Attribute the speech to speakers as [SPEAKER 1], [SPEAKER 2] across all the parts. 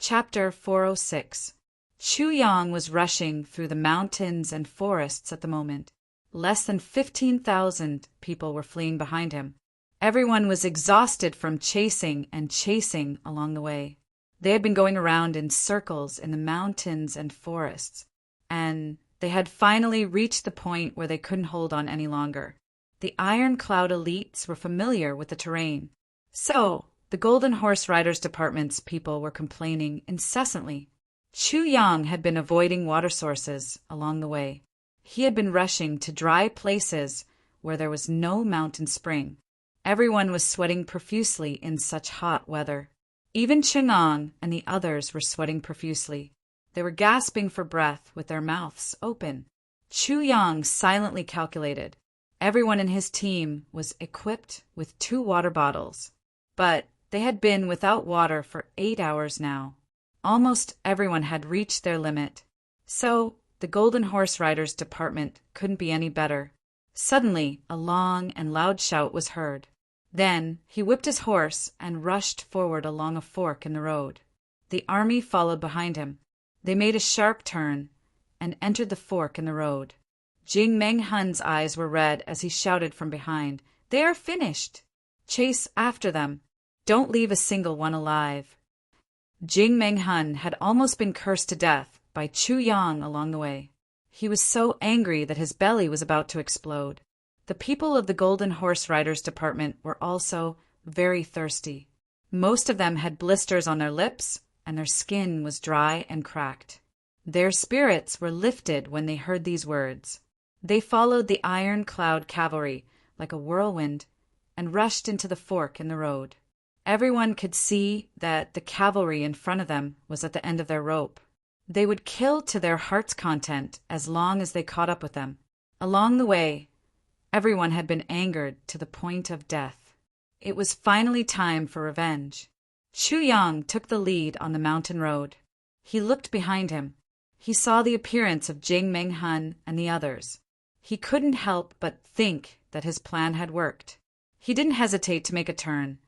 [SPEAKER 1] Chapter 406. Chu Yang was rushing through the mountains and forests at the moment. Less than 15,000 people were fleeing behind him. Everyone was exhausted from chasing and chasing along the way. They had been going around in circles in the mountains and forests, and they had finally reached the point where they couldn't hold on any longer. The Iron Cloud elites were familiar with the terrain, so the Golden Horse Riders Department's people were complaining incessantly. Chu Yang had been avoiding water sources along the way. He had been rushing to dry places where there was no mountain spring. Everyone was sweating profusely in such hot weather. Even Chang'an and the others were sweating profusely. They were gasping for breath with their mouths open. Chu Yang silently calculated. Everyone in his team was equipped with 2 water bottles. But they had been without water for 8 hours now. Almost everyone had reached their limit. So the Golden Horse Riders Department couldn't be any better. Suddenly, a long and loud shout was heard. Then he whipped his horse and rushed forward along a fork in the road. The army followed behind him. They made a sharp turn and entered the fork in the road. Jing Menghun's eyes were red as he shouted from behind, "They are finished! Chase after them! Don't leave a single one alive!" Jing Menghun had almost been cursed to death by Chu Yang along the way. He was so angry that his belly was about to explode. The people of the Golden Horse Riders Department were also very thirsty. Most of them had blisters on their lips, and their skin was dry and cracked. Their spirits were lifted when they heard these words. They followed the Iron Cloud cavalry like a whirlwind and rushed into the fork in the road. Everyone could see that the cavalry in front of them was at the end of their rope. They would kill to their heart's content as long as they caught up with them. Along the way, everyone had been angered to the point of death. It was finally time for revenge. Chu Yang took the lead on the mountain road. He looked behind him. He saw the appearance of Jing Menghun and the others. He couldn't help but think that his plan had worked. He didn't hesitate to make a turn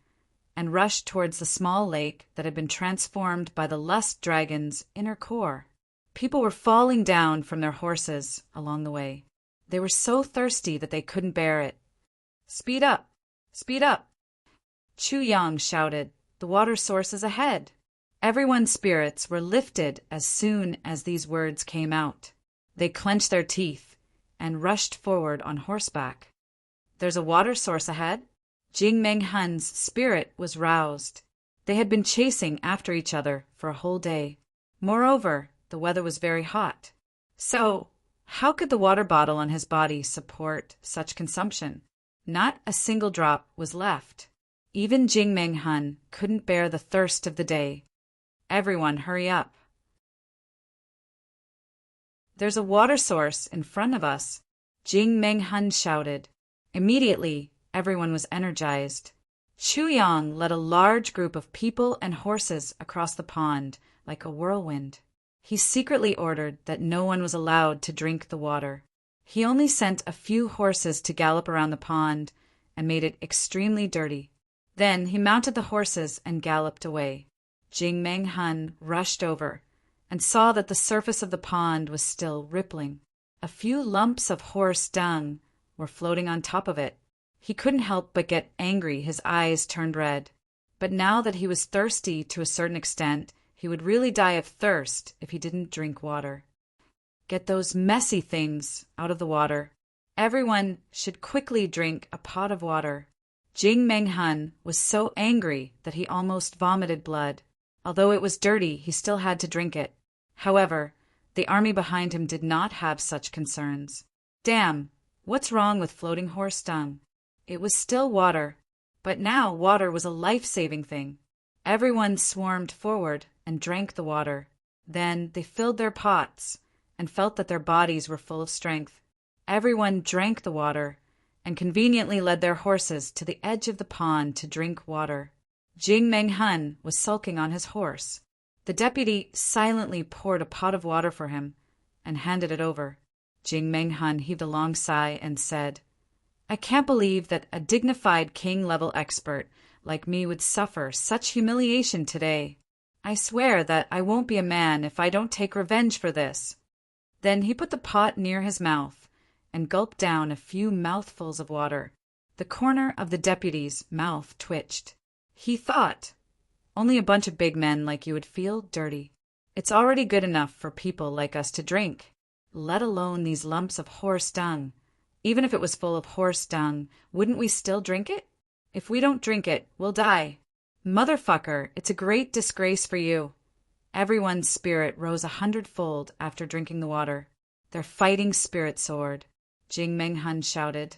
[SPEAKER 1] and rushed towards the small lake that had been transformed by the lust dragon's inner core. People were falling down from their horses along the way. They were so thirsty that they couldn't bear it. "Speed up! Speed up!" Chu Yang shouted. "The water source is ahead." Everyone's spirits were lifted as soon as these words came out. They clenched their teeth and rushed forward on horseback. "There's a water source ahead." Jing Menghun's spirit was roused. They had been chasing after each other for a whole day. Moreover, the weather was very hot. So, how could the water bottle on his body support such consumption? Not a single drop was left. Even Jing Menghun couldn't bear the thirst of the day. "Everyone, hurry up. There's a water source in front of us," Jing Menghun shouted. Immediately, everyone was energized. Chu Yang led a large group of people and horses across the pond like a whirlwind. He secretly ordered that no one was allowed to drink the water. He only sent a few horses to gallop around the pond and made it extremely dirty. Then he mounted the horses and galloped away. Jing Menghun rushed over and saw that the surface of the pond was still rippling. A few lumps of horse dung were floating on top of it. He couldn't help but get angry. His eyes turned red. But now that he was thirsty to a certain extent, he would really die of thirst if he didn't drink water. "Get those messy things out of the water. Everyone should quickly drink a pot of water." Jing Menghun was so angry that he almost vomited blood. Although it was dirty, he still had to drink it. However, the army behind him did not have such concerns. Damn, what's wrong with floating horse dung? It was still water, but now water was a life-saving thing. Everyone swarmed forward and drank the water. Then they filled their pots and felt that their bodies were full of strength. Everyone drank the water and conveniently led their horses to the edge of the pond to drink water. Jing Menghun was sulking on his horse. The deputy silently poured a pot of water for him and handed it over. Jing Menghun heaved a long sigh and said, "I can't believe that a dignified king-level expert like me would suffer such humiliation today. I swear that I won't be a man if I don't take revenge for this." Then he put the pot near his mouth and gulped down a few mouthfuls of water. The corner of the deputy's mouth twitched. He thought, "Only a bunch of big men like you would feel dirty. It's already good enough for people like us to drink, let alone these lumps of horse dung. Even if it was full of horse dung, wouldn't we still drink it? If we don't drink it, we'll die. Motherfucker, it's a great disgrace for you." Everyone's spirit rose 100-fold after drinking the water. Their fighting spirit soared. Jing Meng Hun shouted,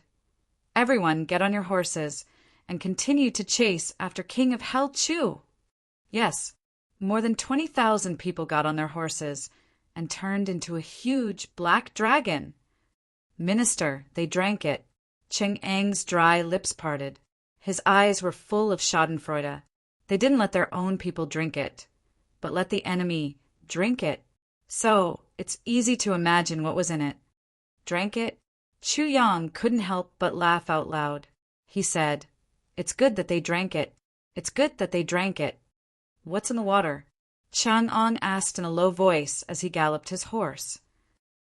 [SPEAKER 1] "Everyone get on your horses and continue to chase after King of Hell Chu." Yes, more than 20,000 people got on their horses and turned into a huge black dragon. "Minister, they drank it." Cheng Ang's dry lips parted. His eyes were full of schadenfreude. They didn't let their own people drink it, but let the enemy drink it. So, it's easy to imagine what was in it. Drank it? Chu Yang couldn't help but laugh out loud. He said, "It's good that they drank it. It's good that they drank it." "What's in the water?" Chang Ong asked in a low voice as he galloped his horse.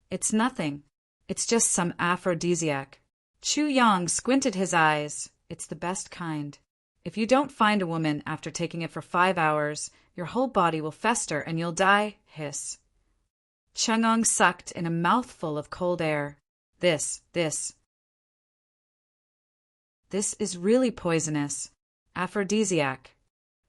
[SPEAKER 1] "It's nothing. It's just some aphrodisiac." Chu Yang squinted his eyes. "It's the best kind. If you don't find a woman after taking it for 5 hours, your whole body will fester and you'll die." Hiss. Chang'ong sucked in a mouthful of cold air. This is really poisonous. Aphrodisiac.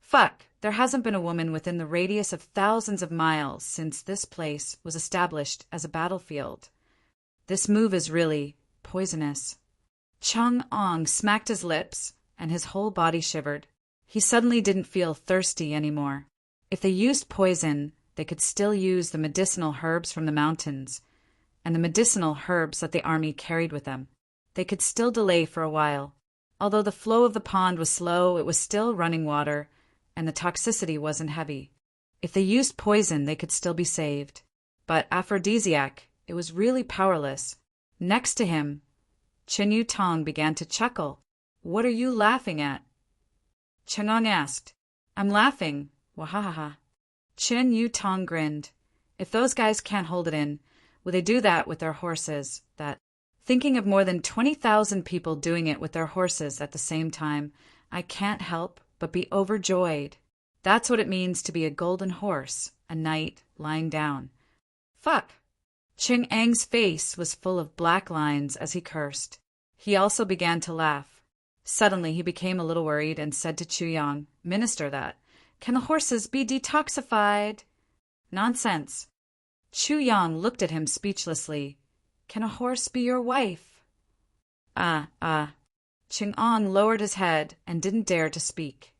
[SPEAKER 1] Fuck, there hasn't been a woman within the radius of thousands of miles since this place was established as a battlefield. This move is really poisonous. Chang'ong smacked his lips, and his whole body shivered. He suddenly didn't feel thirsty anymore. If they used poison, they could still use the medicinal herbs from the mountains, and the medicinal herbs that the army carried with them. They could still delay for a while. Although the flow of the pond was slow, it was still running water, and the toxicity wasn't heavy. If they used poison, they could still be saved. But aphrodisiac, it was really powerless. Next to him, Chen Yu Tong began to chuckle. "What are you laughing at?" Chang'ong asked. "I'm laughing. Wahahaha." Chen Yu Tong grinned. "If those guys can't hold it in, will they do that with their horses? That." Thinking of more than 20,000 people doing it with their horses at the same time, I can't help but be overjoyed. That's what it means to be a golden horse, a knight lying down. Fuck. Ching Ang's face was full of black lines as he cursed. He also began to laugh. Suddenly he became a little worried and said to Chu Yang, "Minister that. Can the horses be detoxified?" "Nonsense." Chu Yang looked at him speechlessly. "Can a horse be your wife?" Ching-on lowered his head and didn't dare to speak.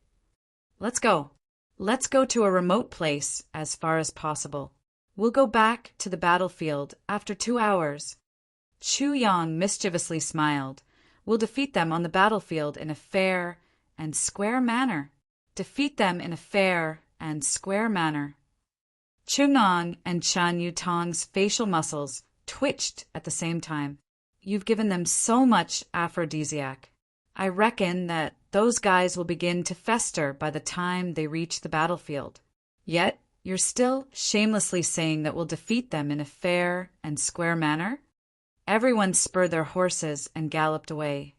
[SPEAKER 1] Let's go. Let's go to a remote place as far as possible. We'll go back to the battlefield after 2 hours." Chu Yang mischievously smiled. "We'll defeat them on the battlefield in a fair and square manner." Defeat them in a fair and square manner. Chung'ong and Chan Yu Tong's facial muscles twitched at the same time. "You've given them so much aphrodisiac. I reckon that those guys will begin to fester by the time they reach the battlefield. Yet you're still shamelessly saying that we'll defeat them in a fair and square manner?" Everyone spurred their horses and galloped away.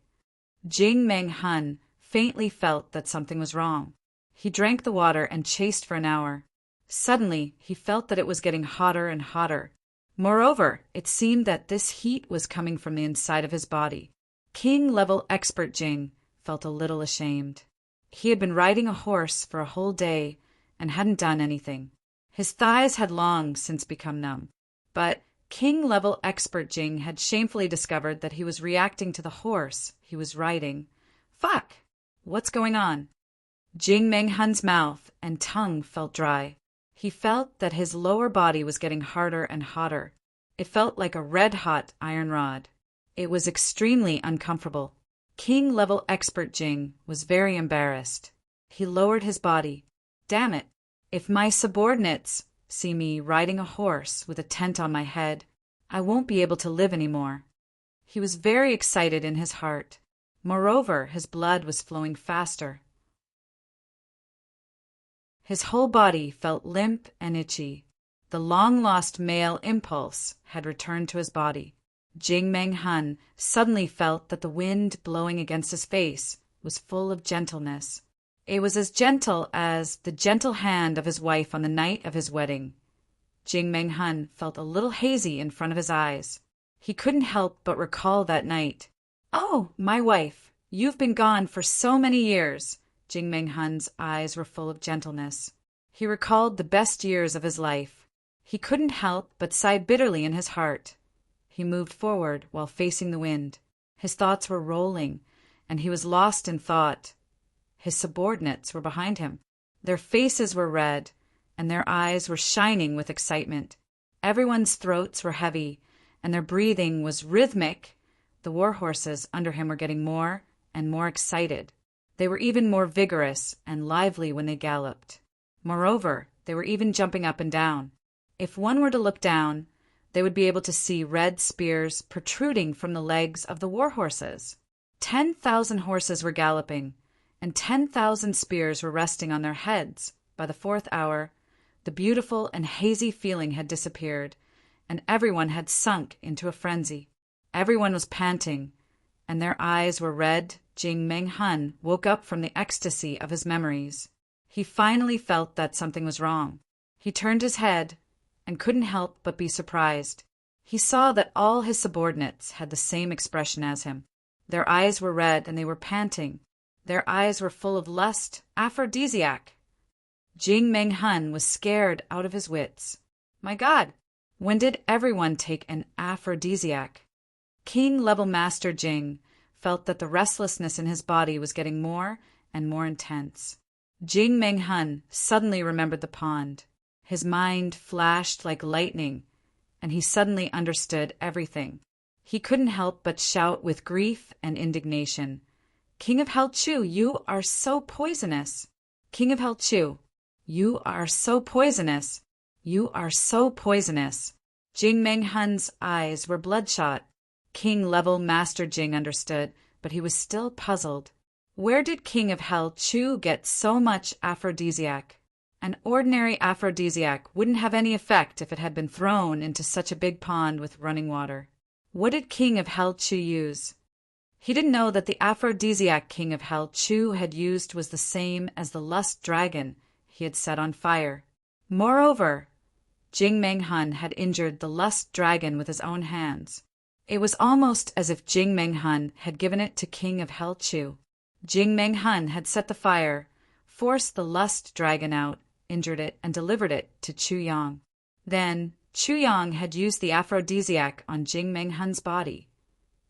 [SPEAKER 1] Jing Meng Hun faintly felt that something was wrong. He drank the water and chased for an hour. Suddenly, he felt that it was getting hotter and hotter. Moreover, it seemed that this heat was coming from the inside of his body. King-level expert Jing felt a little ashamed. He had been riding a horse for a whole day and hadn't done anything. His thighs had long since become numb. But King-level expert Jing had shamefully discovered that he was reacting to the horse he was riding. Fuck! What's going on? Jing Meng Hun's mouth and tongue felt dry. He felt that his lower body was getting harder and hotter. It felt like a red-hot iron rod. It was extremely uncomfortable. King-level expert Jing was very embarrassed. He lowered his body. Damn it! If my subordinates see me riding a horse with a tent on my head, I won't be able to live anymore. He was very excited in his heart. Moreover, his blood was flowing faster. His whole body felt limp and itchy. The long-lost male impulse had returned to his body. Jing Meng Hun suddenly felt that the wind blowing against his face was full of gentleness. It was as gentle as the gentle hand of his wife on the night of his wedding. Jing Meng Hun felt a little hazy in front of his eyes. He couldn't help but recall that night. "Oh, my wife, you've been gone for so many years." Jing Meng Hun's eyes were full of gentleness. He recalled the best years of his life. He couldn't help but sigh bitterly in his heart. He moved forward while facing the wind. His thoughts were rolling, and he was lost in thought. His subordinates were behind him. Their faces were red, and their eyes were shining with excitement. Everyone's throats were heavy, and their breathing was rhythmic. The war horses under him were getting more and more excited. They were even more vigorous and lively when they galloped. Moreover, they were even jumping up and down. If one were to look down, they would be able to see red spears protruding from the legs of the war horses. 10,000 horses were galloping, and 10,000 spears were resting on their heads. By the 4th hour, the beautiful and hazy feeling had disappeared, and everyone had sunk into a frenzy. Everyone was panting, and their eyes were red. Jing Meng Hun woke up from the ecstasy of his memories. He finally felt that something was wrong. He turned his head and couldn't help but be surprised. He saw that all his subordinates had the same expression as him. Their eyes were red and they were panting. Their eyes were full of lust, aphrodisiac. Jing Meng Hun was scared out of his wits. My God, when did everyone take an aphrodisiac? King-level Master Jing felt that the restlessness in his body was getting more and more intense. Jing Meng Hun suddenly remembered the pond. His mind flashed like lightning, and he suddenly understood everything. He couldn't help but shout with grief and indignation. King of Hell Chu, you are so poisonous! King of Hell Chu, you are so poisonous! You are so poisonous! Jing Meng Hun's eyes were bloodshot. King-level Master Jing understood, but he was still puzzled. Where did King of Hell Chu get so much aphrodisiac? An ordinary aphrodisiac wouldn't have any effect if it had been thrown into such a big pond with running water. What did King of Hell Chu use? He didn't know that the aphrodisiac King of Hell Chu had used was the same as the lust dragon he had set on fire. Moreover, Jing Meng Hun had injured the lust dragon with his own hands. It was almost as if Jing Meng Hun had given it to King of Hell Chu. Jing Meng Hun had set the fire, forced the lust dragon out, injured it, and delivered it to Chu Yang. Then Chu Yang had used the aphrodisiac on Jing Meng Hun's body.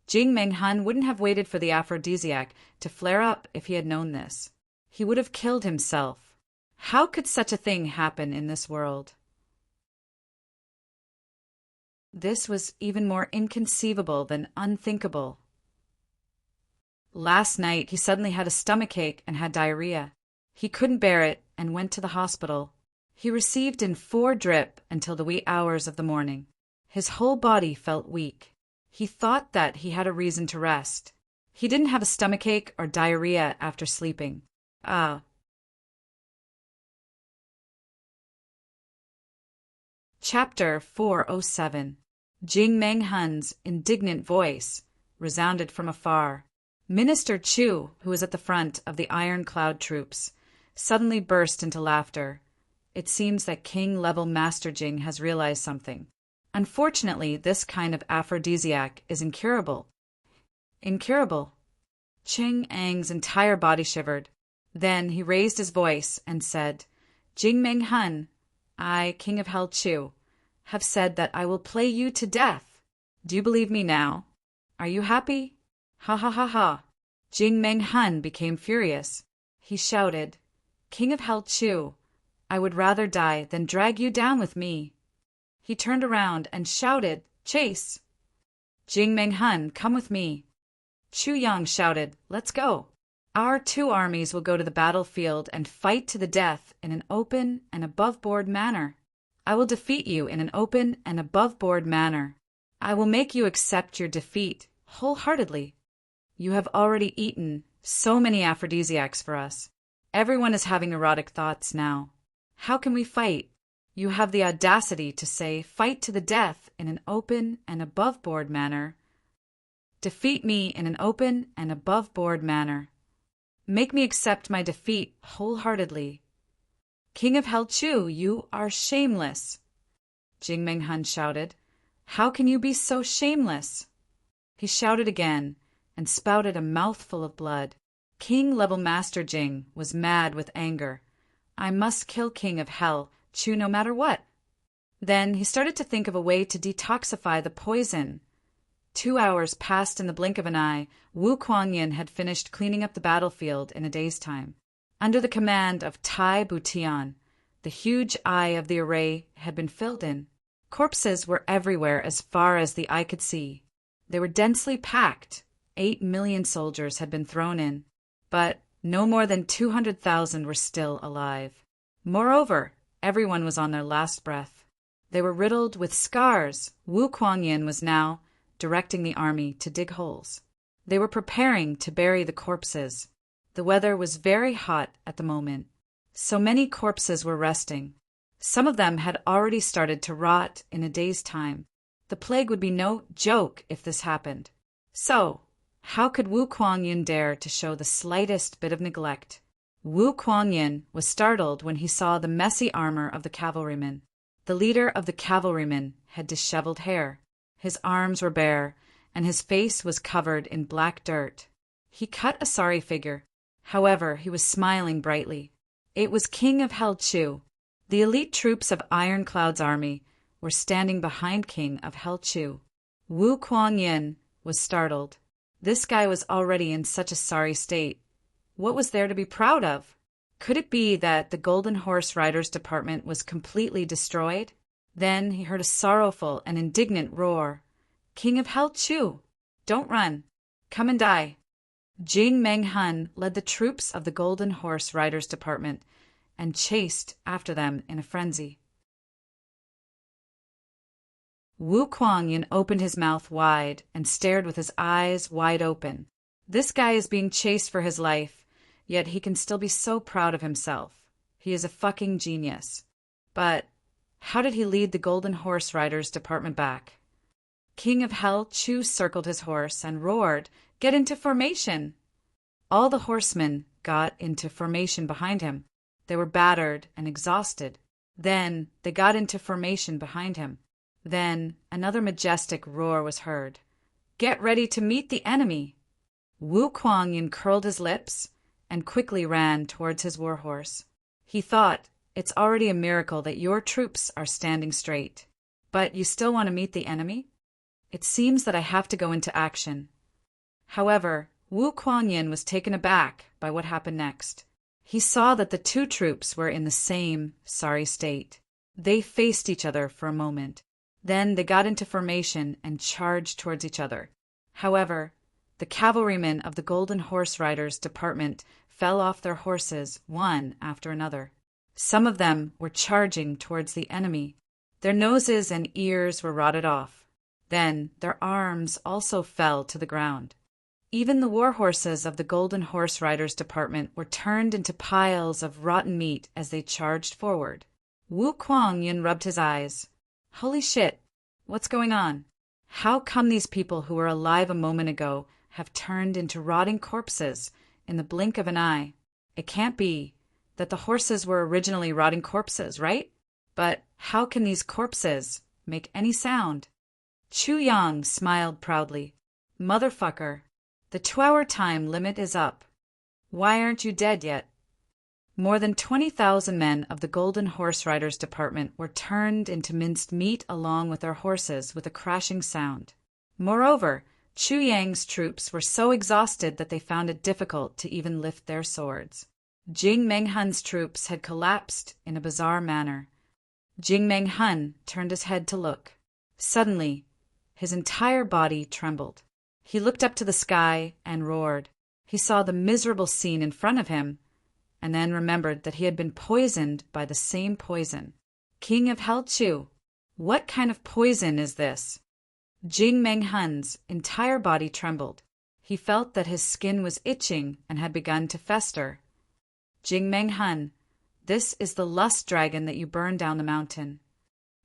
[SPEAKER 1] Jing Meng Hun wouldn't have waited for the aphrodisiac to flare up if he had known this. He would have killed himself. How could such a thing happen in this world? This was even more inconceivable than unthinkable. Last night he suddenly had a stomachache and had diarrhea. He couldn't bear it and went to the hospital. He received in 4 drip until the wee hours of the morning. His whole body felt weak. He thought that he had a reason to rest. He didn't have a stomachache or diarrhea after sleeping. Chapter 407. Jing Meng Hun's indignant voice resounded from afar. Minister Chu, who was at the front of the Iron Cloud troops, suddenly burst into laughter. It seems that King-level Master Jing has realized something. Unfortunately, this kind of aphrodisiac is incurable. Incurable. Ching Ang's entire body shivered. Then he raised his voice and said, Jing Meng Hun, I, King of Hell Chu, have said that I will play you to death. Do you believe me now? Are you happy? Ha ha ha ha. Jing Meng Hun became furious. He shouted, King of Hell Chu, I would rather die than drag you down with me. He turned around and shouted, Chase! Jing Meng Hun, come with me. Chu Yang shouted, Let's go. Our 2 armies will go to the battlefield and fight to the death in an open and above-board manner. I will defeat you in an open and above-board manner. I will make you accept your defeat wholeheartedly. You have already eaten so many aphrodisiacs for us. Everyone is having erotic thoughts now. How can we fight? You have the audacity to say, fight to the death in an open and above-board manner. Defeat me in an open and above-board manner. Make me accept my defeat wholeheartedly. King of Hell Chu, you are shameless. Jing Menghan shouted. How can you be so shameless? He shouted again and spouted a mouthful of blood. King Level Master Jing was mad with anger. I must kill King of Hell Chu no matter what. Then he started to think of a way to detoxify the poison. 2 hours passed in the blink of an eye. Wu Kuangyin had finished cleaning up the battlefield in a day's time. Under the command of Tai Butian, the huge eye of the array had been filled in. Corpses were everywhere as far as the eye could see. They were densely packed. 8 million soldiers had been thrown in, but no more than 200,000 were still alive. Moreover, everyone was on their last breath. They were riddled with scars. Wu Kuangyin was now directing the army to dig holes. They were preparing to bury the corpses. The weather was very hot at the moment. So many corpses were resting. Some of them had already started to rot in a day's time. The plague would be no joke if this happened. So, how could Wu Kuangyin dare to show the slightest bit of neglect? Wu Kuangyin was startled when he saw the messy armor of the cavalrymen. The leader of the cavalrymen had disheveled hair. His arms were bare, and his face was covered in black dirt. He cut a sorry figure. However, he was smiling brightly. It was King of Hell Chu. The elite troops of Ironcloud's army were standing behind King of Hell Chu. Wu Kuangyin was startled. This guy was already in such a sorry state. What was there to be proud of? Could it be that the Golden Horse Riders Department was completely destroyed? Then he heard a sorrowful and indignant roar. King of Hell Chu, don't run. Come and die. Jing Menghan led the troops of the Golden Horse Riders Department and chased after them in a frenzy. Wu Kuangyin opened his mouth wide and stared with his eyes wide open. This guy is being chased for his life, yet he can still be so proud of himself. He is a fucking genius. But how did he lead the Golden Horse Riders Department back? King of Hell Chu circled his horse and roared, "Get into formation!" All the horsemen got into formation behind him. They were battered and exhausted. Then they got into formation behind him. Then another majestic roar was heard. "Get ready to meet the enemy!" Wu Kuangyin curled his lips and quickly ran towards his warhorse. He thought, it's already a miracle that your troops are standing straight. But you still want to meet the enemy? It seems that I have to go into action. However, Wu Kuangyin was taken aback by what happened next. He saw that the two troops were in the same sorry state. They faced each other for a moment. Then they got into formation and charged towards each other. However, the cavalrymen of the Golden Horse Riders Department fell off their horses one after another. Some of them were charging towards the enemy. Their noses and ears were rotted off. Then their arms also fell to the ground. Even the war horses of the Golden Horse Riders Department were turned into piles of rotten meat as they charged forward. Wu Kuangyin rubbed his eyes. Holy shit, what's going on? How come these people who were alive a moment ago have turned into rotting corpses in the blink of an eye? It can't be that the horses were originally rotting corpses, right? But how can these corpses make any sound? Chu Yang smiled proudly. Motherfucker, the 2-hour time limit is up. Why aren't you dead yet? More than 20,000 men of the Golden Horse Riders Department were turned into minced meat along with their horses with a crashing sound. Moreover, Chu Yang's troops were so exhausted that they found it difficult to even lift their swords. Jing Menghan's troops had collapsed in a bizarre manner. Jing Menghan turned his head to look. Suddenly, his entire body trembled. He looked up to the sky and roared. He saw the miserable scene in front of him, and then remembered that he had been poisoned by the same poison. King of Hell Chu, what kind of poison is this? Jing Menghan's entire body trembled. He felt that his skin was itching and had begun to fester. Jing Menghan, This is the lust dragon that you burned down the mountain."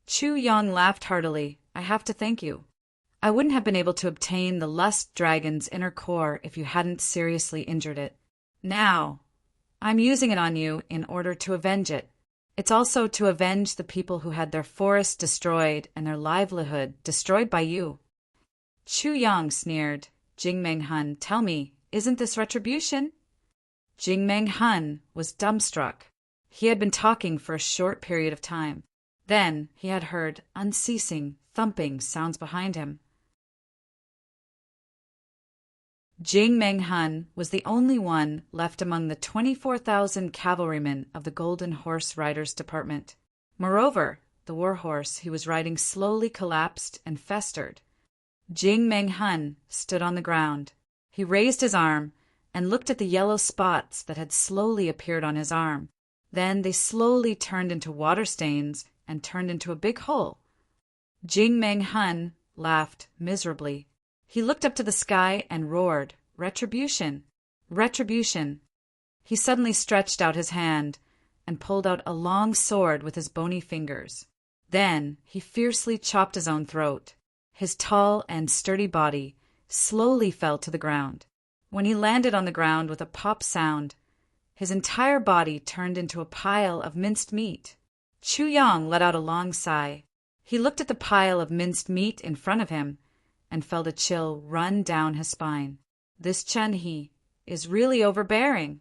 [SPEAKER 1] Chu Yang laughed heartily. "I have to thank you. I wouldn't have been able to obtain the lust dragon's inner core if you hadn't seriously injured it. Now, I'm using it on you in order to avenge it. It's also to avenge the people who had their forests destroyed and their livelihood destroyed by you." Chu Yang sneered. "Jingmeng Hun, tell me, isn't this retribution?" Jingmeng Hun was dumbstruck. He had been talking for a short period of time. Then he had heard unceasing, thumping sounds behind him. Jingmeng Hun was the only one left among the 24,000 cavalrymen of the Golden Horse Riders Department. Moreover, the war horse he was riding slowly collapsed and festered. Jingmeng Hun stood on the ground. He raised his arm and looked at the yellow spots that had slowly appeared on his arm. Then they slowly turned into water stains and turned into a big hole. Jingmeng Hun laughed miserably. He looked up to the sky and roared, "Retribution! Retribution!" He suddenly stretched out his hand and pulled out a long sword with his bony fingers. Then he fiercely chopped his own throat. His tall and sturdy body slowly fell to the ground. When he landed on the ground with a pop sound, his entire body turned into a pile of minced meat. Chu Yang let out a long sigh. He looked at the pile of minced meat in front of him and felt a chill run down his spine. This Chen He is really overbearing.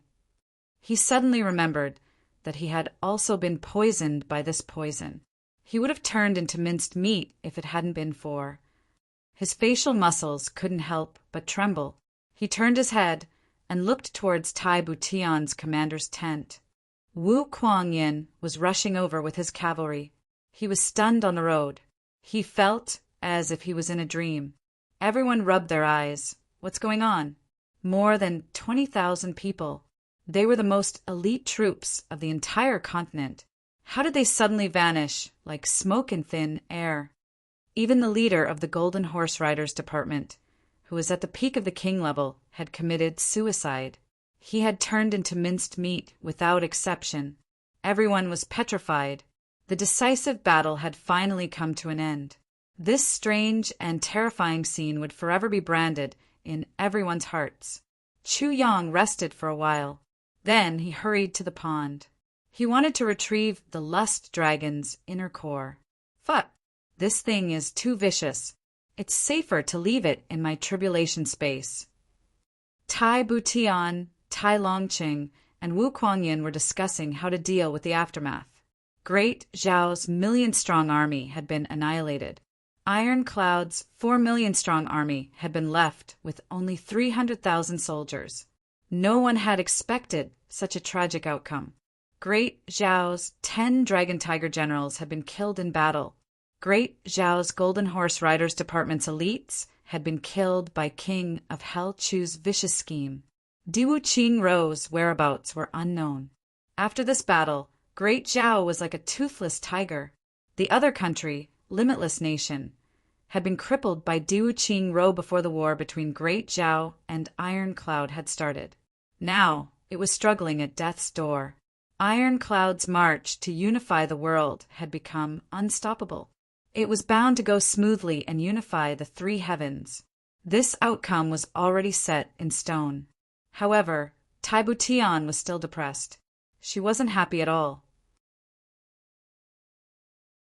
[SPEAKER 1] He suddenly remembered that he had also been poisoned by this poison. He would have turned into minced meat if it hadn't been for. His facial muscles couldn't help but tremble. He turned his head and looked towards Tai Butian's commander's tent. Wu Kuangyin was rushing over with his cavalry. He was stunned on the road. He felt as if he was in a dream. Everyone rubbed their eyes. What's going on? More than 20,000 people. They were the most elite troops of the entire continent. How did they suddenly vanish like smoke in thin air? Even the leader of the Golden Horse Riders Department, who was at the peak of the king level, had committed suicide. He had turned into minced meat without exception. Everyone was petrified. The decisive battle had finally come to an end. This strange and terrifying scene would forever be branded in everyone's hearts. Chu Yang rested for a while. Then he hurried to the pond. He wanted to retrieve the lust dragon's inner core. Fuck! This thing is too vicious. It's safer to leave it in my tribulation space. Tai Butian, Tai Longqing, and Wu Kuangyin were discussing how to deal with the aftermath. Great Zhao's million-strong army had been annihilated. Iron Cloud's 4 million-strong army had been left with only 300,000 soldiers. No one had expected such a tragic outcome. Great Zhao's 10 Dragon Tiger generals had been killed in battle. Great Zhao's Golden Horse Riders Department's elites had been killed by King of Hell Chu's vicious scheme. Diwu Qingrou's whereabouts were unknown. After this battle, Great Zhao was like a toothless tiger. The other country, Limitless Nation, had been crippled by Diwu Qingrou before the war between Great Zhao and Iron Cloud had started. Now it was struggling at death's door. Iron Cloud's march to unify the world had become unstoppable. It was bound to go smoothly and unify the three heavens. This outcome was already set in stone. However, Tai Butian was still depressed. She wasn't happy at all.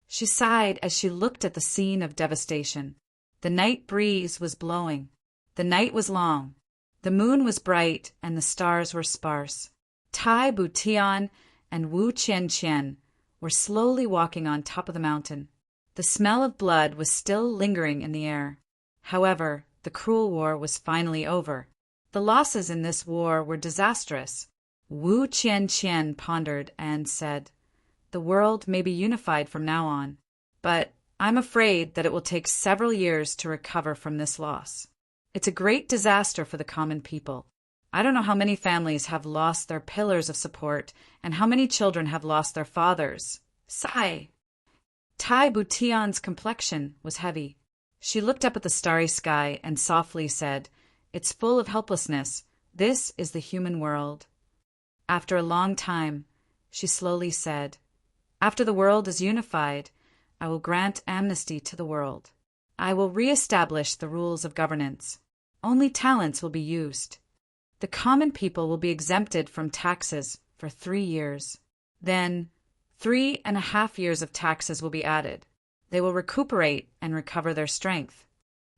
[SPEAKER 1] She sighed as she looked at the scene of devastation. The night breeze was blowing. The night was long. The moon was bright and the stars were sparse. Tai Butian and Wu Qianqian were slowly walking on top of the mountain. The smell of blood was still lingering in the air. However, the cruel war was finally over. The losses in this war were disastrous. Wu Qianqian pondered and said, "The world may be unified from now on, but I'm afraid that it will take several years to recover from this loss. It's a great disaster for the common people. I don't know how many families have lost their pillars of support and how many children have lost their fathers." Sigh. Tai Butian's complexion was heavy. She looked up at the starry sky and softly said, "It's full of helplessness. This is the human world." After a long time, she slowly said. After the world is unified, I will grant amnesty to the world. I will re-establish the rules of governance. Only talents will be used. The common people will be exempted from taxes for 3 years. Then 3.5 years of taxes will be added. They will recuperate and recover their strength.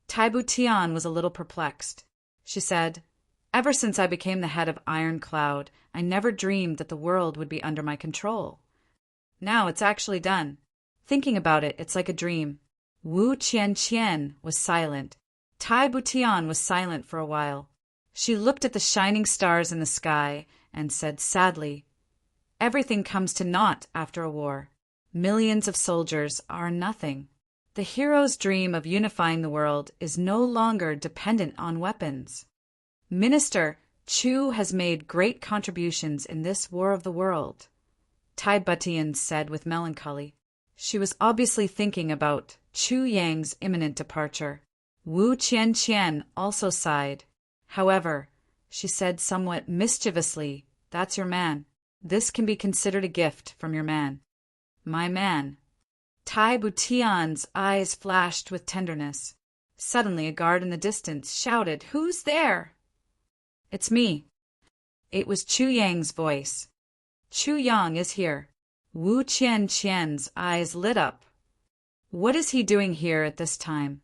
[SPEAKER 1] Tai Butian was a little perplexed. She said, Ever since I became the head of Iron Cloud, I never dreamed that the world would be under my control. Now it's actually done. Thinking about it, it's like a dream. Wu Qianqian was silent. Tai Butian was silent for a while. She looked at the shining stars in the sky and said sadly, Everything comes to naught after a war. Millions of soldiers are nothing. The hero's dream of unifying the world is no longer dependent on weapons. Minister Chu has made great contributions in this war of the world, Tai Butian said with melancholy. She was obviously thinking about Chu Yang's imminent departure. Wu Qianqian also sighed. However, she said somewhat mischievously, That's your man. This can be considered a gift from your man. My man. Tai Butian's eyes flashed with tenderness. Suddenly a guard in the distance shouted, Who's there? It's me. It was Chu Yang's voice. Chu Yang is here. Wu Qianqian's eyes lit up. What is he doing here at this time?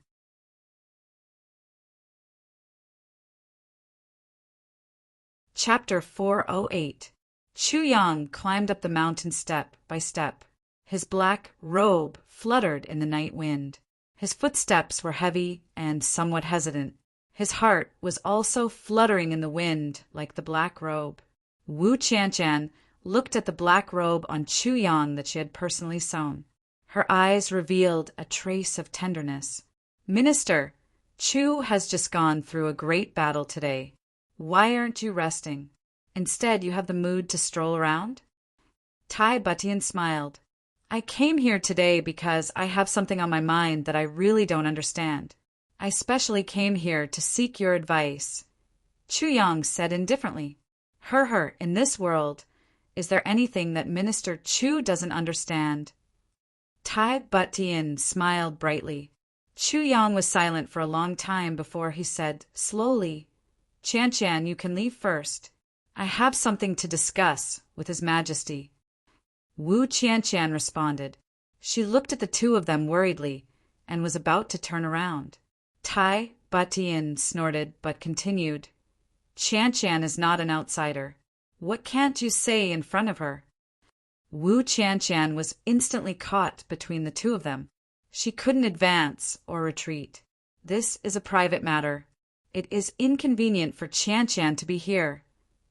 [SPEAKER 1] Chapter 408. Chu Yang climbed up the mountain step by step. His black robe fluttered in the night wind. His footsteps were heavy and somewhat hesitant. His heart was also fluttering in the wind like the black robe. Wu Qianqian looked at the black robe on Chu Yang that she had personally sewn. Her eyes revealed a trace of tenderness. Minister, Chu has just gone through a great battle today. Why aren't you resting? Instead, you have the mood to stroll around? Tai Butian smiled. I came here today because I have something on my mind that I really don't understand. I specially came here to seek your advice. Chu Yang said indifferently. In this world, is there anything that Minister Chu doesn't understand? Tai Butian smiled brightly. Chu Yang was silent for a long time before he said slowly, Qianqian, you can leave first. I have something to discuss with His Majesty. Wu Qianqian responded. She looked at the two of them worriedly and was about to turn around. Tai Butian snorted but continued. Qianqian is not an outsider. What can't you say in front of her? Wu Qianqian was instantly caught between the two of them. She couldn't advance or retreat. This is a private matter. It is inconvenient for Qianqian to be here,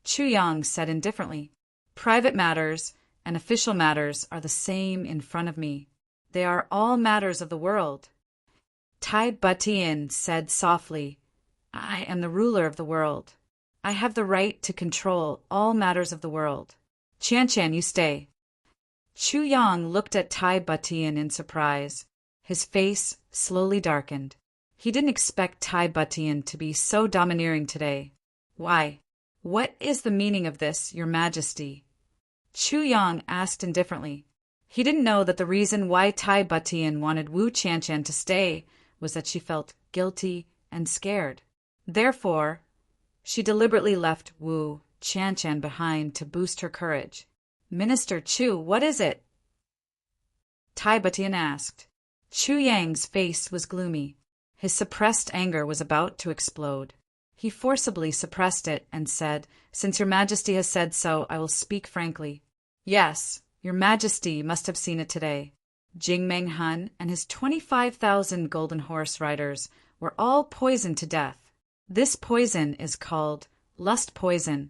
[SPEAKER 1] Chu Yang said indifferently. Private matters and official matters are the same in front of me. They are all matters of the world. Tai Butian said softly, I am the ruler of the world. I have the right to control all matters of the world. Qianqian, you stay. Chu Yang looked at Tai Butian in surprise. His face slowly darkened. He didn't expect Tai Butian to be so domineering today. Why? What is the meaning of this, Your Majesty? Chu Yang asked indifferently. He didn't know that the reason why Tai Butian wanted Wu Qianqian to stay was that she felt guilty and scared. Therefore, she deliberately left Wu Qianqian behind to boost her courage. Minister Chu, what is it? Tai Butian asked. Chu Yang's face was gloomy. His suppressed anger was about to explode. He forcibly suppressed it and said, Since Your Majesty has said so, I will speak frankly. Yes, Your Majesty must have seen it today. Jing Meng Han and his 25,000 golden horse riders were all poisoned to death. This poison is called lust poison.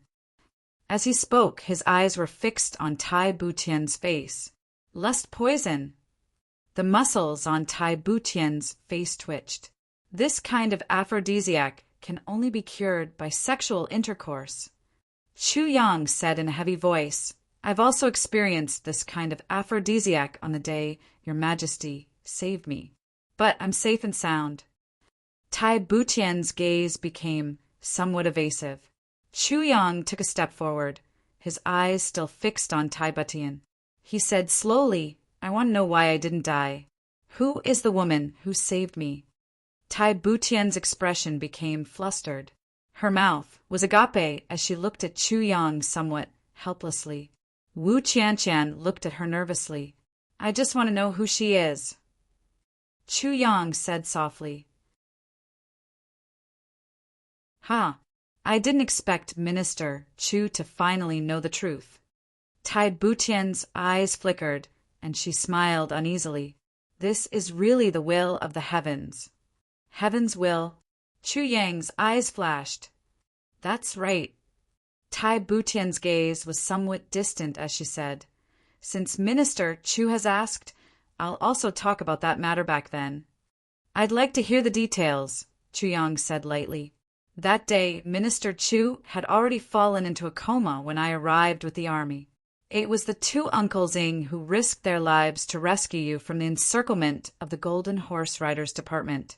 [SPEAKER 1] As he spoke, his eyes were fixed on Tai Butian's face. Lust poison. The muscles on Tai Butian's face twitched. This kind of aphrodisiac can only be cured by sexual intercourse. Chu Yang said in a heavy voice, I've also experienced this kind of aphrodisiac on the day Your Majesty saved me. But I'm safe and sound. Tai Butian's gaze became somewhat evasive. Chu Yang took a step forward. his eyes still fixed on Tai Butian. He said slowly, "I want to know why I didn't die. Who is the woman who saved me?" Tai Butian's expression became flustered. Her mouth was agape as she looked at Chu Yang somewhat helplessly. Wu Qianqian looked at her nervously. "I just want to know who she is." Chu Yang said softly, "Huh. I didn't expect Minister Chu to finally know the truth." Tai Butian's eyes flickered, and she smiled uneasily. "This is really the will of the heavens." "Heaven's will?" Chu Yang's eyes flashed. "That's right." Tai Butian's gaze was somewhat distant as she said, "Since Minister Chu has asked, I'll also talk about that matter back then." "I'd like to hear the details," Chu Yang said lightly. "That day, Minister Chu had already fallen into a coma when I arrived with the army. It was the two uncles Ing who risked their lives to rescue you from the encirclement of the Golden Horse Riders Department,"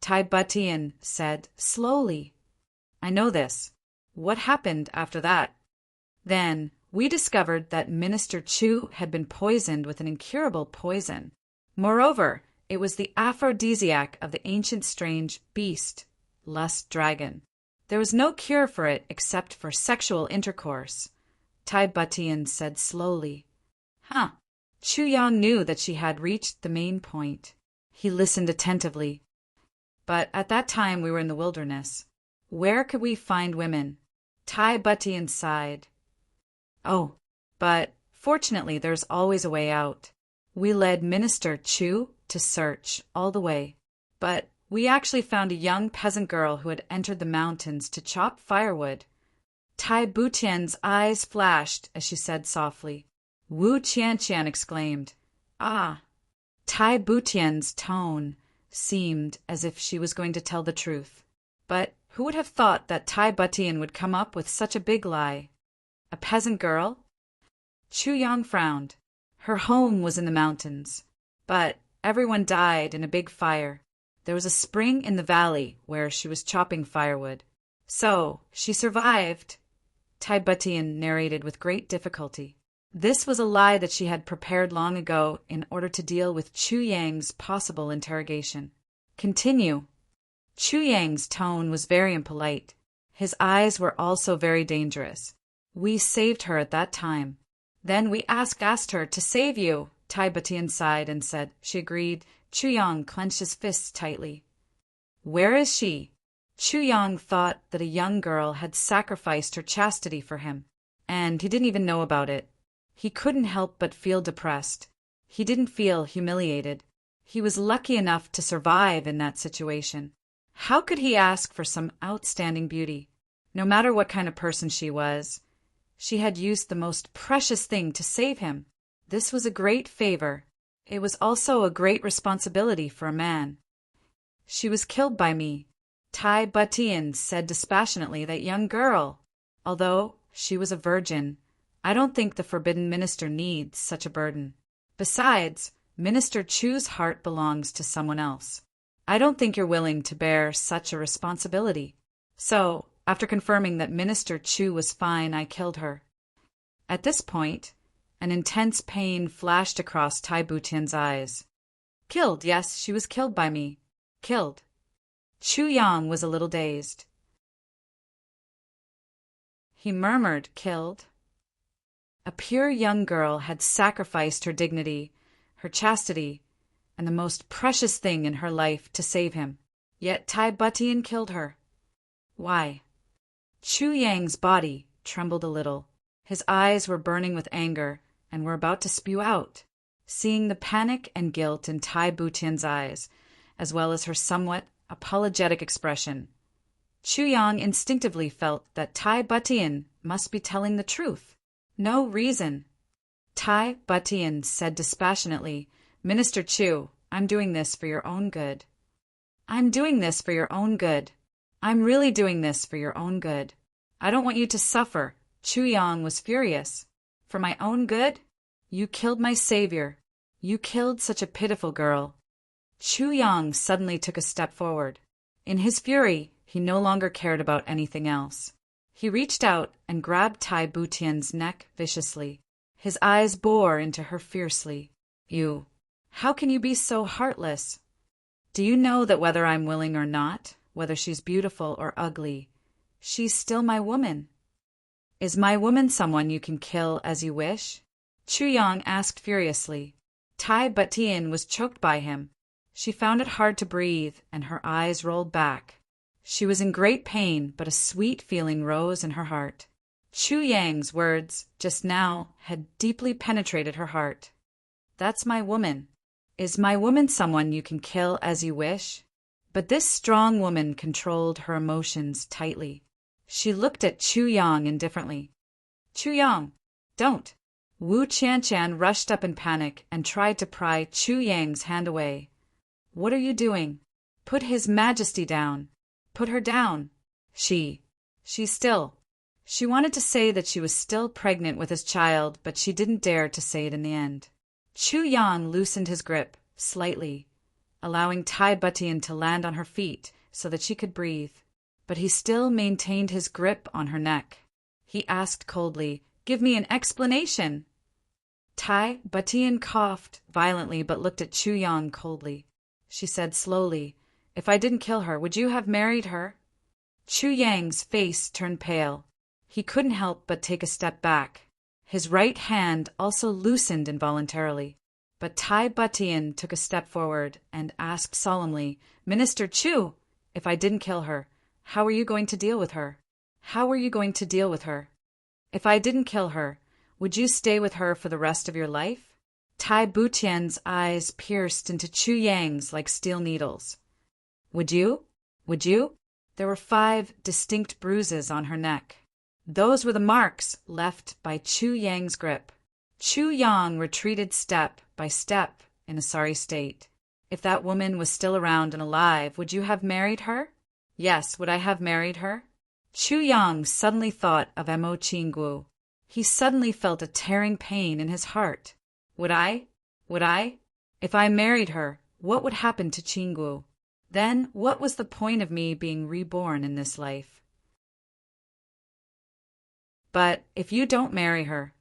[SPEAKER 1] Tai Butian said slowly. "I know this. What happened after that?" "Then we discovered that Minister Chu had been poisoned with an incurable poison. Moreover, it was the aphrodisiac of the ancient strange beast, Lust Dragon. There was no cure for it except for sexual intercourse," Tai Butian said slowly. "Huh." Chu Yang knew that she had reached the main point. He listened attentively. "But at that time we were in the wilderness. Where could we find women?" Tai Butian sighed. "Oh, but fortunately there's always a way out. We led Minister Chu to search all the way. But we actually found a young peasant girl who had entered the mountains to chop firewood." Tai Butian's eyes flashed as she said softly. Wu Qianqian exclaimed, "Ah!" Tai Butian's tone seemed as if she was going to tell the truth. But who would have thought that Tai Butian would come up with such a big lie? A peasant girl? Chu Yang frowned. Her home was in the mountains, but everyone died in a big fire. There was a spring in the valley where she was chopping firewood. So she survived, Tai Butian narrated with great difficulty. This was a lie that she had prepared long ago in order to deal with Chu Yang's possible interrogation. "Continue." Chu Yang's tone was very impolite. His eyes were also very dangerous. "We saved her at that time. Then we asked her to save you," Tai Butian sighed and said she agreed. Chu Yang clenched his fists tightly. "Where is she?" Chu Yang thought that a young girl had sacrificed her chastity for him, and he didn't even know about it. He couldn't help but feel depressed. He didn't feel humiliated. He was lucky enough to survive in that situation. How could he ask for some outstanding beauty? No matter what kind of person she was, she had used the most precious thing to save him. This was a great favor. It was also a great responsibility for a man. "She was killed by me," Tai Butian said dispassionately. "That young girl, although she was a virgin, I don't think the forbidden minister needs such a burden. Besides, Minister Chu's heart belongs to someone else. I don't think you're willing to bear such a responsibility. So, after confirming that Minister Chu was fine, I killed her." At this point, an intense pain flashed across Tai Butian's eyes. "Killed, yes, she was killed by me. Killed." Chu Yang was a little dazed. He murmured, "Killed?" A pure young girl had sacrificed her dignity, her chastity, and the most precious thing in her life to save him. Yet Tai Butian killed her. Why? Chu Yang's body trembled a little. His eyes were burning with anger and were about to spew out. Seeing the panic and guilt in Tai Butian's eyes, as well as her somewhat apologetic expression, Chu Yang instinctively felt that Tai Butian must be telling the truth. No reason. Tai Butian said dispassionately, "Minister Chu, I'm doing this for your own good. I'm doing this for your own good. I'm really doing this for your own good. I don't want you to suffer." Chu Yang was furious. "For my own good? You killed my savior. You killed such a pitiful girl." Chu Yang suddenly took a step forward. In his fury, he no longer cared about anything else. He reached out and grabbed Tai Butian's neck viciously. His eyes bore into her fiercely. How can you be so heartless? Do you know that whether I'm willing or not, whether she's beautiful or ugly, she's still my woman? Is my woman someone you can kill as you wish? Chu Yang asked furiously. Tai Butian was choked by him. She found it hard to breathe, and her eyes rolled back. She was in great pain, but a sweet feeling rose in her heart. Chu Yang's words, just now, had deeply penetrated her heart. That's my woman. Is my woman someone you can kill as you wish? But this strong woman controlled her emotions tightly. She looked at Chu Yang indifferently. Chu Yang, don't. Wu Qianshan rushed up in panic and tried to pry Chu Yang's hand away. What are you doing? Put His Majesty down. Put her down. She's still. She wanted to say that she was still pregnant with his child, but she didn't dare to say it in the end. Chu Yang loosened his grip, slightly, allowing Tai Butian to land on her feet so that she could breathe. But he still maintained his grip on her neck. He asked coldly, "Give me an explanation." Tai Butian coughed violently but looked at Chu Yang coldly. She said slowly, "If I didn't kill her, would you have married her?" Chu Yang's face turned pale. He couldn't help but take a step back. His right hand also loosened involuntarily. But Tai Butian took a step forward and asked solemnly, "Minister Chu, if I didn't kill her, how are you going to deal with her? How are you going to deal with her? If I didn't kill her, would you stay with her for the rest of your life?" Tai Butian's eyes pierced into Chu Yang's like steel needles. Would you? Would you? There were 5 distinct bruises on her neck. Those were the marks left by Chu Yang's grip. Chu Yang retreated step by step in a sorry state. If that woman was still around and alive, would you have married her? Yes, would I have married her? Chu Yang suddenly thought of Mo Qingguo. He suddenly felt a tearing pain in his heart. Would I? Would I? If I married her, what would happen to Qingguo? Then what was the point of me being reborn in this life? But if you don't marry her,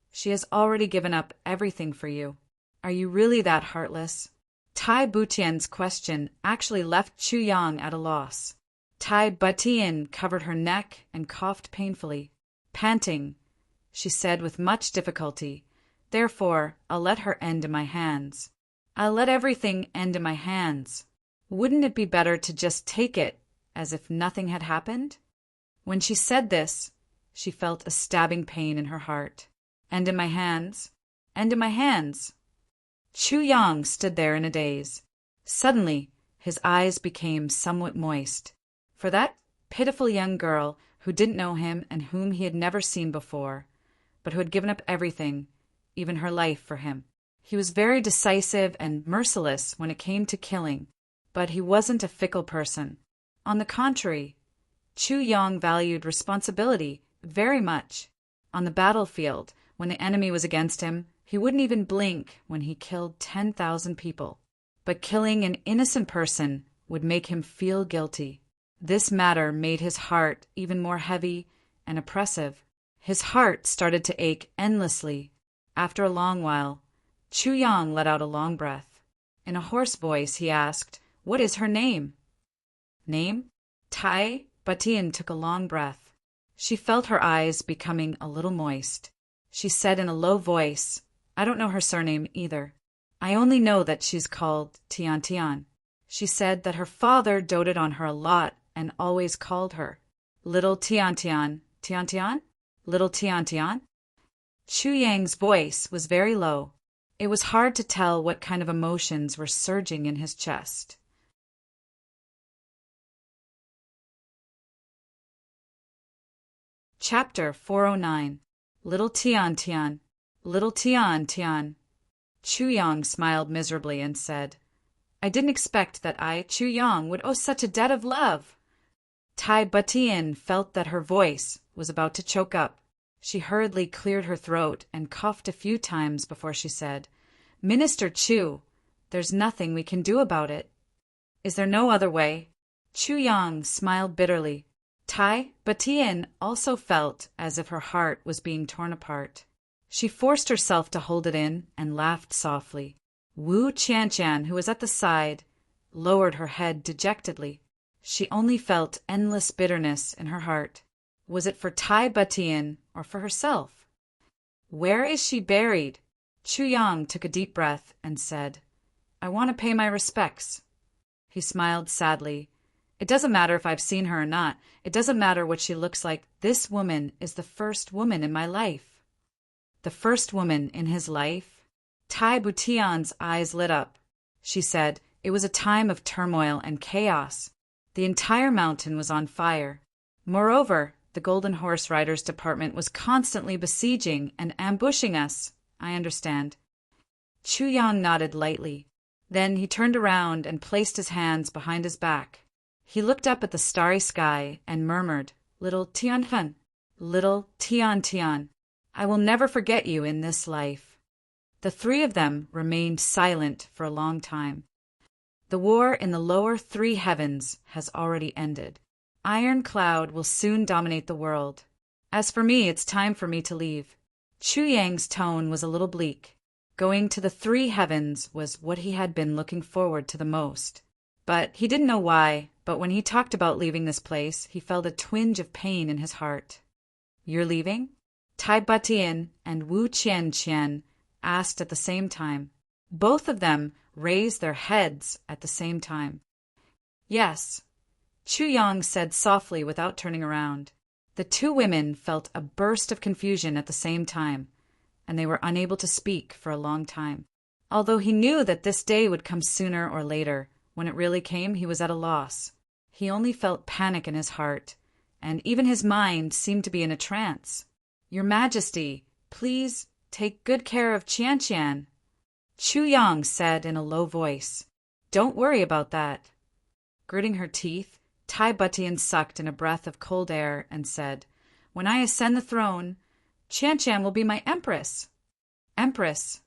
[SPEAKER 1] she has already given up everything for you. Are you really that heartless? Tai Butian's question actually left Chu Yang at a loss. Tai Butian covered her neck and coughed painfully. Panting, she said with much difficulty, "Therefore, I'll let her end in my hands. I'll let everything end in my hands. Wouldn't it be better to just take it as if nothing had happened?" When she said this, she felt a stabbing pain in her heart. "And in my hands? And in my hands?" Chu Yang stood there in a daze. Suddenly, his eyes became somewhat moist. For that pitiful young girl who didn't know him and whom he had never seen before, but who had given up everything, even her life, for him. He was very decisive and merciless when it came to killing, but he wasn't a fickle person. On the contrary, Chu Yang valued responsibility very much. On the battlefield, when the enemy was against him, he wouldn't even blink when he killed 10,000 people. But killing an innocent person would make him feel guilty. This matter made his heart even more heavy and oppressive. His heart started to ache endlessly. After a long while, Chu Yang let out a long breath. In a hoarse voice, he asked, "What is her name?" Name? Tai Butian took a long breath. She felt her eyes becoming a little moist. She said in a low voice, "I don't know her surname either. I only know that she's called Tian Tian." She said that her father doted on her a lot and always called her Little Tian Tian. Tian Tian? Little Tian Tian? Chu Yang's voice was very low. It was hard to tell what kind of emotions were surging in his chest. Chapter 409. Little Tian Tian. Little Tian Tian. Chu Yang smiled miserably and said, "I didn't expect that I, Chu Yang, would owe such a debt of love." Tai Butian felt that her voice was about to choke up. She hurriedly cleared her throat and coughed a few times before she said, "Minister Chu, there's nothing we can do about it." "Is there no other way?" Chu Yang smiled bitterly. Tai Batian also felt as if her heart was being torn apart. She forced herself to hold it in and laughed softly. Wu Qianqian, who was at the side, lowered her head dejectedly. She only felt endless bitterness in her heart. Was it for Tai Batian or for herself? Where is she buried? Chu Yang took a deep breath and said, I want to pay my respects. He smiled sadly. It doesn't matter if I've seen her or not. It doesn't matter what she looks like. This woman is the first woman in my life. The first woman in his life? Tai Butian's eyes lit up. She said, it was a time of turmoil and chaos. The entire mountain was on fire. Moreover, the Golden Horse Riders Department was constantly besieging and ambushing us. I understand. Chu Yang nodded lightly. Then he turned around and placed his hands behind his back. He looked up at the starry sky and murmured, Little Tianfen, little Tian, I will never forget you in this life. The three of them remained silent for a long time. The war in the lower three heavens has already ended. Iron Cloud will soon dominate the world. As for me, it's time for me to leave. Chu Yang's tone was a little bleak. Going to the three heavens was what he had been looking forward to the most. But he didn't know why, but when he talked about leaving this place, he felt a twinge of pain in his heart. You're leaving? Tai Batian and Wu Qianqian asked at the same time. Both of them raised their heads at the same time. Yes, Chu Yang said softly without turning around. The two women felt a burst of confusion at the same time, and they were unable to speak for a long time. Although he knew that this day would come sooner or later, when it really came, he was at a loss. He only felt panic in his heart, and even his mind seemed to be in a trance. Your Majesty, please take good care of Qianqian, Chu Yang said in a low voice. Don't worry about that. Gritting her teeth, Tai Batian sucked in a breath of cold air and said, When I ascend the throne, Qianqian will be my empress. Empress.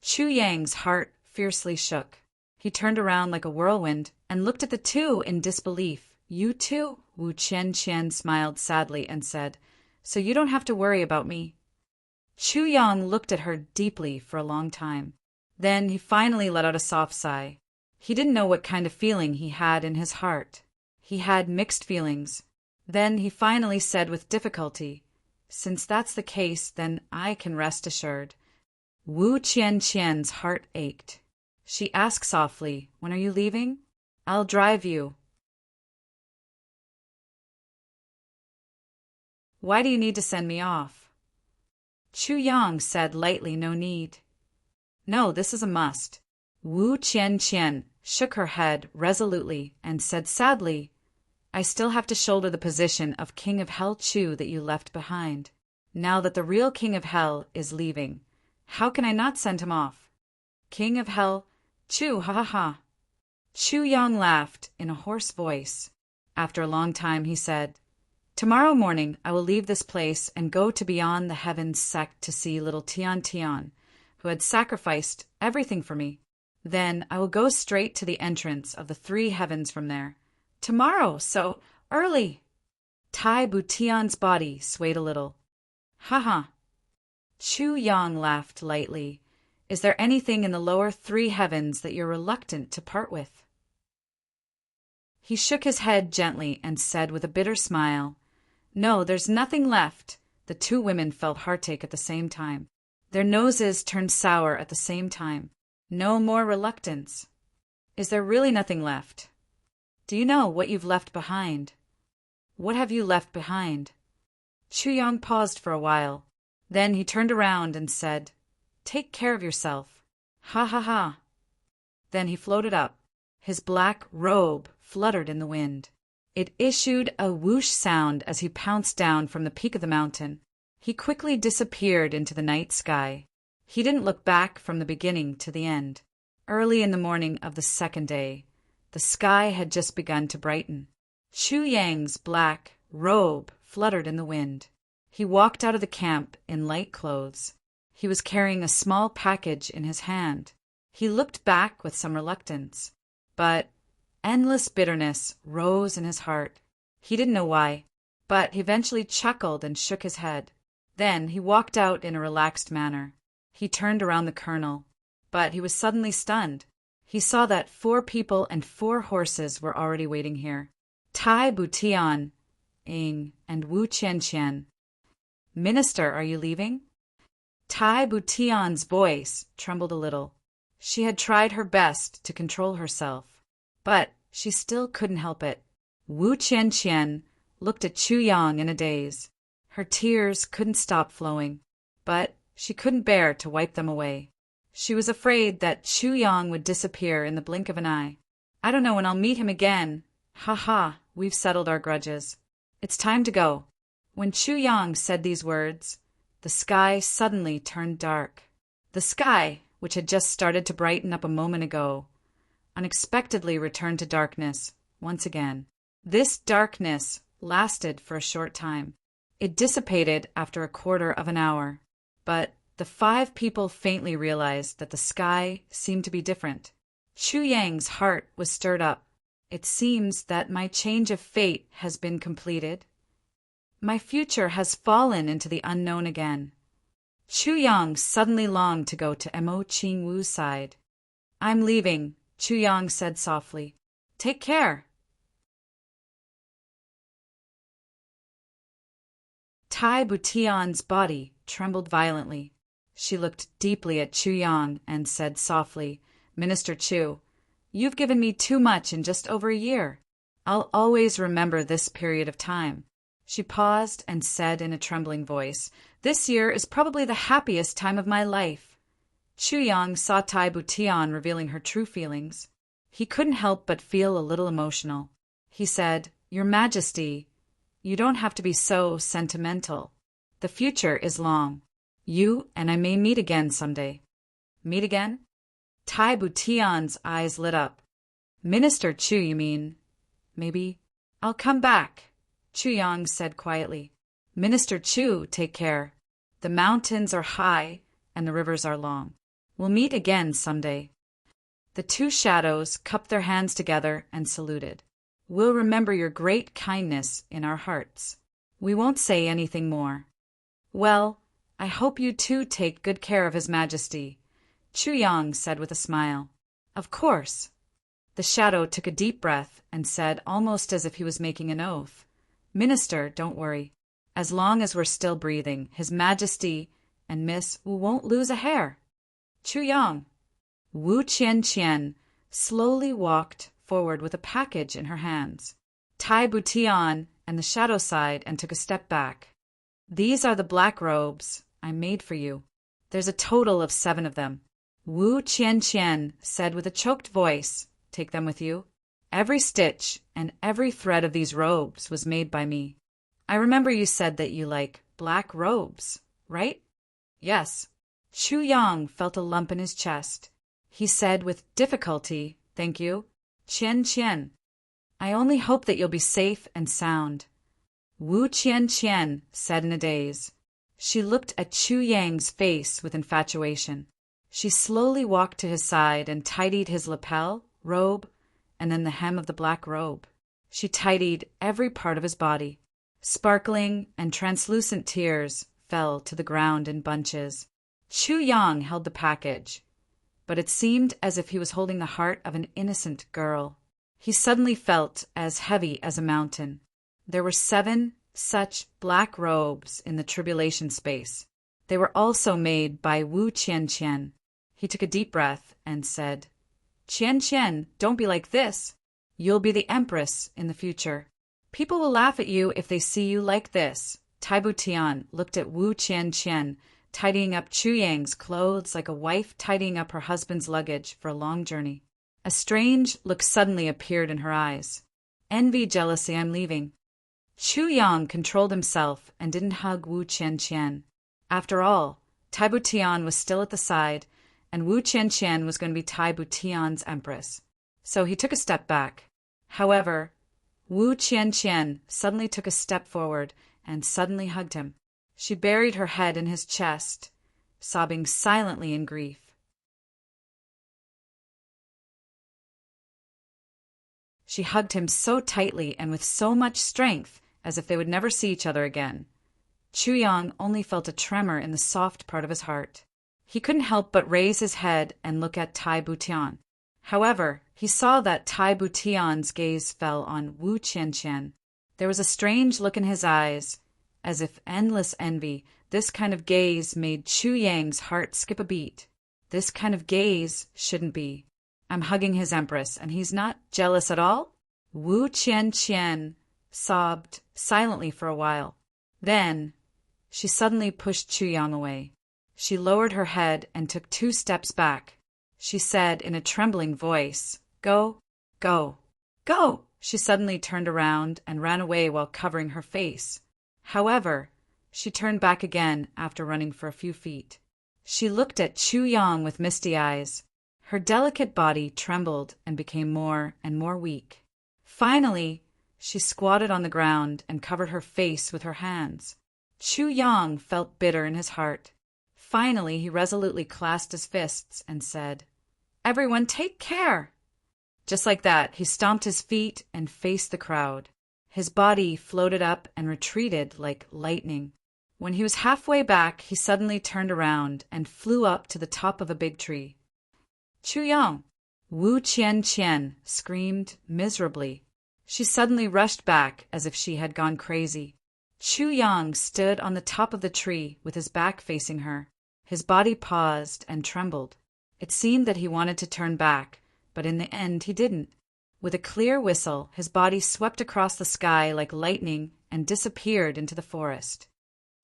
[SPEAKER 1] Chu Yang's heart fiercely shook. He turned around like a whirlwind and looked at the two in disbelief. You too? Wu Qianqian smiled sadly and said, So you don't have to worry about me. Chu Yang looked at her deeply for a long time. Then he finally let out a soft sigh. He didn't know what kind of feeling he had in his heart. He had mixed feelings. Then he finally said with difficulty, Since that's the case, then I can rest assured. Wu Qianqian's heart ached. She asked softly, When are you leaving? I'll drive you. Why do you need to send me off? Chu Yang said lightly, No need. No, this is a must. Wu Qianqian shook her head resolutely and said sadly, I still have to shoulder the position of King of Hell Chu that you left behind. Now that the real King of Hell is leaving, how can I not send him off? King of Hell Chu, ha ha ha. Chu Yang laughed in a hoarse voice. After a long time he said, Tomorrow morning I will leave this place and go to beyond the heavens sect to see little Tian, who had sacrificed everything for me. Then I will go straight to the entrance of the three heavens from there. Tomorrow, so early. Tai Butian's body swayed a little. Ha ha. Chu Yang laughed lightly. Is there anything in the lower three heavens that you're reluctant to part with? He shook his head gently and said with a bitter smile, No, there's nothing left. The two women felt heartache at the same time. Their noses turned sour at the same time. No more reluctance. Is there really nothing left? Do you know what you've left behind? What have you left behind? Chu Yang paused for a while. Then he turned around and said, Take care of yourself. Ha ha ha. Then he floated up. His black robe fluttered in the wind. It issued a whoosh sound as he pounced down from the peak of the mountain. He quickly disappeared into the night sky. He didn't look back from the beginning to the end. Early in the morning of the second day, the sky had just begun to brighten. Chu Yang's black robe fluttered in the wind. He walked out of the camp in light clothes. He was carrying a small package in his hand. He looked back with some reluctance, but endless bitterness rose in his heart. He didn't know why, but he eventually chuckled and shook his head. Then he walked out in a relaxed manner. He turned around the colonel, but he was suddenly stunned. He saw that 4 people and 4 horses were already waiting here. Tai Butian, Ing, and Wu Qianqian. Minister, are you leaving? Tai Butian's voice trembled a little. She had tried her best to control herself, but she still couldn't help it. Wu Qianqian looked at Chu Yang in a daze. Her tears couldn't stop flowing, but she couldn't bear to wipe them away. She was afraid that Chu Yang would disappear in the blink of an eye. I don't know when I'll meet him again. Ha ha, we've settled our grudges. It's time to go. When Chu Yang said these words, the sky suddenly turned dark. The sky, which had just started to brighten up a moment ago, unexpectedly returned to darkness once again. This darkness lasted for a short time. It dissipated after a quarter of an hour, but the 5 people faintly realized that the sky seemed to be different. Chu Yang's heart was stirred up. It seems that my change of fate has been completed. My future has fallen into the unknown again. Chu Yang suddenly longed to go to Mo Qing Wu's side. I'm leaving, Chu Yang said softly. Take care. Tai Butian's body trembled violently. She looked deeply at Chu Yang and said softly, Minister Chu, you've given me too much in just over a year. I'll always remember this period of time. She paused and said in a trembling voice, This year is probably the happiest time of my life. Chu Yang saw Tai Butian revealing her true feelings. He couldn't help but feel a little emotional. He said, Your Majesty, you don't have to be so sentimental. The future is long. You and I may meet again someday. Meet again? Tai Butian's eyes lit up. Minister Chu, you mean? Maybe. I'll come back, Chu Yang said quietly. Minister Chu, take care. The mountains are high and the rivers are long. We'll meet again someday. The 2 shadows cupped their hands together and saluted. We'll remember your great kindness in our hearts. We won't say anything more. Well, I hope you too take good care of His Majesty, Chu Yang said with a smile. Of course. The shadow took a deep breath and said, almost as if he was making an oath, Minister, don't worry. As long as we're still breathing, His Majesty and Miss Wu won't lose a hair. Chu Yang. Wu Qianqian slowly walked forward with a package in her hands. Tai Butian and the shadow sighed and took a step back. These are the black robes I made for you. There's a total of 7 of them. Wu Qianqian said with a choked voice, Take them with you. Every stitch and every thread of these robes was made by me. I remember you said that you like black robes, right? Yes. Chu Yang felt a lump in his chest. He said with difficulty, Thank you. Qian. I only hope that you'll be safe and sound. Wu Qian said in a daze. She looked at Chu Yang's face with infatuation. She slowly walked to his side and tidied his lapel, robe, and then the hem of the black robe. She tidied every part of his body. Sparkling and translucent tears fell to the ground in bunches. Chu Yang held the package, but it seemed as if he was holding the heart of an innocent girl. He suddenly felt as heavy as a mountain. There were 7 such black robes in the tribulation space. They were also made by Wu Qianqian. He took a deep breath and said, Qian, don't be like this. You'll be the empress in the future. People will laugh at you if they see you like this. Tai Butian looked at Wu Qianqian, tidying up Chu Yang's clothes like a wife tidying up her husband's luggage for a long journey. A strange look suddenly appeared in her eyes. Envy, jealousy, I'm leaving. Chu Yang controlled himself and didn't hug Wu Qianqian. After all, Tai Butian was still at the side, and Wu Qianqian was going to be Tai Butian's empress. So he took a step back. However, Wu Qianqian suddenly took a step forward and suddenly hugged him. She buried her head in his chest, sobbing silently in grief. She hugged him so tightly and with so much strength as if they would never see each other again. Chu Yang only felt a tremor in the soft part of his heart. He couldn't help but raise his head and look at Tai Butian. However, he saw that Tai Butian's gaze fell on Wu Qianqian. There was a strange look in his eyes, as if endless envy. This kind of gaze made Chu Yang's heart skip a beat. This kind of gaze shouldn't be. I'm hugging his empress, and he's not jealous at all? Wu Qianqian sobbed silently for a while. Then, she suddenly pushed Chu Yang away. She lowered her head and took 2 steps back. She said in a trembling voice, "Go, go, go!" She suddenly turned around and ran away while covering her face. However, she turned back again after running for a few feet. She looked at Chu Yang with misty eyes. Her delicate body trembled and became more and more weak. Finally, she squatted on the ground and covered her face with her hands. Chu Yang felt bitter in his heart. Finally, he resolutely clasped his fists and said, "Everyone take care!" Just like that, he stomped his feet and faced the crowd. His body floated up and retreated like lightning. When he was halfway back, he suddenly turned around and flew up to the top of a big tree. "Chu Yang!" Wu Qianqian screamed miserably. She suddenly rushed back as if she had gone crazy. Chu Yang stood on the top of the tree with his back facing her. His body paused and trembled. It seemed that he wanted to turn back, but in the end he didn't. With a clear whistle, his body swept across the sky like lightning and disappeared into the forest.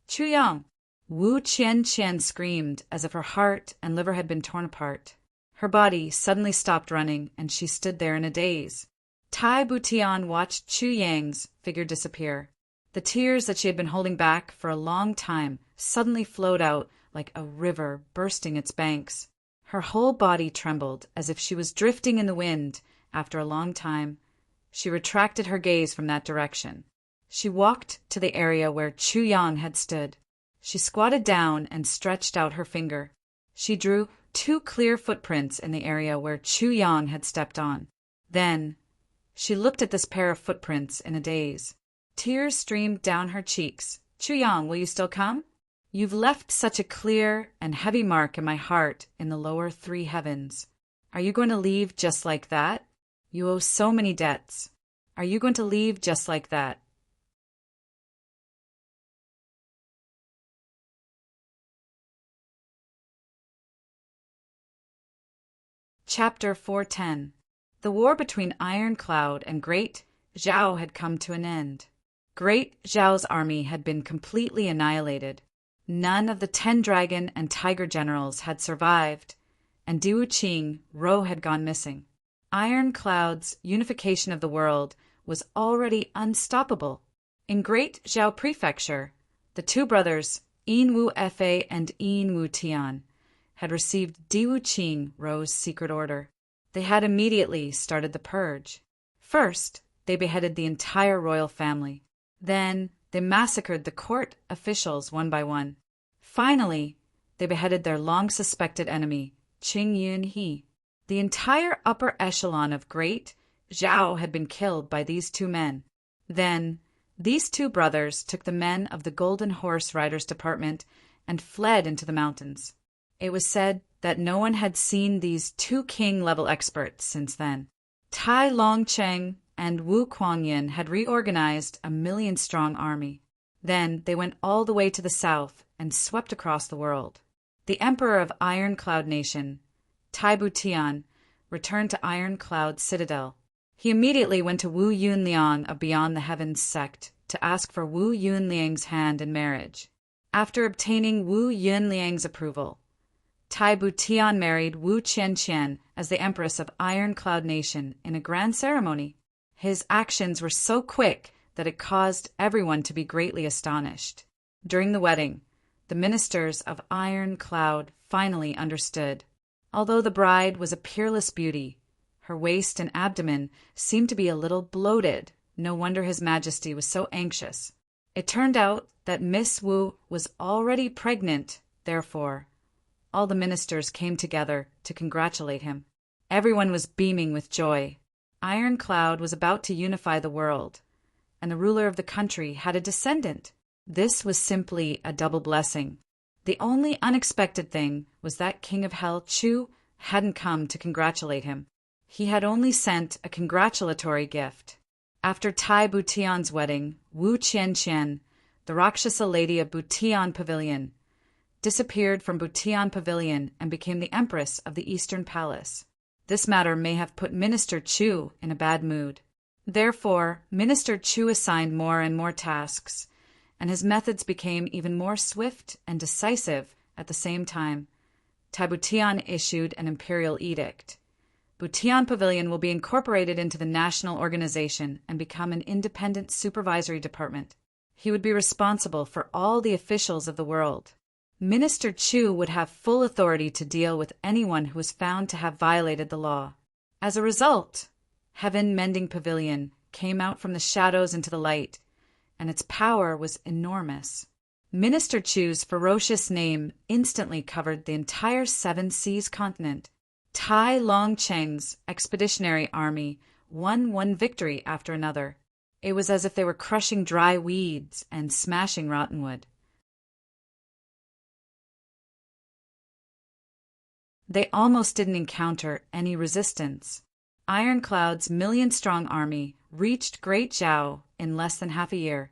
[SPEAKER 1] "Chu Yang!" Wu Qianqian screamed as if her heart and liver had been torn apart. Her body suddenly stopped running, and she stood there in a daze. Tai Butian watched Chu Yang's figure disappear. The tears that she had been holding back for a long time suddenly flowed out like a river bursting its banks. Her whole body trembled as if she was drifting in the wind. After a long time, she retracted her gaze from that direction. She walked to the area where Chu Yang had stood. She squatted down and stretched out her finger. She drew 2 clear footprints in the area where Chu Yang had stepped on. Then, she looked at this pair of footprints in a daze. Tears streamed down her cheeks. "Chu Yang, will you still come? You've left such a clear and heavy mark in my heart in the lower 3 heavens. Are you going to leave just like that? You owe so many debts. Are you going to leave just like that?" Chapter 410. The war between Iron Cloud and Great Zhao had come to an end. Great Zhao's army had been completely annihilated. None of the 10 dragon and tiger generals had survived, and Diwu Qing, Rou had gone missing. Iron Cloud's unification of the world was already unstoppable. In Great Zhao Prefecture, the 2 brothers, Yin Wu Fa and Yin Wu Tian, had received Diwu Qing, Rou's secret order. They had immediately started the purge. First, they beheaded the entire royal family. Then, they massacred the court officials one by one. Finally, they beheaded their long-suspected enemy, Qing Yun He. The entire upper echelon of Great Zhao had been killed by these 2 men. Then, these 2 brothers took the men of the Golden Horse Riders Department and fled into the mountains. It was said that no one had seen these 2 king-level experts since then. Tai Longcheng and Wu Kuangyin had reorganized a 1,000,000-strong army. Then they went all the way to the south and swept across the world. The emperor of Iron Cloud Nation, Tai Butian, returned to Iron Cloud Citadel. He immediately went to Wu Yunliang of Beyond the Heavens sect to ask for Wu Yunliang's hand in marriage. After obtaining Wu Yunliang's approval, Tai Butian married Wu Qianqian as the empress of Iron Cloud Nation in a grand ceremony. His actions were so quick that it caused everyone to be greatly astonished. During the wedding, the ministers of Iron Cloud finally understood. Although the bride was a peerless beauty, her waist and abdomen seemed to be a little bloated. No wonder His Majesty was so anxious. It turned out that Miss Wu was already pregnant, therefore, all the ministers came together to congratulate him. Everyone was beaming with joy. Iron Cloud was about to unify the world, and the ruler of the country had a descendant. This was simply a double blessing. The only unexpected thing was that King of Hell, Chu, hadn't come to congratulate him. He had only sent a congratulatory gift. After Tai Butian's wedding, Wu Qianqian, the Rakshasa lady of Butian Pavilion, disappeared from Butian Pavilion and became the empress of the Eastern Palace. This matter may have put Minister Chu in a bad mood. Therefore, Minister Chu assigned more and more tasks, and his methods became even more swift and decisive at the same time. Tai Butian issued an imperial edict. Butian Pavilion will be incorporated into the national organization and become an independent supervisory department. He would be responsible for all the officials of the world. Minister Chu would have full authority to deal with anyone who was found to have violated the law. As a result, Heaven Mending Pavilion came out from the shadows into the light, and its power was enormous. Minister Chu's ferocious name instantly covered the entire Seven Seas continent. Tai Longcheng's expeditionary army won one victory after another. It was as if they were crushing dry weeds and smashing rotten wood. They almost didn't encounter any resistance. Iron Cloud's million-strong army reached Great Zhao in less than half a year,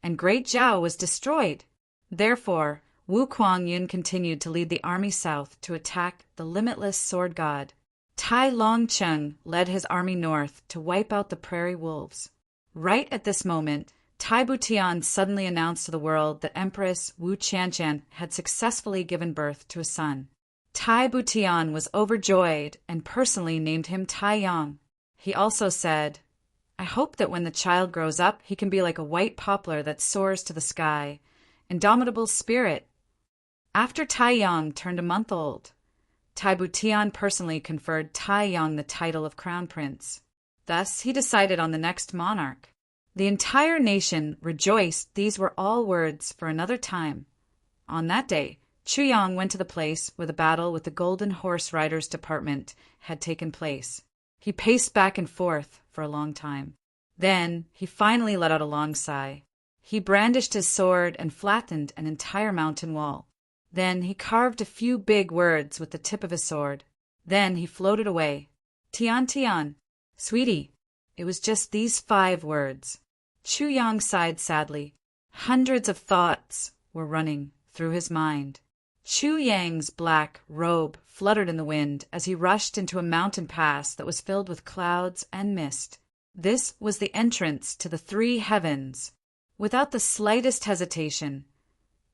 [SPEAKER 1] and Great Zhao was destroyed. Therefore, Wu Kuangyun continued to lead the army south to attack the limitless sword god. Tai Longcheng led his army north to wipe out the prairie wolves. Right at this moment, Tai Butian suddenly announced to the world that Empress Wu Qianqian had successfully given birth to a son. Tai Butian was overjoyed and personally named him Tai Yang. He also said, "I hope that when the child grows up, he can be like a white poplar that soars to the sky. Indomitable spirit." After Tai Yang turned a month old, Tai Butian personally conferred Tai Yang the title of crown prince. Thus, he decided on the next monarch. The entire nation rejoiced these were all words for another time. On that day, Chu Yang went to the place where the battle with the Golden Horse Riders Department had taken place. He paced back and forth for a long time. Then, he finally let out a long sigh. He brandished his sword and flattened an entire mountain wall. Then he carved a few big words with the tip of his sword. Then he floated away. "Tian Tian, sweetie." It was just these 5 words. Chu Yang sighed sadly. Hundreds of thoughts were running through his mind. Chu Yang's black robe fluttered in the wind as he rushed into a mountain pass that was filled with clouds and mist. This was the entrance to the 3 heavens. Without the slightest hesitation,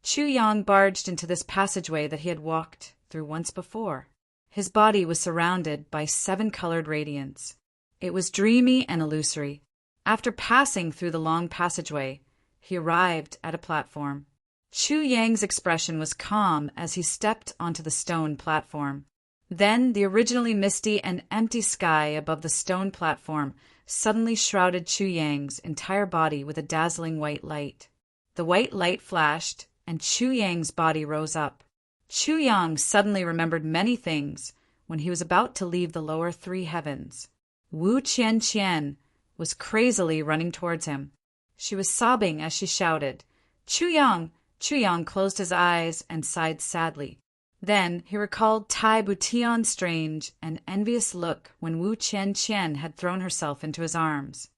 [SPEAKER 1] Chu Yang barged into this passageway that he had walked through once before. His body was surrounded by 7-colored radiance. It was dreamy and illusory. After passing through the long passageway, he arrived at a platform. Chu Yang's expression was calm as he stepped onto the stone platform. Then the originally misty and empty sky above the stone platform suddenly shrouded Chu Yang's entire body with a dazzling white light. The white light flashed, and Chu Yang's body rose up. Chu Yang suddenly remembered many things when he was about to leave the lower 3 heavens. Wu Qianqian was crazily running towards him. She was sobbing as she shouted, "Chu Yang!" Chu Yang closed his eyes and sighed sadly. Then he recalled Tai Butian's strange and envious look when Wu Qianqian had thrown herself into his arms.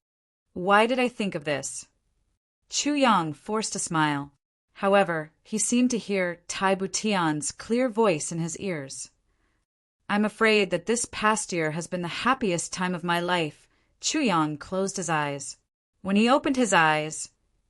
[SPEAKER 1] Why did I think of this? Chu Yang forced a smile. However, he seemed to hear Tai Butian's clear voice in his ears. "I'm afraid that this past year has been the happiest time of my life." Chu Yang closed his eyes. When he opened his eyes,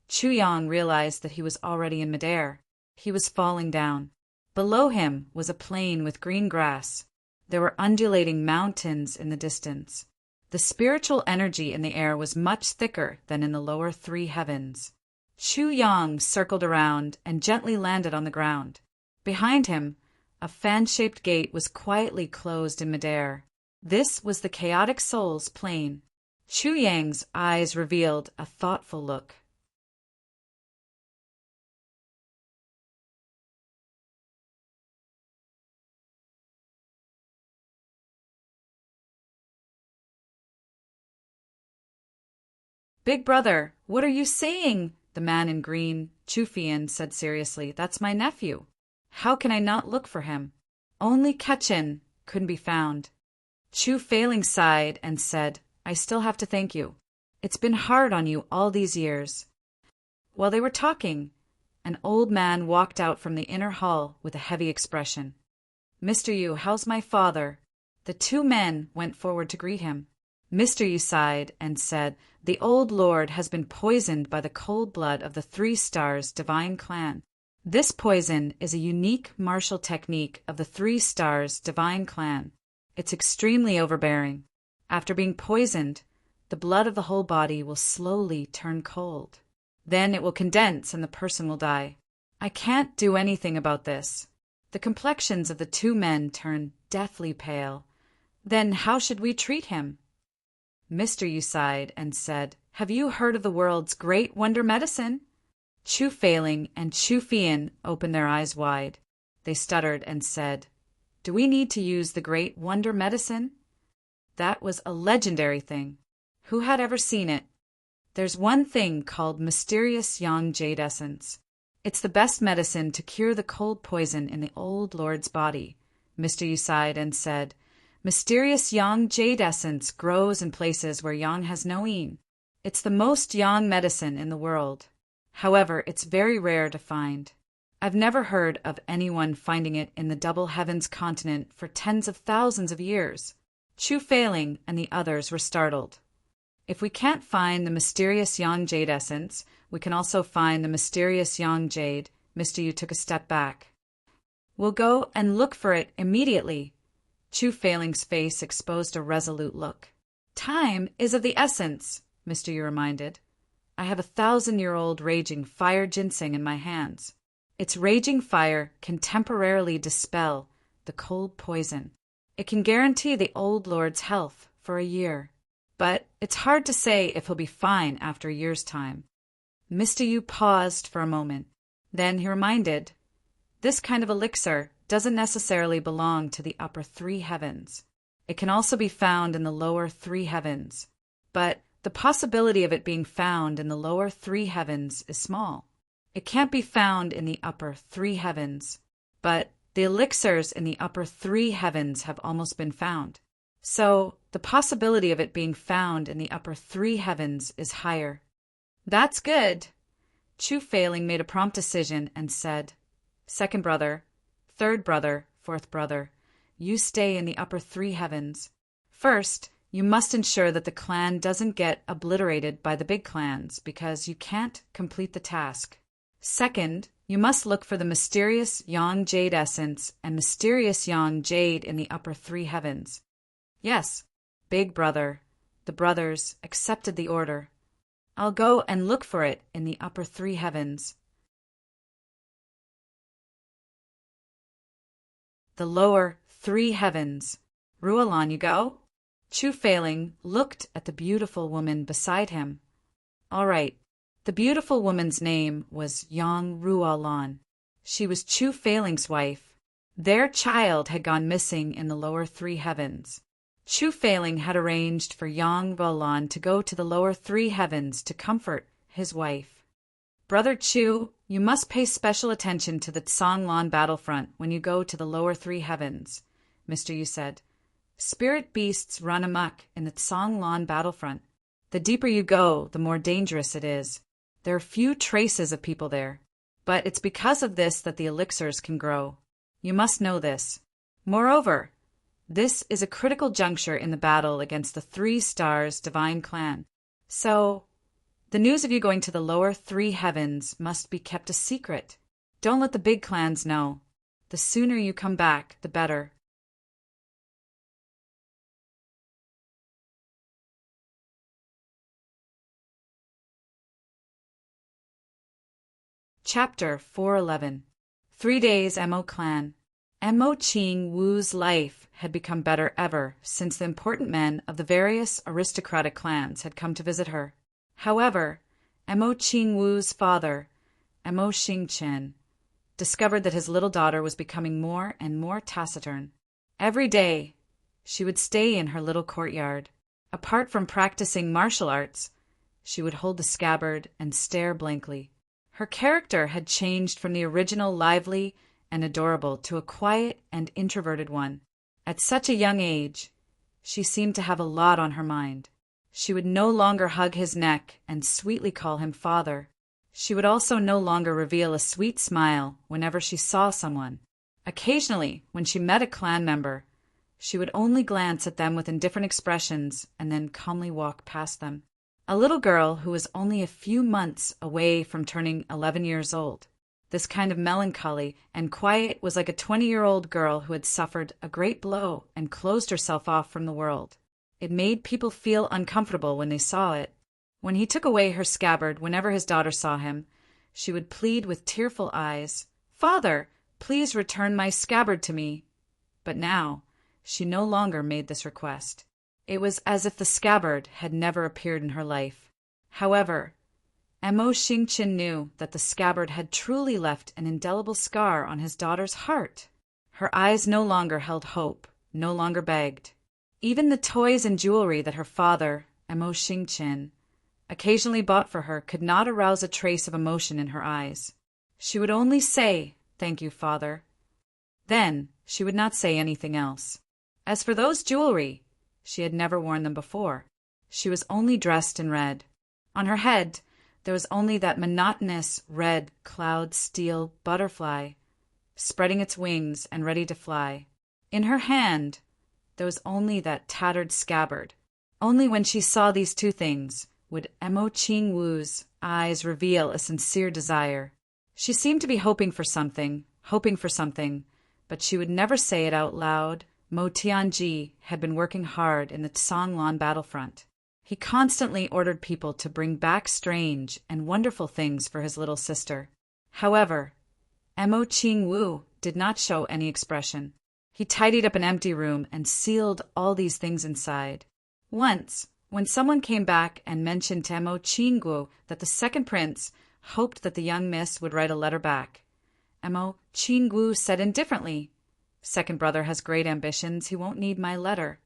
[SPEAKER 1] Chu Yang realized that he was already in midair. He was falling down. Below him was a plain with green grass. There were undulating mountains in the distance. The spiritual energy in the air was much thicker than in the lower 3 heavens. Chu Yang circled around and gently landed on the ground. Behind him, a fan-shaped gate was quietly closed in midair. This was the chaotic soul's plane. Chu Yang's eyes revealed a thoughtful look. Big brother, what are you saying? The man in green, Chufian, said seriously. That's my nephew. How can I not look for him? Only Ketchin couldn't be found. Chu Failing sighed and said, I still have to thank you. It's been hard on you all these years. While they were talking, an old man walked out from the inner hall with a heavy expression. Mr. Yu, how's my father? The two men went forward to greet him. Mr. Yu sighed and said, The old lord has been poisoned by the cold blood of the 3 Stars divine clan. This poison is a unique martial technique of the 3 Stars divine clan. It's extremely overbearing. After being poisoned, the blood of the whole body will slowly turn cold. Then it will condense and the person will die. I can't do anything about this. The complexions of the 2 men turn deathly pale. Then how should we treat him? Mr. Yu sighed and said, Have you heard of the world's great wonder medicine? Chu Failing and Chu Fian opened their eyes wide. They stuttered and said, Do we need to use the great wonder medicine? That was a legendary thing. Who had ever seen it? There's one thing called mysterious yang jade essence. It's the best medicine to cure the cold poison in the old lord's body. Mr. Yu sighed and said, Mysterious yang jade essence grows in places where yang has no yin. It's the most yang medicine in the world. However, it's very rare to find. I've never heard of anyone finding it in the Double Heavens continent for tens of thousands of years. Chu Failing and the others were startled. If we can't find the mysterious yang jade essence, we can also find the mysterious yang jade. Mr. Yu took a step back. We'll go and look for it immediately. Chu Failing's face exposed a resolute look. Time is of the essence, Mr. Yu reminded. I have 1,000-year-old raging fire ginseng in my hands. Its raging fire can temporarily dispel the cold poison. It can guarantee the old lord's health for a year. But it's hard to say if he'll be fine after a year's time. Mr. Yu paused for a moment. Then he reminded, This kind of elixir doesn't necessarily belong to the upper 3 heavens. It can also be found in the lower 3 heavens. But the possibility of it being found in the lower 3 heavens is small. It can't be found in the upper 3 heavens. But the elixirs in the upper 3 heavens have almost been found. So the possibility of it being found in the upper 3 heavens is higher. That's good. Chu Failing made a prompt decision and said, Second brother, third brother, fourth brother, you stay in the upper 3 heavens. First, you must ensure that the clan doesn't get obliterated by the big clans because you can't complete the task. Second, you must look for the mysterious yang jade essence and mysterious yang jade in the upper 3 heavens. Yes, big brother. The brothers accepted the order. I'll go and look for it in the upper 3 heavens. The lower 3 heavens. Ruolan, you go? Chu Failing looked at the beautiful woman beside him. All right. The beautiful woman's name was Yang Ruolan. She was Chu Failing's wife. Their child had gone missing in the lower 3 heavens. Chu Failing had arranged for Yang Ruolan to go to the lower 3 heavens to comfort his wife. Brother Chu, you must pay special attention to the Tsanglan battlefront when you go to the lower 3 heavens, Mr. Yu said. Spirit beasts run amok in the Tsanglan battlefront. The deeper you go, the more dangerous it is. There are few traces of people there, but it's because of this that the elixirs can grow. You must know this. Moreover, this is a critical juncture in the battle against the 3 Stars divine clan. So, the news of you going to the lower 3 heavens must be kept a secret. Don't let the big clans know. The sooner you come back, the better. Chapter 411. 3 Days Mo Clan. Mo Ching Wu's life had become better ever since the important men of the various aristocratic clans had come to visit her. However, Mo Ching Wu's father, Mo Xingchen, discovered that his little daughter was becoming more and more taciturn. Every day, she would stay in her little courtyard. Apart from practicing martial arts, She would hold the scabbard and stare blankly. Her character had changed from the original lively and adorable to a quiet and introverted one. At such a young age, she seemed to have a lot on her mind. She would no longer hug his neck and sweetly call him father. She would also no longer reveal a sweet smile whenever she saw someone. Occasionally, when she met a clan member, she would only glance at them with indifferent expressions and then calmly walk past them. A little girl who was only a few months away from turning 11 years old. This kind of melancholy and quiet was like a 20-year-old girl who had suffered a great blow and closed herself off from the world. It made people feel uncomfortable when they saw it. When he took away her scabbard whenever his daughter saw him, she would plead with tearful eyes, "Father, please return my scabbard to me." But now, she no longer made this request. It was as if the scabbard had never appeared in her life. However, Emo Xingqian knew that the scabbard had truly left an indelible scar on his daughter's heart. Her eyes no longer held hope, no longer begged. Even the toys and jewelry that her father, Emo Xingqian, occasionally bought for her could not arouse a trace of emotion in her eyes. She would only say, "Thank you, father." Then she would not say anything else. As for those jewelry, she had never worn them before. She was only dressed in red. On her head, there was only that monotonous red cloud steel butterfly, spreading its wings and ready to fly. In her hand, there was only that tattered scabbard. Only when she saw these two things would Emo Qingwu's eyes reveal a sincere desire. She seemed to be hoping for something, but she would never say it out loud. Mo Tianji had been working hard in the Songlan battlefront. He constantly ordered people to bring back strange and wonderful things for his little sister. However, Emo Qingwu did not show any expression. He tidied up an empty room and sealed all these things inside. Once, when someone came back and mentioned to Emo Qingwu that the second prince hoped that the young miss would write a letter back, Emo Qingwu said indifferently, "Second brother has great ambitions, he won't need my letter."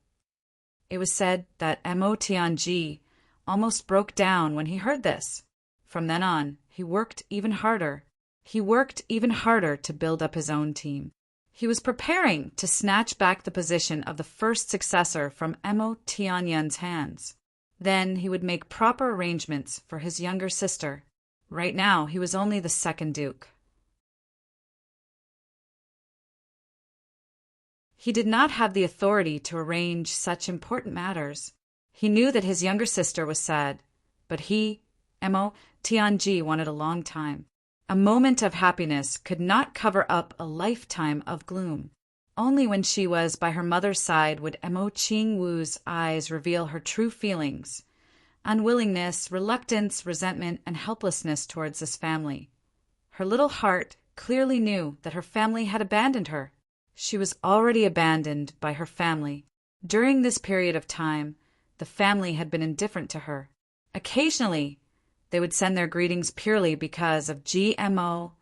[SPEAKER 1] It was said that Emo Tianji almost broke down when he heard this. From then on, he worked even harder. He worked even harder to build up his own team. He was preparing to snatch back the position of the first successor from Emo Tianyun's hands. Then he would make proper arrangements for his younger sister. Right now, he was only the second duke. He did not have the authority to arrange such important matters. He knew that his younger sister was sad, but he, Emo Tianji, wanted a long time. A moment of happiness could not cover up a lifetime of gloom. Only when she was by her mother's side would Emo Qingwu's eyes reveal her true feelings: unwillingness, reluctance, resentment, and helplessness towards this family. Her little heart clearly knew that her family had abandoned her. She was already abandoned by her family. During this period of time, the family had been indifferent to her. Occasionally, they would send their greetings purely because of GMO,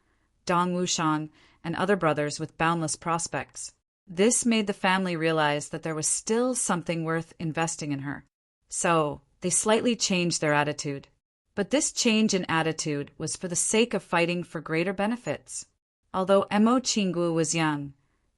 [SPEAKER 1] Dong Wushang, and other brothers with boundless prospects. This made the family realize that there was still something worth investing in her. So, they slightly changed their attitude. But this change in attitude was for the sake of fighting for greater benefits. Although Emo Qingwu was young,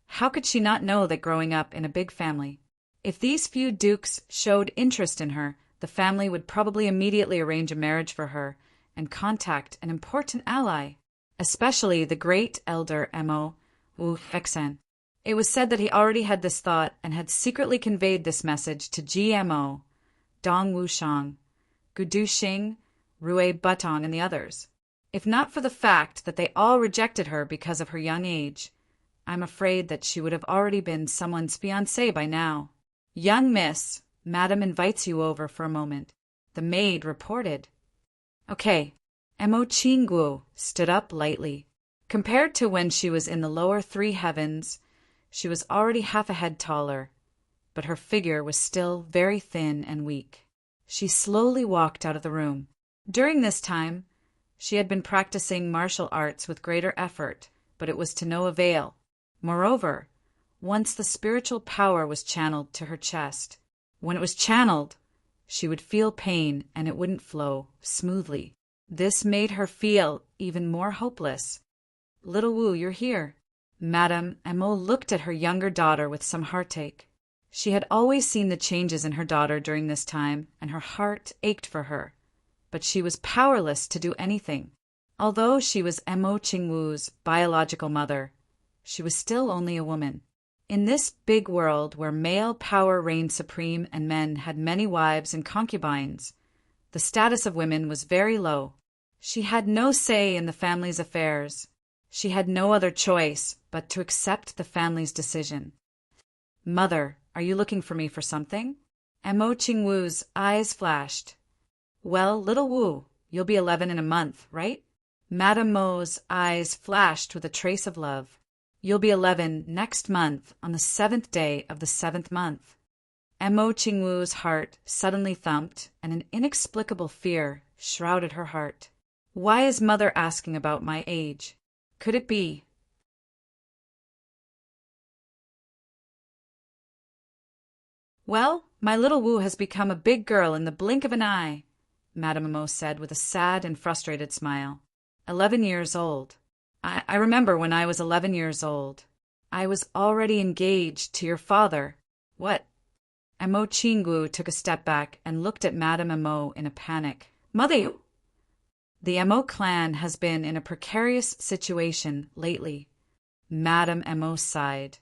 [SPEAKER 1] how could she not know that growing up in a big family, if these few dukes showed interest in her, the family would probably immediately arrange a marriage for her and contact an important ally, especially the great elder Emo Wu Hexen. It was said that he already had this thought and had secretly conveyed this message to GMO, Dong Wushang, Gudu Xing, Rui Butong, and the others. If not for the fact that they all rejected her because of her young age, I'm afraid that she would have already been someone's fiancée by now. "Young miss, madam invites you over for a moment," the maid reported. "Okay." Emo Qingwu stood up lightly. Compared to when she was in the lower three heavens, she was already half a head taller, but her figure was still very thin and weak. She slowly walked out of the room. During this time, she had been practicing martial arts with greater effort, but it was to no avail. Moreover, once the spiritual power was channeled to her chest. When it was channeled, She would feel pain and it wouldn't flow smoothly. This made her feel even more hopeless. "Little Wu, you're here." Madame Emo looked at her younger daughter with some heartache. She had always seen the changes in her daughter during this time, and her heart ached for her. But she was powerless to do anything. Although she was Emo Qingwu's biological mother, she was still only a woman. In this big world where male power reigned supreme and men had many wives and concubines, the status of women was very low. She had no say in the family's affairs. She had no other choice but to accept the family's decision. "Mother, are you looking for me for something?" Emo Qingwu's eyes flashed. "Well, little Wu, you'll be 11 in a month, right?" Madame Mo's eyes flashed with a trace of love. "You'll be 11 next month on the 7th day of the 7th month." Emo Qingwu's heart suddenly thumped, and an inexplicable fear shrouded her heart. Why is mother asking about my age? Could it be? "Well, my little Wu has become a big girl in the blink of an eye," Madame Emo said with a sad and frustrated smile. 11 years old. I remember when I was 11 years old. I was already engaged to your father. What?" Emo Qingwu took a step back and looked at Madame Emo in a panic. "Mother, the Emo clan has been in a precarious situation lately." Madame Emo sighed.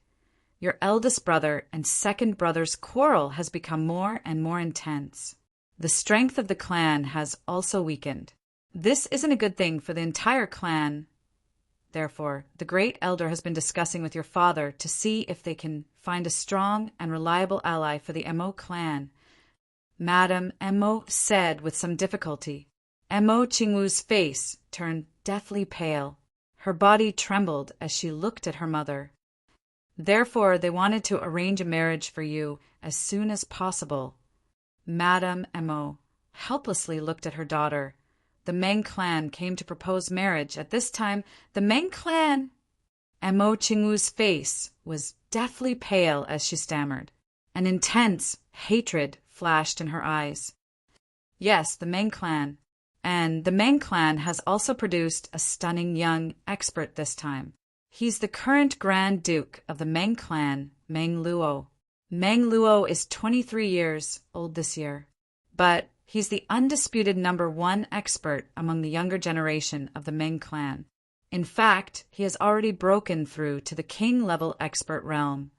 [SPEAKER 1] "Your eldest brother and second brother's quarrel has become more and more intense. The strength of the clan has also weakened. This isn't a good thing for the entire clan. Therefore, the great elder has been discussing with your father to see if they can find a strong and reliable ally for the Emo clan," Madame Emo said with some difficulty. Emo Qingwu's face turned deathly pale. Her body trembled as she looked at her mother. "Therefore, they wanted to arrange a marriage for you as soon as possible." Madame Emo helplessly looked at her daughter. The Meng clan came to propose marriage. At this time, the Meng clan... Emo Qingwu's face was deathly pale as she stammered. An intense hatred flashed in her eyes. "Yes, the Meng clan. And the Meng clan has also produced a stunning young expert this time. He's the current Grand Duke of the Meng clan, Meng Luo. Meng Luo is 23 years old this year, but he's the undisputed #1 expert among the younger generation of the Meng clan. In fact, he has already broken through to the king-level expert realm."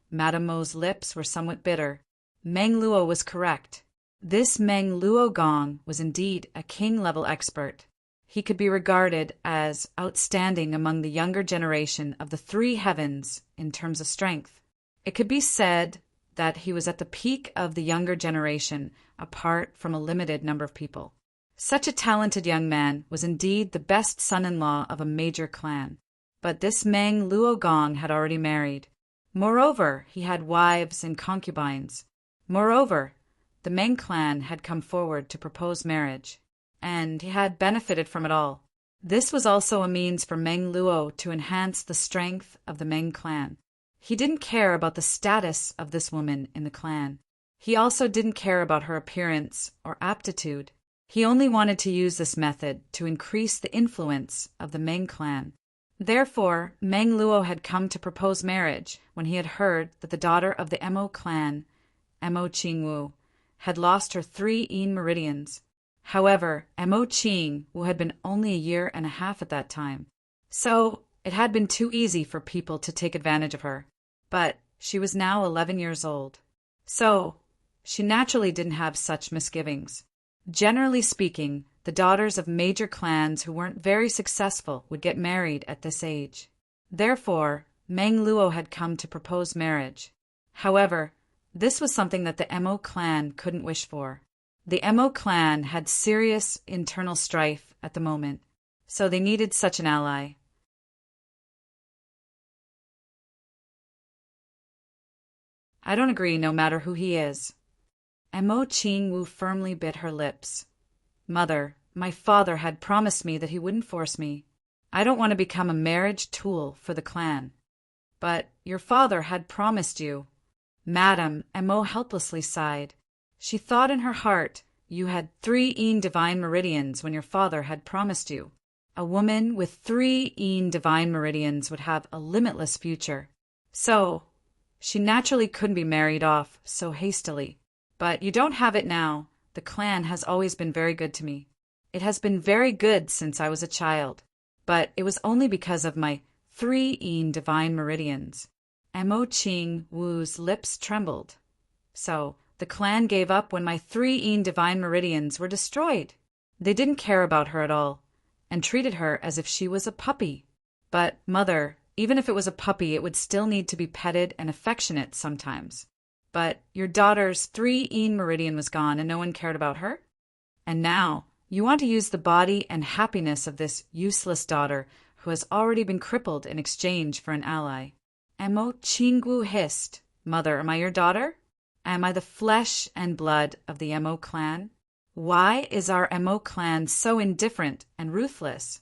[SPEAKER 1] Madame Mo's lips were somewhat bitter. Meng Luo was correct. This Meng Luo Gong was indeed a king-level expert. He could be regarded as outstanding among the younger generation of the three heavens in terms of strength. It could be said that he was at the peak of the younger generation, apart from a limited number of people. Such a talented young man was indeed the best son-in-law of a major clan. But this Meng Luo Gong had already married. Moreover, he had wives and concubines. Moreover, the Meng clan had come forward to propose marriage, and he had benefited from it all. This was also a means for Meng Luo to enhance the strength of the Meng clan. He didn't care about the status of this woman in the clan. He also didn't care about her appearance or aptitude. He only wanted to use this method to increase the influence of the Meng clan. Therefore, Meng Luo had come to propose marriage when he had heard that the daughter of the Emo clan, Emo Qingwu, had lost her 3 yin meridians. However, Emo Qingwu had been only a year and a half at that time, so it had been too easy for people to take advantage of her. But she was now 11 years old, so she naturally didn't have such misgivings. Generally speaking, the daughters of major clans who weren't very successful would get married at this age. Therefore, Meng Luo had come to propose marriage. However, this was something that the Emo clan couldn't wish for. The Emo clan had serious internal strife at the moment, so they needed such an ally. "I don't agree no matter who he is." Emo Qingwu firmly bit her lips. "Mother, my father had promised me that he wouldn't force me. I don't want to become a marriage tool for the clan." "But your father had promised you." Madame Emo helplessly sighed. She thought in her heart you had 3 divine meridians when your father had promised you. A woman with 3 divine meridians would have a limitless future. So, she naturally couldn't be married off so hastily. But you don't have it now. The clan has always been very good to me. It has been very good since I was a child. But it was only because of my 3 divine meridians. Mo Ching Wu's lips trembled. So, the clan gave up when my 3 divine meridians were destroyed. They didn't care about her at all, and treated her as if she was a puppy. But, Mother, even if it was a puppy, it would still need to be petted and affectionate sometimes. But your daughter's 3 meridian was gone and no one cared about her? And now, you want to use the body and happiness of this useless daughter who has already been crippled in exchange for an ally. Mo Chingwu hissed, Mother, am I your daughter? Am I the flesh and blood of the Mo clan? Why is our Mo clan so indifferent and ruthless?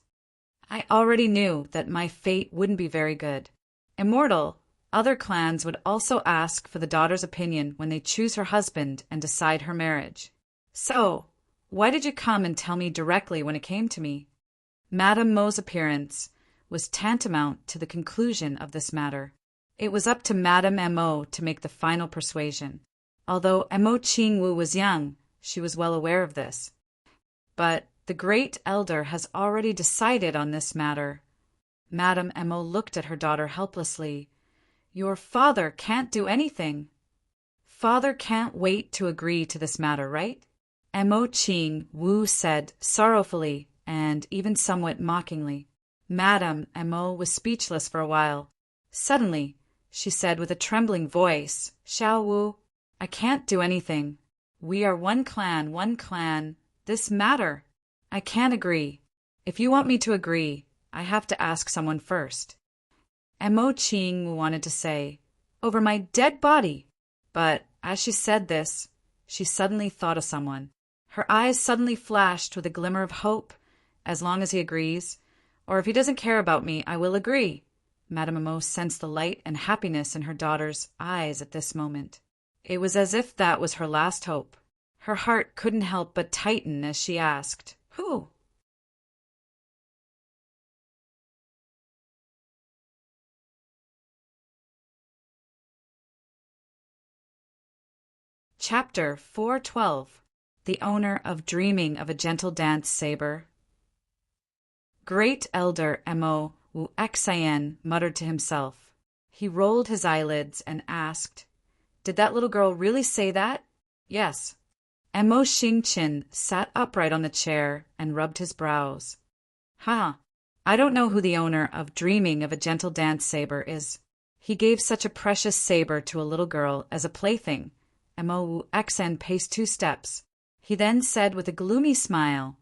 [SPEAKER 1] I already knew that my fate wouldn't be very good. Immortal, other clans would also ask for the daughter's opinion when they choose her husband and decide her marriage. So, why did you come and tell me directly when it came to me? Madame Mo's appearance was tantamount to the conclusion of this matter. It was up to Madame Mo to make the final persuasion. Although Mo Chingwu was young, she was well aware of this. But the great elder has already decided on this matter. Madame Mo looked at her daughter helplessly. Your father can't do anything. Father can't wait to agree to this matter, right? Mo Chingwu said sorrowfully and even somewhat mockingly. Madame Mo was speechless for a while. Suddenly, she said with a trembling voice, Xiao Wu, I can't do anything. We are one clan. This matter. I can't agree. If you want me to agree, I have to ask someone first. Mo Ching wanted to say, over my dead body. But as she said this, she suddenly thought of someone. Her eyes suddenly flashed with a glimmer of hope. As long as he agrees, or if he doesn't care about me, I will agree. Madame Mo sensed the light and happiness in her daughter's eyes at this moment. It was as if that was her last hope. Her heart couldn't help but tighten as she asked, Who? Chapter 412. The Owner of Dreaming of a Gentle Dance Saber. Great Elder Mo Wu Xian muttered to himself. He rolled his eyelids and asked, Did that little girl really say that? Yes. Mo Xingqin sat upright on the chair and rubbed his brows. I don't know who the owner of Dreaming of a Gentle Dance Saber is. He gave such a precious saber to a little girl as a plaything. Mo Wu Xian paced 2 steps. He then said with a gloomy smile,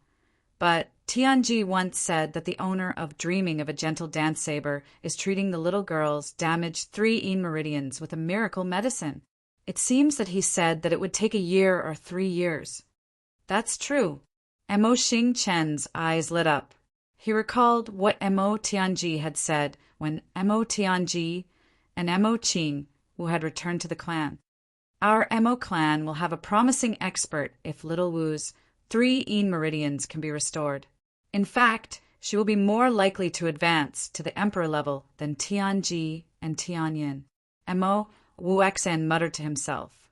[SPEAKER 1] But Tianji once said that the owner of Dreaming of a Gentle Dance Saber is treating the little girl's damaged 3 meridians with a miracle medicine. It seems that he said that it would take a year or 3 years. That's true. Mo Xingchen's eyes lit up. He recalled what Mo Tianji had said when Mo Tianji and Mo Qing, who had returned to the clan. Our Mo clan will have a promising expert if little Wu's 3 meridians can be restored. In fact, she will be more likely to advance to the emperor level than Tianji and Tianyin. Mo Wu Xian muttered to himself.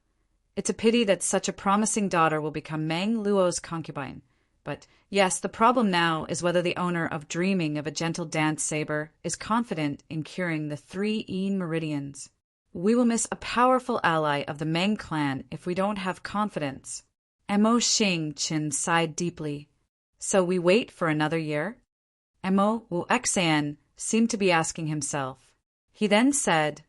[SPEAKER 1] It's a pity that such a promising daughter will become Meng Luo's concubine. But yes, the problem now is whether the owner of Dreaming of a Gentle Dance Saber is confident in curing the 3 meridians. We will miss a powerful ally of the Meng clan if we don't have confidence. Mo Xingqin sighed deeply. So we wait for another year? Mo Wu Xian seemed to be asking himself. He then said,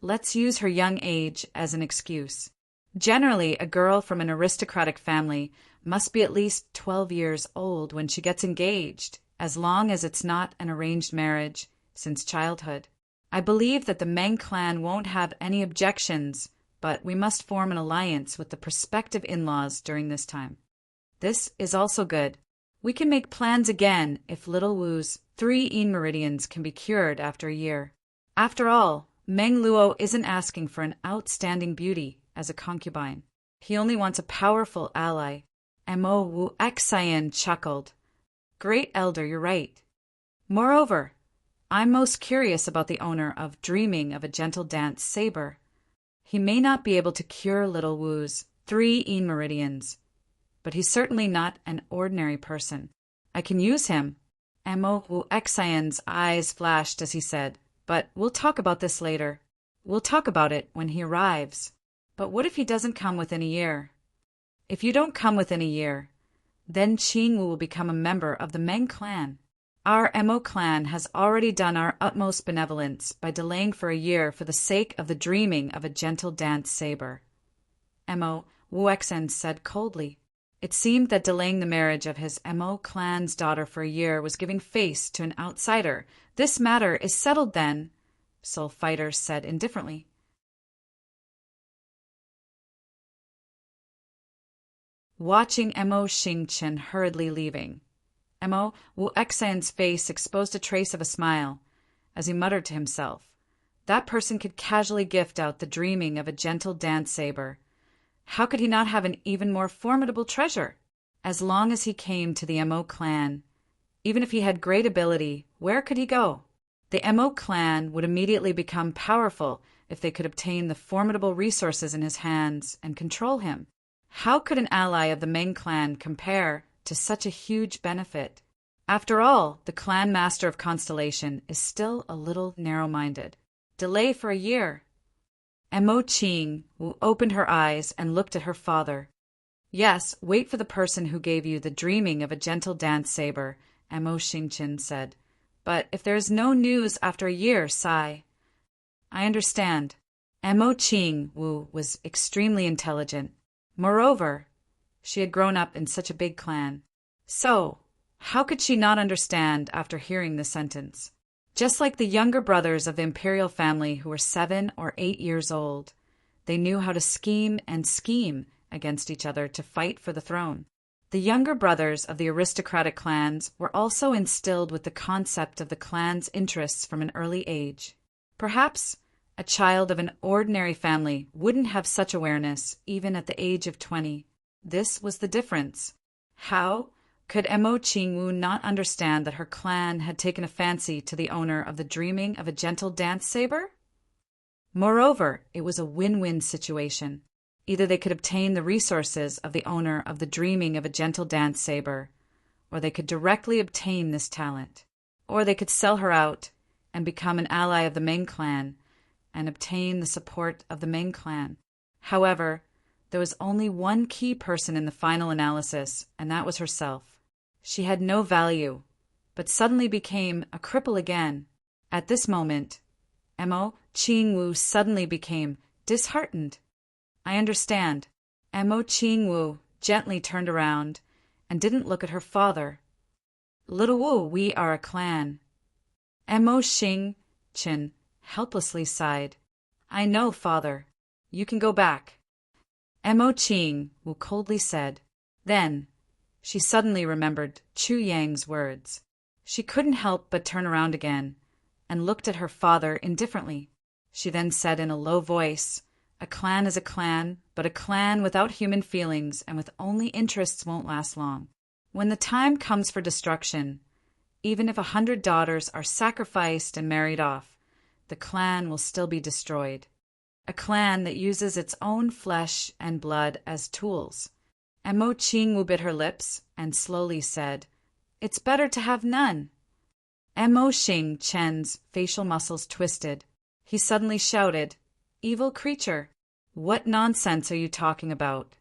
[SPEAKER 1] Let's use her young age as an excuse. Generally, a girl from an aristocratic family must be at least 12 years old when she gets engaged, as long as it's not an arranged marriage, since childhood. I believe that the Meng clan won't have any objections, but we must form an alliance with the prospective in-laws during this time. This is also good. We can make plans again if little Wu's 3 meridians can be cured after a year. After all, Meng Luo isn't asking for an outstanding beauty as a concubine. He only wants a powerful ally. Mo Wu Xian chuckled. Great elder, you're right. Moreover, I'm most curious about the owner of Dreaming of a Gentle Dance Saber. He may not be able to cure little Wu's 3 meridians, but he's certainly not an ordinary person. I can use him. Mo Wu Xian's eyes flashed as he said, but we'll talk about this later. We'll talk about it when he arrives. But what if he doesn't come within a year? If you don't come within a year, then Qingwu will become a member of the Meng clan. Our Mo clan has already done our utmost benevolence by delaying for a year for the sake of the Dreaming of a Gentle Dance Saber. Mo Wuxen said coldly. It seemed that delaying the marriage of his Mo clan's daughter for a year was giving face to an outsider. This matter is settled then, Soul Fighter said indifferently. Watching Mo Xingchen hurriedly leaving, Mo Wuxen's face exposed a trace of a smile as he muttered to himself. That person could casually gift out the Dreaming of a Gentle Dance Saber. How could he not have an even more formidable treasure? As long as he came to the Mo clan, even if he had great ability, where could he go? The Mo clan would immediately become powerful if they could obtain the formidable resources in his hands and control him. How could an ally of the Meng clan compare to such a huge benefit? After all, the clan master of Constellation is still a little narrow-minded. Delay for a year. Mo Qing opened her eyes and looked at her father. Yes, wait for the person who gave you the Dreaming of a Gentle Dance Saber, Mo Xingchen said. But if there is no news after a year, Sai. I understand. Mo Qing was extremely intelligent. Moreover, she had grown up in such a big clan. So, how could she not understand after hearing the sentence? Just like the younger brothers of the imperial family who were 7 or 8 years old, they knew how to scheme against each other to fight for the throne. The younger brothers of the aristocratic clans were also instilled with the concept of the clan's interests from an early age. Perhaps a child of an ordinary family wouldn't have such awareness even at the age of 20. This was the difference. How could Mo Qingwu not understand that her clan had taken a fancy to the owner of the Dreaming of a Gentle Dance Saber? Moreover, it was a win-win situation. Either they could obtain the resources of the owner of the Dreaming of a Gentle Dance Saber, or they could directly obtain this talent, or they could sell her out and become an ally of the Meng clan and obtain the support of the Meng clan. However, there was only one key person in the final analysis, and that was herself. She had no value, but suddenly became a cripple again. At this moment, Mo Qingwu suddenly became disheartened. I understand. Mo Qingwu gently turned around and didn't look at her father. Little Wu, we are a clan. Mo Xingchen helplessly sighed. I know, father. You can go back. Mo Qingwu coldly said. Then, she suddenly remembered Chu Yang's words. She couldn't help but turn around again and looked at her father indifferently. She then said in a low voice, a clan is a clan, but a clan without human feelings and with only interests won't last long. When the time comes for destruction, even if 100 daughters are sacrificed and married off, the clan will still be destroyed. A clan that uses its own flesh and blood as tools. And Mo Qingwu bit her lips and slowly said, It's better to have none. And Mo Xingchen's facial muscles twisted. He suddenly shouted, Evil creature, what nonsense are you talking about?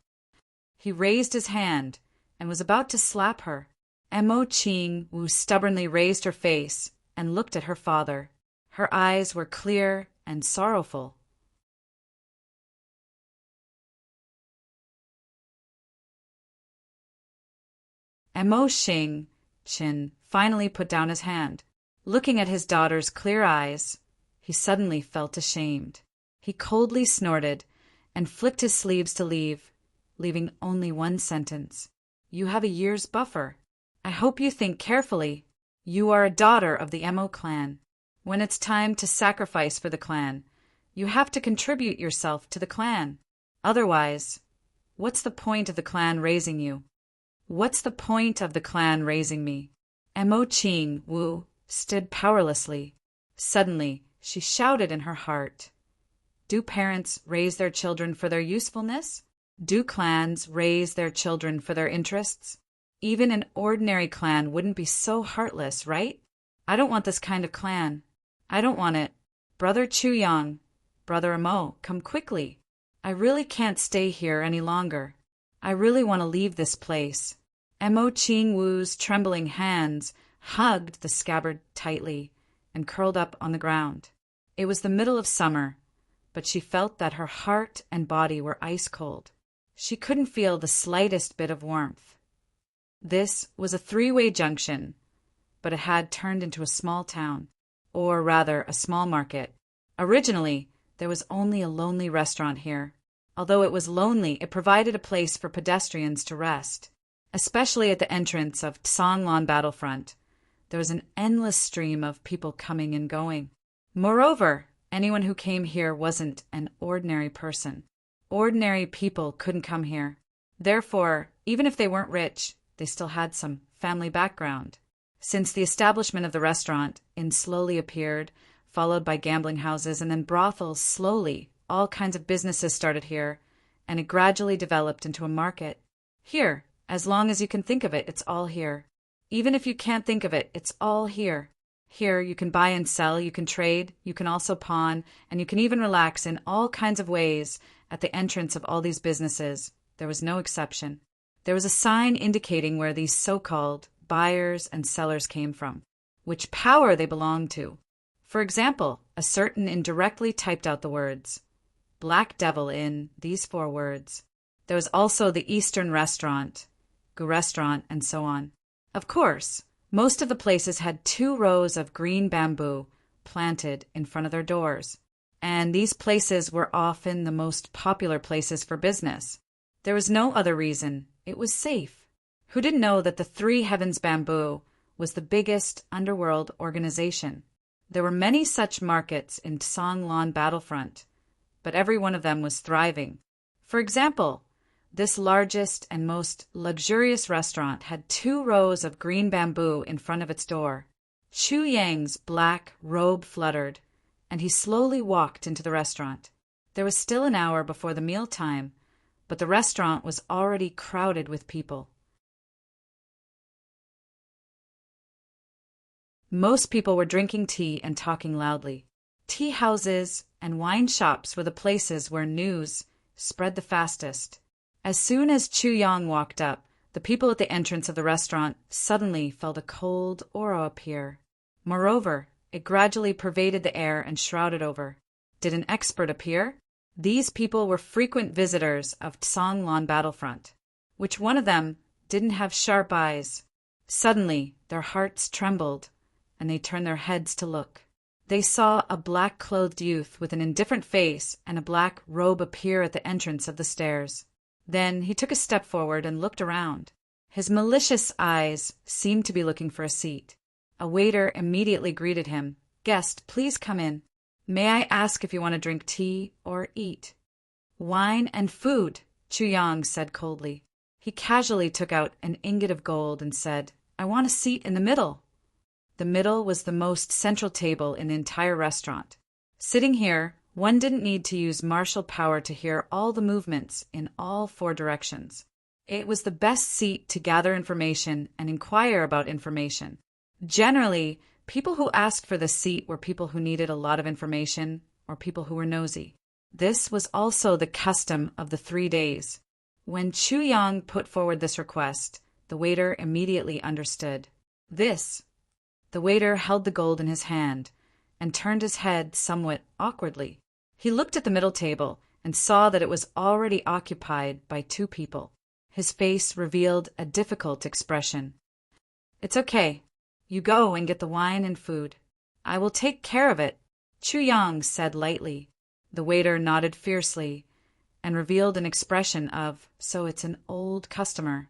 [SPEAKER 1] He raised his hand and was about to slap her. And Mo Qingwu stubbornly raised her face and looked at her father. Her eyes were clear and sorrowful. And Mo Xingchen finally put down his hand. Looking at his daughter's clear eyes, he suddenly felt ashamed. He coldly snorted and flicked his sleeves to leave, leaving only one sentence. You have a year's buffer. I hope you think carefully. You are a daughter of the Mo clan. When it's time to sacrifice for the clan, you have to contribute yourself to the clan. Otherwise, What's the point of the clan raising you? What's the point of the clan raising me? Mo Ching Wu stood powerlessly. Suddenly, she shouted in her heart. Do parents raise their children for their usefulness? Do clans raise their children for their interests? Even an ordinary clan wouldn't be so heartless, right? I don't want this kind of clan. I don't want it. Brother Chu Yang, Brother Mo, come quickly. I really can't stay here any longer. I really want to leave this place. Mo Ching Wu's trembling hands hugged the scabbard tightly and curled up on the ground. It was the middle of summer, but she felt that her heart and body were ice cold. She couldn't feel the slightest bit of warmth. This was a three-way junction, but it had turned into a small town, or rather a small market. Originally, there was only a lonely restaurant here. Although it was lonely, it provided a place for pedestrians to rest. Especially at the entrance of Songlan Battlefront, there was an endless stream of people coming and going. Moreover, anyone who came here wasn't an ordinary person. Ordinary people couldn't come here. Therefore, even if they weren't rich, they still had some family background. Since the establishment of the restaurant, inns slowly appeared, followed by gambling houses and then brothels slowly. All kinds of businesses started here, and it gradually developed into a market. Here, as long as you can think of it, it's all here. Even if you can't think of it, it's all here. Here, you can buy and sell, you can trade, you can also pawn, and you can even relax in all kinds of ways at the entrance of all these businesses. There was no exception. There was a sign indicating where these so-called buyers and sellers came from, which power they belonged to. For example, a certain indirectly typed out the words, Black Devil in these 4 words. There was also the Eastern Restaurant, Gu Restaurant, and so on. Of course, most of the places had 2 rows of green bamboo planted in front of their doors, and these places were often the most popular places for business. There was no other reason. It was safe. Who didn't know that the 3 Heavens Bamboo was the biggest underworld organization? There were many such markets in Songlan Battlefront, but every one of them was thriving. For example, this largest and most luxurious restaurant had 2 rows of green bamboo in front of its door. Chu Yang's black robe fluttered, and he slowly walked into the restaurant. There was still an hour before the meal time, but the restaurant was already crowded with people. Most people were drinking tea and talking loudly. Tea houses and wine shops were the places where news spread the fastest. As soon as Chu Yang walked up, the people at the entrance of the restaurant suddenly felt a cold aura appear. Moreover, it gradually pervaded the air and shrouded over. Did an expert appear? These people were frequent visitors of Songlan Battlefront. Which one of them didn't have sharp eyes? Suddenly, their hearts trembled, and they turned their heads to look. They saw a black-clothed youth with an indifferent face and a black robe appear at the entrance of the stairs. Then he took a step forward and looked around. His malicious eyes seemed to be looking for a seat. A waiter immediately greeted him. "Guest, please come in. May I ask if you want to drink tea or eat?" "Wine and food," Chu Yang said coldly. He casually took out an ingot of gold and said, "I want a seat in the middle." The middle was the most central table in the entire restaurant. Sitting here, one didn't need to use martial power to hear all the movements in all 4 directions. It was the best seat to gather information and inquire about information. Generally, people who asked for the seat were people who needed a lot of information or people who were nosy. This was also the custom of the 3 days. When Chu Yang put forward this request, the waiter immediately understood. The waiter held the gold in his hand and turned his head somewhat awkwardly. He looked at the middle table and saw that it was already occupied by 2 people. His face revealed a difficult expression. "It's okay. You go and get the wine and food. I will take care of it," Chu Yang said lightly. The waiter nodded fiercely and revealed an expression of, "So it's an old customer."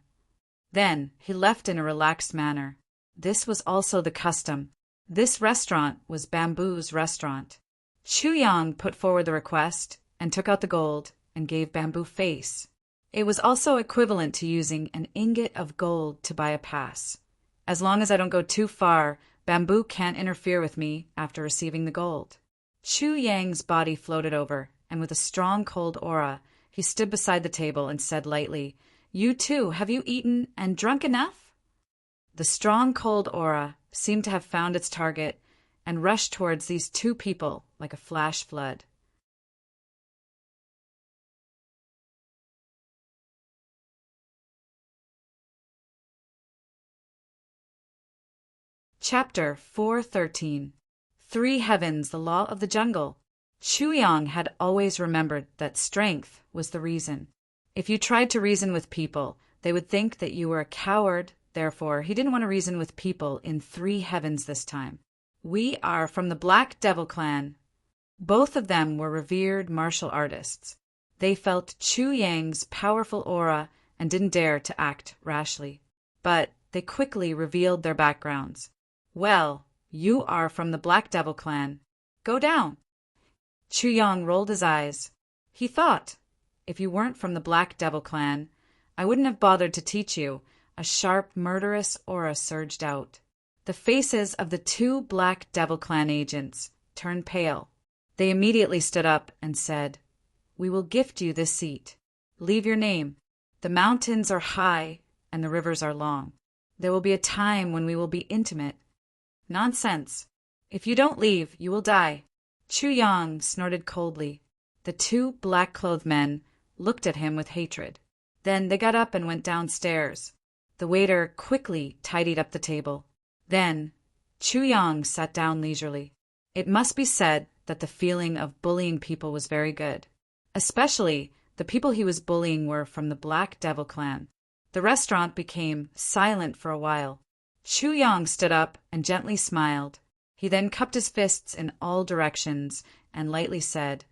[SPEAKER 1] Then he left in a relaxed manner. This was also the custom. This restaurant was Bamboo's restaurant. Chu Yang put forward the request and took out the gold and gave Bamboo face. It was also equivalent to using an ingot of gold to buy a pass. As long as I don't go too far, bamboo can't interfere with me after receiving the gold. Chu Yang's body floated over, and with a strong cold aura, he stood beside the table and said lightly, "You too, have you eaten and drunk enough?" The strong cold aura seemed to have found its target and rushed towards these two people like a flash flood. Chapter 413. Three Heavens, the Law of the Jungle. Chu Yang had always remembered that strength was the reason. If you tried to reason with people, they would think that you were a coward. Therefore, he didn't want to reason with people in three heavens this time. "We are from the Black Devil clan." Both of them were revered martial artists. They felt Chu Yang's powerful aura and didn't dare to act rashly. But they quickly revealed their backgrounds. "Well, you are from the Black Devil clan. Go down." Chu Yang rolled his eyes. He thought, "If you weren't from the Black Devil clan, I wouldn't have bothered to teach you." A sharp, murderous aura surged out. The faces of the two Black Devil clan agents turned pale. They immediately stood up and said, "We will gift you this seat. Leave your name. The mountains are high and the rivers are long. There will be a time when we will be intimate." "Nonsense. If you don't leave, you will die." Chu Yang snorted coldly. The two black-clothed men looked at him with hatred. Then they got up and went downstairs. The waiter quickly tidied up the table. Then Chu Yang sat down leisurely. It must be said that the feeling of bullying people was very good. Especially the people he was bullying were from the Black Devil clan. The restaurant became silent for a while. Chu Yang stood up and gently smiled. He then cupped his fists in all directions and lightly said,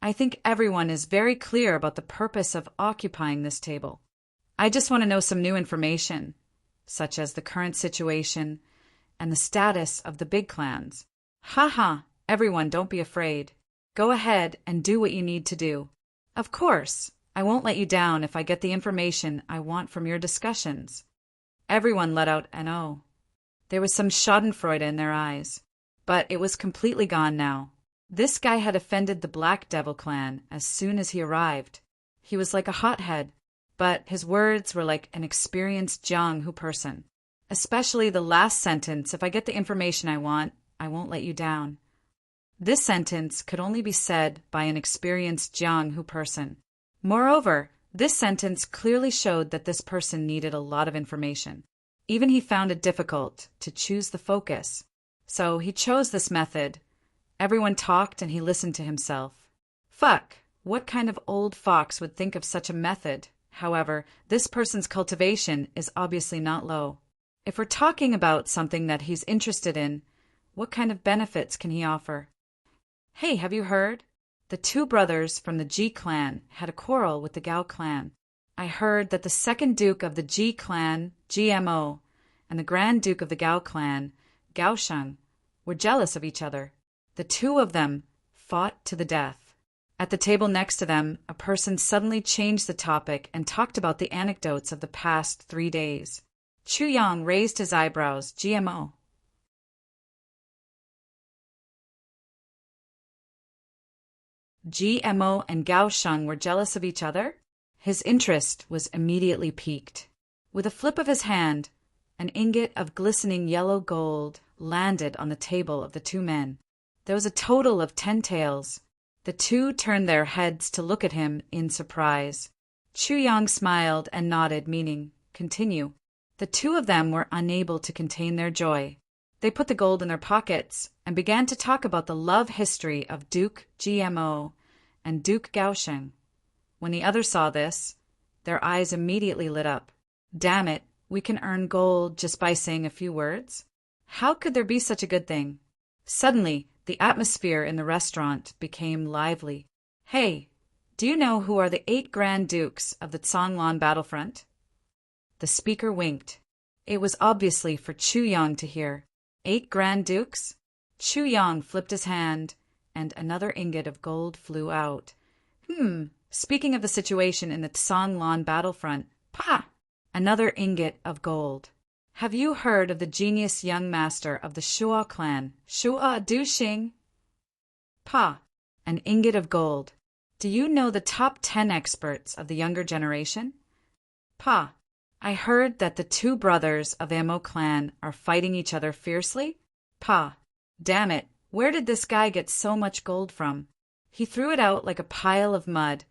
[SPEAKER 1] "I think everyone is very clear about the purpose of occupying this table. I just want to know some new information, such as the current situation and the status of the big clans. Ha ha, everyone, don't be afraid. Go ahead and do what you need to do. Of course, I won't let you down if I get the information I want from your discussions." Everyone let out an "oh." There was some schadenfreude in their eyes, but it was completely gone now. This guy had offended the Black Devil clan as soon as he arrived. He was like a hothead, but his words were like an experienced Jianghu person. Especially the last sentence, "If I get the information I want, I won't let you down." This sentence could only be said by an experienced Jianghu person. Moreover, this sentence clearly showed that this person needed a lot of information. Even he found it difficult to choose the focus. So he chose this method. Everyone talked and he listened to himself. Fuck, what kind of old fox would think of such a method? However, this person's cultivation is obviously not low. If we're talking about something that he's interested in, what kind of benefits can he offer? "Hey, have you heard? The two brothers from the Ji clan had a quarrel with the Gao clan. I heard that the second duke of the Ji clan, GMO, and the grand duke of the Gao clan, Gaosheng, were jealous of each other. The two of them fought to the death." At the table next to them, a person suddenly changed the topic and talked about the anecdotes of the past 3 days. Chu Yang raised his eyebrows. "GMO. GMO and Gaosheng were jealous of each other?" His interest was immediately piqued. With a flip of his hand, an ingot of glistening yellow gold landed on the table of the two men. There was a total of 10 taels. The two turned their heads to look at him in surprise. Chu Yang smiled and nodded, meaning, "Continue." The two of them were unable to contain their joy. They put the gold in their pockets and began to talk about the love history of Duke GMO and Duke Gaosheng. When the others saw this, their eyes immediately lit up. "Damn it, we can earn gold just by saying a few words? How could there be such a good thing?" Suddenly, the atmosphere in the restaurant became lively. "Hey, do you know who are the 8 Grand Dukes of the Conglan battlefront?" The speaker winked. It was obviously for Chu Yang to hear. 8 Grand Dukes? Chu Yang flipped his hand, and another ingot of gold flew out. Speaking of the situation in the Tsanlan battlefront, pa! Another ingot of gold. Have you heard of the genius young master of the Shua clan, Shua Duxing? Pa! An ingot of gold. Do you know the top 10 experts of the younger generation? Pa! I heard that the two brothers of Amo clan are fighting each other fiercely? Pa! Damn it, where did this guy get so much gold from? He threw it out like a pile of mud,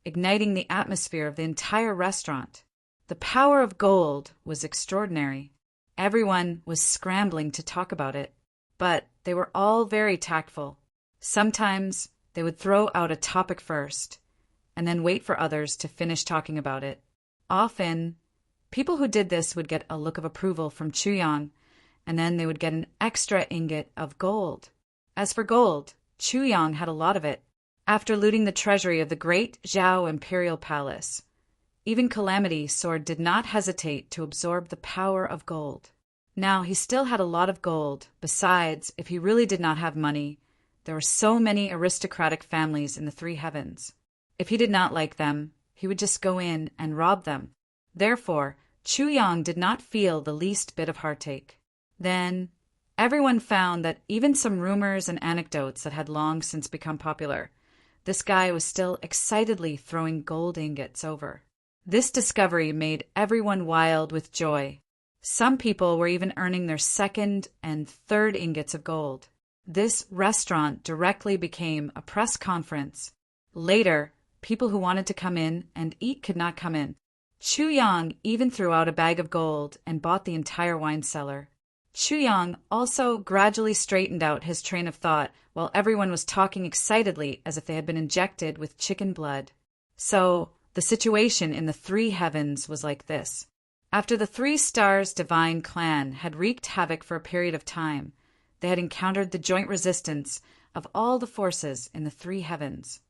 [SPEAKER 1] igniting the atmosphere of the entire restaurant. The power of gold was extraordinary. Everyone was scrambling to talk about it, but they were all very tactful. Sometimes they would throw out a topic first, and then wait for others to finish talking about it. Often, people who did this would get a look of approval from Chuyang, and then they would get an extra ingot of gold. As for gold, Chuyang had a lot of it. After looting the treasury of the great Zhao imperial palace, even Calamity Sword did not hesitate to absorb the power of gold. Now he still had a lot of gold. Besides, if he really did not have money, there were so many aristocratic families in the three heavens. If he did not like them, he would just go in and rob them. Therefore, Chuyang did not feel the least bit of heartache. Then, everyone found that even some rumors and anecdotes that had long since become popular, this guy was still excitedly throwing gold ingots over. This discovery made everyone wild with joy. Some people were even earning their second and third ingots of gold. This restaurant directly became a press conference. Later, people who wanted to come in and eat could not come in. Chuyang even threw out a bag of gold and bought the entire wine cellar. Chuyang also gradually straightened out his train of thought while everyone was talking excitedly as if they had been injected with chicken blood. So, the situation in the three heavens was like this. After the 3 Stars Divine clan had wreaked havoc for a period of time, they had encountered the joint resistance of all the forces in the three heavens.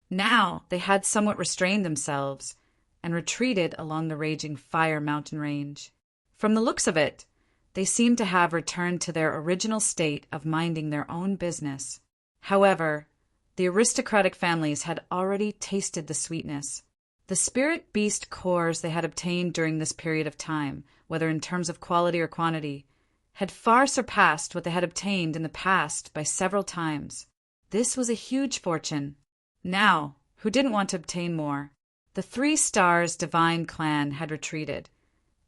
[SPEAKER 1] Now they had somewhat restrained themselves and retreated along the raging Fire Mountain range. From the looks of it, they seemed to have returned to their original state of minding their own business. However, the aristocratic families had already tasted the sweetness. The spirit beast cores they had obtained during this period of time, whether in terms of quality or quantity, had far surpassed what they had obtained in the past by several times. This was a huge fortune. Now, who didn't want to obtain more? The 3 Stars Divine clan had retreated,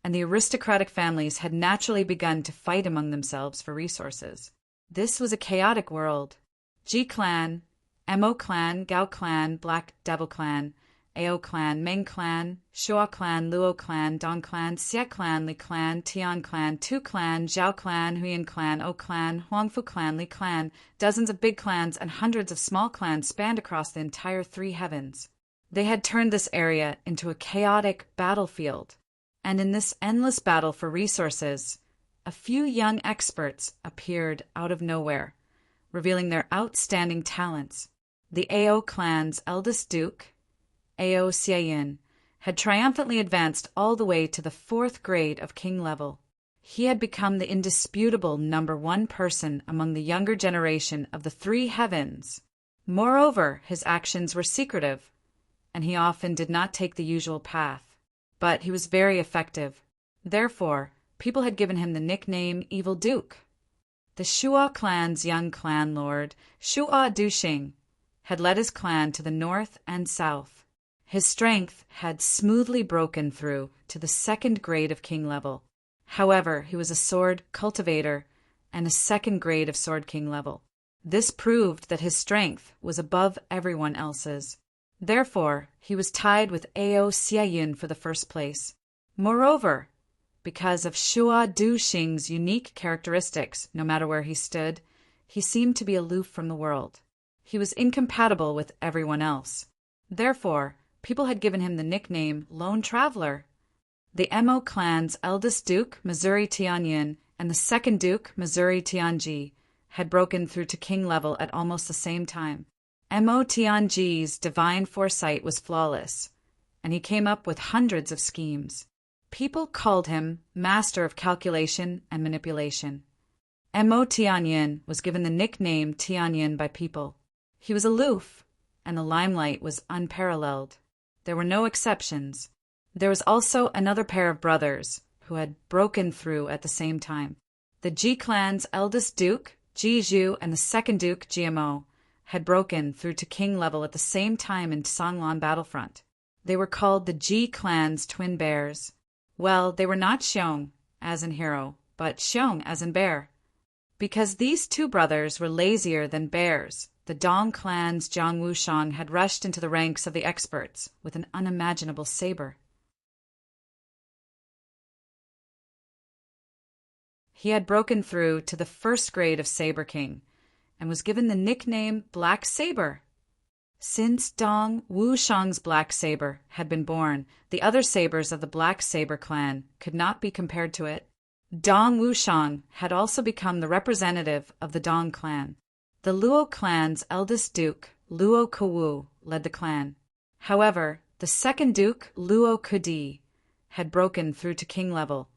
[SPEAKER 1] and the aristocratic families had naturally begun to fight among themselves for resources. This was a chaotic world. Ji clan, Mo clan, Gao clan, Black Devil clan, Ao clan, Meng clan, Shua clan, Luo clan, Dong clan, Xie clan, Li clan, Tian clan, Tu clan, Zhao clan, Huyan clan, O clan, Huangfu clan, Li clan, dozens of big clans and hundreds of small clans spanned across the entire three heavens. They had turned this area into a chaotic battlefield, and in this endless battle for resources, a few young experts appeared out of nowhere, revealing their outstanding talents. The Ao clan's eldest duke, Ao Xieyin, had triumphantly advanced all the way to the 4th grade of king level. He had become the indisputable #1 person among the younger generation of the three heavens. Moreover, his actions were secretive, and he often did not take the usual path. But he was very effective. Therefore, people had given him the nickname Evil Duke. The Shua clan's young clan lord, Shua Duxing, had led his clan to the north and south. His strength had smoothly broken through to the 2nd grade of king level. However, he was a sword cultivator and a 2nd grade of sword king level. This proved that his strength was above everyone else's. Therefore, he was tied with Ao Xieyin for the first place. Moreover, because of Shua Duxing's unique characteristics, no matter where he stood, he seemed to be aloof from the world. He was incompatible with everyone else. Therefore, people had given him the nickname Lone Traveler. The Mo clan's eldest duke, Missouri Tianyin, and the 2nd duke, Missouri Tianji, had broken through to king level at almost the same time. Mo Tianji's divine foresight was flawless, and he came up with hundreds of schemes. People called him master of calculation and manipulation. Mo Tianyin was given the nickname Tianyin by people. He was aloof, and the limelight was unparalleled. There were no exceptions. There was also another pair of brothers who had broken through at the same time. The Ji clan's eldest duke, Ji Zhu, and the second duke, GMO, had broken through to king level at the same time in Songlan battlefront. They were called the Ji clan's twin bears. Well, they were not Xiong, as in hero, but Xiong, as in bear. Because these two brothers were lazier than bears, the Dong clan's Jiang Wushang had rushed into the ranks of the experts with an unimaginable saber. He had broken through to the first grade of Saber King and was given the nickname Black Saber. Since Dong Wushang's Black Saber had been born, the other sabers of the Black Saber clan could not be compared to it. Dong Wushang had also become the representative of the Dong clan. The Luo clan's eldest duke, Luo Kuwu, led the clan. However, the second duke, Luo Kudi, had broken through to king level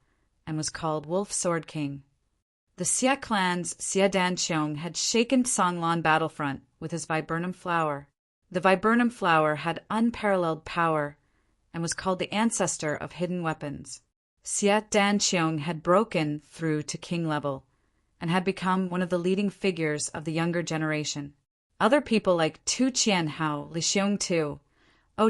[SPEAKER 1] and was called Wolf Sword King. The Xia clan's Xia Danqiong had shaken Songlan battlefront with his viburnum flower. The viburnum flower had unparalleled power and was called the ancestor of hidden weapons. Xia Danqiong had broken through to king level and had become one of the leading figures of the younger generation. Other people like Tu Qianhao, Li Xiongtu,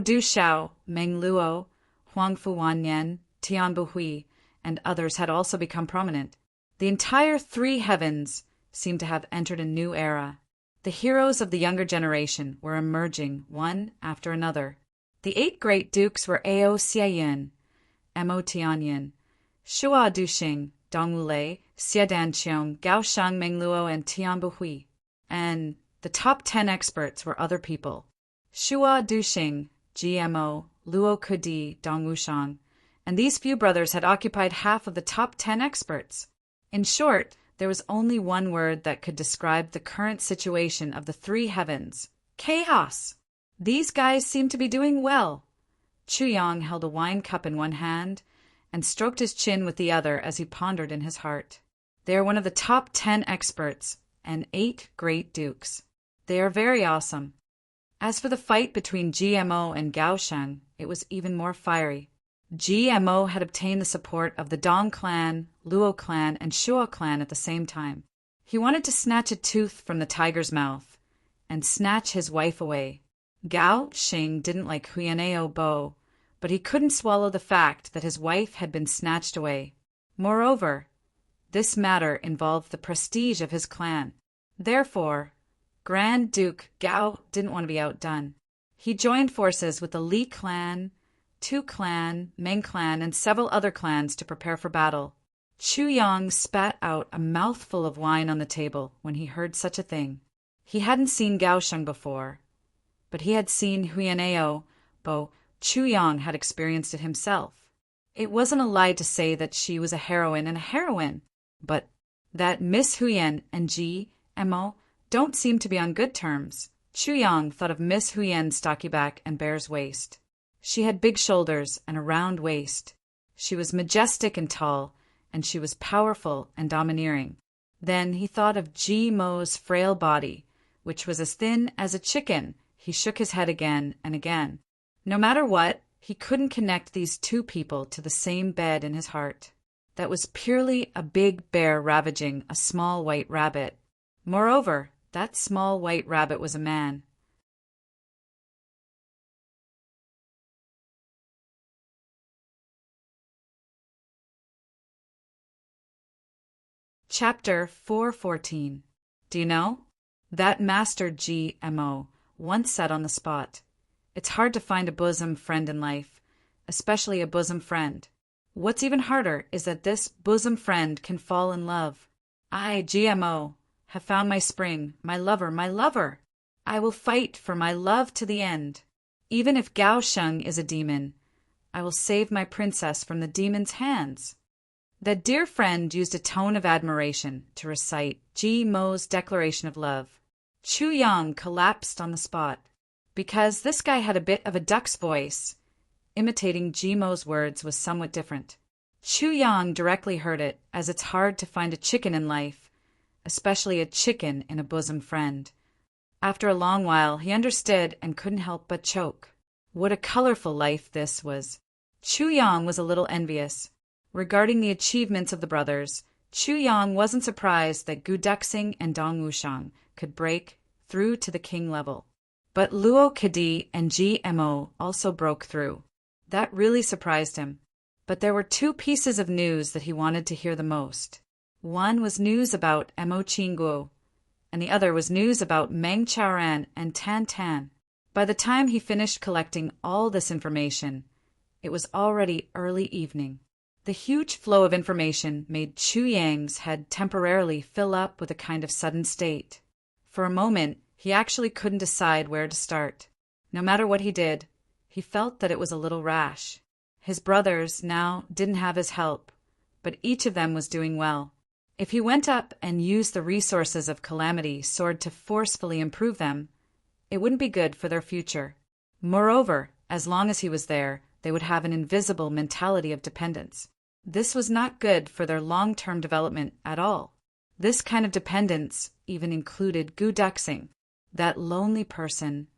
[SPEAKER 1] Du Shao, Meng Luo, Huang Fuwanyan, Tian Buhui, and others had also become prominent. The entire three heavens seemed to have entered a new era. The heroes of the younger generation were emerging one after another. The 8 great dukes were Ao Xiayin, Mo Tianyin, Shua Duxing, Dongwulei, Xia Danqiong, Gao Shang, Mengluo, and Tian Buhui. And the top 10 experts were other people. Shua Duxing, GMO, Luo Kudi, Dong Wushang, and these few brothers had occupied half of the top 10 experts. In short, there was only one word that could describe the current situation of the three heavens: chaos. These guys seemed to be doing well. Chu Yang held a wine cup in one hand and stroked his chin with the other as he pondered in his heart. They are one of the top 10 experts and 8 great dukes. They are very awesome. As for the fight between GMO and Gaoshang, it was even more fiery. GMO had obtained the support of the Dong clan, Luo clan, and Shua clan at the same time. He wanted to snatch a tooth from the tiger's mouth and snatch his wife away. Gao Xing didn't like Huyaneo Bo, but he couldn't swallow the fact that his wife had been snatched away. Moreover, this matter involved the prestige of his clan. Therefore, Grand Duke Gao didn't want to be outdone. He joined forces with the Li clan, Tu clan, Meng clan, and several other clans to prepare for battle. Chu Yang spat out a mouthful of wine on the table when he heard such a thing. He hadn't seen Gaosheng before, but he had seen Huyaneo Bo. Chu Yang had experienced it himself. It wasn't a lie to say that she was a heroine and a heroine, but that Miss Huyan and Mo don't seem to be on good terms. Chu Yang thought of Miss Huyan's stocky back and bear's waist. She had big shoulders and a round waist. She was majestic and tall, and she was powerful and domineering. Then he thought of Mo's frail body, which was as thin as a chicken. He shook his head again and again. No matter what, he couldn't connect these two people to the same bed in his heart. That was purely a big bear ravaging a small white rabbit. Moreover, that small white rabbit was a man. Chapter 414. Do you know? That Master GMO once said on the spot, "It's hard to find a bosom friend in life, especially a bosom friend. What's even harder is that this bosom friend can fall in love. I, GMO, have found my spring, my lover, my lover. I will fight for my love to the end. Even if Gao Sheng is a demon, I will save my princess from the demon's hands." That dear friend used a tone of admiration to recite Mo's declaration of love. Chu Yang collapsed on the spot. Because this guy had a bit of a duck's voice, imitating Mo's words was somewhat different. Chu Yang directly heard it, as it's hard to find a chicken in life, especially a chicken in a bosom friend. After a long while, he understood and couldn't help but choke. What a colorful life this was. Chu Yang was a little envious. Regarding the achievements of the brothers, Chu Yang wasn't surprised that Gu Duxing and Dong Wushang could break through to the king level. But Luo Kadi and GMO also broke through. That really surprised him. But there were two pieces of news that he wanted to hear the most. One was news about Mo Qingguo, and the other was news about Meng Chaoran and Tan Tan. By the time he finished collecting all this information, it was already early evening. The huge flow of information made Chu Yang's head temporarily fill up with a kind of sudden state. For a moment, he actually couldn't decide where to start. No matter what he did, he felt that it was a little rash. His brothers now didn't have his help, but each of them was doing well. If he went up and used the resources of Calamity Sword to forcefully improve them, it wouldn't be good for their future. Moreover, as long as he was there, they would have an invisible mentality of dependence. This was not good for their long-term development at all. This kind of dependence even included Gu Duxing, that lonely person.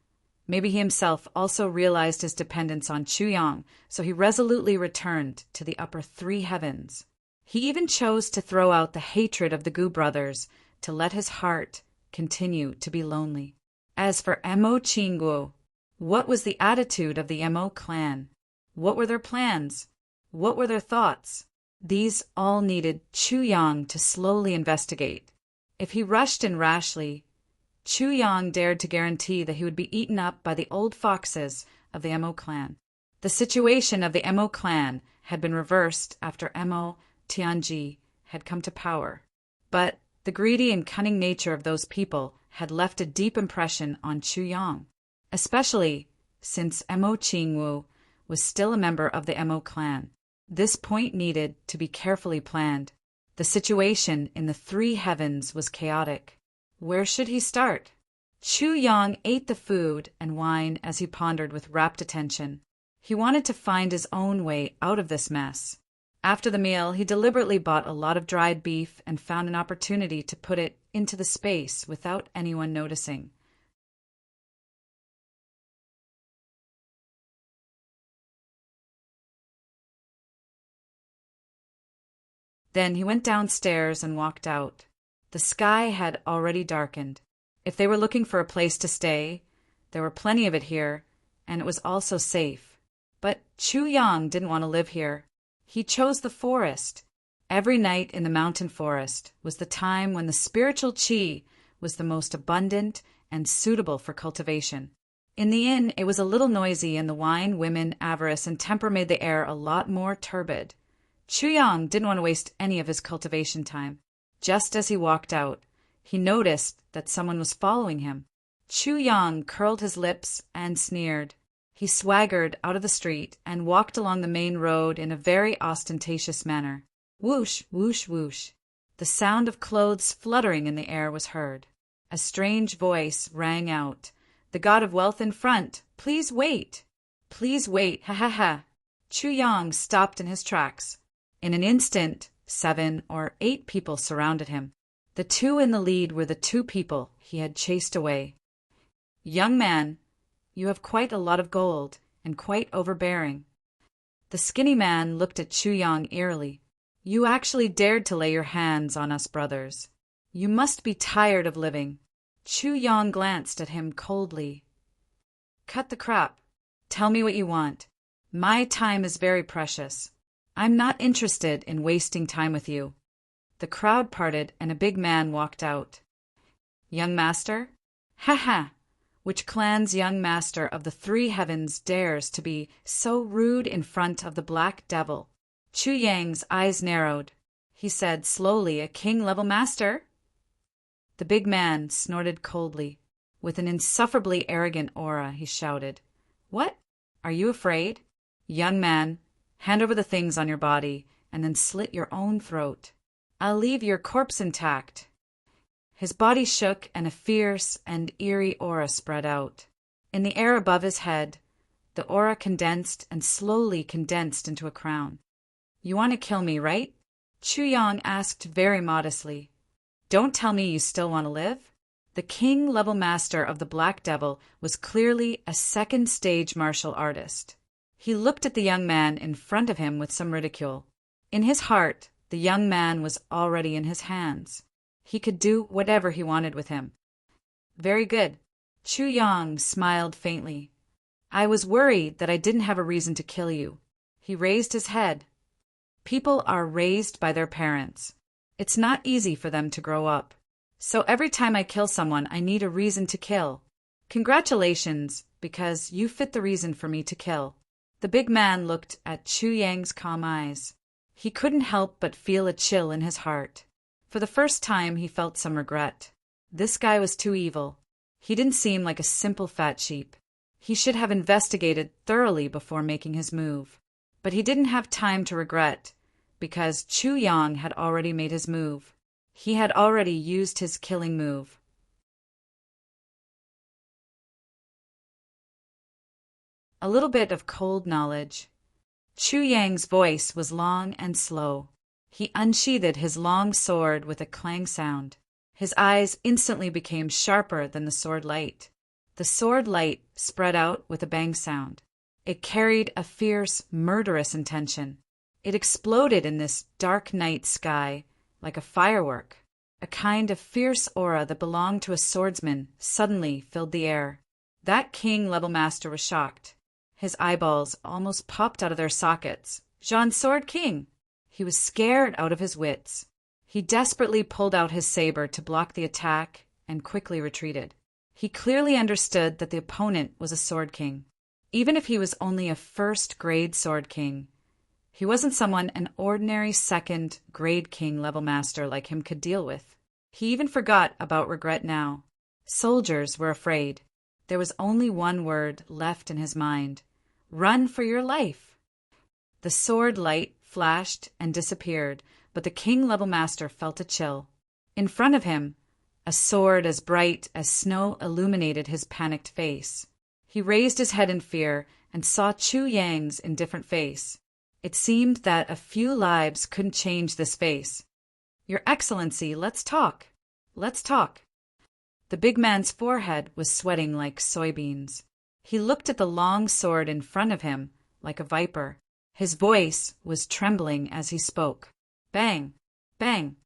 [SPEAKER 1] Maybe he himself also realized his dependence on Chu Yang, so he resolutely returned to the upper three heavens. He even chose to throw out the hatred of the Gu brothers to let his heart continue to be lonely. As for Mo Qingguo, what was the attitude of the Mo clan? What were their plans? What were their thoughts? These all needed Chu Yang to slowly investigate. If he rushed in rashly, Chu Yang dared to guarantee that he would be eaten up by the old foxes of the Mo clan. The situation of the Mo clan had been reversed after Mo Tianji had come to power. But the greedy and cunning nature of those people had left a deep impression on Chu Yang, especially since Mo Qingwu was still a member of the Mo clan. This point needed to be carefully planned. The situation in the three heavens was chaotic. Where should he start? Chu Yang ate the food and wine as he pondered with rapt attention. He wanted to find his own way out of this mess. After the meal, he deliberately bought a lot of dried beef and found an opportunity to put it into the space without anyone noticing. Then he went downstairs and walked out. The sky had already darkened. If they were looking for a place to stay, there were plenty of it here, and it was also safe. But Chu Yang didn't want to live here. He chose the forest. Every night in the mountain forest was the time when the spiritual qi was the most abundant and suitable for cultivation. In the inn, it was a little noisy, and the wine, women, avarice, and temper made the air a lot more turbid. Chu Yang didn't want to waste any of his cultivation time. Just as he walked out, he noticed that someone was following him. Chu Yang curled his lips and sneered. He swaggered out of the street and walked along the main road in a very ostentatious manner. Whoosh, whoosh, whoosh. The sound of clothes fluttering in the air was heard. A strange voice rang out. "The god of wealth in front! Please wait! Please wait! Ha ha ha!" Chu Yang stopped in his tracks. In an instant, 7 or 8 people surrounded him. The two in the lead were the 2 people he had chased away. "Young man, you have quite a lot of gold, and quite overbearing." The skinny man looked at Chu Yang eerily. "You actually dared to lay your hands on us brothers. You must be tired of living." Chu Yang glanced at him coldly. "Cut the crap. Tell me what you want. My time is very precious. I'm not interested in wasting time with you." The crowd parted and a big man walked out. "Young master? Ha ha! Which clan's young master of the 3 heavens dares to be so rude in front of the Black Devil?" Chu Yang's eyes narrowed. He said slowly, "A king-level master?" The big man snorted coldly. With an insufferably arrogant aura, he shouted, "What? Are you afraid? Young man, hand over the things on your body, and then slit your own throat. I'll leave your corpse intact." His body shook, and a fierce and eerie aura spread out. In the air above his head, the aura condensed and slowly condensed into a crown. "You want to kill me, right?" Chu Yang asked very modestly. Don't tell me you still want to live? The king-level master of the Black Devil was clearly a second-stage martial artist. He looked at the young man in front of him with some ridicule. In his heart, the young man was already in his hands. He could do whatever he wanted with him. Very good. Chu Yang smiled faintly. I was worried that I didn't have a reason to kill you. He raised his head. People are raised by their parents. It's not easy for them to grow up. So every time I kill someone, I need a reason to kill. Congratulations, because you fit the reason for me to kill. The big man looked at Chu Yang's calm eyes. He couldn't help but feel a chill in his heart. For the first time, he felt some regret. This guy was too evil. He didn't seem like a simple fat sheep. He should have investigated thoroughly before making his move. But he didn't have time to regret, because Chu Yang had already made his move. He had already used his killing move. A little bit of cold knowledge. Chu Yang's voice was long and slow. He unsheathed his long sword with a clang sound. His eyes instantly became sharper than the sword light. The sword light spread out with a bang sound. It carried a fierce, murderous intention. It exploded in this dark night sky like a firework. A kind of fierce aura that belonged to a swordsman suddenly filled the air. That king-level master was shocked. His eyeballs almost popped out of their sockets. Jean Sword King! He was scared out of his wits. He desperately pulled out his saber to block the attack and quickly retreated. He clearly understood that the opponent was a Sword King. Even if he was only a first-grade Sword King, he wasn't someone an ordinary second-grade king-level master like him could deal with. He even forgot about regret now. Soldiers were afraid. There was only one word left in his mind. Run for your life! The sword light flashed and disappeared, but the king-level master felt a chill. In front of him, a sword as bright as snow illuminated his panicked face. He raised his head in fear and saw Chu Yang's indifferent face. It seemed that a few lives couldn't change this face. Your Excellency, let's talk. Let's talk. The big man's forehead was sweating like soybeans. He looked at the long sword in front of him like a viper. His voice was trembling as he spoke. Bang! Bang!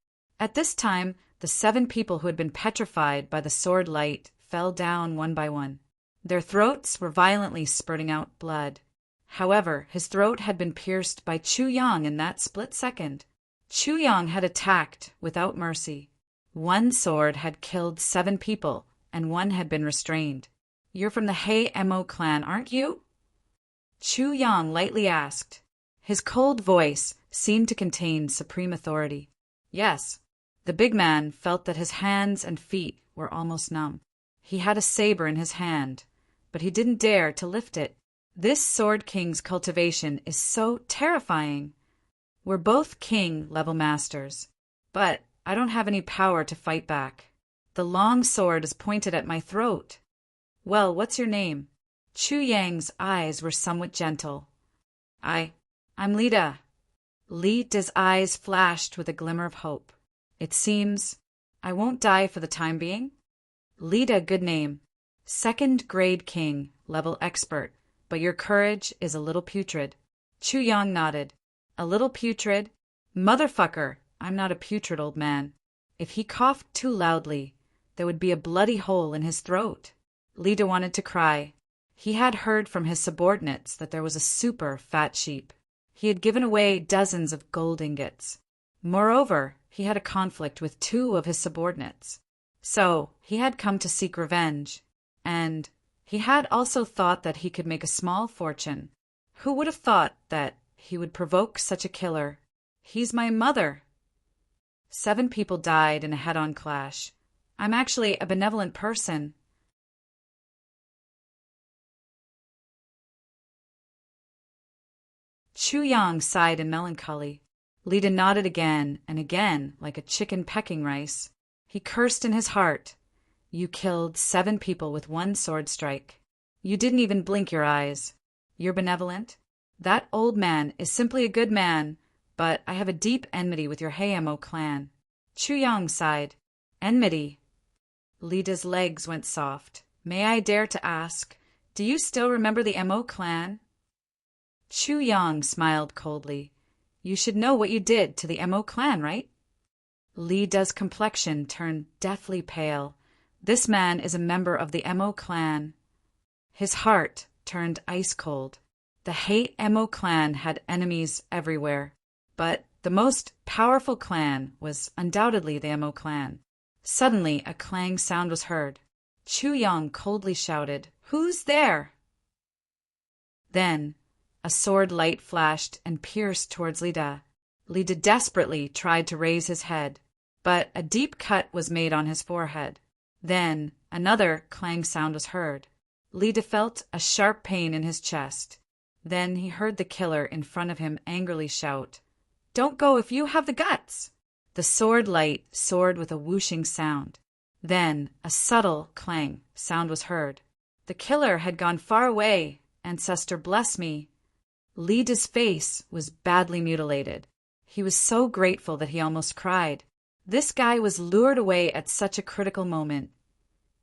[SPEAKER 1] At this time, the 7 people who had been petrified by the sword light fell down one by one. Their throats were violently spurting out blood. However, his throat had been pierced by Chu Yang in that split second. Chu Yang had attacked without mercy. One sword had killed 7 people, and 1 had been restrained. You're from the Hei Mo clan, aren't you? Chu Yang lightly asked. His cold voice seemed to contain supreme authority. Yes. The big man felt that his hands and feet were almost numb. He had a saber in his hand, but he didn't dare to lift it. This Sword King's cultivation is so terrifying. We're both king-level masters, but I don't have any power to fight back. The long sword is pointed at my throat. Well, what's your name? Chu Yang's eyes were somewhat gentle. I'm Lida. Lida's eyes flashed with a glimmer of hope. It seems I won't die for the time being. Lida, good name. 2nd grade king, level expert, but your courage is a little putrid. Chu Yang nodded. A little putrid? Motherfucker, I'm not a putrid old man. If he coughed too loudly, there would be a bloody hole in his throat. Lida wanted to cry. He had heard from his subordinates that there was a super fat sheep. He had given away dozens of gold ingots. Moreover, he had a conflict with 2 of his subordinates. So, he had come to seek revenge. And he had also thought that he could make a small fortune. Who would have thought that he would provoke such a killer? He's my mother. 7 people died in a head-on clash. I'm actually a benevolent person. Chu Yang sighed in melancholy. Lida nodded again and again like a chicken pecking rice. He cursed in his heart. You killed 7 people with 1 sword strike. You didn't even blink your eyes. You're benevolent? That old man is simply a good man, but I have a deep enmity with your Heiamo clan. Chu Yang sighed. Enmity. Lida's legs went soft. May I dare to ask, do you still remember the Mo clan? Chu Yang smiled coldly. You should know what you did to the Mo clan, right? Lida's complexion turned deathly pale. This man is a member of the Mo clan. His heart turned ice cold. The hate Mo clan had enemies everywhere, but the most powerful clan was undoubtedly the Mo clan. Suddenly, a clang sound was heard. Chu Yang coldly shouted, "Who's there?" Then, a sword light flashed and pierced towards Lida. Lida desperately tried to raise his head, but a deep cut was made on his forehead. Then, another clang sound was heard. Lida felt a sharp pain in his chest. Then he heard the killer in front of him angrily shout, "Don't go if you have the guts!" The sword light soared with a whooshing sound. Then a subtle clang sound was heard. The killer had gone far away. Ancestor bless me. Lida's face was badly mutilated. He was so grateful that he almost cried. This guy was lured away at such a critical moment.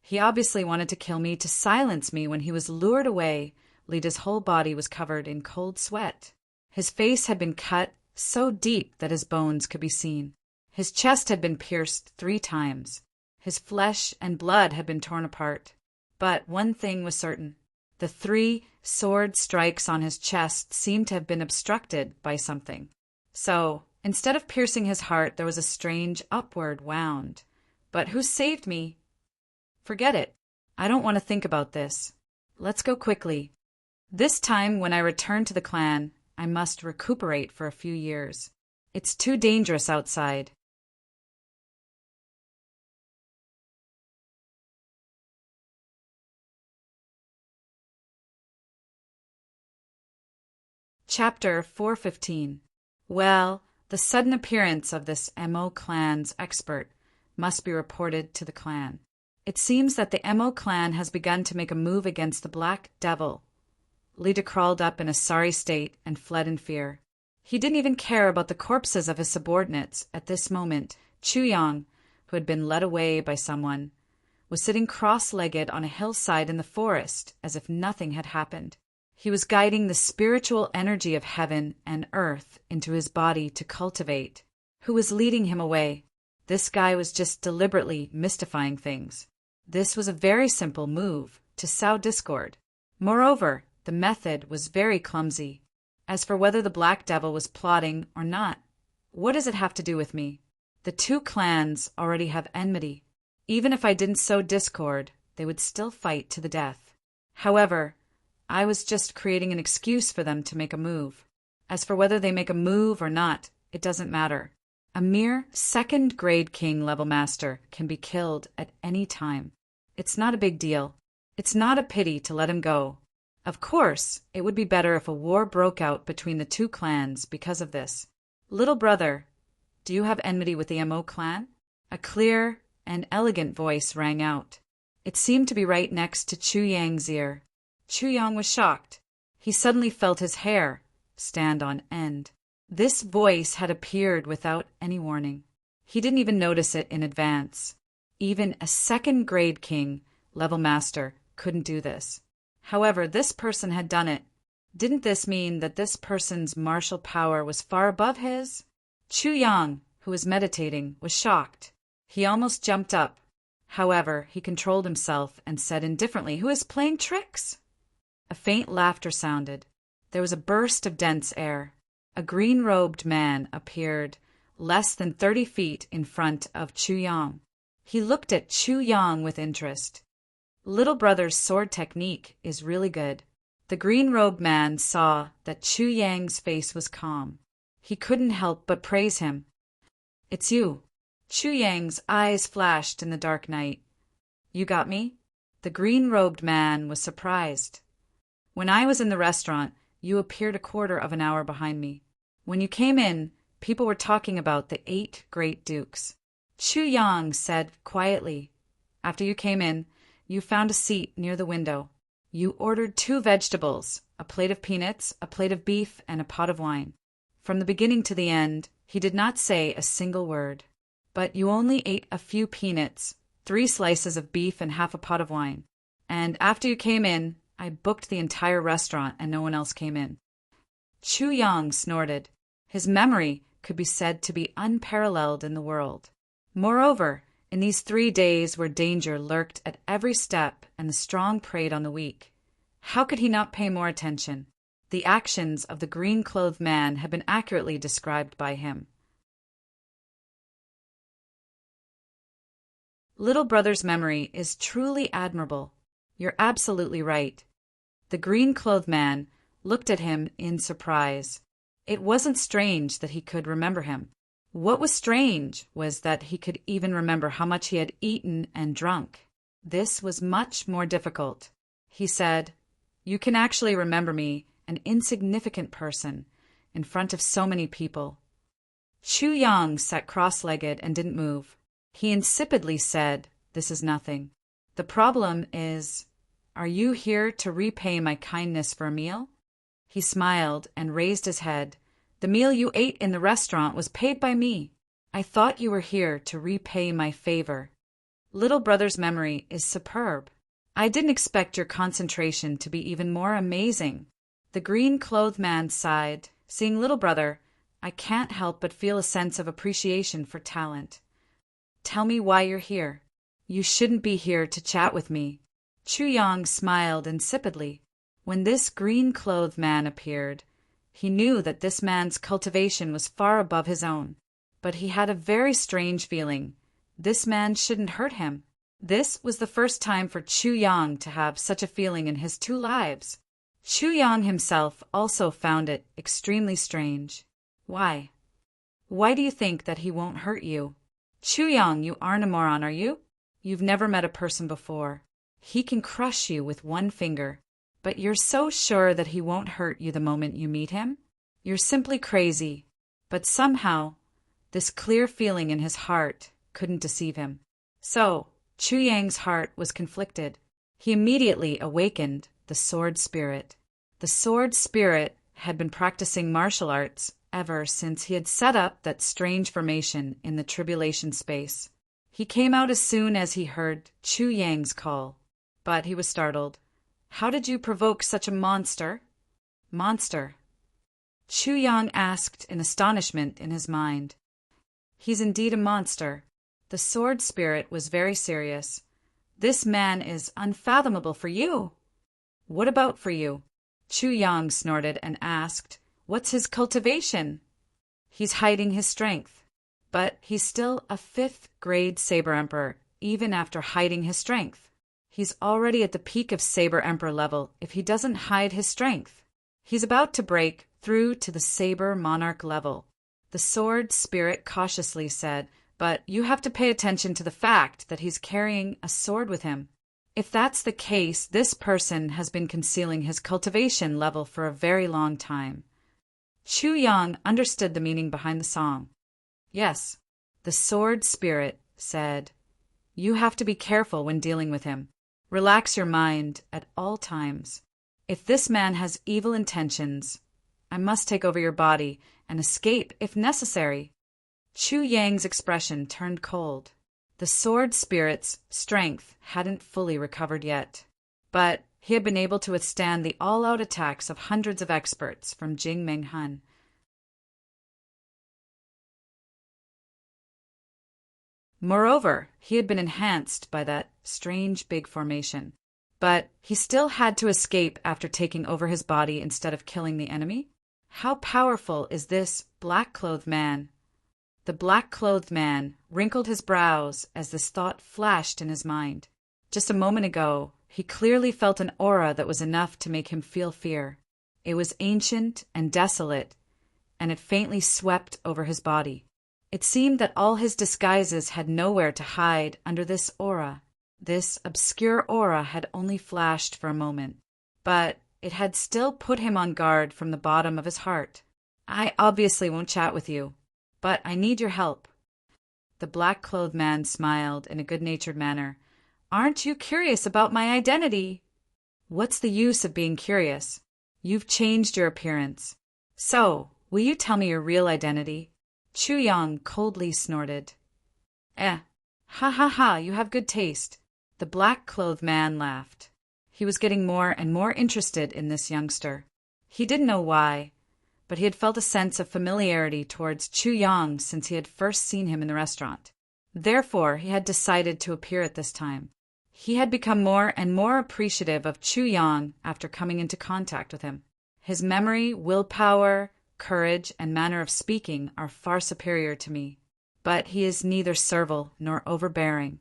[SPEAKER 1] He obviously wanted to kill me to silence me when he was lured away. Lida's whole body was covered in cold sweat. His face had been cut so deep that his bones could be seen. His chest had been pierced 3 times. His flesh and blood had been torn apart. But one thing was certain. The 3 sword strikes on his chest seemed to have been obstructed by something. So, instead of piercing his heart, there was a strange upward wound. But who saved me? Forget it. I don't want to think about this. Let's go quickly. This time, when I return to the clan, I must recuperate for a few years. It's too dangerous outside. Chapter 415. Well, the sudden appearance of this Mo clan's expert must be reported to the clan. It seems that the Mo clan has begun to make a move against the Black Devil. Lida crawled up in a sorry state and fled in fear. He didn't even care about the corpses of his subordinates. At this moment, Chu Yang, who had been led away by someone, was sitting cross-legged on a hillside in the forest as if nothing had happened. He was guiding the spiritual energy of heaven and earth into his body to cultivate. Who was leading him away? This guy was just deliberately mystifying things. This was a very simple move to sow discord. Moreover, the method was very clumsy. As for whether the Black Devil was plotting or not, what does it have to do with me? The 2 clans already have enmity. Even if I didn't sow discord, they would still fight to the death. However, I was just creating an excuse for them to make a move. As for whether they make a move or not, it doesn't matter. A mere 2nd grade king level master can be killed at any time. It's not a big deal. It's not a pity to let him go. Of course, it would be better if a war broke out between the 2 clans because of this. Little brother, do you have enmity with the Mo clan? A clear and elegant voice rang out. It seemed to be right next to Chu Yang's ear. Chu Yang was shocked. He suddenly felt his hair stand on end. This voice had appeared without any warning. He didn't even notice it in advance. Even a 2nd grade king level master couldn't do this. However, this person had done it. Didn't this mean that this person's martial power was far above his? Chu Yang, who was meditating, was shocked. He almost jumped up. However, he controlled himself and said indifferently, "Who is playing tricks?" A faint laughter sounded. There was a burst of dense air. A green-robed man appeared less than 30 feet in front of Chu Yang. He looked at Chu Yang with interest. Little brother's sword technique is really good. The green-robed man saw that Chu Yang's face was calm. He couldn't help but praise him. "It's you." Chu Yang's eyes flashed in the dark night. "You got me?" The green-robed man was surprised. "When I was in the restaurant, you appeared a quarter of an hour behind me. When you came in, people were talking about the 8 great dukes." Chu Yang said quietly, "After you came in, you found a seat near the window. You ordered 2 vegetables, a plate of peanuts, a plate of beef, and a pot of wine. From the beginning to the end, he did not say a single word. But you only ate a few peanuts, 3 slices of beef and half a pot of wine. And after you came in, I booked the entire restaurant and no one else came in." Chu Yang snorted. His memory could be said to be unparalleled in the world. Moreover, in these 3 days where danger lurked at every step and the strong preyed on the weak, how could he not pay more attention? The actions of the green-clothed man had been accurately described by him. Little brother's memory is truly admirable. You're absolutely right. The green-clothed man looked at him in surprise. It wasn't strange that he could remember him. What was strange was that he could even remember how much he had eaten and drunk. This was much more difficult. He said, "You can actually remember me, an insignificant person, in front of so many people." Chu Yang sat cross-legged and didn't move. He insipidly said, "This is nothing. The problem is, are you here to repay my kindness for a meal?" He smiled and raised his head. "The meal you ate in the restaurant was paid by me. I thought you were here to repay my favor." Little brother's memory is superb. I didn't expect your concentration to be even more amazing. The green-clothed man sighed. Seeing little brother, I can't help but feel a sense of appreciation for talent. "Tell me why you're here. You shouldn't be here to chat with me." Chu Yang smiled insipidly. When this green-clothed man appeared, he knew that this man's cultivation was far above his own. But he had a very strange feeling. This man shouldn't hurt him. This was the first time for Chu Yang to have such a feeling in his 2 lives. Chu Yang himself also found it extremely strange. Why? Why do you think that he won't hurt you? Chu Yang, you aren't a moron, are you? You've never met a person before. He can crush you with 1 finger. But you're so sure that he won't hurt you the moment you meet him? You're simply crazy. But somehow, this clear feeling in his heart couldn't deceive him. So, Chu Yang's heart was conflicted. He immediately awakened the sword spirit. The sword spirit had been practicing martial arts ever since he had set up that strange formation in the tribulation space. He came out as soon as he heard Chu Yang's call. But he was startled. "How did you provoke such a monster?" "Monster?" Chu Yang asked in astonishment in his mind. "He's indeed a monster." The sword spirit was very serious. "This man is unfathomable for you." "What about for you?" Chu Yang snorted and asked, "What's his cultivation?" "He's hiding his strength." "But he's still a 5th-grade Saber Emperor, even after hiding his strength. He's already at the peak of Saber Emperor level if he doesn't hide his strength. He's about to break through to the Saber Monarch level." The sword spirit cautiously said, "But you have to pay attention to the fact that he's carrying a sword with him. If that's the case, this person has been concealing his cultivation level for a very long time." Chu Yang understood the meaning behind the song. "Yes," the sword spirit said, "you have to be careful when dealing with him. Relax your mind at all times. If this man has evil intentions, I must take over your body and escape if necessary." Chu Yang's expression turned cold. The sword spirit's strength hadn't fully recovered yet, but he had been able to withstand the all-out attacks of hundreds of experts from Jing Meng Han. Moreover, he had been enhanced by that strange big formation. But he still had to escape after taking over his body instead of killing the enemy? How powerful is this black-clothed man? The black-clothed man wrinkled his brows as this thought flashed in his mind. Just a moment ago, he clearly felt an aura that was enough to make him feel fear. It was ancient and desolate, and it faintly swept over his body. It seemed that all his disguises had nowhere to hide under this aura. This obscure aura had only flashed for a moment, but it had still put him on guard from the bottom of his heart. "I obviously won't chat with you, but I need your help." The black-clothed man smiled in a good-natured manner. "Aren't you curious about my identity?" "What's the use of being curious? You've changed your appearance. So, will you tell me your real identity?" Chu Yang coldly snorted. Eh, ha ha ha, you have good taste. The black-clothed man laughed. He was getting more and more interested in this youngster. He didn't know why, but he had felt a sense of familiarity towards Chu Yang since he had first seen him in the restaurant. Therefore, he had decided to appear at this time. He had become more and more appreciative of Chu Yang after coming into contact with him. His memory, willpower, courage, and manner of speaking are far superior to me. But he is neither servile nor overbearing.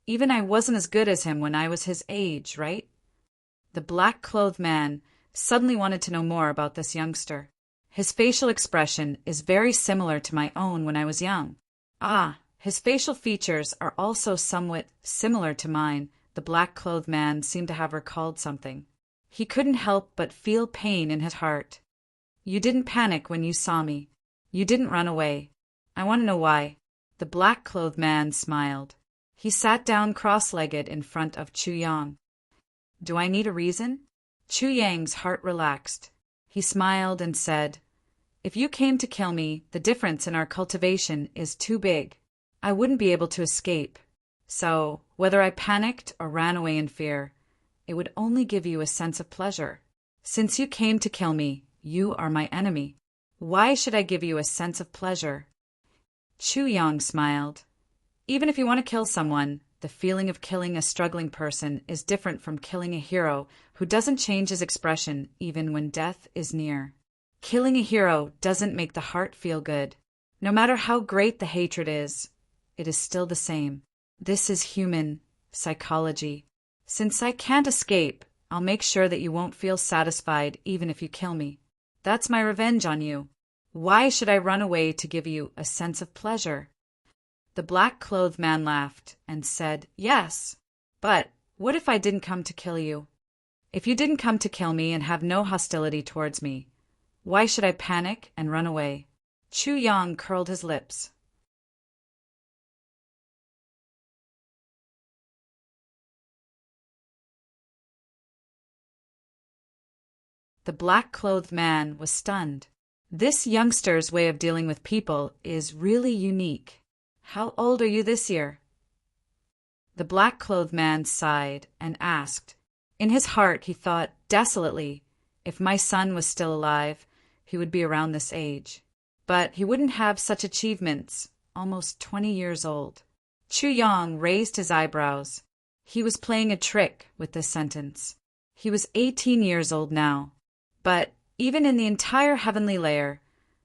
[SPEAKER 1] Even I wasn't as good as him when I was his age, right? The black-clothed man suddenly wanted to know more about this youngster. His facial expression is very similar to my own when I was young. Ah, his facial features are also somewhat similar to mine. The black-clothed man seemed to have recalled something. He couldn't help but feel pain in his heart. You didn't panic when you saw me. You didn't run away. I want to know why. The black-clothed man smiled. He sat down cross-legged in front of Chu Yang. Do I need a reason? Chu Yang's heart relaxed. He smiled and said, If you came to kill me, the difference in our cultivation is too big. I wouldn't be able to escape. So, whether I panicked or ran away in fear, it would only give you a sense of pleasure. Since you came to kill me, you are my enemy. Why should I give you a sense of pleasure? Chu Yang smiled. Even if you want to kill someone, the feeling of killing a struggling person is different from killing a hero who doesn't change his expression even when death is near. Killing a hero doesn't make the heart feel good. No matter how great the hatred is, it is still the same. This is human psychology. Since I can't escape, I'll make sure that you won't feel satisfied even if you kill me. That's my revenge on you. Why should I run away to give you a sense of pleasure? The black-clothed man laughed and said, Yes, but what if I didn't come to kill you? If you didn't come to kill me and have no hostility towards me, why should I panic and run away? Chu Yang curled his lips. The black-clothed man was stunned. This youngster's way of dealing with people is really unique. How old are you this year? The black-clothed man sighed and asked. In his heart he thought desolately, if my son was still alive, he would be around this age. But he wouldn't have such achievements, almost 20 years old. Chu Yang raised his eyebrows. He was playing a trick with this sentence. He was 18 years old now. But even in the entire heavenly layer,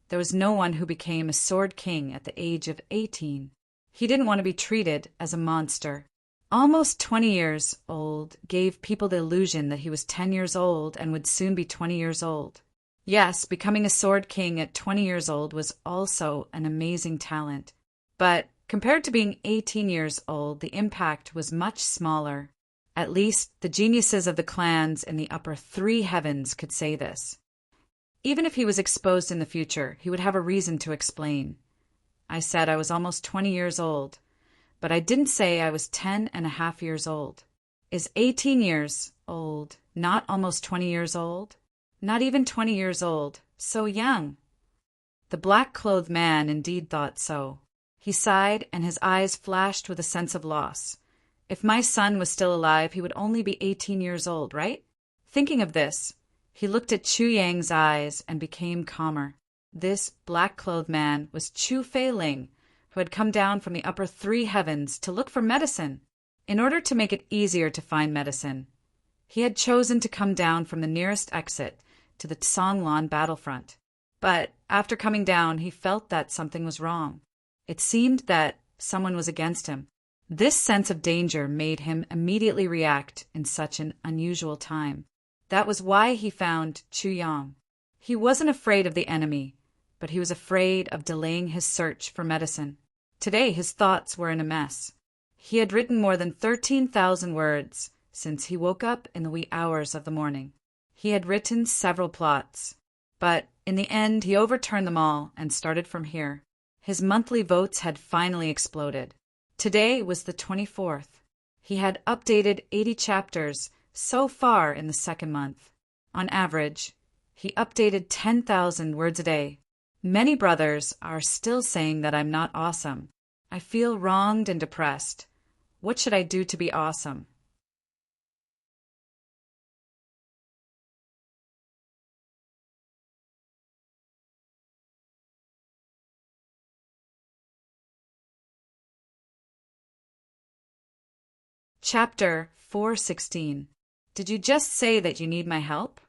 [SPEAKER 1] there was no one who became a sword king at the age of 18. He didn't want to be treated as a monster. Almost 20 years old gave people the illusion that he was 10 years old and would soon be 20 years old. Yes, becoming a sword king at 20 years old was also an amazing talent. But compared to being 18 years old, the impact was much smaller. At least the geniuses of the clans in the upper 3 heavens could say this. Even if he was exposed in the future, he would have a reason to explain. I said I was almost 20 years old, but I didn't say I was 10.5 years old. Is 18 years old not almost 20 years old? Not even 20 years old. So young. The black-clothed man indeed thought so. He sighed, and his eyes flashed with a sense of loss. If my son was still alive, he would only be 18 years old, right? Thinking of this, he looked at Chu Yang's eyes and became calmer. This black-clothed man was Chu Fei-ling, who had come down from the upper 3 heavens to look for medicine. In order to make it easier to find medicine, he had chosen to come down from the nearest exit to the Songlan battlefront. But after coming down, he felt that something was wrong. It seemed that someone was against him. This sense of danger made him immediately react in such an unusual time. That was why he found Chu Yang. He wasn't afraid of the enemy, but he was afraid of delaying his search for medicine. Today his thoughts were in a mess. He had written more than 13,000 words since he woke up in the wee hours of the morning. He had written several plots, but in the end he overturned them all and started from here. His monthly votes had finally exploded. Today was the 24th. He had updated 80 chapters so far in the 2nd month. On average, he updated 10,000 words a day. Many brothers are still saying that I'm not awesome. I feel wronged and depressed. What should I do to be awesome? Chapter 416. Did you just say that you need my help?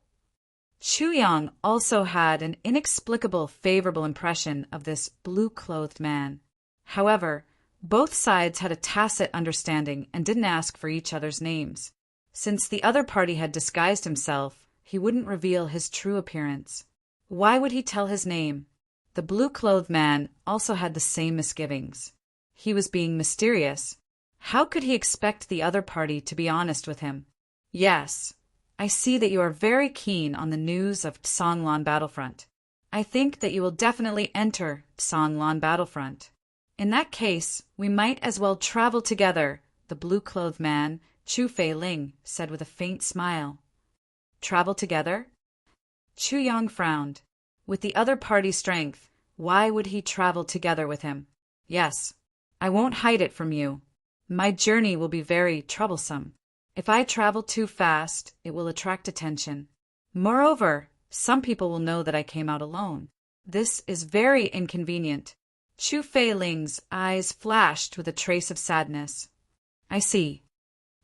[SPEAKER 1] Chu Yang also had an inexplicable favorable impression of this blue-clothed man. However, both sides had a tacit understanding and didn't ask for each other's names. Since the other party had disguised himself, he wouldn't reveal his true appearance. Why would he tell his name? The blue-clothed man also had the same misgivings. He was being mysterious. How could he expect the other party to be honest with him? Yes, I see that you are very keen on the news of Songlan Battlefront. I think that you will definitely enter Songlan Battlefront. In that case, we might as well travel together, the blue-clothed man, Chu Fei-ling, said with a faint smile. Travel together? Chu Yang frowned. With the other party's strength, why would he travel together with him? Yes, I won't hide it from you. My journey will be very troublesome. If I travel too fast, it will attract attention. Moreover, some people will know that I came out alone. This is very inconvenient. Chu Fei-ling's eyes flashed with a trace of sadness. I see.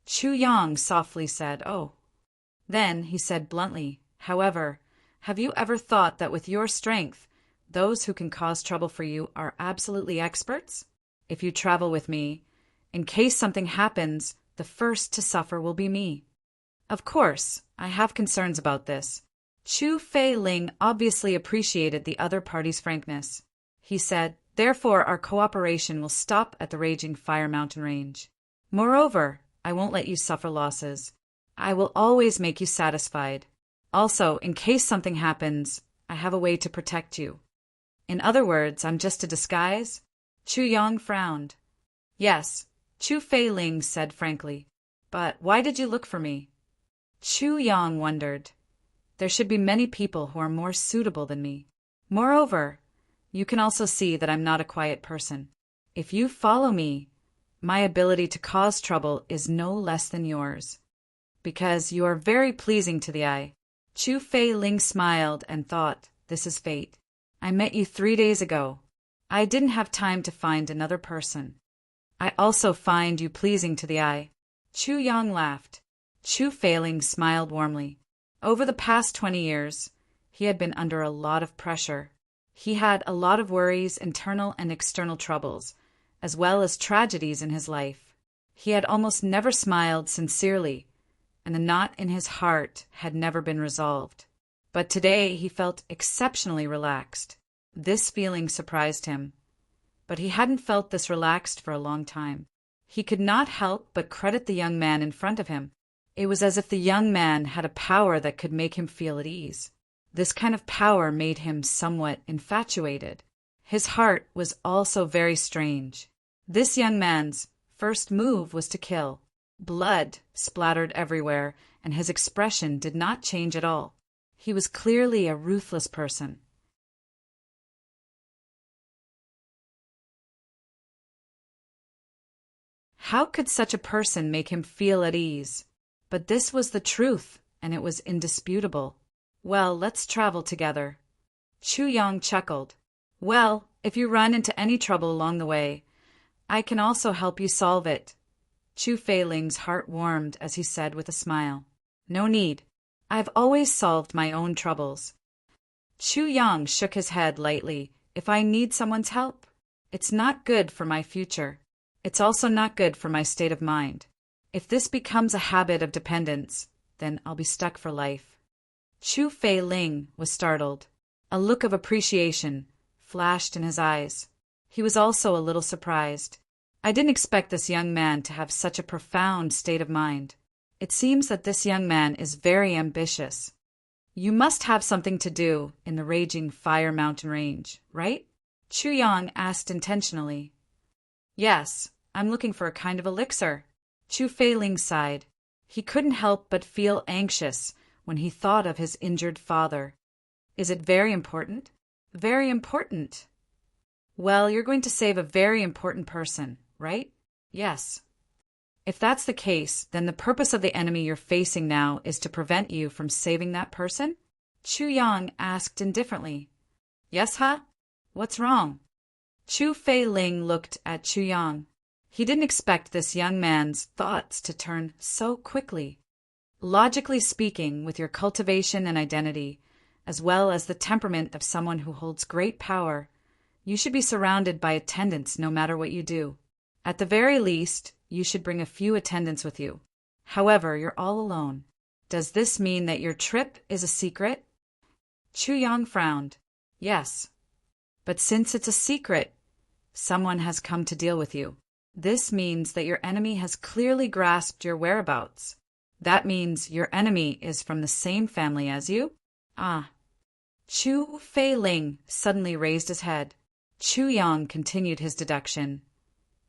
[SPEAKER 1] Chu Yang softly said, Oh. Then he said bluntly, However, have you ever thought that with your strength, those who can cause trouble for you are absolutely experts? If you travel with me, in case something happens, the first to suffer will be me. Of course, I have concerns about this. Chu Fei-ling obviously appreciated the other party's frankness. He said, Therefore our cooperation will stop at the raging Fire Mountain Range. Moreover, I won't let you suffer losses. I will always make you satisfied. Also, in case something happens, I have a way to protect you. In other words, I'm just a disguise? Chu Yang frowned. Yes, Chu Fei-ling said frankly. But why did you look for me? Chu Yang wondered. There should be many people who are more suitable than me. Moreover, you can also see that I'm not a quiet person. If you follow me, my ability to cause trouble is no less than yours. Because you are very pleasing to the eye. Chu Fei-ling smiled and thought, This is fate. I met you 3 days ago. I didn't have time to find another person. I also find you pleasing to the eye. Chu Yang laughed. Chu Fei-ling smiled warmly. Over the past 20 years, he had been under a lot of pressure. He had a lot of worries, internal and external troubles, as well as tragedies in his life. He had almost never smiled sincerely, and the knot in his heart had never been resolved. But today he felt exceptionally relaxed. This feeling surprised him. But he hadn't felt this relaxed for a long time. He could not help but credit the young man in front of him. It was as if the young man had a power that could make him feel at ease. This kind of power made him somewhat infatuated. His heart was also very strange. This young man's first move was to kill. Blood splattered everywhere, and his expression did not change at all. He was clearly a ruthless person. How could such a person make him feel at ease? But this was the truth, and it was indisputable. Well, let's travel together. Chu Yang chuckled. Well, if you run into any trouble along the way, I can also help you solve it. Chu Fei-ling's heart warmed as he said with a smile. No need. I've always solved my own troubles. Chu Yang shook his head lightly. If I need someone's help, it's not good for my future. It's also not good for my state of mind. If this becomes a habit of dependence, then I'll be stuck for life. Chu Fei-ling was startled. A look of appreciation flashed in his eyes. He was also a little surprised. I didn't expect this young man to have such a profound state of mind. It seems that this young man is very ambitious. You must have something to do in the raging Fire Mountain Range, right? Chu Yang asked intentionally. Yes, I'm looking for a kind of elixir. Chu Fei-ling sighed. He couldn't help but feel anxious when he thought of his injured father. Is it very important? Very important. Well, you're going to save a very important person, right? Yes. If that's the case, then the purpose of the enemy you're facing now is to prevent you from saving that person? Chu Yang asked indifferently. Yes, huh? What's wrong? Chu Fei Ling looked at Chu Yang. He didn't expect this young man's thoughts to turn so quickly. Logically speaking, with your cultivation and identity, as well as the temperament of someone who holds great power, you should be surrounded by attendants no matter what you do. At the very least, you should bring a few attendants with you. However, you're all alone. Does this mean that your trip is a secret? Chu Yang frowned. Yes. But since it's a secret, someone has come to deal with you. This means that your enemy has clearly grasped your whereabouts. That means your enemy is from the same family as you? Ah. Chu Fei Ling suddenly raised his head. Chu Yang continued his deduction.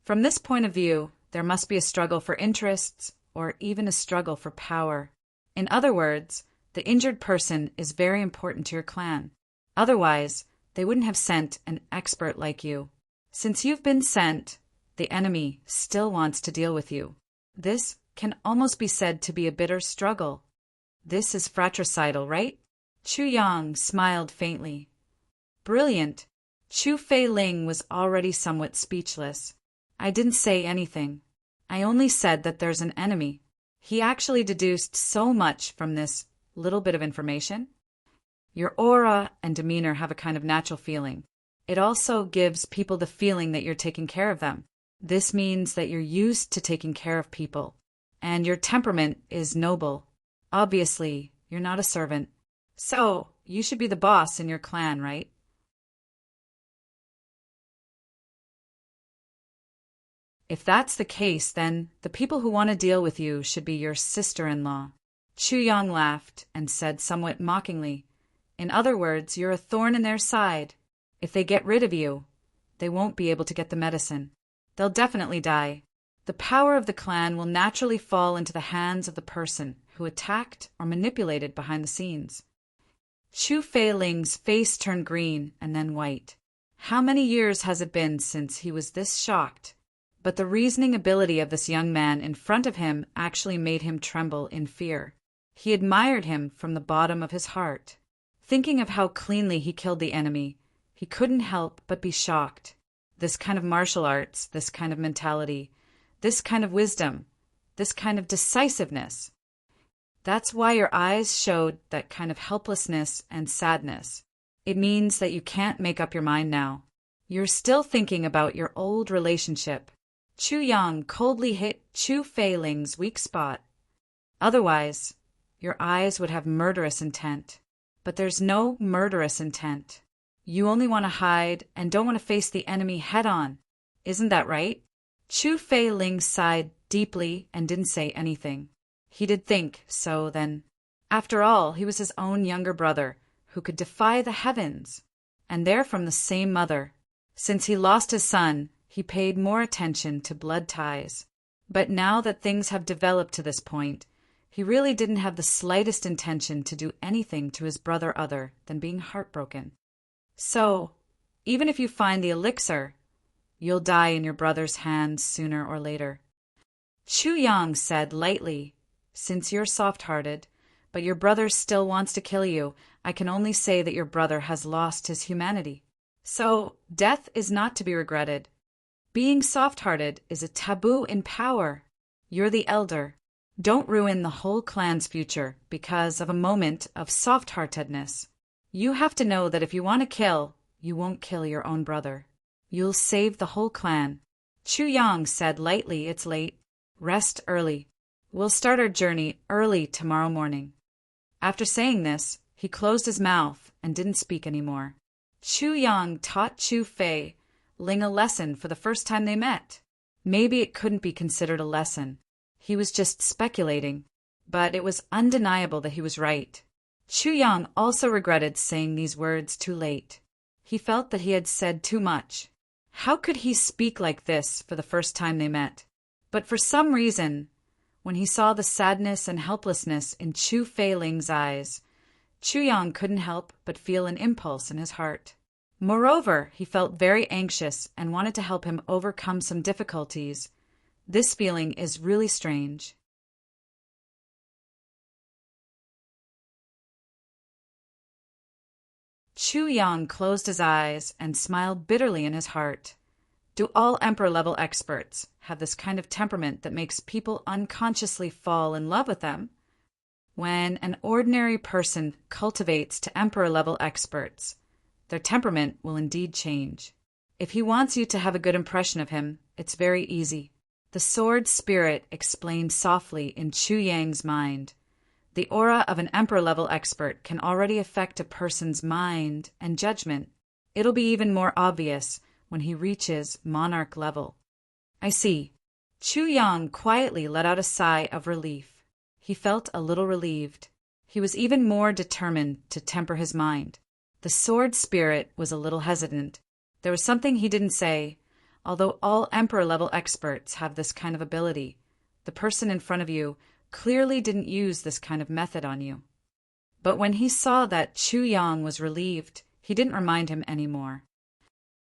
[SPEAKER 1] From this point of view, there must be a struggle for interests, or even a struggle for power. In other words, the injured person is very important to your clan. Otherwise, they wouldn't have sent an expert like you. Since you've been sent, the enemy still wants to deal with you. This can almost be said to be a bitter struggle. This is fratricidal, right? Chu Yang smiled faintly. Brilliant. Chu Fei Ling was already somewhat speechless. I didn't say anything. I only said that there's an enemy. He actually deduced so much from this little bit of information. Your aura and demeanor have a kind of natural feeling. It also gives people the feeling that you're taking care of them. This means that you're used to taking care of people. And your temperament is noble. Obviously, you're not a servant. So, you should be the boss in your clan, right? If that's the case, then the people who want to deal with you should be your sister-in-law. Chu Yang laughed and said somewhat mockingly, in other words, you're a thorn in their side. If they get rid of you, they won't be able to get the medicine. They'll definitely die. The power of the clan will naturally fall into the hands of the person who attacked or manipulated behind the scenes. Chu Fei Ling's face turned green and then white. How many years has it been since he was this shocked? But the reasoning ability of this young man in front of him actually made him tremble in fear. He admired him from the bottom of his heart. Thinking of how cleanly he killed the enemy, he couldn't help but be shocked. This kind of martial arts, this kind of mentality, this kind of wisdom, this kind of decisiveness. That's why your eyes showed that kind of helplessness and sadness. It means that you can't make up your mind now. You're still thinking about your old relationship. Chu Yang coldly hit Chu Fei Ling's weak spot. Otherwise, your eyes would have murderous intent. But there's no murderous intent. You only want to hide and don't want to face the enemy head-on. Isn't that right? Chu Fei Ling sighed deeply and didn't say anything. He did think, so then. After all, he was his own younger brother, who could defy the heavens. And they're from the same mother. Since he lost his son, he paid more attention to blood ties. But now that things have developed to this point, he really didn't have the slightest intention to do anything to his brother other than being heartbroken. So, even if you find the elixir, you'll die in your brother's hands sooner or later. Chu Yang said lightly, since you're soft-hearted, but your brother still wants to kill you, I can only say that your brother has lost his humanity. So, death is not to be regretted. Being soft-hearted is a taboo in power. You're the elder. Don't ruin the whole clan's future because of a moment of soft-heartedness. You have to know that if you want to kill, you won't kill your own brother. You'll save the whole clan. Chu Yang said lightly, it's late. Rest early. We'll start our journey early tomorrow morning. After saying this, he closed his mouth and didn't speak anymore. Chu Yang taught Chu Fei Ling a lesson for the first time they met. Maybe it couldn't be considered a lesson. He was just speculating, but it was undeniable that he was right. Chu Yang also regretted saying these words too late. He felt that he had said too much. How could he speak like this for the first time they met? But for some reason, when he saw the sadness and helplessness in Chu Fei Ling's eyes, Chu Yang couldn't help but feel an impulse in his heart. Moreover, he felt very anxious and wanted to help him overcome some difficulties. This feeling is really strange. Chu Yang closed his eyes and smiled bitterly in his heart. Do all emperor-level experts have this kind of temperament that makes people unconsciously fall in love with them? When an ordinary person cultivates to emperor-level experts, their temperament will indeed change. If he wants you to have a good impression of him, it's very easy. The sword spirit explained softly in Chu Yang's mind. The aura of an emperor-level expert can already affect a person's mind and judgment. It'll be even more obvious when he reaches monarch level. I see. Chu Yang quietly let out a sigh of relief. He felt a little relieved. He was even more determined to temper his mind. The sword spirit was a little hesitant. There was something he didn't say. Although all emperor-level experts have this kind of ability, the person in front of you clearly didn't use this kind of method on you. But when he saw that Chu Yang was relieved, he didn't remind him anymore.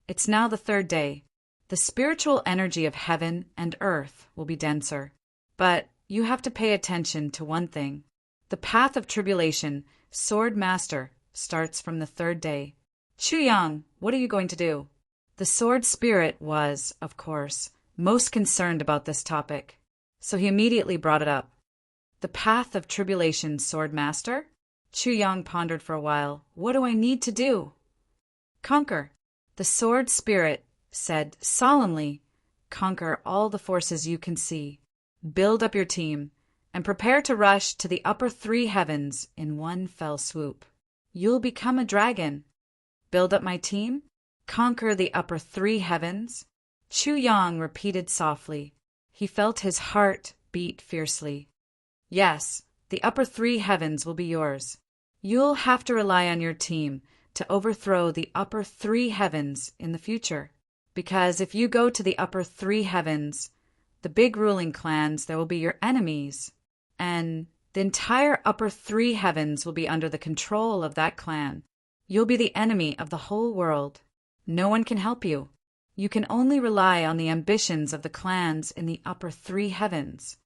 [SPEAKER 1] It's now the third day. The spiritual energy of heaven and earth will be denser. But you have to pay attention to one thing. The path of tribulation, Sword Master, starts from the third day. Chu Yang, what are you going to do? The sword spirit was, of course, most concerned about this topic, so he immediately brought it up. The path of tribulation, Sword Master? Chu Yang pondered for a while. What do I need to do? Conquer. The sword spirit said solemnly, conquer all the forces you can see. Build up your team, and prepare to rush to the upper three heavens in one fell swoop. You'll become a dragon. Build up my team? Conquer the upper three heavens? Chu Yang repeated softly. He felt his heart beat fiercely. Yes, the upper three heavens will be yours. You'll have to rely on your team to overthrow the upper three heavens in the future. Because if you go to the upper three heavens, the big ruling clans, there will be your enemies. And the entire upper three heavens will be under the control of that clan. You'll be the enemy of the whole world. No one can help you. You can only rely on the ambitions of the clans in the upper three heavens.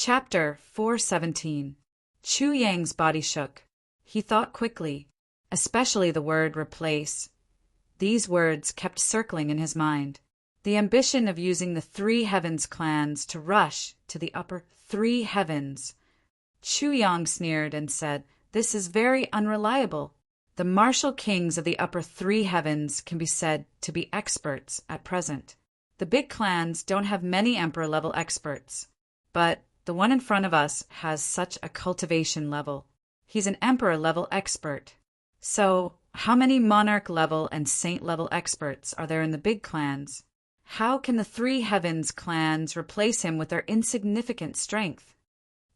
[SPEAKER 1] Chapter 417. Chu Yang's body shook. He thought quickly, especially the word replace. These words kept circling in his mind. The ambition of using the three heavens clans to rush to the upper three heavens. Chu Yang sneered and said, This is very unreliable. The martial kings of the upper three heavens can be said to be experts at present. The big clans don't have many emperor-level experts, but the one in front of us has such a cultivation level. He's an emperor-level expert. So, how many monarch-level and saint-level experts are there in the big clans? How can the three heavens clans replace him with their insignificant strength?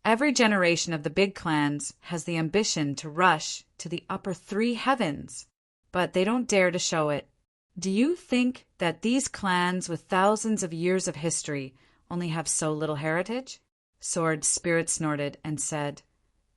[SPEAKER 1] Every generation of the big clans has the ambition to rush to the upper three heavens, but they don't dare to show it. Do you think that these clans with thousands of years of history only have so little heritage? Sword Spirit snorted and said,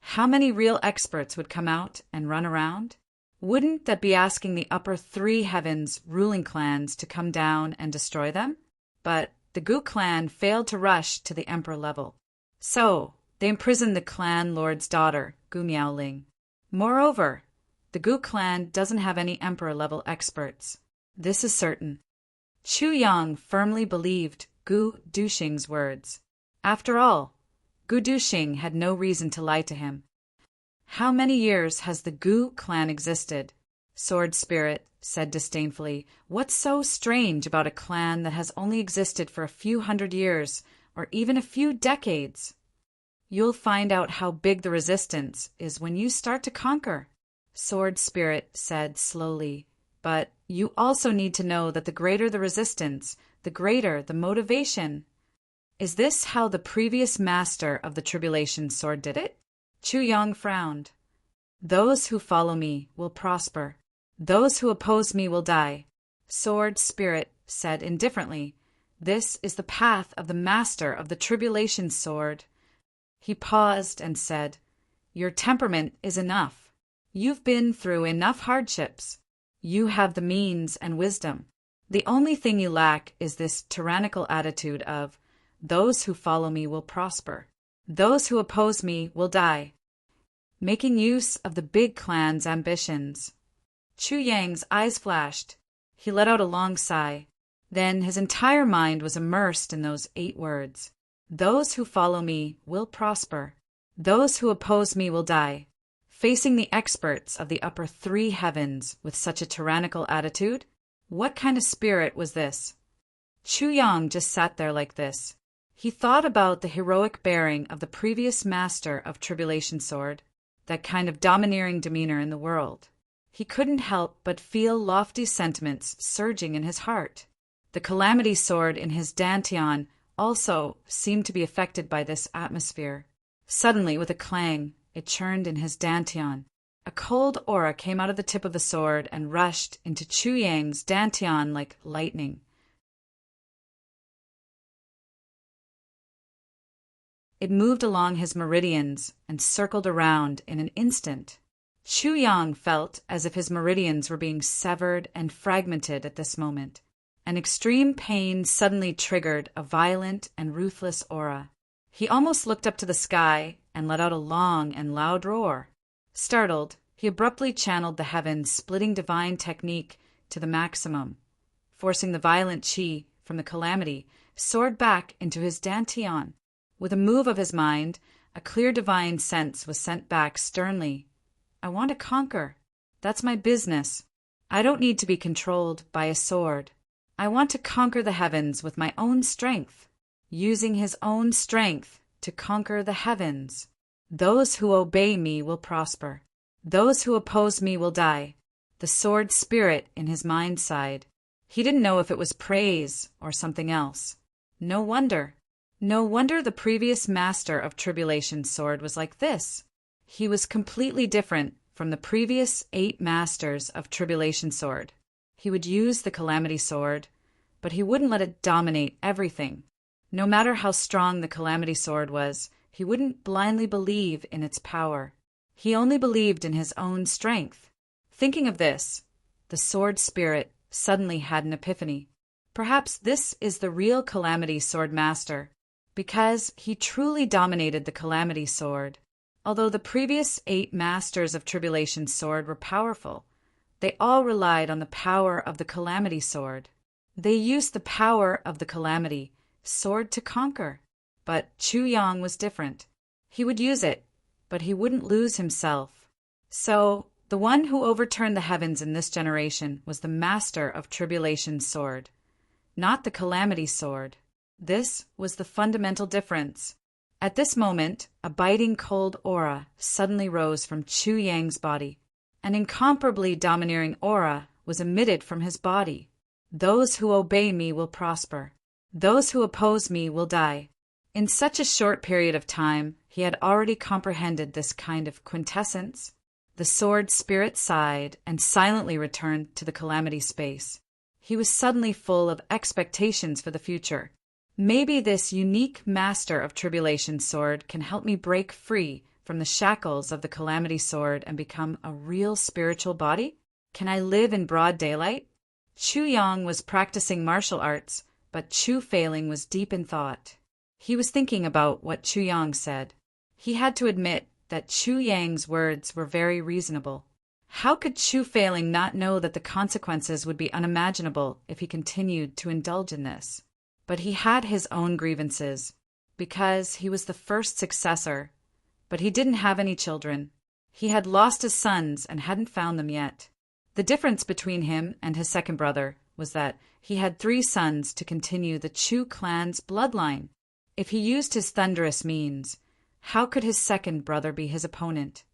[SPEAKER 1] How many real experts would come out and run around? Wouldn't that be asking the upper three heavens ruling clans to come down and destroy them? But the Gu clan failed to rush to the emperor level. So, they imprisoned the clan lord's daughter, Gu Miaoling. Moreover, the Gu clan doesn't have any emperor-level experts. This is certain. Chu Yang firmly believed Gu Duxing's words. After all, Gu Duxing had no reason to lie to him. How many years has the Gu clan existed? Sword Spirit said disdainfully. What's so strange about a clan that has only existed for a few hundred years, or even a few decades? You'll find out how big the resistance is when you start to conquer, Sword Spirit said slowly. But you also need to know that the greater the resistance, the greater the motivation. Is this how the previous master of the tribulation sword did it? Chu Yang frowned. Those who follow me will prosper. Those who oppose me will die, Sword Spirit said indifferently. This is the path of the master of the tribulation sword. He paused and said, "Your temperament is enough. You've been through enough hardships. You have the means and wisdom. The only thing you lack is this tyrannical attitude of, 'Those who follow me will prosper. Those who oppose me will die.' Making use of the big clan's ambitions." Chu Yang's eyes flashed. He let out a long sigh. Then his entire mind was immersed in those 8 words. "Those who follow me will prosper. Those who oppose me will die." Facing the experts of the upper 3 heavens with such a tyrannical attitude? What kind of spirit was this? Chu Yang just sat there like this. He thought about the heroic bearing of the previous master of Tribulation Sword, that kind of domineering demeanor in the world. He couldn't help but feel lofty sentiments surging in his heart. The Calamity Sword in his dantian also seemed to be affected by this atmosphere. Suddenly, with a clang, it churned in his dantian. A cold aura came out of the tip of the sword and rushed into Chu Yang's dantian like lightning. It moved along his meridians and circled around in an instant. Chu Yang felt as if his meridians were being severed and fragmented at this moment. An extreme pain suddenly triggered a violent and ruthless aura. He almost looked up to the sky and let out a long and loud roar. Startled, he abruptly channeled the heavens, splitting divine technique to the maximum, forcing the violent chi from the calamity soared back into his dantian. With a move of his mind, a clear divine sense was sent back sternly. "I want to conquer. That's my business. I don't need to be controlled by a sword. I want to conquer the heavens with my own strength, using his own strength to conquer the heavens. Those who obey me will prosper. Those who oppose me will die." The sword spirit in his mind sighed. He didn't know if it was praise or something else. No wonder the previous master of Tribulation Sword was like this. He was completely different from the previous 8 masters of Tribulation Sword. He would use the Calamity Sword, but he wouldn't let it dominate everything. No matter how strong the Calamity Sword was, he wouldn't blindly believe in its power. He only believed in his own strength. Thinking of this, the sword spirit suddenly had an epiphany. Perhaps this is the real Calamity Sword Master, because he truly dominated the Calamity Sword. Although the previous 8 masters of Tribulation Sword were powerful, they all relied on the power of the Calamity Sword. They used the power of the Calamity Sword to conquer. But Chu Yang was different. He would use it, but he wouldn't lose himself. So, the one who overturned the heavens in this generation was the master of Tribulation Sword, not the Calamity Sword. This was the fundamental difference. At this moment, a biting cold aura suddenly rose from Chu Yang's body. An incomparably domineering aura was emitted from his body. "Those who obey me will prosper. Those who oppose me will die." In such a short period of time, he had already comprehended this kind of quintessence. The sword spirit sighed and silently returned to the calamity space. He was suddenly full of expectations for the future. Maybe this unique master of Tribulation Sword can help me break free from the shackles of the Calamity Sword and become a real spiritual body? Can I live in broad daylight? Chu Yang was practicing martial arts, but Chu Feiling was deep in thought. He was thinking about what Chu Yang said. He had to admit that Chu Yang's words were very reasonable. How could Chu Feiling not know that the consequences would be unimaginable if he continued to indulge in this? But he had his own grievances, because he was the first successor, but he didn't have any children. He had lost his sons and hadn't found them yet. The difference between him and his second brother was that he had 3 sons to continue the Chu clan's bloodline. If he used his thunderous means, how could his second brother be his opponent?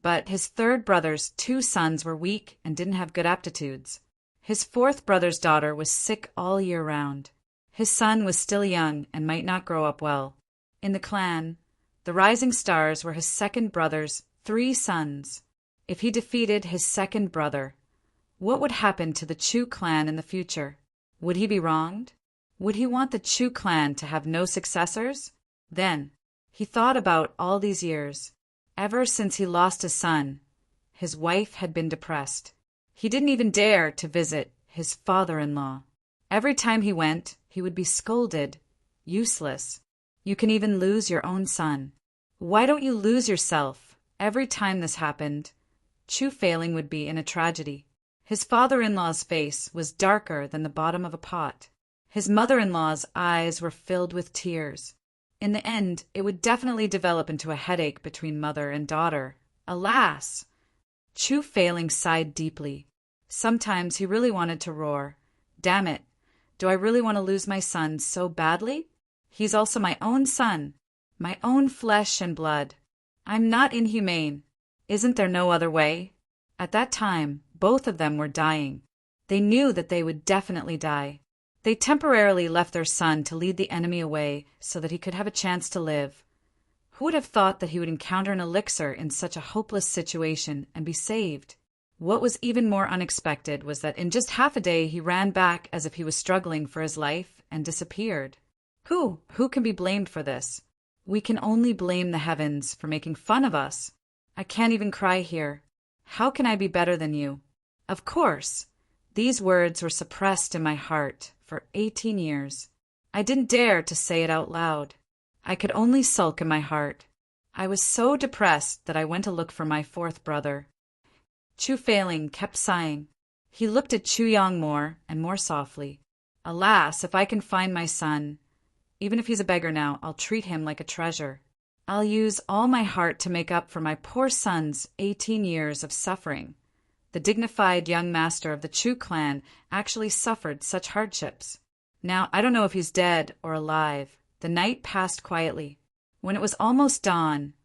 [SPEAKER 1] But his third brother's 2 sons were weak and didn't have good aptitudes. His fourth brother's daughter was sick all year round. His son was still young and might not grow up well. In the clan, the rising stars were his second brother's 3 sons. If he defeated his second brother, what would happen to the Chu clan in the future? Would he be wronged? Would he want the Chu clan to have no successors? Then, he thought about all these years. Ever since he lost his son, his wife had been depressed. He didn't even dare to visit his father-in-law. Every time he went, he would be scolded. Useless. You can even lose your own son. Why don't you lose yourself? Every time this happened, Chu Failing would be in a tragedy. His father-in-law's face was darker than the bottom of a pot. His mother-in-law's eyes were filled with tears. In the end, it would definitely develop into a headache between mother and daughter. Alas! Chu Failing sighed deeply. Sometimes he really wanted to roar. Damn it! Do I really want to lose my son so badly? He's also my own son, my own flesh and blood. I'm not inhumane. Isn't there no other way? At that time, both of them were dying. They knew that they would definitely die. They temporarily left their son to lead the enemy away so that he could have a chance to live. Who would have thought that he would encounter an elixir in such a hopeless situation and be saved? What was even more unexpected was that in just half a day he ran back as if he was struggling for his life and disappeared. Who can be blamed for this? We can only blame the heavens for making fun of us. I can't even cry here. How can I be better than you? Of course. These words were suppressed in my heart for 18 years. I didn't dare to say it out loud. I could only sulk in my heart. I was so depressed that I went to look for my fourth brother. Chu Failing kept sighing. He looked at Chu Yang more and more softly. Alas, if I can find my son, even if he's a beggar now, I'll treat him like a treasure. I'll use all my heart to make up for my poor son's 18 years of suffering. The dignified young master of the Chu clan actually suffered such hardships. Now, I don't know if he's dead or alive. The night passed quietly. When it was almost dawn,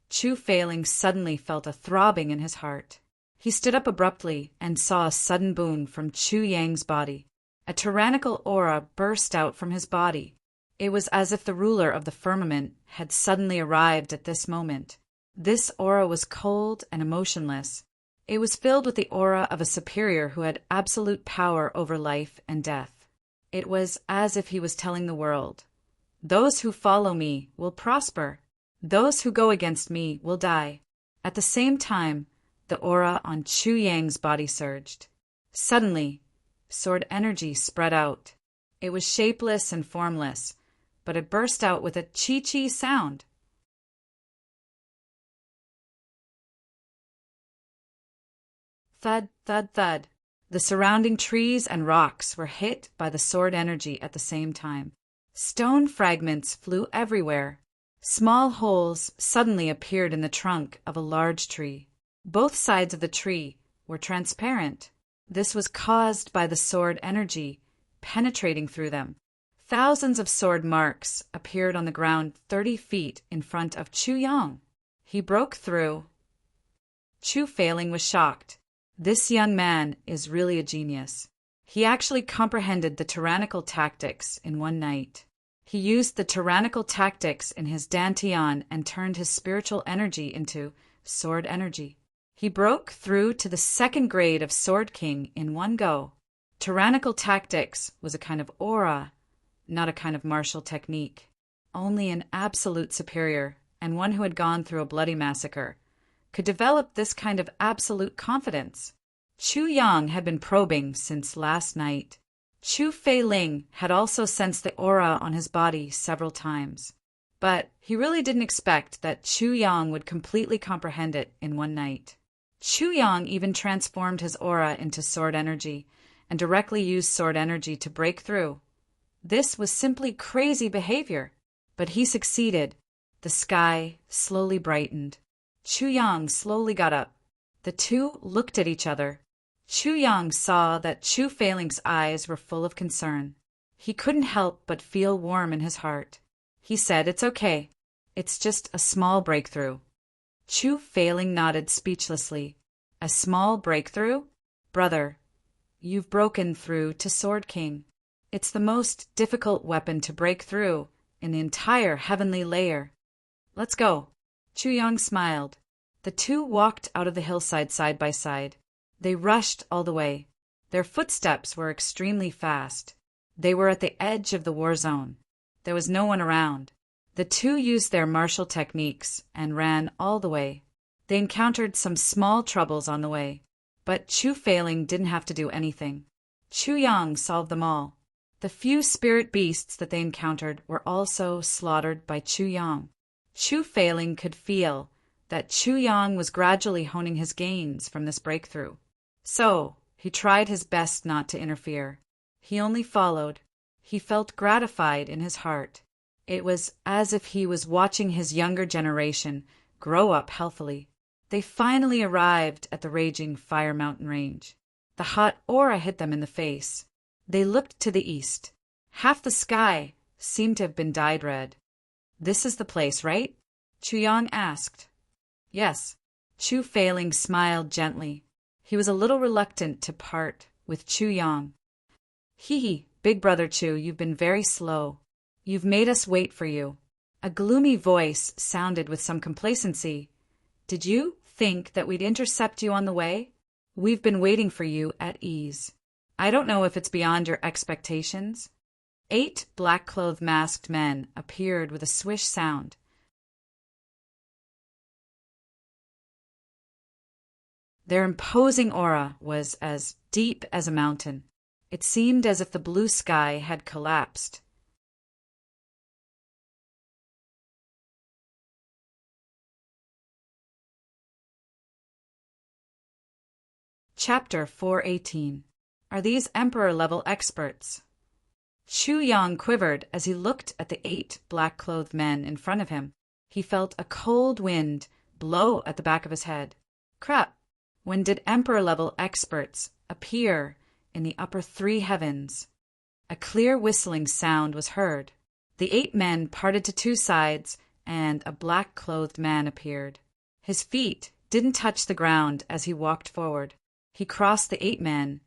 [SPEAKER 1] Chu Failing suddenly felt a throbbing in his heart. He stood up abruptly and saw a sudden boon from Chu Yang's body. A tyrannical aura burst out from his body. It was as if the ruler of the firmament had suddenly arrived at this moment. This aura was cold and emotionless. It was filled with the aura of a superior who had absolute power over life and death. It was as if he was telling the world, "Those who follow me will prosper. Those who go against me will die." At the same time, the aura on Chu Yang's body surged. Suddenly, sword energy spread out. It was shapeless and formless, but it burst out with a chi-chi sound. Thud, thud, thud. The surrounding trees and rocks were hit by the sword energy at the same time. Stone fragments flew everywhere. Small holes suddenly appeared in the trunk of a large tree. Both sides of the tree were transparent. This was caused by the sword energy penetrating through them. Thousands of sword marks appeared on the ground 30 feet in front of Chu Yang. He broke through. Chu Failing was shocked. This young man is really a genius. He actually comprehended the tyrannical tactics in one night. He used the tyrannical tactics in his dantian and turned his spiritual energy into sword energy. He broke through to the second grade of Sword King in one go. Tyrannical tactics was a kind of aura, not a kind of martial technique. Only an absolute superior, and one who had gone through a bloody massacre, could develop this kind of absolute confidence. Chu Yang had been probing since last night. Chu Failing had also sensed the aura on his body several times. But he really didn't expect that Chu Yang would completely comprehend it in one night. Chu Yang even transformed his aura into sword energy and directly used sword energy to break through. This was simply crazy behavior, but he succeeded. The sky slowly brightened. Chu Yang slowly got up. The two looked at each other. Chu Yang saw that Chu Failing's eyes were full of concern. He couldn't help but feel warm in his heart. He said, "It's okay. It's just a small breakthrough." Chu Failing nodded speechlessly. "A small breakthrough? Brother, you've broken through to Sword King. It's the most difficult weapon to break through in the entire heavenly layer. Let's go." Chu Yang smiled. The two walked out of the hillside side by side. They rushed all the way. Their footsteps were extremely fast. They were at the edge of the war zone. There was no one around. The two used their martial techniques and ran all the way. They encountered some small troubles on the way, but Chu Feiling didn't have to do anything. Chu Yang solved them all. The few spirit beasts that they encountered were also slaughtered by Chu Yang. Chu Feiling could feel that Chu Yang was gradually honing his gains from this breakthrough. So, he tried his best not to interfere. He only followed. He felt gratified in his heart. It was as if he was watching his younger generation grow up healthily. They finally arrived at the raging Fire Mountain Range. The hot aura hit them in the face. They looked to the east. Half the sky seemed to have been dyed red. "This is the place, right?" Chu Yang asked. "Yes." Chu Feiling smiled gently. He was a little reluctant to part with Chu Yang. "Hee, big brother Chu, you've been very slow. You've made us wait for you." A gloomy voice sounded with some complacency. "Did you think that we'd intercept you on the way? We've been waiting for you at ease. I don't know if it's beyond your expectations." 8 black-clothed masked men appeared with a swish sound. Their imposing aura was as deep as a mountain. It seemed as if the blue sky had collapsed. Chapter 418. Are these Emperor-level experts? Chu Yang quivered as he looked at the 8 black-clothed men in front of him. He felt a cold wind blow at the back of his head. Crap! When did Emperor-level experts appear in the upper 3 heavens? A clear whistling sound was heard. The 8 men parted to 2 sides, and a black-clothed man appeared. His feet didn't touch the ground as he walked forward. He crossed the 8 men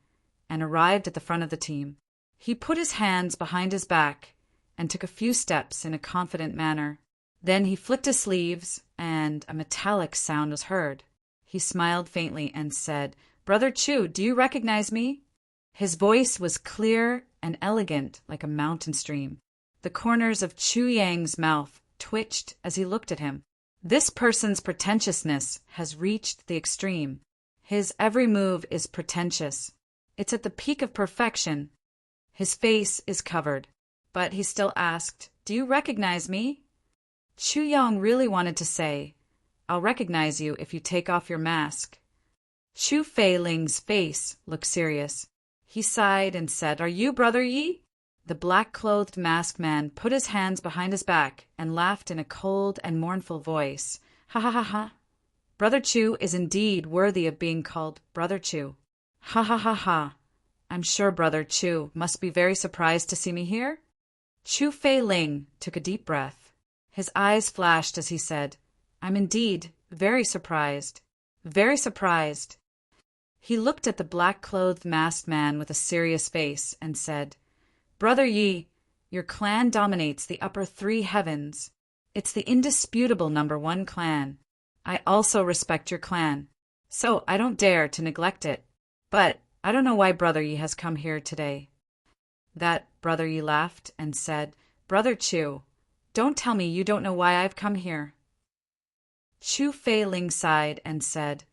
[SPEAKER 1] and arrived at the front of the team. He put his hands behind his back and took a few steps in a confident manner. Then he flicked his sleeves, and a metallic sound was heard. He smiled faintly and said, "Brother Chu, do you recognize me?" His voice was clear and elegant like a mountain stream. The corners of Chu Yang's mouth twitched as he looked at him. This person's pretentiousness has reached the extreme. His every move is pretentious. It's at the peak of perfection. His face is covered, but he still asked, "Do you recognize me?" Chu Yang really wanted to say, "I'll recognize you if you take off your mask." Chu Feiling's face looked serious. He sighed and said, "Are you Brother Yi?" The black-clothed masked man put his hands behind his back and laughed in a cold and mournful voice. "Ha ha ha ha! Brother Chu is indeed worthy of being called Brother Chu. Ha ha ha ha! I'm sure Brother Chu must be very surprised to see me here." Chu Feiling took a deep breath. His eyes flashed as he said, "I'm indeed very surprised. Very surprised." He looked at the black-clothed masked man with a serious face and said, "Brother Yi, your clan dominates the upper 3 heavens. It's the indisputable #1 clan. I also respect your clan, so I don't dare to neglect it. But I don't know why Brother Yi has come here today." That Brother Yi laughed and said, "Brother Chu, don't tell me you don't know why I've come here." Chu Feiling sighed and said,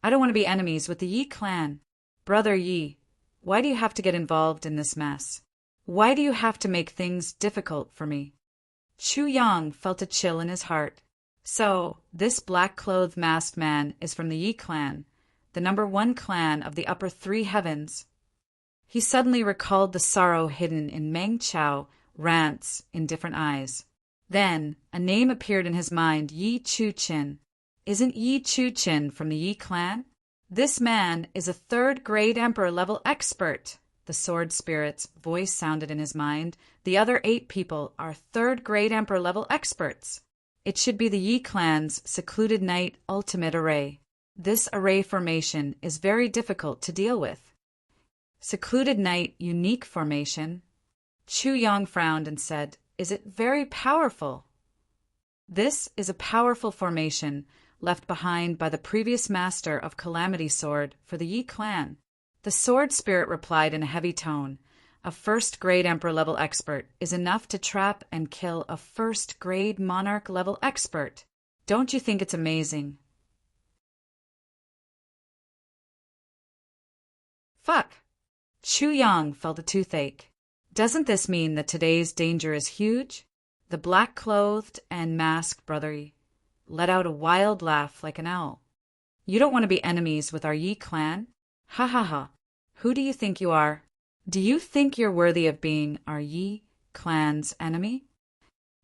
[SPEAKER 1] "I don't want to be enemies with the Yi clan. Brother Yi, why do you have to get involved in this mess? Why do you have to make things difficult for me?" Chu Yang felt a chill in his heart. So, this black-clothed masked man is from the Yi clan, the #1 clan of the upper 3 heavens. He suddenly recalled the sorrow hidden in Meng Chao rants in different eyes. Then, a name appeared in his mind, Yi Chu-chin. Isn't Yi Chu-chin from the Yi clan? This man is a 3rd-grade Emperor-level expert. The sword spirit's voice sounded in his mind. The other 8 people are 3rd-grade Emperor-level experts. It should be the Yi clan's secluded night ultimate array. This array formation is very difficult to deal with. Secluded night unique formation. Chu Yang frowned and said, "Is it very powerful?" "This is a powerful formation, left behind by the previous master of Calamity Sword for the Yi clan. The sword spirit replied in a heavy tone, "A first-grade Emperor-level expert is enough to trap and kill a first-grade Monarch-level expert. Don't you think it's amazing?" Fuck! Chu Yang felt a toothache. Doesn't this mean that today's danger is huge? The black-clothed and masked brother Yi let out a wild laugh like an owl. "You don't want to be enemies with our Yi clan? Ha ha ha. Who do you think you are? Do you think you're worthy of being our Yi clan's enemy?"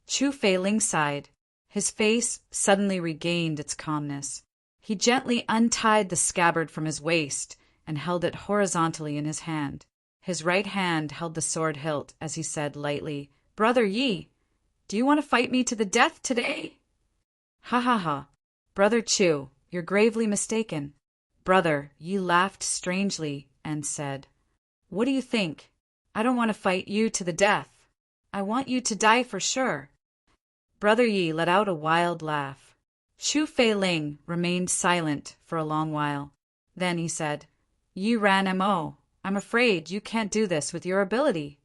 [SPEAKER 1] Chu Feiling sighed. His face suddenly regained its calmness. He gently untied the scabbard from his waist and held it horizontally in his hand. His right hand held the sword hilt as he said lightly, "Brother Yi, do you want to fight me to the death today?" "Ha ha ha. Brother Chu, you're gravely mistaken." Brother Yi laughed strangely and said, "What do you think? I don't want to fight you to the death. I want you to die for sure." Brother Yi let out a wild laugh. Chu Feiling remained silent for a long while. Then he said, "Yi Ran Mo, I'm afraid you can't do this with your ability."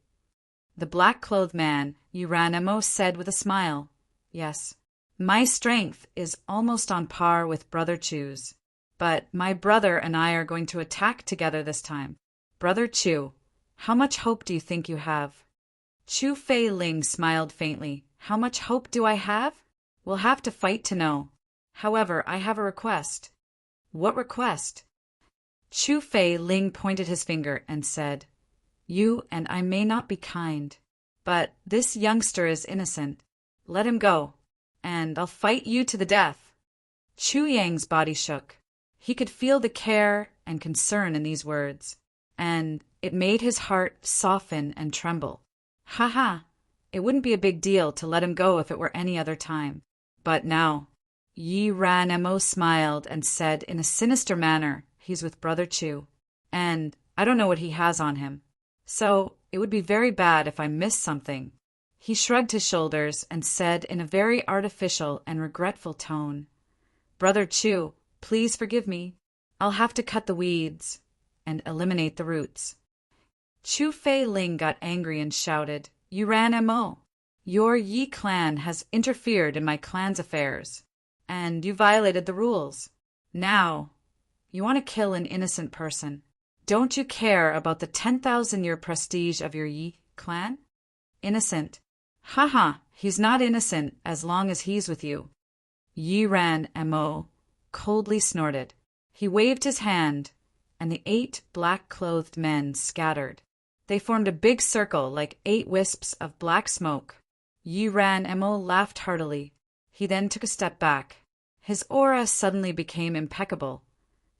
[SPEAKER 1] The black-clothed man, Yi Ran Mo, said with a smile, "Yes, my strength is almost on par with Brother Chu's, but my brother and I are going to attack together this time. Brother Chu, how much hope do you think you have?" Chu Feiling smiled faintly. "How much hope do I have? We'll have to fight to know. However, I have a request." "What request?" Chu Feiling pointed his finger and said, "You and I may not be kind, but this youngster is innocent. Let him go, and I'll fight you to the death." Chu Yang's body shook. He could feel the care and concern in these words, and it made his heart soften and tremble. Ha ha! It wouldn't be a big deal to let him go if it were any other time. But now, Yi Ran Mo smiled and said in a sinister manner, "He's with Brother Chu, and I don't know what he has on him. So it would be very bad if I missed something." He shrugged his shoulders and said in a very artificial and regretful tone, "Brother Chu, please forgive me. I'll have to cut the weeds and eliminate the roots." Chu Feiling got angry and shouted, "You ran Mo. Your Yi clan has interfered in my clan's affairs, and you violated the rules. Now, you want to kill an innocent person. Don't you care about the 10,000-year prestige of your Yi clan? Innocent? Haha, he's not innocent as long as he's with you." Yi Ran Mo coldly snorted. He waved his hand, and the 8 black-clothed men scattered. They formed a big circle like 8 wisps of black smoke. Yi Ran Mo laughed heartily. He then took a step back. His aura suddenly became impeccable.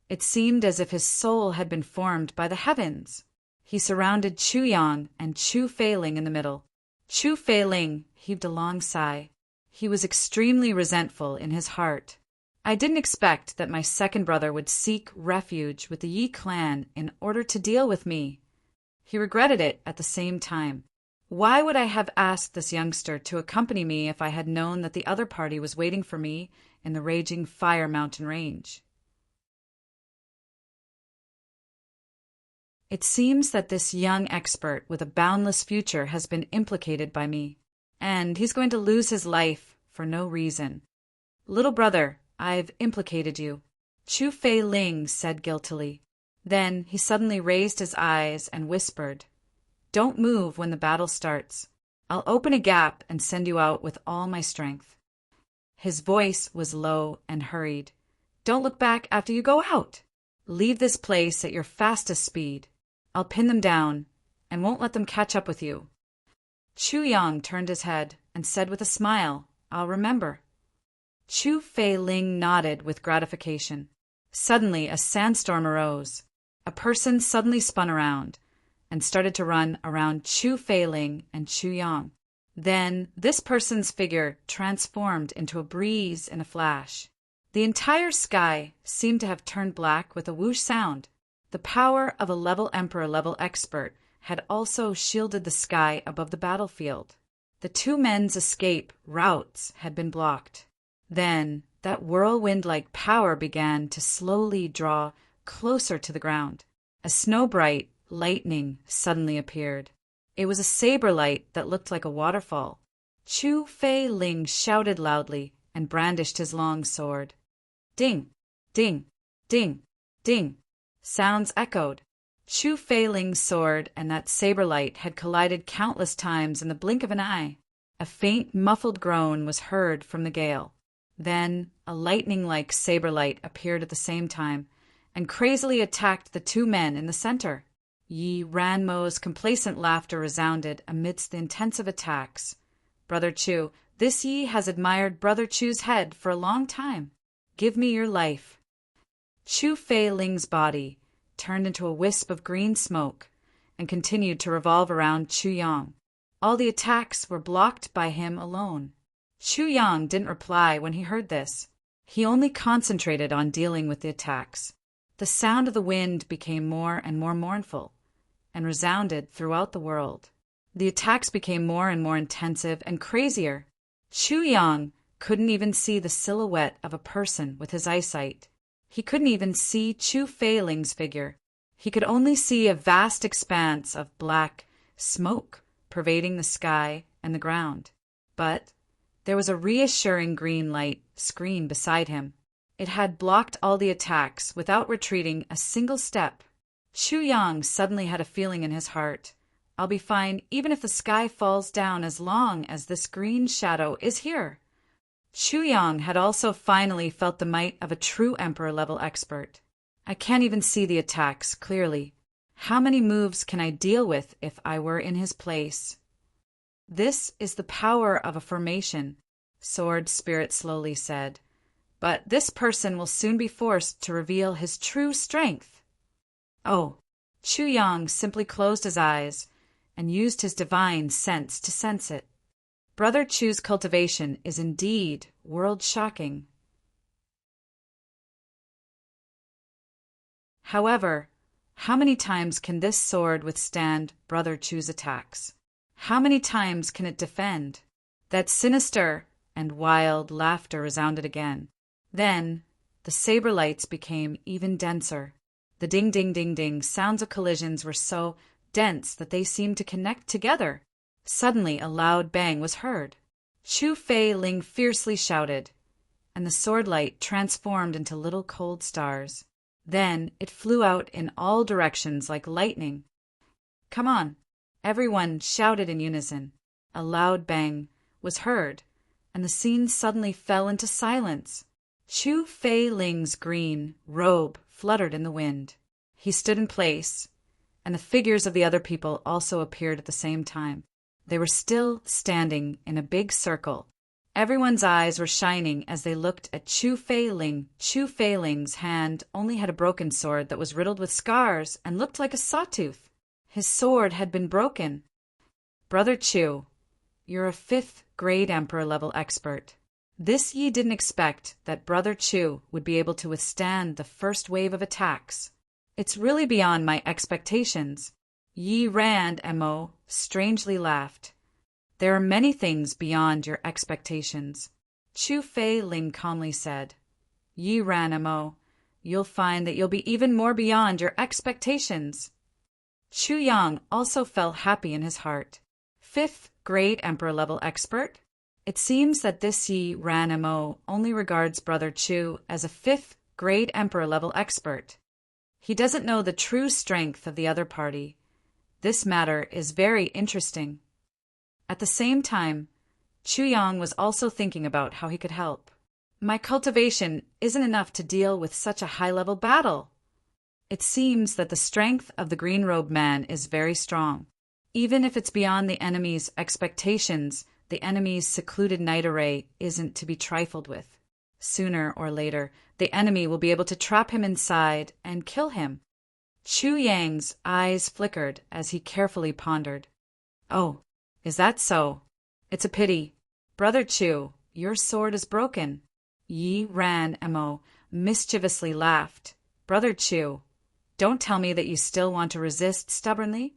[SPEAKER 1] It seemed as if his soul had been formed by the heavens. He surrounded Chu Yang and Chu Feiling in the middle. Chu Feiling heaved a long sigh. He was extremely resentful in his heart. "I didn't expect that my second brother would seek refuge with the Yi clan in order to deal with me." He regretted it at the same time. Why would I have asked this youngster to accompany me if I had known that the other party was waiting for me in the raging Fire Mountain Range? It seems that this young expert with a boundless future has been implicated by me, and he's going to lose his life for no reason. "Little brother, I've implicated you," Chu Feiling said guiltily. Then he suddenly raised his eyes and whispered, "Don't move when the battle starts. I'll open a gap and send you out with all my strength." His voice was low and hurried. "Don't look back after you go out. Leave this place at your fastest speed. I'll pin them down and won't let them catch up with you." Chu Yang turned his head and said with a smile, "I'll remember." Chu Feiling nodded with gratification. Suddenly a sandstorm arose. A person suddenly spun around and started to run around Chu Feiling and Chu Yang. Then this person's figure transformed into a breeze in a flash. The entire sky seemed to have turned black with a whoosh sound. The power of a level Emperor-level expert had also shielded the sky above the battlefield. The 2 men's escape routes had been blocked. Then that whirlwind-like power began to slowly draw closer to the ground. A snow-bright lightning suddenly appeared. It was a saber light that looked like a waterfall. Chu Fei Ling shouted loudly and brandished his long sword. Ding, ding, ding, ding. Sounds echoed. Chu Fei Ling's sword and that saber light had collided countless times in the blink of an eye. A faint, muffled groan was heard from the gale. Then a lightning-like saber light appeared at the same time and crazily attacked the two men in the center. Yi Ranmo's complacent laughter resounded amidst the intensive attacks. Brother Chu, this Yi has admired Brother Chu's head for a long time. Give me your life. Chu Fei Ling's body turned into a wisp of green smoke and continued to revolve around Chu Yang. All the attacks were blocked by him alone. Chu Yang didn't reply when he heard this. He only concentrated on dealing with the attacks. The sound of the wind became more and more mournful and resounded throughout the world. The attacks became more and more intensive and crazier. Chu Yang couldn't even see the silhouette of a person with his eyesight. He couldn't even see Chu Fei Ling's figure. He could only see a vast expanse of black smoke pervading the sky and the ground. But there was a reassuring green light screen beside him. It had blocked all the attacks without retreating a single step. Chu Yang suddenly had a feeling in his heart. I'll be fine even if the sky falls down as long as this green shadow is here. Chu Yang had also finally felt the might of a true Emperor-level expert. I can't even see the attacks clearly. How many moves can I deal with if I were in his place? This is the power of a formation, Sword Spirit slowly said. But this person will soon be forced to reveal his true strength. Oh, Chu Yang simply closed his eyes and used his divine sense to sense it. Brother Chu's cultivation is indeed world-shocking. However, how many times can this sword withstand Brother Chu's attacks? How many times can it defend? That sinister and wild laughter resounded again. Then the saber lights became even denser. The ding-ding-ding-ding sounds of collisions were so dense that they seemed to connect together. Suddenly a loud bang was heard. Chu Fei Ling fiercely shouted, and the sword light transformed into little cold stars. Then it flew out in all directions like lightning. Come on! Everyone shouted in unison. A loud bang was heard, and the scene suddenly fell into silence. Chu Fei Ling's green robe fluttered in the wind. He stood in place, and the figures of the other people also appeared at the same time. They were still standing in a big circle. Everyone's eyes were shining as they looked at Chu Fei Ling. Chu Fei Ling's hand only had a broken sword that was riddled with scars and looked like a sawtooth. His sword had been broken. Brother Chu, you're a 5th grade Emperor-level expert. This Yi didn't expect that Brother Chu would be able to withstand the first wave of attacks. It's really beyond my expectations. Yi Ranmo strangely laughed. There are many things beyond your expectations. Chu Fei Ling calmly said. Yi Ranmo, you'll find that you'll be even more beyond your expectations. Chu Yang also felt happy in his heart. 5th grade Emperor-level expert? It seems that this Yi Ranmo only regards Brother Chu as a 5th grade Emperor-level expert. He doesn't know the true strength of the other party. This matter is very interesting. At the same time, Chu Yang was also thinking about how he could help. My cultivation isn't enough to deal with such a high-level battle. It seems that the strength of the green-robed man is very strong. Even if it's beyond the enemy's expectations, the enemy's secluded night array isn't to be trifled with. Sooner or later, the enemy will be able to trap him inside and kill him. Chu Yang's eyes flickered as he carefully pondered. Oh, is that so? It's a pity. Brother Chu, your sword is broken. Yi Ranmo mischievously laughed. Brother Chu, don't tell me that you still want to resist stubbornly.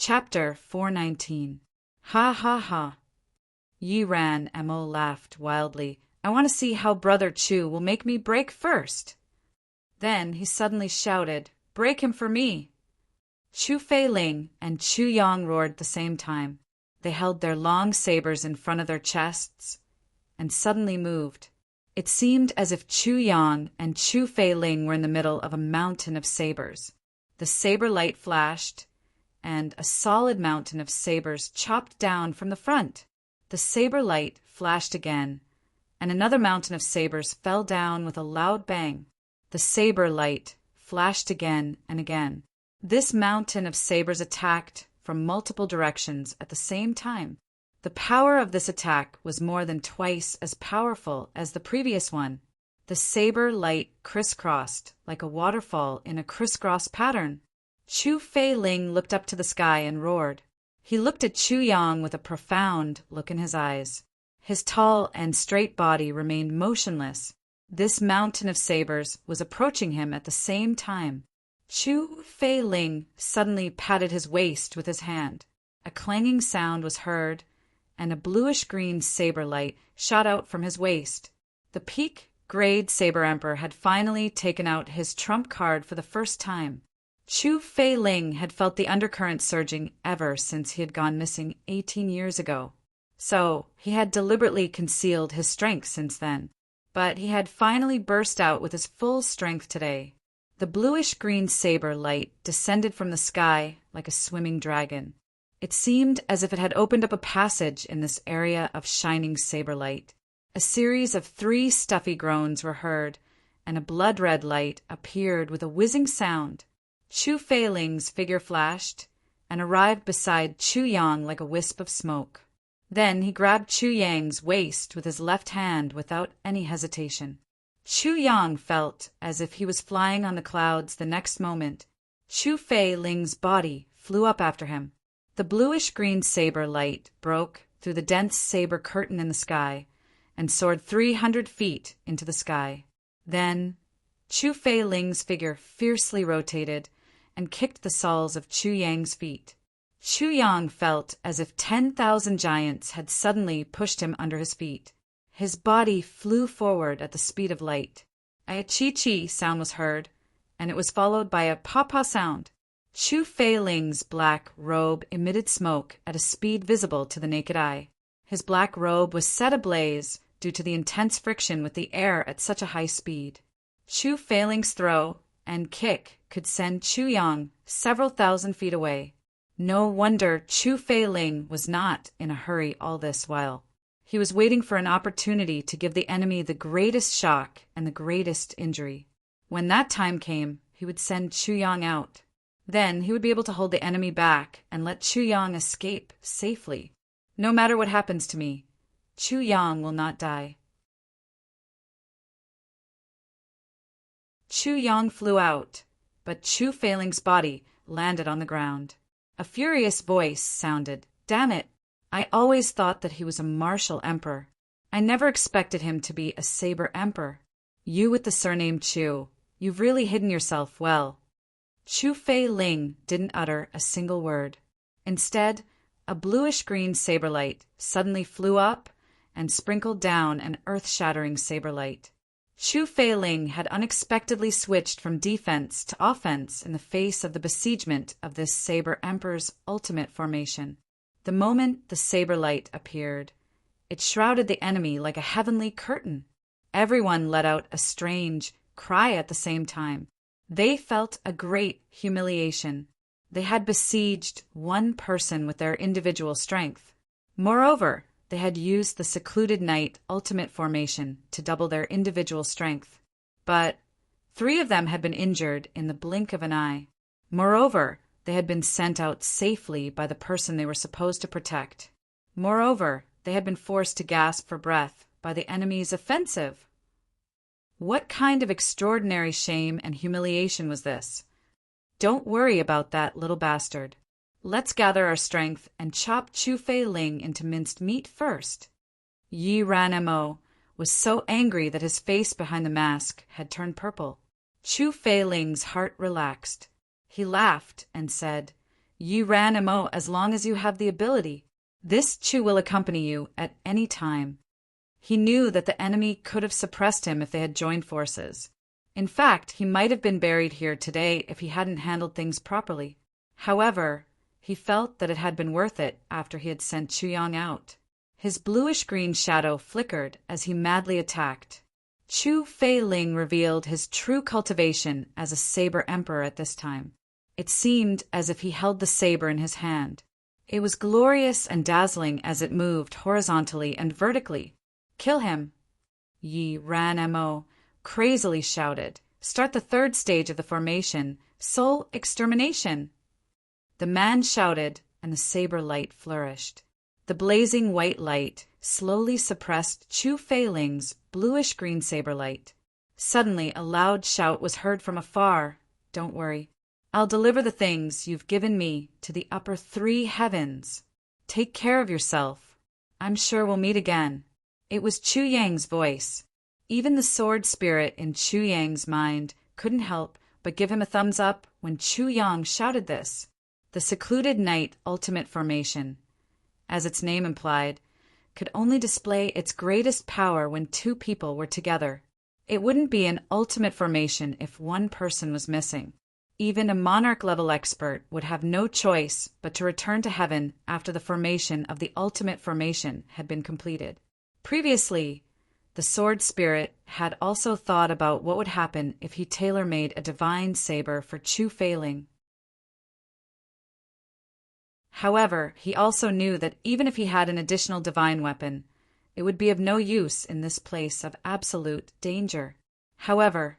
[SPEAKER 1] Chapter 419. Ha ha ha. Yi ran, Mo laughed wildly. I want to see how Brother Chu will make me break first. Then he suddenly shouted, Break him for me! Chu Fei-ling and Chu Yang roared at the same time. They held their long sabers in front of their chests and suddenly moved. It seemed as if Chu Yang and Chu Fei-ling were in the middle of a mountain of sabers. The saber light flashed, and a solid mountain of sabers chopped down from the front. The saber light flashed again, and another mountain of sabers fell down with a loud bang. The saber light flashed again and again. This mountain of sabers attacked from multiple directions at the same time. The power of this attack was more than twice as powerful as the previous one. The saber light crisscrossed like a waterfall in a crisscross pattern. Chu Fei-ling looked up to the sky and roared. He looked at Chu Yang with a profound look in his eyes. His tall and straight body remained motionless. This mountain of sabers was approaching him at the same time. Chu Fei-ling suddenly patted his waist with his hand. A clanging sound was heard, and a bluish-green saber light shot out from his waist. The peak-grade saber emperor had finally taken out his trump card for the first time. Chu Fei-ling had felt the undercurrent surging ever since he had gone missing 18 years ago. So he had deliberately concealed his strength since then. But he had finally burst out with his full strength today. The bluish-green saber light descended from the sky like a swimming dragon. It seemed as if it had opened up a passage in this area of shining saber light. A series of 3 stuffy groans were heard, and a blood-red light appeared with a whizzing sound. Chu Fei-ling's figure flashed and arrived beside Chu Yang like a wisp of smoke. Then he grabbed Chu Yang's waist with his left hand without any hesitation. Chu Yang felt as if he was flying on the clouds the next moment. Chu Fei-ling's body flew up after him. The bluish-green saber light broke through the dense saber curtain in the sky and soared 300 feet into the sky. Then Chu Fei-ling's figure fiercely rotated and kicked the soles of Chu Yang's feet. Chu Yang felt as if 10,000 giants had suddenly pushed him under his feet. His body flew forward at the speed of light. A chi-chi sound was heard, and it was followed by a pa-pa sound. Chu Fei-ling's black robe emitted smoke at a speed visible to the naked eye. His black robe was set ablaze due to the intense friction with the air at such a high speed. Chu Fei-ling's throw and kick could send Chu Yang several thousand feet away. No wonder Chu Fei-ling was not in a hurry all this while. He was waiting for an opportunity to give the enemy the greatest shock and the greatest injury. When that time came, he would send Chu Yang out. Then he would be able to hold the enemy back and let Chu Yang escape safely. No matter what happens to me, Chu Yang will not die. Chu Yang flew out, but Chu Fei-ling's body landed on the ground. A furious voice sounded, Damn it! I always thought that he was a martial emperor. I never expected him to be a saber emperor. You with the surname Chu, you've really hidden yourself well. Chu Fei-ling didn't utter a single word. Instead, a bluish-green saber light suddenly flew up and sprinkled down an earth-shattering saber light. Chu Fei-ling had unexpectedly switched from defense to offense in the face of the besiegement of this saber emperor's ultimate formation. The moment the saber light appeared, it shrouded the enemy like a heavenly curtain. Everyone let out a strange cry at the same time. They felt a great humiliation. They had besieged one person with their individual strength. Moreover, they had used the secluded night ultimate formation to double their individual strength. But 3 of them had been injured in the blink of an eye. Moreover, they had been sent out safely by the person they were supposed to protect. Moreover, they had been forced to gasp for breath by the enemy's offensive. What kind of extraordinary shame and humiliation was this? Don't worry about that little bastard. Let's gather our strength and chop Chu Fei-ling into minced meat first. Yi Ran Mo was so angry that his face behind the mask had turned purple. Chu Fei-ling's heart relaxed. He laughed and said, Yi ran mo as long as you have the ability. This Chu will accompany you at any time. He knew that the enemy could have suppressed him if they had joined forces. In fact, he might have been buried here today if he hadn't handled things properly. However, he felt that it had been worth it after he had sent Chu Yang out. His bluish-green shadow flickered as he madly attacked. Chu Fei-ling revealed his true cultivation as a saber emperor at this time. It seemed as if he held the saber in his hand. It was glorious and dazzling as it moved horizontally and vertically. "Kill him!" Yi ran mo crazily shouted. "Start the third stage of the formation, soul extermination!" The man shouted, and the saber light flourished. The blazing white light slowly suppressed Chu Fei-ling's bluish-green saber light. Suddenly, a loud shout was heard from afar. "Don't worry. I'll deliver the things you've given me to the upper 3 heavens. Take care of yourself. I'm sure we'll meet again." It was Chu Yang's voice. Even the sword spirit in Chu Yang's mind couldn't help but give him a thumbs up when Chu Yang shouted this. The secluded night ultimate formation, as its name implied, could only display its greatest power when 2 people were together. It wouldn't be an ultimate formation if one person was missing. Even a monarch-level expert would have no choice but to return to heaven after the formation of the ultimate formation had been completed. Previously, the sword spirit had also thought about what would happen if he tailor-made a divine saber for Chu Fei-ling. However, he also knew that even if he had an additional divine weapon, it would be of no use in this place of absolute danger. However,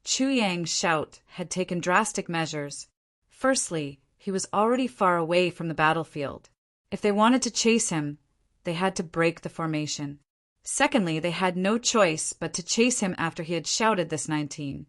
[SPEAKER 1] Chu Yang's shout had taken drastic measures. Firstly, he was already far away from the battlefield. If they wanted to chase him, they had to break the formation. Secondly, they had no choice but to chase him after he had shouted this 19.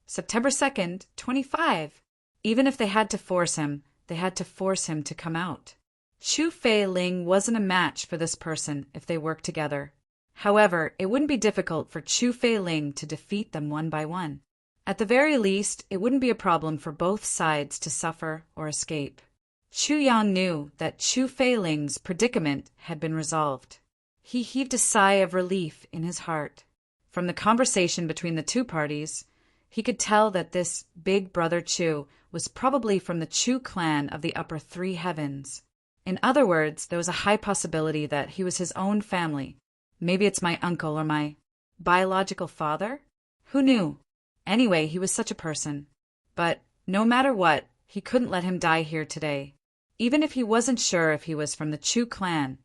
[SPEAKER 1] September 2nd, 25. Even if they had to force him, they had to force him to come out. Chu Fei-ling wasn't a match for this person if they worked together. However, it wouldn't be difficult for Chu Fei-ling to defeat them one by one. At the very least, it wouldn't be a problem for both sides to suffer or escape. Chu Yang knew that Chu Fei-ling's predicament had been resolved. He heaved a sigh of relief in his heart. From the conversation between the 2 parties, he could tell that this big brother Chu was probably from the Chu clan of the upper 3 heavens. In other words, there was a high possibility that he was his own family. Maybe it's my uncle or my biological father? Who knew? Anyway, he was such a person. But no matter what, he couldn't let him die here today. Even if he wasn't sure if he was from the Chu clan,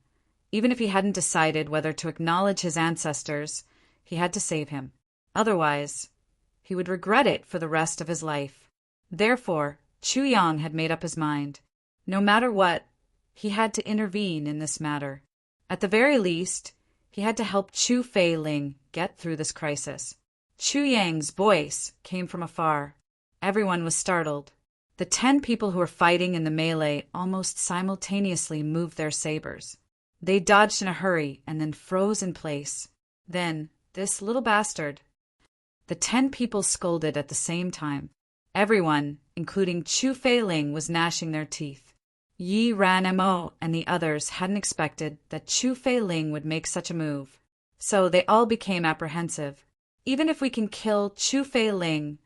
[SPEAKER 1] even if he hadn't decided whether to acknowledge his ancestors, he had to save him. Otherwise, he would regret it for the rest of his life. Therefore, Chu Yang had made up his mind. No matter what, he had to intervene in this matter. At the very least, he had to help Chu Fei-ling get through this crisis. Chu Yang's voice came from afar. Everyone was startled. The 10 people who were fighting in the melee almost simultaneously moved their sabers. They dodged in a hurry and then froze in place. Then, this little bastard. The 10 people scolded at the same time. Everyone, including Chu Fei-ling, was gnashing their teeth. Yi ran mo and the others hadn't expected that Chu Fei-ling would make such a move. So they all became apprehensive. Even if we can kill Chu Fei-ling,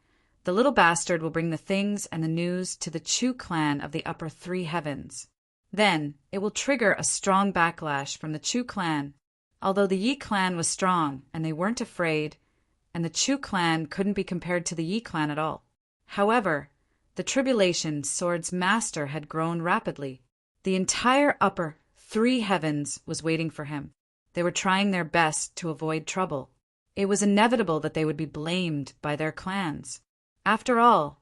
[SPEAKER 1] the little bastard will bring the things and the news to the Chu clan of the upper 3 heavens. Then, it will trigger a strong backlash from the Chu clan. Although the Yi clan was strong and they weren't afraid, and the Chu clan couldn't be compared to the Yi clan at all. However, the tribulation sword's master had grown rapidly. The entire upper 3 heavens was waiting for him. They were trying their best to avoid trouble. It was inevitable that they would be blamed by their clans. After all,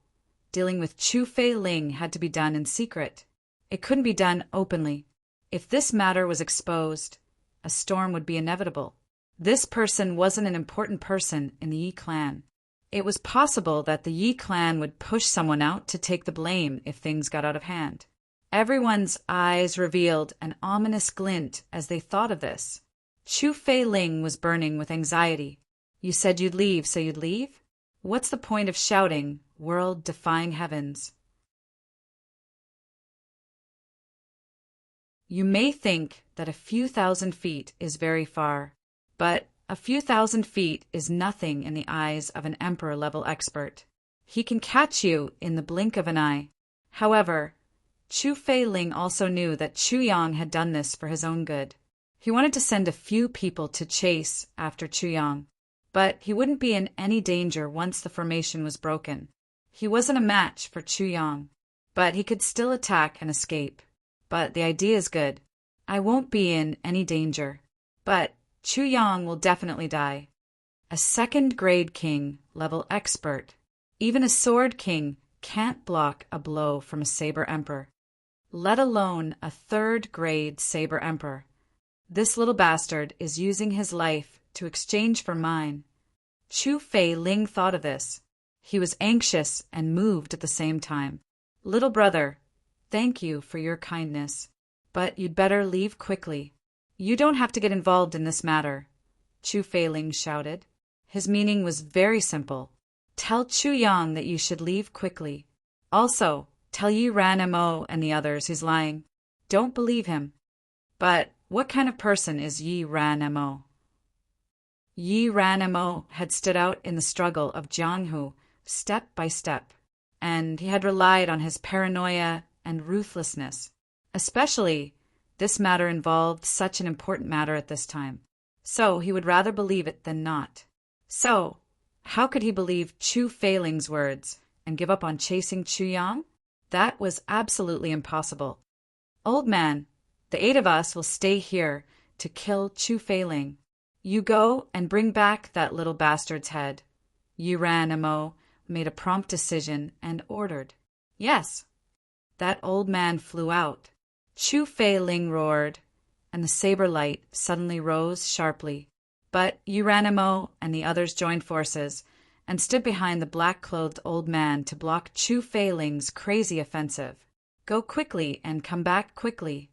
[SPEAKER 1] dealing with Chu Fei-ling had to be done in secret. It couldn't be done openly. If this matter was exposed, a storm would be inevitable. This person wasn't an important person in the Yi clan. It was possible that the Yi clan would push someone out to take the blame if things got out of hand. Everyone's eyes revealed an ominous glint as they thought of this. Chu Fei-ling was burning with anxiety. You said you'd leave, so you'd leave? What's the point of shouting, world-defying heavens? You may think that a few thousand feet is very far, but a few thousand feet is nothing in the eyes of an emperor-level expert. He can catch you in the blink of an eye. However, Chu Feiling also knew that Chu Yang had done this for his own good. He wanted to send a few people to chase after Chu Yang, but he wouldn't be in any danger once the formation was broken. He wasn't a match for Chu Yang, but he could still attack and escape. But the idea is good. I won't be in any danger, but Chu Yang will definitely die. A second-grade king, level expert. Even a sword king can't block a blow from a saber emperor, let alone a third-grade saber emperor. This little bastard is using his life to exchange for mine. Chu Feiling thought of this. He was anxious and moved at the same time. Little brother, thank you for your kindness, but you'd better leave quickly. You don't have to get involved in this matter, Chu Feiling shouted. His meaning was very simple. Tell Chu Yang that you should leave quickly. Also, tell Yi Ran Mo and the others he's lying. Don't believe him. But what kind of person is Yi Ran Mo? Yi Ran Mo had stood out in the struggle of Jianghu step by step, and he had relied on his paranoia and ruthlessness. Especially, this matter involved such an important matter at this time, so he would rather believe it than not. So, how could he believe Chu Feiling's words and give up on chasing Chu Yang? That was absolutely impossible. Old man, the 8 of us will stay here to kill Chu Feiling. You go and bring back that little bastard's head. Yi Ran Mo made a prompt decision and ordered. Yes. That old man flew out. Chu Feiling roared, and the saber light suddenly rose sharply. But Yi Ran Mo and the others joined forces and stood behind the black-clothed old man to block Chu Feiling's crazy offensive. Go quickly and come back quickly.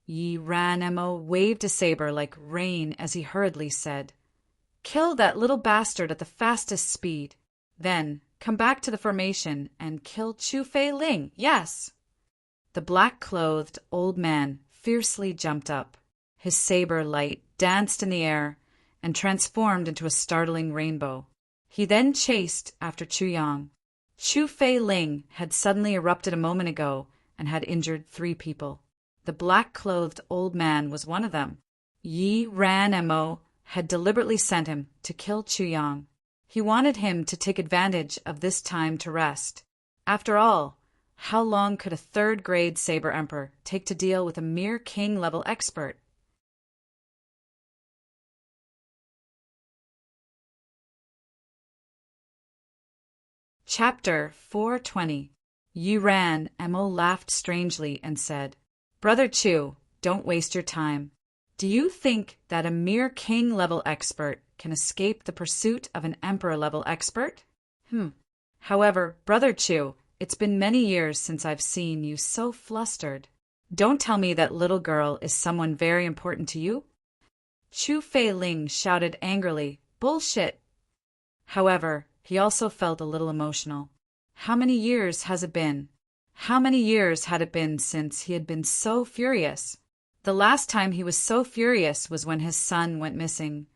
[SPEAKER 1] Yi Ran Mo waved a saber like rain as he hurriedly said, Kill that little bastard at the fastest speed. Then come back to the formation and kill Chu Feiling. Yes! The black-clothed old man fiercely jumped up. His saber light danced in the air and transformed into a startling rainbow. He then chased after Chu Yang. Chu Feiling had suddenly erupted a moment ago and had injured 3 people. The black-clothed old man was one of them. Yi Ran Mo had deliberately sent him to kill Chu Yang. He wanted him to take advantage of this time to rest. After all, how long could a third-grade saber emperor take to deal with a mere king-level expert? Chapter 420. Yi Ran Mo laughed strangely and said, Brother Chu, don't waste your time. Do you think that a mere king-level expert can escape the pursuit of an emperor-level expert? However, Brother Chu, it's been many years since I've seen you so flustered. Don't tell me that little girl is someone very important to you? Chu Feiling shouted angrily, Bullshit! However, he also felt a little emotional. How many years has it been? How many years had it been since he had been so furious? The last time he was so furious was when his son went missing.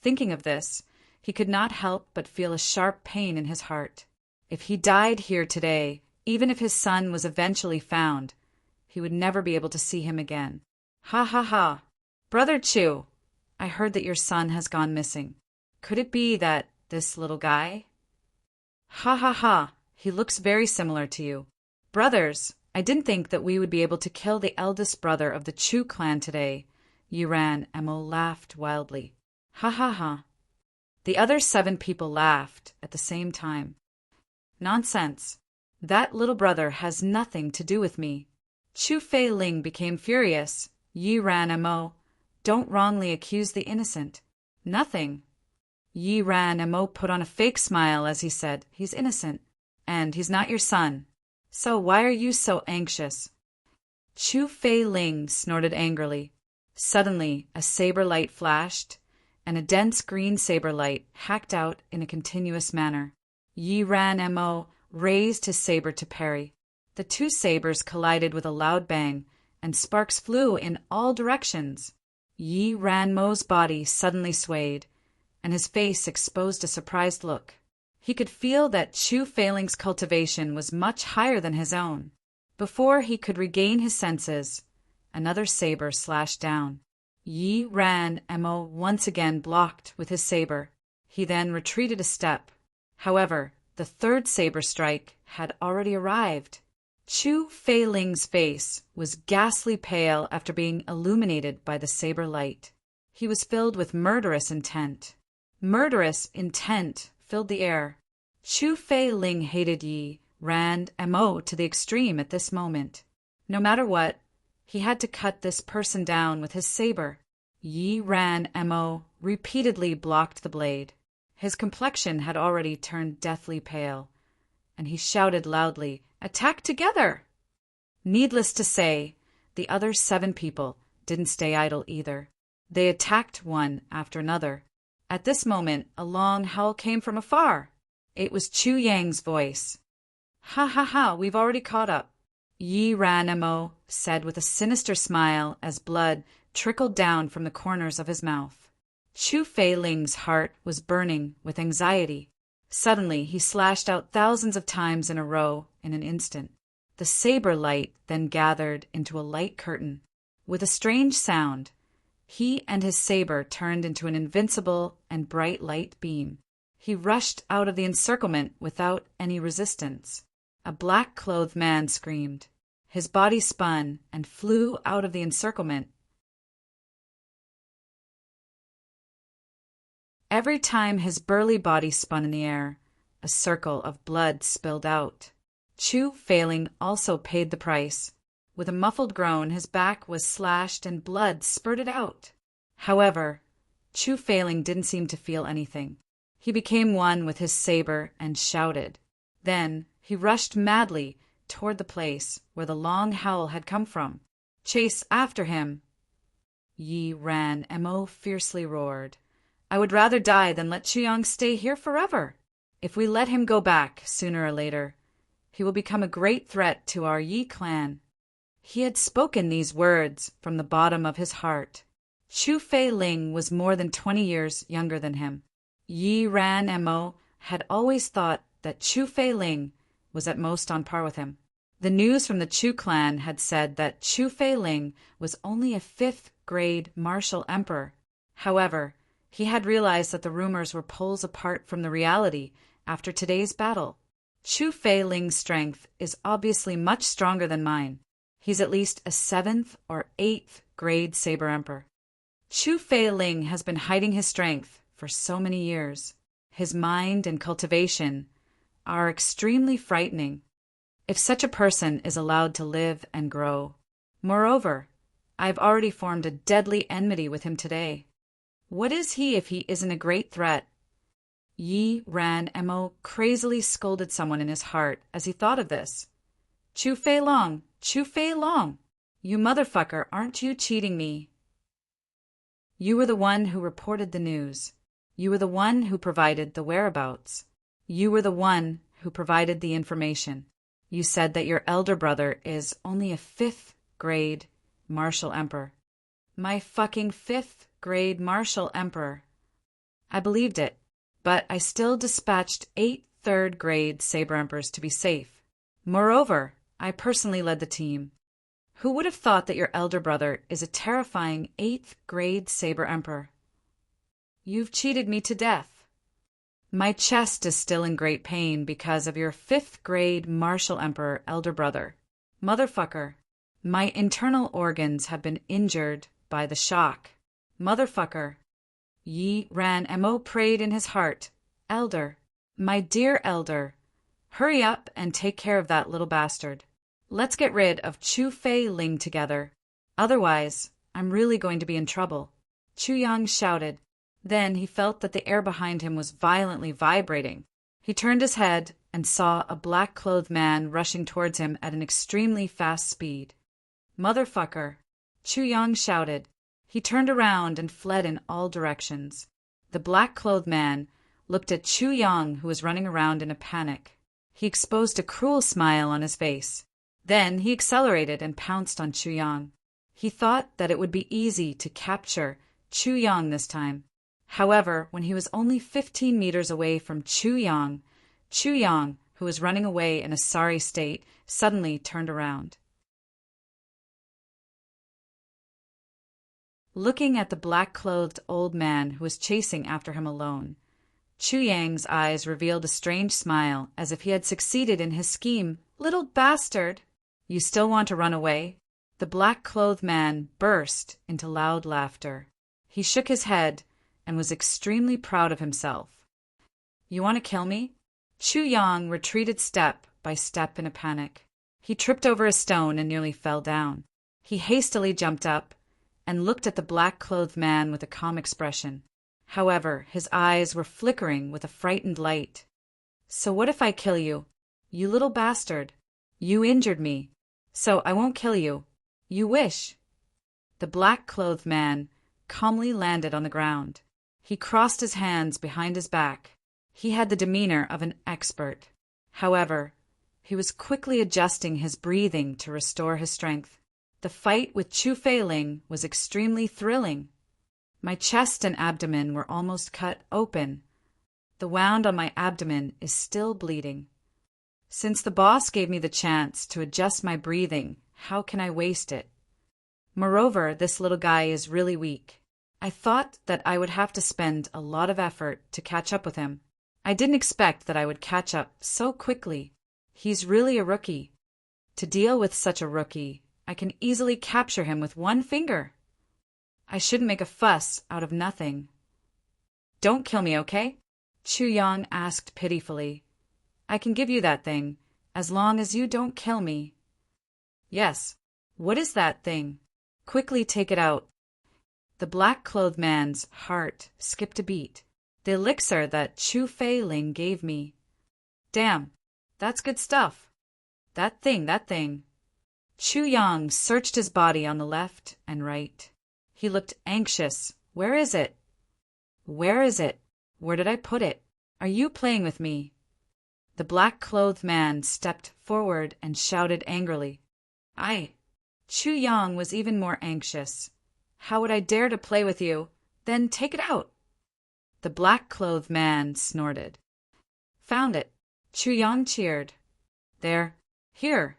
[SPEAKER 1] Thinking of this, he could not help but feel a sharp pain in his heart. If he died here today, even if his son was eventually found, he would never be able to see him again. Ha ha ha! Brother Chu, I heard that your son has gone missing. Could it be that this little guy? Ha ha ha! He looks very similar to you. Brothers, I didn't think that we would be able to kill the eldest brother of the Chu clan today. Yi Ran Mo laughed wildly. Ha ha ha! The other 7 people laughed at the same time. Nonsense! That little brother has nothing to do with me. Chu Feiling became furious. Yi Ran Mo, don't wrongly accuse the innocent. Nothing. Yi Ran Mo put on a fake smile as he said, He's innocent, and he's not your son. So why are you so anxious? Chu Feiling snorted angrily. Suddenly, a saber light flashed, and a dense green saber light hacked out in a continuous manner. Yi Ran Mo raised his saber to parry. The 2 sabers collided with a loud bang and sparks flew in all directions. Yi Ranmo's body suddenly swayed, and his face exposed a surprised look. He could feel that Chu Feiling's cultivation was much higher than his own. Before he could regain his senses, another saber slashed down. Yi Ranmo once again blocked with his saber. He then retreated a step. However, the third saber strike had already arrived. Chu Feiling's face was ghastly pale after being illuminated by the saber light. He was filled with murderous intent. Murderous intent filled the air. Chu Feiling hated Yi Ranmo to the extreme at this moment. No matter what, he had to cut this person down with his saber. Yi Ranmo repeatedly blocked the blade. His complexion had already turned deathly pale, and he shouted loudly, "Attack together!" Needless to say, the other 7 people didn't stay idle either. They attacked one after another. At this moment, a long howl came from afar. It was Chu Yang's voice. "Ha ha ha, we've already caught up," Yi Ranmo said with a sinister smile as blood trickled down from the corners of his mouth. Chu Feiling's heart was burning with anxiety. Suddenly, he slashed out thousands of times in a row in an instant. The saber light then gathered into a light curtain. With a strange sound, he and his saber turned into an invincible and bright light beam. He rushed out of the encirclement without any resistance. A black-clothed man screamed. His body spun and flew out of the encirclement. Every time his burly body spun in the air, a circle of blood spilled out. Chu Feiling also paid the price. With a muffled groan, his back was slashed and blood spurted out. However, Chu Feiling didn't seem to feel anything. He became one with his saber and shouted. Then he rushed madly toward the place where the long howl had come from. "Chase after him!" Yi Ranmo fiercely roared. "I would rather die than let Chuyang stay here forever. If we let him go back, sooner or later, he will become a great threat to our Yi clan." He had spoken these words from the bottom of his heart. Chu Feiling was more than 20 years younger than him. Yi Ranmo had always thought that Chu Feiling was at most on par with him. The news from the Chu clan had said that Chu Feiling was only a 5th-grade martial emperor. However, he had realized that the rumors were poles apart from the reality after today's battle. Chu Feiling's strength is obviously much stronger than mine. He's at least a 7th or 8th grade saber emperor. Chu Feiling has been hiding his strength for so many years. His mind and cultivation are extremely frightening. If such a person is allowed to live and grow. Moreover, I've already formed a deadly enmity with him today. What is he if he isn't a great threat? Yi Ranmo crazily scolded someone in his heart as he thought of this. Chu Feilong, you motherfucker, aren't you cheating me? You were the one who reported the news. You were the one who provided the whereabouts. You were the one who provided the information. You said that your elder brother is only a 5th-grade martial emperor. My fucking 5th-grade martial emperor. I believed it, but I still dispatched 8 3rd-grade saber emperors to be safe. Moreover, I personally led the team. Who would have thought that your elder brother is a terrifying 8th-grade saber emperor? You've cheated me to death. My chest is still in great pain because of your 5th-grade martial emperor elder brother. Motherfucker, my internal organs have been injured by the shock. Motherfucker. Yi Ranmo prayed in his heart. Elder, my dear elder, hurry up and take care of that little bastard. Let's get rid of Chu Feiling together. Otherwise, I'm really going to be in trouble. Chu Yang shouted. Then he felt that the air behind him was violently vibrating. He turned his head and saw a black-clothed man rushing towards him at an extremely fast speed. Motherfucker! Chu Yang shouted. He turned around and fled in all directions. The black-clothed man looked at Chu Yang, who was running around in a panic. He exposed a cruel smile on his face. Then he accelerated and pounced on Chu Yang. He thought that it would be easy to capture Chu Yang this time. However, when he was only 15 meters away from Chu Yang, who was running away in a sorry state, suddenly turned around. Looking at the black-clothed old man who was chasing after him alone, Chu Yang's eyes revealed a strange smile, as if he had succeeded in his scheme. "Little bastard! You still want to run away?" The black-clothed man burst into loud laughter. He shook his head and was extremely proud of himself. "You want to kill me?" Chu Yang retreated step by step in a panic. He tripped over a stone and nearly fell down. He hastily jumped up and looked at the black-clothed man with a calm expression. However, his eyes were flickering with a frightened light. "So what if I kill you? You little bastard. You injured me, so I won't kill you. You wish." The black-clothed man calmly landed on the ground. He crossed his hands behind his back. He had the demeanor of an expert. However, he was quickly adjusting his breathing to restore his strength. The fight with Chu Feiling was extremely thrilling. My chest and abdomen were almost cut open. The wound on my abdomen is still bleeding. Since the boss gave me the chance to adjust my breathing, how can I waste it? Moreover, this little guy is really weak. I thought that I would have to spend a lot of effort to catch up with him. I didn't expect that I would catch up so quickly. He's really a rookie. To deal with such a rookie, I can easily capture him with one finger. I shouldn't make a fuss out of nothing. "Don't kill me, okay?" Chu Yang asked pitifully. "I can give you that thing, as long as you don't kill me." "Yes. What is that thing? Quickly take it out." The black-clothed man's heart skipped a beat. "The elixir that Chu Feiling gave me." "Damn, that's good stuff. That thing. Chu Yang searched his body on the left and right. He looked anxious. "Where is it? Where is it? Where did I put it? Are you playing with me?" The black-clothed man stepped forward and shouted angrily. Chu Yang was even more anxious. "How would I dare to play with you? Then take it out." The black-clothed man snorted. "Found it." Chu Yang cheered. "There. Here."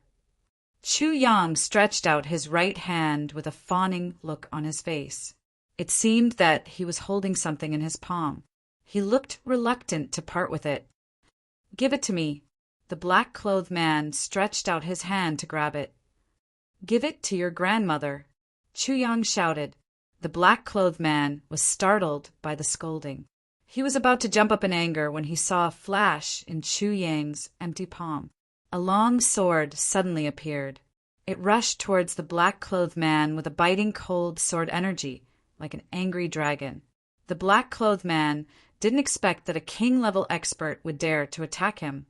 [SPEAKER 1] Chu Yang stretched out his right hand with a fawning look on his face. It seemed that he was holding something in his palm. He looked reluctant to part with it. "Give it to me." The black-clothed man stretched out his hand to grab it. "Give it to your grandmother," Chu Yang shouted. The black-clothed man was startled by the scolding. He was about to jump up in anger when he saw a flash in Chu Yang's empty palm. A long sword suddenly appeared. It rushed towards the black-clothed man with a biting cold sword energy, like an angry dragon. The black-clothed man didn't expect that a king-level expert would dare to attack him.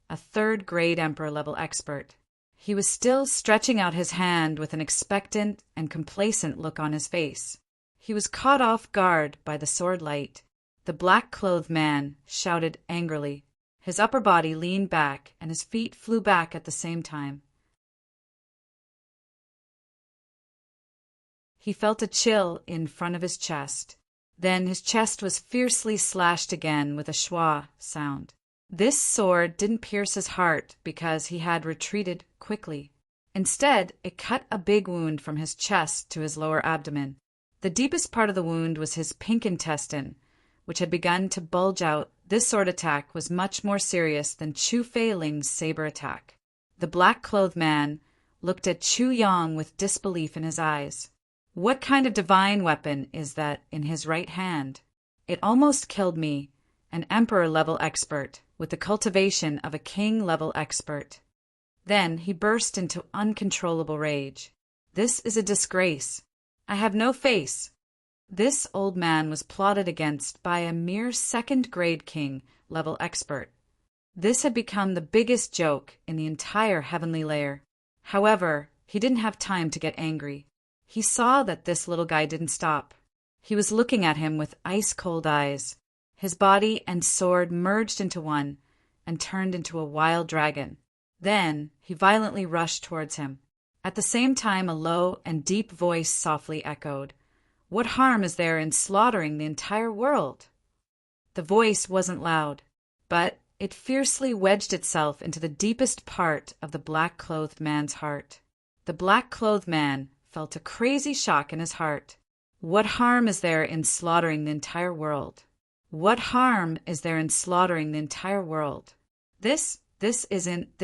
[SPEAKER 1] A third-grade emperor-level expert. He was still stretching out his hand with an expectant and complacent look on his face. He was caught off guard by the sword light. The black-clothed man shouted angrily. His upper body leaned back, and his feet flew back at the same time. He felt a chill in front of his chest. Then his chest was fiercely slashed again with a schwa sound. This sword didn't pierce his heart because he had retreated quickly. Instead, it cut a big wound from his chest to his lower abdomen. The deepest part of the wound was his pink intestine, which had begun to bulge out. This sword attack was much more serious than Chu Feiling's saber attack. The black-clothed man looked at Chu Yang with disbelief in his eyes. What kind of divine weapon is that in his right hand? It almost killed me, an emperor-level expert, with the cultivation of a king-level expert. Then he burst into uncontrollable rage. This is a disgrace. I have no face. This old man was plotted against by a mere second-grade king-level expert. This had become the biggest joke in the entire heavenly layer. However, he didn't have time to get angry. He saw that this little guy didn't stop. He was looking at him with ice-cold eyes. His body and sword merged into one and turned into a wild dragon. Then he violently rushed towards him. At the same time, a low and deep voice softly echoed, "What harm is there in slaughtering the entire world?" The voice wasn't loud, but it fiercely wedged itself into the deepest part of the black-clothed man's heart. The black-clothed man felt a crazy shock in his heart. What harm is there in slaughtering the entire world? What harm is there in slaughtering the entire world? This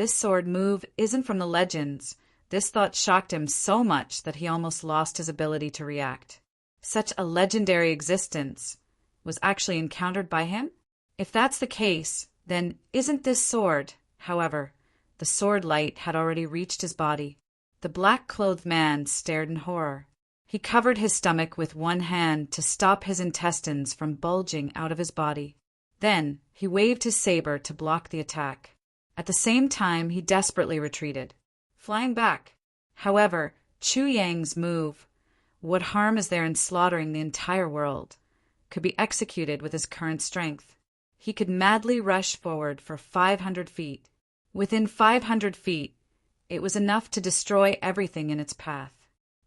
[SPEAKER 1] sword move isn't from the legends. This thought shocked him so much that he almost lost his ability to react. Such a legendary existence was actually encountered by him? If that's the case, then isn't this sword? However, the sword light had already reached his body. The black-clothed man stared in horror. He covered his stomach with one hand to stop his intestines from bulging out of his body. Then he waved his saber to block the attack. At the same time, he desperately retreated, flying back. However, Chu Yang's move, "What harm is there in slaughtering the entire world?" could be executed with his current strength. He could madly rush forward for 500 feet. Within 500 feet, it was enough to destroy everything in its path.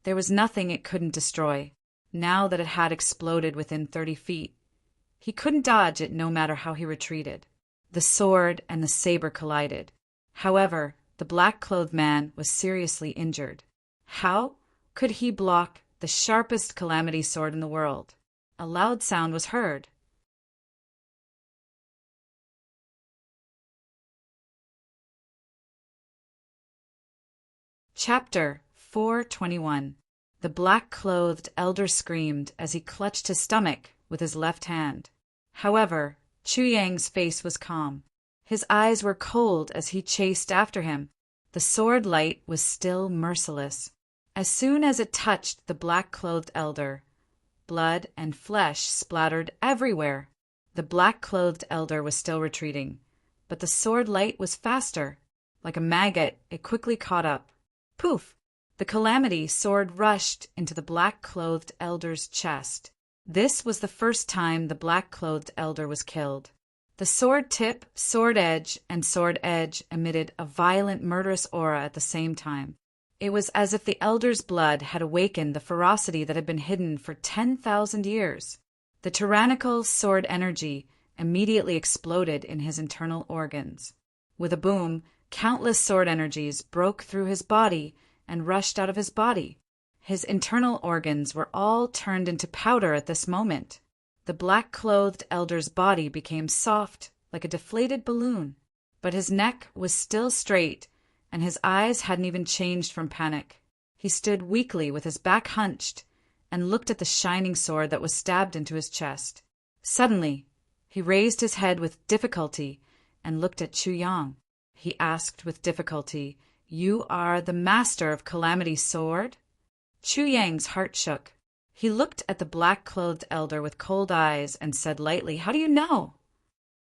[SPEAKER 1] There was nothing it couldn't destroy, now that it had exploded within 30 feet. He couldn't dodge it no matter how he retreated. The sword and the saber collided. However, the black-clothed man was seriously injured. How could he block the sharpest calamity sword in the world? A loud sound was heard. Chapter 421. The black-clothed elder screamed as he clutched his stomach with his left hand. However, Chu Yang's face was calm. His eyes were cold as he chased after him. The sword light was still merciless. As soon as it touched the black-clothed elder, blood and flesh splattered everywhere. The black-clothed elder was still retreating, but the sword light was faster. Like a maggot, it quickly caught up. Poof! The calamity sword rushed into the black-clothed elder's chest. This was the first time the black-clothed elder was killed. The sword tip, sword edge, and sword edge emitted a violent murderous aura at the same time. It was as if the elder's blood had awakened the ferocity that had been hidden for 10,000 years. The tyrannical sword energy immediately exploded in his internal organs. With a boom, countless sword energies broke through his body and rushed out of his body. His internal organs were all turned into powder at this moment. The black-clothed elder's body became soft, like a deflated balloon, but his neck was still straight, and his eyes hadn't even changed from panic. He stood weakly with his back hunched and looked at the shining sword that was stabbed into his chest. Suddenly, he raised his head with difficulty and looked at Chu Yang. He asked with difficulty, "You are the master of Calamity's sword?" Chu Yang's heart shook. He looked at the black-clothed elder with cold eyes and said lightly, "How do you know?"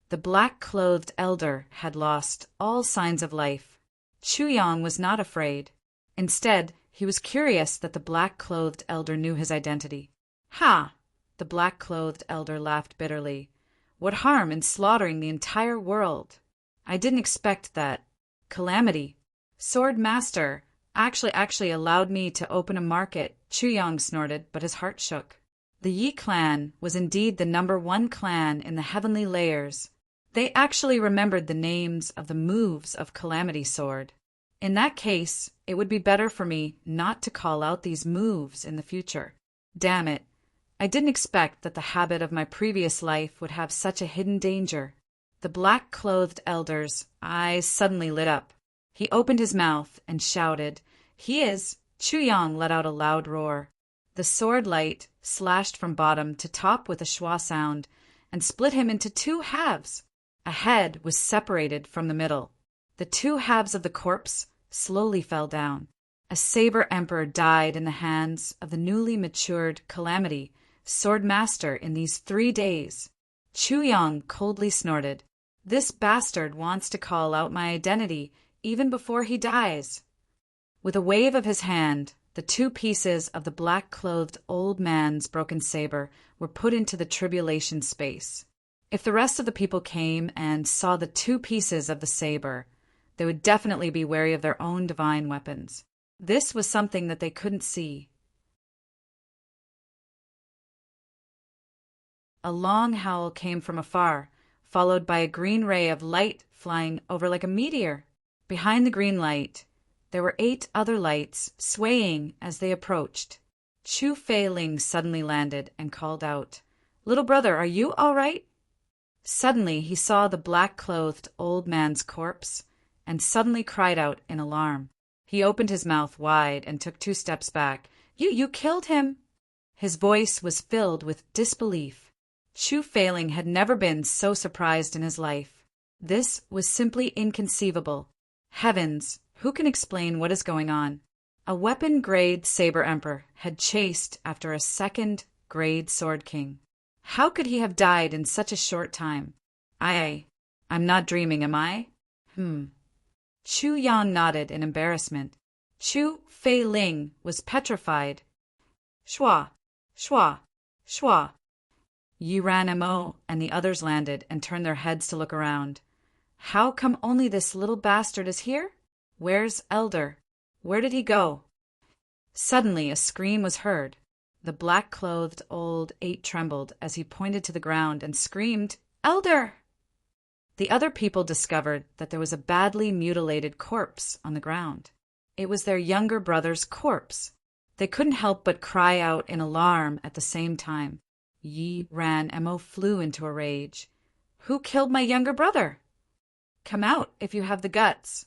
[SPEAKER 1] The black-clothed elder had lost all signs of life. Chu Yang was not afraid. Instead, he was curious that the black-clothed elder knew his identity. "Ha!" The black-clothed elder laughed bitterly. "What harm in slaughtering the entire world? I didn't expect that. Calamity, sword master, actually allowed me to open a market." Chu Yang snorted, but his heart shook. The Yi clan was indeed the #1 clan in the heavenly layers. They actually remembered the names of the moves of Calamity Sword. In that case, it would be better for me not to call out these moves in the future. Damn it. I didn't expect that the habit of my previous life would have such a hidden danger. The black-clothed elder's eyes suddenly lit up. He opened his mouth and shouted, "He is!" Chu Yang let out a loud roar. The sword light slashed from bottom to top with a schwa sound and split him into 2 halves. A head was separated from the middle. The 2 halves of the corpse slowly fell down. A saber emperor died in the hands of the newly matured Calamity sword master in these 3 days. Chu Yang coldly snorted. "This bastard wants to call out my identity even before he dies." With a wave of his hand, the 2 pieces of the black-clothed old man's broken saber were put into the tribulation space. If the rest of the people came and saw the 2 pieces of the saber, They would definitely be wary of their own divine weapons. This was something that they couldn't see. A long howl came from afar, followed by a green ray of light flying over like a meteor. Behind the green light, there were 8 other lights swaying as they approached. Chu Fei Ling suddenly landed and called out, "Little brother, are you all right?" Suddenly he saw the black-clothed old man's corpse and suddenly cried out in alarm. He opened his mouth wide and took 2 steps back. You killed him!" His voice was filled with disbelief. Chu Fei Ling had never been so surprised in his life. This was simply inconceivable. Heavens, who can explain what is going on? A weapon-grade Saber Emperor had chased after a 2nd-grade Sword King. How could he have died in such a short time? I'm not dreaming, am I? Chu Yang nodded in embarrassment. Chu Fei Ling was petrified. Shua, shua, shua. Yi Ran Mo and the others landed and turned their heads to look around. How come only this little bastard is here? Where's Elder? Where did he go? Suddenly a scream was heard. The black-clothed old 8 trembled as he pointed to the ground and screamed, "Elder!" The other people discovered that there was a badly mutilated corpse on the ground. It was their younger brother's corpse. They couldn't help but cry out in alarm at the same time. Yi Ran Mo flew into a rage. "Who killed my younger brother? Come out if you have the guts."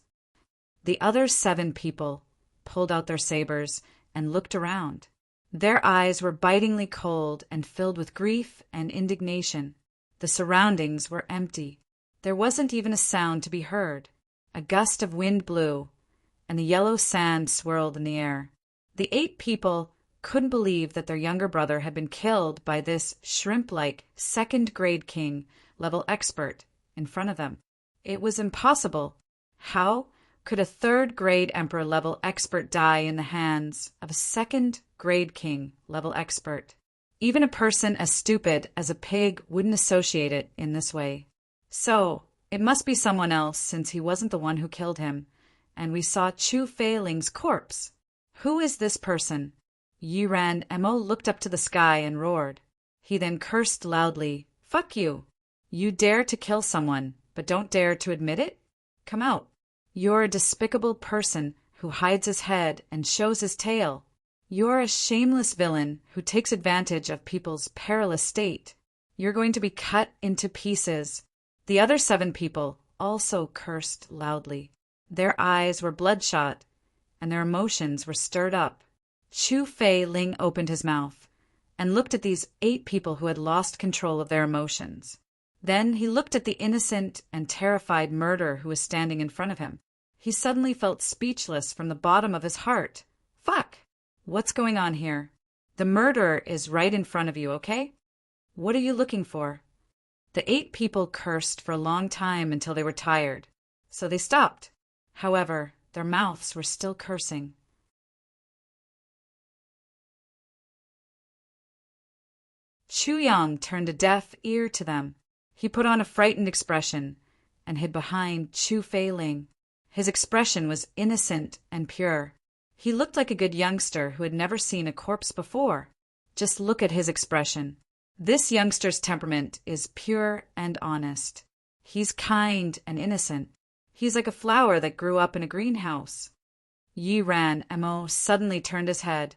[SPEAKER 1] The other 7 people pulled out their sabers and looked around. Their eyes were bitingly cold and filled with grief and indignation. The surroundings were empty. There wasn't even a sound to be heard. A gust of wind blew, and the yellow sand swirled in the air. The 8 people couldn't believe that their younger brother had been killed by this shrimp-like 2nd-grade king level expert in front of them. It was impossible. How could a 3rd-grade emperor level expert die in the hands of a 2nd-grade king level expert? Even a person as stupid as a pig wouldn't associate it in this way. So, it must be someone else since he wasn't the one who killed him, and we saw Chu Fei Ling's corpse. Who is this person? Yi Ran Mo looked up to the sky and roared. He then cursed loudly, "Fuck you! You dare to kill someone, but don't dare to admit it? Come out. You're a despicable person who hides his head and shows his tail. You're a shameless villain who takes advantage of people's perilous state. You're going to be cut into pieces." The other 7 people also cursed loudly. Their eyes were bloodshot, and their emotions were stirred up. Chu Fei Ling opened his mouth and looked at these 8 people who had lost control of their emotions. Then he looked at the innocent and terrified murderer who was standing in front of him. He suddenly felt speechless from the bottom of his heart. Fuck! What's going on here? The murderer is right in front of you, okay? What are you looking for? The 8 people cursed for a long time until they were tired, so they stopped. However, their mouths were still cursing. Chu Yang turned a deaf ear to them. He put on a frightened expression and hid behind Chu Fei Ling. His expression was innocent and pure. He looked like a good youngster who had never seen a corpse before. Just look at his expression. This youngster's temperament is pure and honest. He's kind and innocent. He's like a flower that grew up in a greenhouse. Yi Ran Mo suddenly turned his head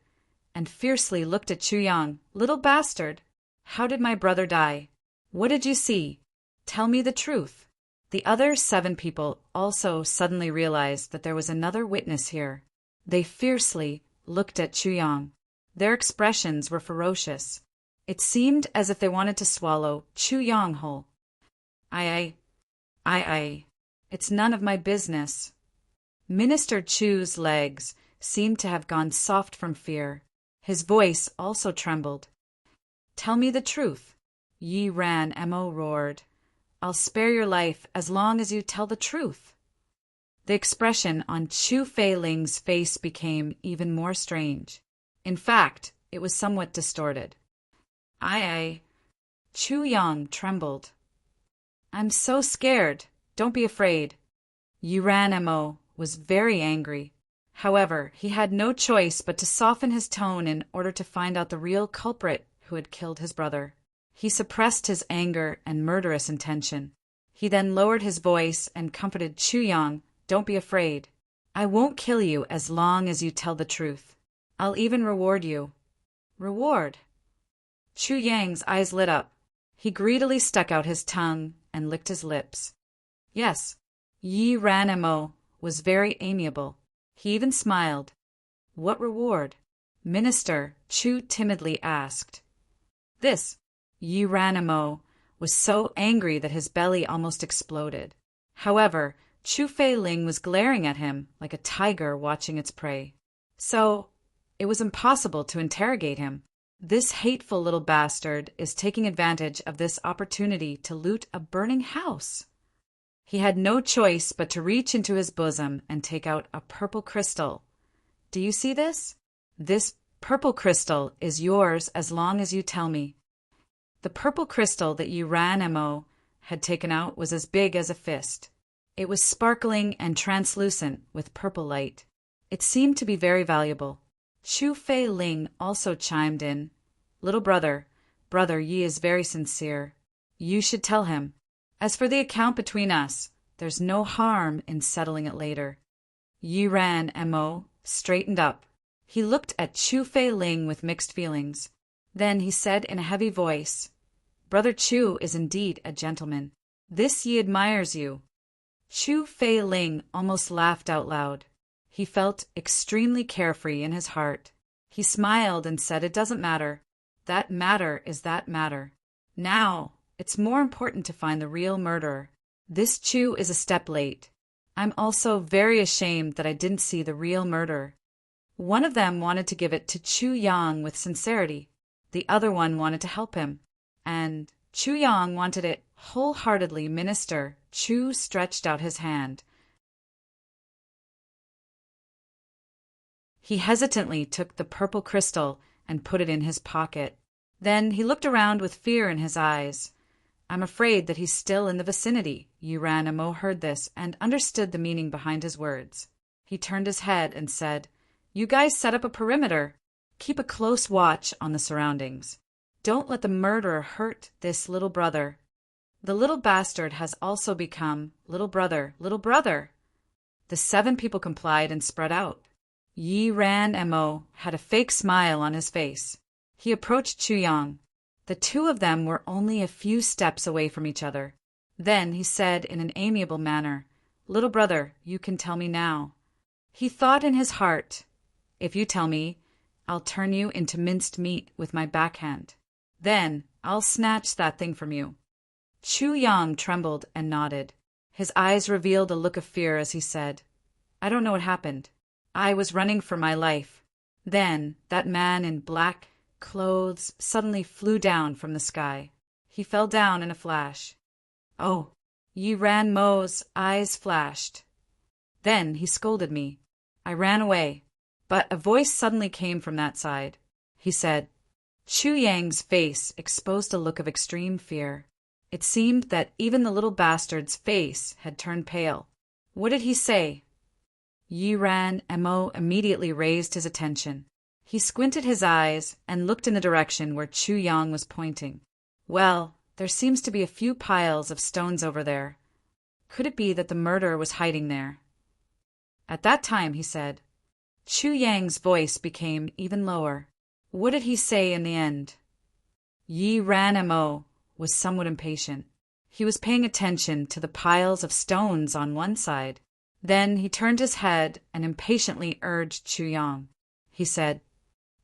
[SPEAKER 1] and fiercely looked at Chu Yang. "Little bastard, how did my brother die? What did you see? Tell me the truth." The other 7 people also suddenly realized that there was another witness here. They fiercely looked at Chu Yang. Their expressions were ferocious. It seemed as if they wanted to swallow Chu Yang whole. It's none of my business. Minister Chu's legs seemed to have gone soft from fear. His voice also trembled. "Tell me the truth," Yi Ran Mo roared. "I'll spare your life as long as you tell the truth." The expression on Chu Fei Ling's face became even more strange. In fact, it was somewhat distorted. Chu Yang trembled. "I'm so scared. Don't be afraid. Yuran was very angry. However, he had no choice but to soften his tone in order to find out the real culprit who had killed his brother. He suppressed his anger and murderous intention. He then lowered his voice and comforted Chu Yang. Don't be afraid. I won't kill you as long as you tell the truth. I'll even reward you. Reward? Chu Yang's eyes lit up. He greedily stuck out his tongue and licked his lips. Yes, Yi Ranamo was very amiable. He even smiled. What reward? Minister Chu timidly asked. This. Yi Ranamo was so angry that his belly almost exploded. However, Chu Feiling was glaring at him like a tiger watching its prey. So, it was impossible to interrogate him. This hateful little bastard is taking advantage of this opportunity to loot a burning house. He had no choice but to reach into his bosom and take out a purple crystal. Do you see this? This purple crystal is yours as long as you tell me. The purple crystal that Yuran had taken out was as big as a fist. It was sparkling and translucent with purple light. It seemed to be very valuable. Chu Feiling also chimed in. Little brother, Yi is very sincere. You should tell him. As for the account between us, there's no harm in settling it later. Yuran straightened up. He looked at Chu Feiling with mixed feelings. Then he said in a heavy voice, Brother Chu is indeed a gentleman. This Yi admires you. Chu Feiling almost laughed out loud. He felt extremely carefree in his heart. He smiled and said, It doesn't matter. That matter is that matter. Now, it's more important to find the real murderer. This Chu is a step late. I'm also very ashamed that I didn't see the real murderer. One of them wanted to give it to Chu Yang with sincerity. The other one wanted to help him. And Chu Yang wanted it wholeheartedly. Minister Chu stretched out his hand. He hesitantly took the purple crystal and put it in his pocket. Then he looked around with fear in his eyes. I'm afraid that he's still in the vicinity. Yuran heard this and understood the meaning behind his words. He turned his head and said, You guys set up a perimeter. Keep a close watch on the surroundings. Don't let the murderer hurt this little brother. The little bastard has also become little brother, little brother. The 7 people complied and spread out. Yuran had a fake smile on his face. He approached Chu Yang. The two of them were only a few steps away from each other. Then he said in an amiable manner, Little brother, you can tell me now. He thought in his heart, If you tell me, I'll turn you into minced meat with my backhand. Then I'll snatch that thing from you. Chu Yang trembled and nodded. His eyes revealed a look of fear as he said, I don't know what happened. I was running for my life. Then that man in black clothes suddenly flew down from the sky. He fell down in a flash. Oh, Yuran's eyes flashed. Then he scolded me. I ran away, but a voice suddenly came from that side. He said, Chu Yang's face exposed a look of extreme fear. It seemed that even the little bastard's face had turned pale. What did he say? Yuran immediately raised his attention. He squinted his eyes and looked in the direction where Chu Yang was pointing. Well, there seems to be a few piles of stones over there. Could it be that the murderer was hiding there? At that time, he said. Chu Yang's voice became even lower. What did he say in the end? Yuran was somewhat impatient. He was paying attention to the piles of stones on one side. Then he turned his head and impatiently urged Chu Yang. He said,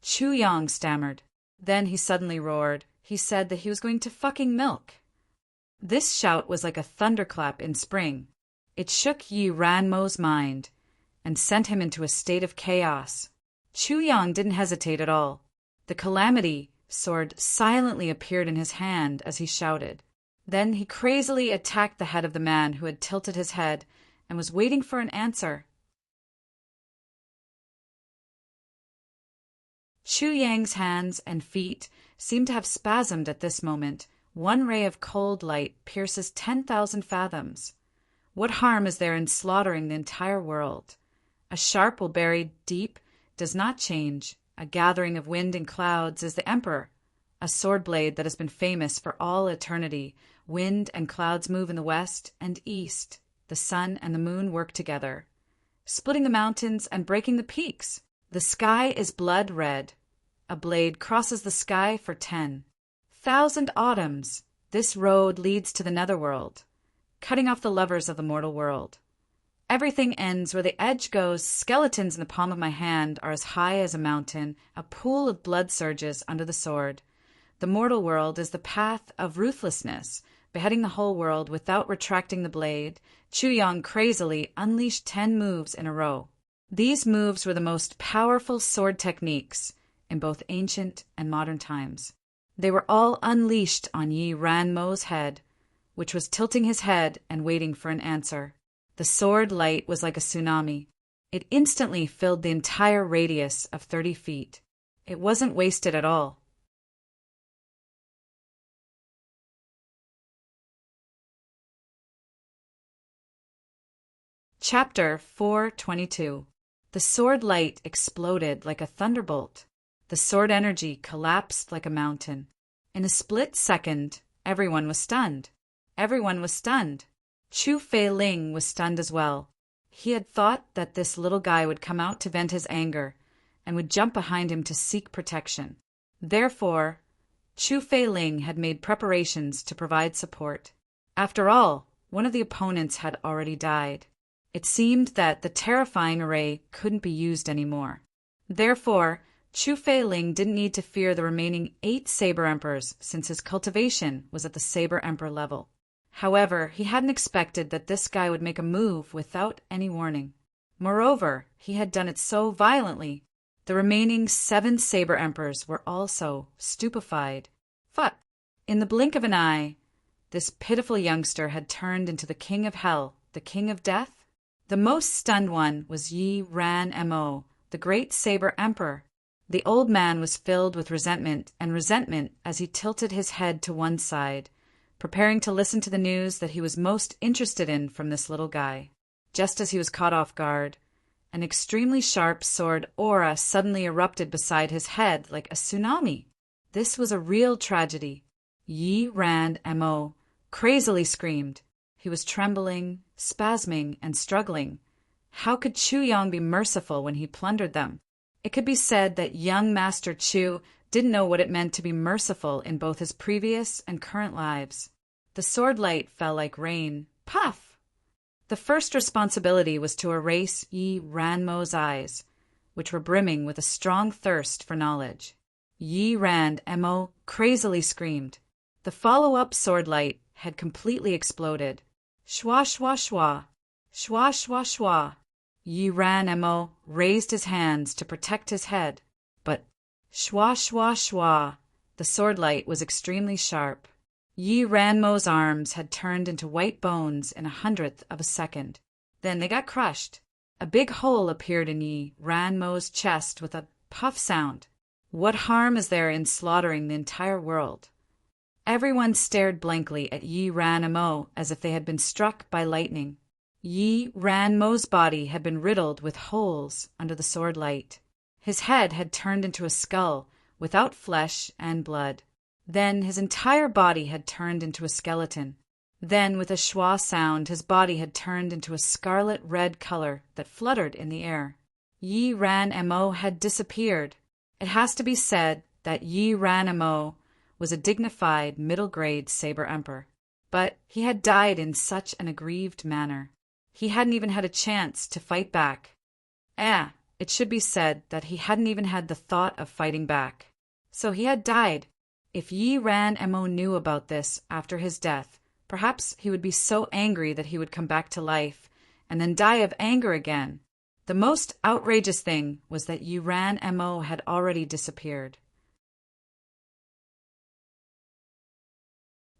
[SPEAKER 1] Chu Yang stammered. Then he suddenly roared. He said that he was going to fucking milk. This shout was like a thunderclap in spring. It shook Yuran's mind and sent him into a state of chaos. Chu Yang didn't hesitate at all. The calamity sword silently appeared in his hand as he shouted. Then he crazily attacked the head of the man who had tilted his head and was waiting for an answer. Chu Yang's hands and feet seemed to have spasmed at this moment. One ray of cold light pierces 10,000 fathoms. What harm is there in slaughtering the entire world? A sharp will buried deep does not change. A gathering of wind and clouds is the emperor. A sword blade that has been famous for all eternity. Wind and clouds move in the west and east. The sun and the moon work together, splitting the mountains and breaking the peaks. The sky is blood red. A blade crosses the sky for 10,000 autumns. This road leads to the netherworld, cutting off the lovers of the mortal world. Everything ends where the edge goes. Skeletons in the palm of my hand are as high as a mountain. A pool of blood surges under the sword. The mortal world is the path of ruthlessness, beheading the whole world without retracting the blade. Chu Yang crazily unleashed 10 moves in a row. These moves were the most powerful sword techniques in both ancient and modern times. They were all unleashed on Yi Ranmo's head, which was tilting his head and waiting for an answer. The sword light was like a tsunami. It instantly filled the entire radius of 30 feet. It wasn't wasted at all. Chapter 422. The sword light exploded like a thunderbolt. The sword energy collapsed like a mountain. In a split second, everyone was stunned. Everyone was stunned. Chu Fei-ling was stunned as well. He had thought that this little guy would come out to vent his anger and would jump behind him to seek protection. Therefore, Chu Fei-ling had made preparations to provide support. After all, one of the opponents had already died. It seemed that the terrifying array couldn't be used anymore. Therefore, Chu Fei-ling didn't need to fear the remaining 8 Saber Emperors since his cultivation was at the Saber Emperor level. However, he hadn't expected that this guy would make a move without any warning. Moreover, he had done it so violently. The remaining 7 Saber Emperors were also stupefied. Fuck! In the blink of an eye, this pitiful youngster had turned into the King of Hell, the King of Death. The most stunned one was Yi Ranmo, the great Saber Emperor. The old man was filled with resentment as he tilted his head to one side, preparing to listen to the news that he was most interested in from this little guy. Just as he was caught off guard, an extremely sharp sword aura suddenly erupted beside his head like a tsunami. This was a real tragedy. Yi Ranmo crazily screamed. He was trembling, spasming, and struggling. How could Chu Yang be merciful when he plundered them? It could be said that young Master Chu didn't know what it meant to be merciful in both his previous and current lives. The sword light fell like rain. Puff! The first responsibility was to erase Yi Ranmo's eyes, which were brimming with a strong thirst for knowledge. Yi Ranmo crazily screamed. The follow-up sword light had completely exploded. Shwa shwa shwa. Shwa shwa shwa. Yi Ranmo raised his hands to protect his head, but shwa shwa shwa. The sword light was extremely sharp. Yi Ranmo's arms had turned into white bones in 1/100th of a second. Then they got crushed. A big hole appeared in Yi Ranmo's chest with a puff sound. What harm is there in slaughtering the entire world? Everyone stared blankly at Yi Ranmo as if they had been struck by lightning. Yi Ranmo's body had been riddled with holes under the sword light. His head had turned into a skull without flesh and blood. Then his entire body had turned into a skeleton. Then, with a schwa sound, his body had turned into a scarlet red color that fluttered in the air. Yi Ranmo had disappeared. It has to be said that Yi Ranmo was a dignified middle-grade Saber Emperor, but he had died in such an aggrieved manner. He hadn't even had a chance to fight back. It should be said that he hadn't even had the thought of fighting back. So he had died. If Yi Ranmo knew about this after his death, perhaps he would be so angry that he would come back to life and then die of anger again. The most outrageous thing was that Yi Ranmo had already disappeared.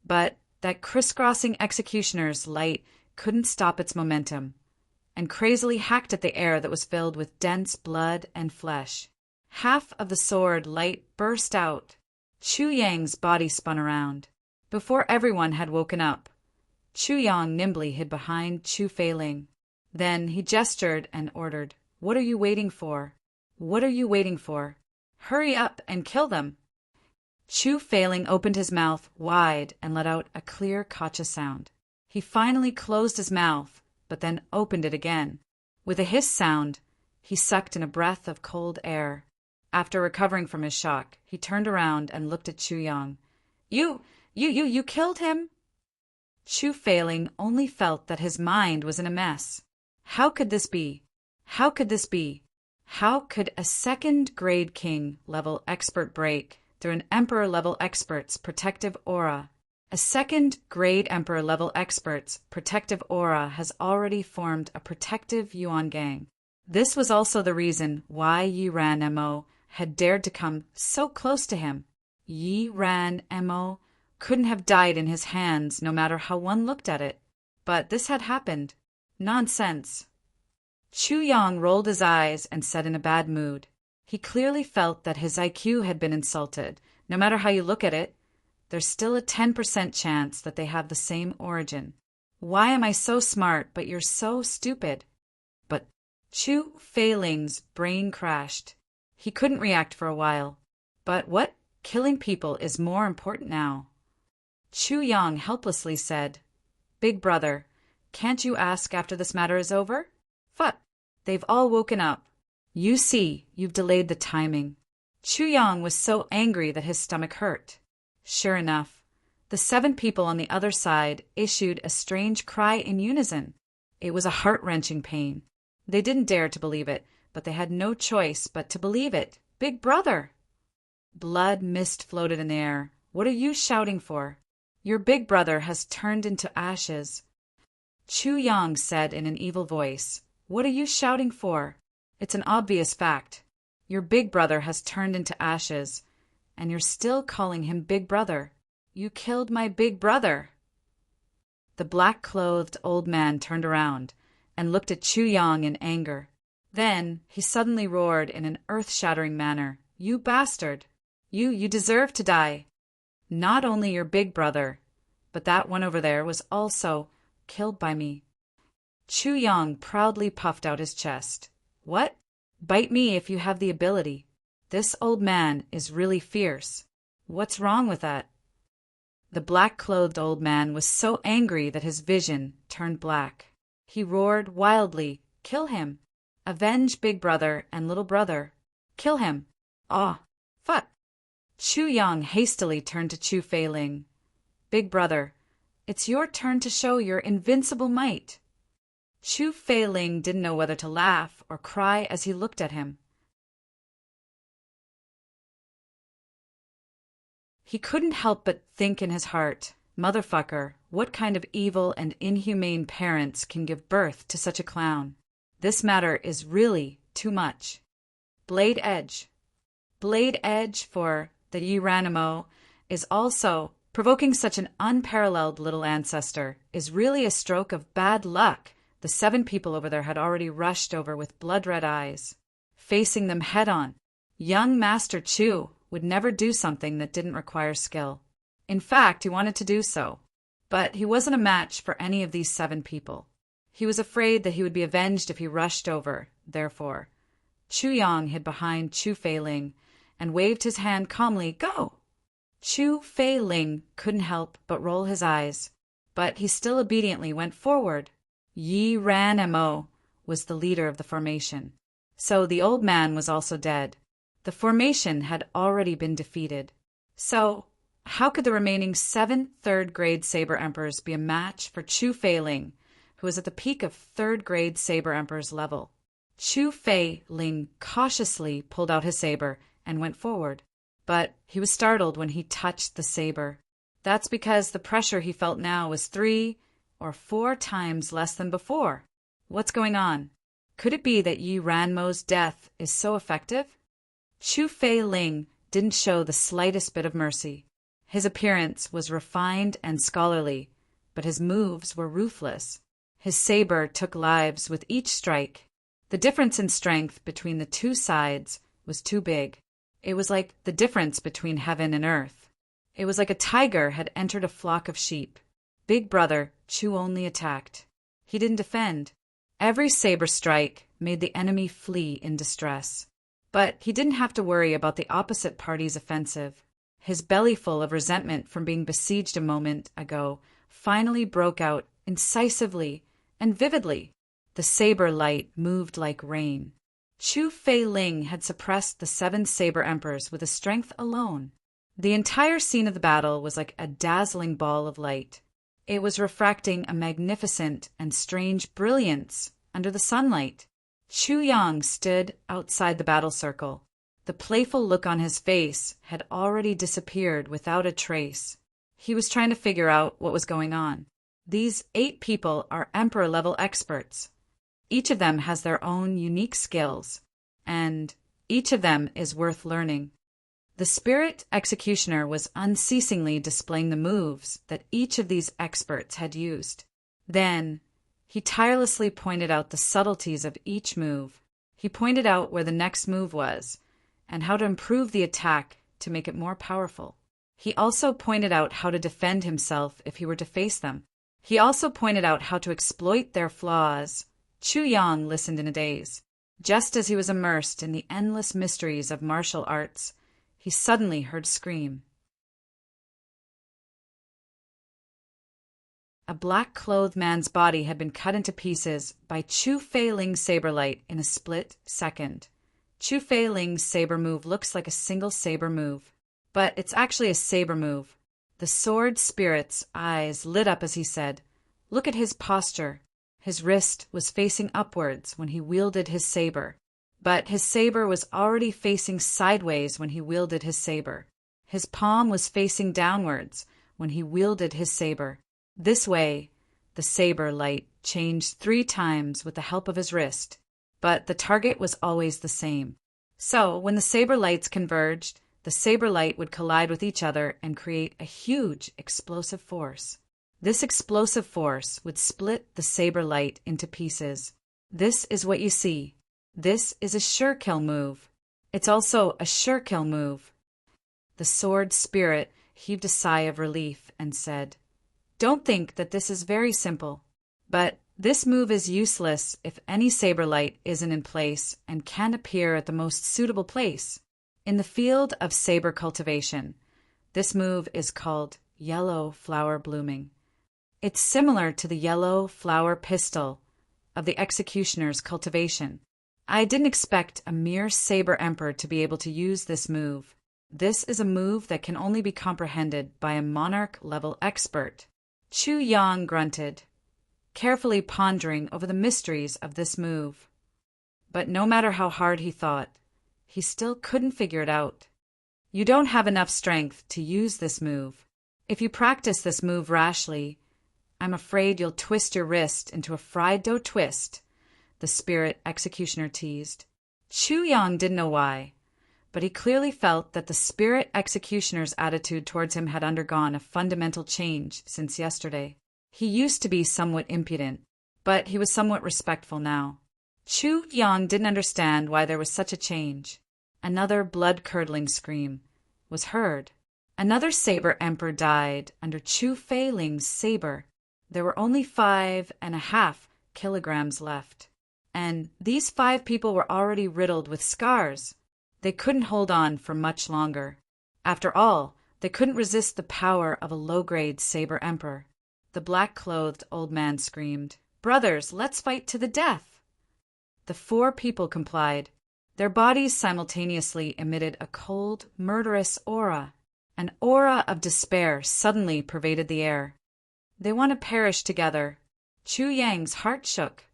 [SPEAKER 1] But that crisscrossing executioner's light couldn't stop its momentum, and crazily hacked at the air that was filled with dense blood and flesh. Half of the sword light burst out. Chu Yang's body spun around. Before everyone had woken up, Chu Yang nimbly hid behind Chu Feiling. Then he gestured and ordered, "What are you waiting for? What are you waiting for? Hurry up and kill them!" Chu Feiling opened his mouth wide and let out a clear Kacha sound. He finally closed his mouth, but then opened it again. With a hiss sound, he sucked in a breath of cold air. After recovering from his shock, he turned around and looked at Chu Yang. You killed him?" Chu Feiling only felt that his mind was in a mess. How could this be? How could this be? How could a second-grade king-level expert break through an emperor-level expert's protective aura? A second-grade emperor-level expert's protective aura has already formed a protective Yuan gang. This was also the reason why Yi Ran Mo had dared to come so close to him. Yi Ran Mo couldn't have died in his hands no matter how one looked at it. But this had happened. Nonsense. Chu Yang rolled his eyes and said in a bad mood. He clearly felt that his IQ had been insulted. No matter how you look at it, there's still a 10% chance that they have the same origin. Why am I so smart, but you're so stupid? But Chu Feiling's brain crashed. He couldn't react for a while. But what? Killing people is more important now. Chu Yang helplessly said, "Big brother, can't you ask after this matter is over?" "Fuck, they've all woken up. You see, you've delayed the timing." Chu Yang was so angry that his stomach hurt. Sure enough, the 7 people on the other side issued a strange cry in unison. It was a heart-wrenching pain. They didn't dare to believe it, but they had no choice but to believe it. "Big brother!" Blood mist floated in the air. "What are you shouting for? Your big brother has turned into ashes." Chu Yang said in an evil voice, "What are you shouting for? It's an obvious fact. Your big brother has turned into ashes, and you're still calling him big brother. You killed my big brother." The black-clothed old man turned around and looked at Chu Yang in anger. Then he suddenly roared in an earth-shattering manner, "You bastard! You deserve to die. Not only your big brother, but that one over there was also killed by me." Chu Yang proudly puffed out his chest. "What? Bite me if you have the ability. This old man is really fierce. What's wrong with that?" The black-clothed old man was so angry that his vision turned black. He roared wildly, "Kill him! Avenge big brother and little brother! Kill him! Ah, fuck!" Chu Yang hastily turned to Chu Feiling. "Big brother, it's your turn to show your invincible might." Chu Feiling didn't know whether to laugh or cry as he looked at him. He couldn't help but think in his heart, "Motherfucker, what kind of evil and inhumane parents can give birth to such a clown? This matter is really too much." Blade Edge. Blade Edge for the Yi Ran Mo is also provoking such an unparalleled little ancestor is really a stroke of bad luck. The 7 people over there had already rushed over with blood-red eyes, facing them head-on. Young Master Chu would never do something that didn't require skill. In fact, he wanted to do so. But he wasn't a match for any of these 7 people. He was afraid that he would be avenged if he rushed over. Therefore, Chu Yang hid behind Chu Feiling and waved his hand calmly, "Go!" Chu Feiling couldn't help but roll his eyes, but he still obediently went forward. Yi Ran Mo was the leader of the formation, so the old man was also dead. The formation had already been defeated. So, how could the remaining 7 third-grade Saber Emperors be a match for Chu Feiling, who was at the peak of third-grade Saber Emperor's level? Chu Feiling cautiously pulled out his saber and went forward, but he was startled when he touched the saber. That's because the pressure he felt now was 3 or 4 times less than before. What's going on? Could it be that Yi Ran Mo's death is so effective? Chu Feiling didn't show the slightest bit of mercy. His appearance was refined and scholarly, but his moves were ruthless. His saber took lives with each strike. The difference in strength between the 2 sides was too big. It was like the difference between heaven and earth. It was like a tiger had entered a flock of sheep. Big brother, Chu only attacked. He didn't defend. Every saber strike made the enemy flee in distress. But he didn't have to worry about the opposite party's offensive. His belly full of resentment from being besieged a moment ago finally broke out incisively and vividly. The saber light moved like rain. Chu Fei-ling had suppressed the 7 saber emperors with a strength alone. The entire scene of the battle was like a dazzling ball of light. It was refracting a magnificent and strange brilliance under the sunlight. Chu Yang stood outside the battle circle. The playful look on his face had already disappeared without a trace. He was trying to figure out what was going on. These 8 people are emperor-level experts. Each of them has their own unique skills, and each of them is worth learning. The spirit executioner was unceasingly displaying the moves that each of these experts had used. Then, he tirelessly pointed out the subtleties of each move. He pointed out where the next move was, and how to improve the attack to make it more powerful. He also pointed out how to defend himself if he were to face them. He also pointed out how to exploit their flaws. Chu Yang listened in a daze. Just as he was immersed in the endless mysteries of martial arts, he suddenly heard a scream. A black-clothed man's body had been cut into pieces by Chu Fei-ling's saber light in a split second. Chu Fei-ling's saber move looks like a single saber move, but it's actually a saber move. The sword spirit's eyes lit up as he said, "Look at his posture." His wrist was facing upwards when he wielded his saber, but his saber was already facing sideways when he wielded his saber. His palm was facing downwards when he wielded his saber. This way, the saber light changed 3 times with the help of his wrist, but the target was always the same. So, when the saber lights converged, the saber light would collide with each other and create a huge explosive force. This explosive force would split the saber light into pieces. This is what you see. This is a sure kill move. It's also a sure kill move. The sword spirit heaved a sigh of relief and said, "Don't think that this is very simple, but this move is useless if any saber light isn't in place and can't appear at the most suitable place. In the field of saber cultivation, this move is called yellow flower blooming. It's similar to the yellow flower pistil of the executioner's cultivation. I didn't expect a mere saber emperor to be able to use this move. This is a move that can only be comprehended by a monarch-level expert." Chu Yang grunted, carefully pondering over the mysteries of this move. But no matter how hard he thought, he still couldn't figure it out. You don't have enough strength to use this move. If you practice this move rashly, I'm afraid you'll twist your wrist into a fried dough twist, the spirit executioner teased. Chu Yang didn't know why, but he clearly felt that the spirit executioner's attitude towards him had undergone a fundamental change since yesterday. He used to be somewhat impudent, but he was somewhat respectful now. Chu Yang didn't understand why there was such a change. Another blood-curdling scream was heard. Another saber emperor died under Chu Fei-ling's saber. There were only 5.5 kilograms left, and these 5 people were already riddled with scars. They couldn't hold on for much longer. After all, they couldn't resist the power of a low-grade saber emperor. The black-clothed old man screamed, "Brothers, let's fight to the death!" The 4 people complied. Their bodies simultaneously emitted a cold, murderous aura. An aura of despair suddenly pervaded the air. They want to perish together. Chu Yang's heart shook.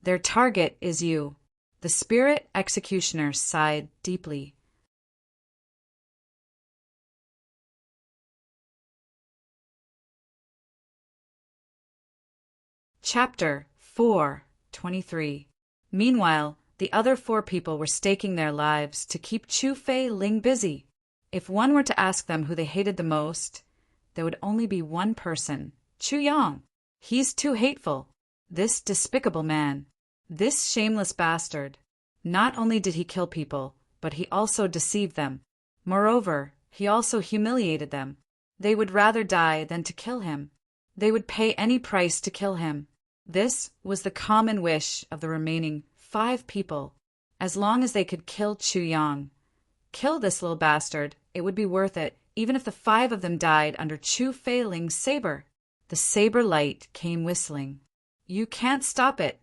[SPEAKER 1] Their target is you. The spirit executioner sighed deeply. Chapter 4:23. Meanwhile, the other 4 people were staking their lives to keep Chu Fei-ling busy. If one were to ask them who they hated the most, there would only be one person, Chu Yang. He's too hateful. This despicable man. This shameless bastard. Not only did he kill people, but he also deceived them. Moreover, he also humiliated them. They would rather die than to kill him. They would pay any price to kill him. This was the common wish of the remaining 5 people. As long as they could kill Chu Yang, kill this little bastard, it would be worth it, even if the 5 of them died under Chu Feiling's saber. The saber light came whistling. You can't stop it.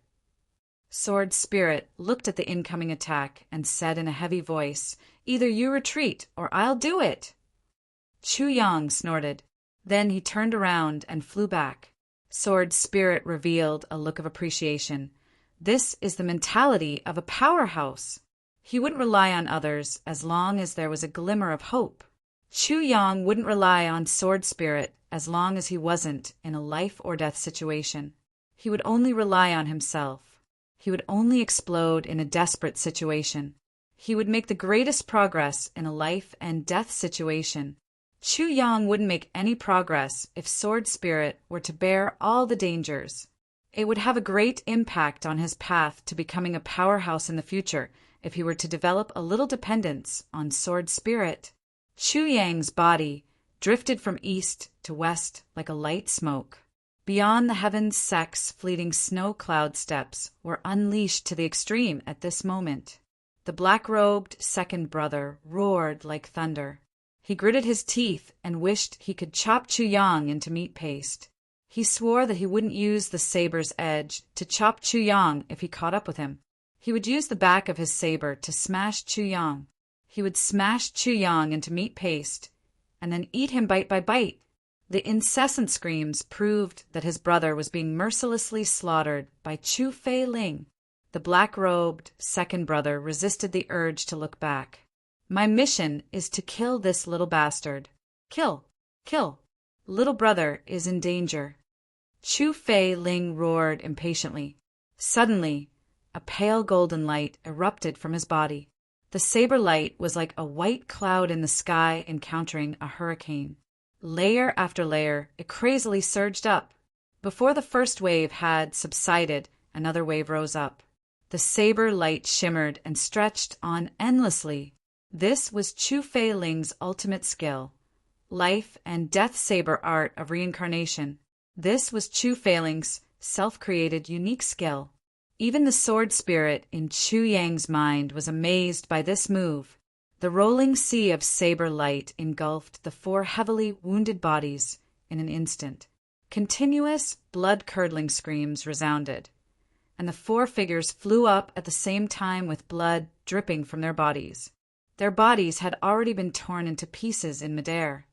[SPEAKER 1] Sword Spirit looked at the incoming attack and said in a heavy voice, "Either you retreat, or I'll do it." Chu Yang snorted. Then he turned around and flew back. Sword Spirit revealed a look of appreciation. This is the mentality of a powerhouse. He wouldn't rely on others as long as there was a glimmer of hope. Chu Yang wouldn't rely on Sword Spirit as long as he wasn't in a life-or-death situation. He would only rely on himself. He would only explode in a desperate situation. He would make the greatest progress in a life-and-death situation. Chu Yang wouldn't make any progress if Sword Spirit were to bear all the dangers. It would have a great impact on his path to becoming a powerhouse in the future if he were to develop a little dependence on Sword Spirit. Chu Yang's body drifted from east to west like a light smoke. Beyond the heavens, fleeting snow cloud steps were unleashed to the extreme at this moment. The black-robed second brother roared like thunder. He gritted his teeth and wished he could chop Chu Yang into meat paste. He swore that he wouldn't use the saber's edge to chop Chu Yang if he caught up with him. He would use the back of his saber to smash Chu Yang. He would smash Chu Yang into meat paste and then eat him bite by bite. The incessant screams proved that his brother was being mercilessly slaughtered by Chu Feiling. The black-robed second brother resisted the urge to look back. My mission is to kill this little bastard. Kill! Kill! Little brother is in danger. Chu Feiling roared impatiently. Suddenly, a pale golden light erupted from his body. The saber light was like a white cloud in the sky encountering a hurricane. Layer after layer, it crazily surged up. Before the first wave had subsided, another wave rose up. The saber light shimmered and stretched on endlessly. This was Chu Feiling's ultimate skill, life and death saber art of reincarnation. This was Chu Feiling's self-created unique skill. Even the sword spirit in Chu Yang's mind was amazed by this move. The rolling sea of saber light engulfed the 4 heavily wounded bodies in an instant. Continuous, blood-curdling screams resounded, and the 4 figures flew up at the same time with blood dripping from their bodies. Their bodies had already been torn into pieces in midair.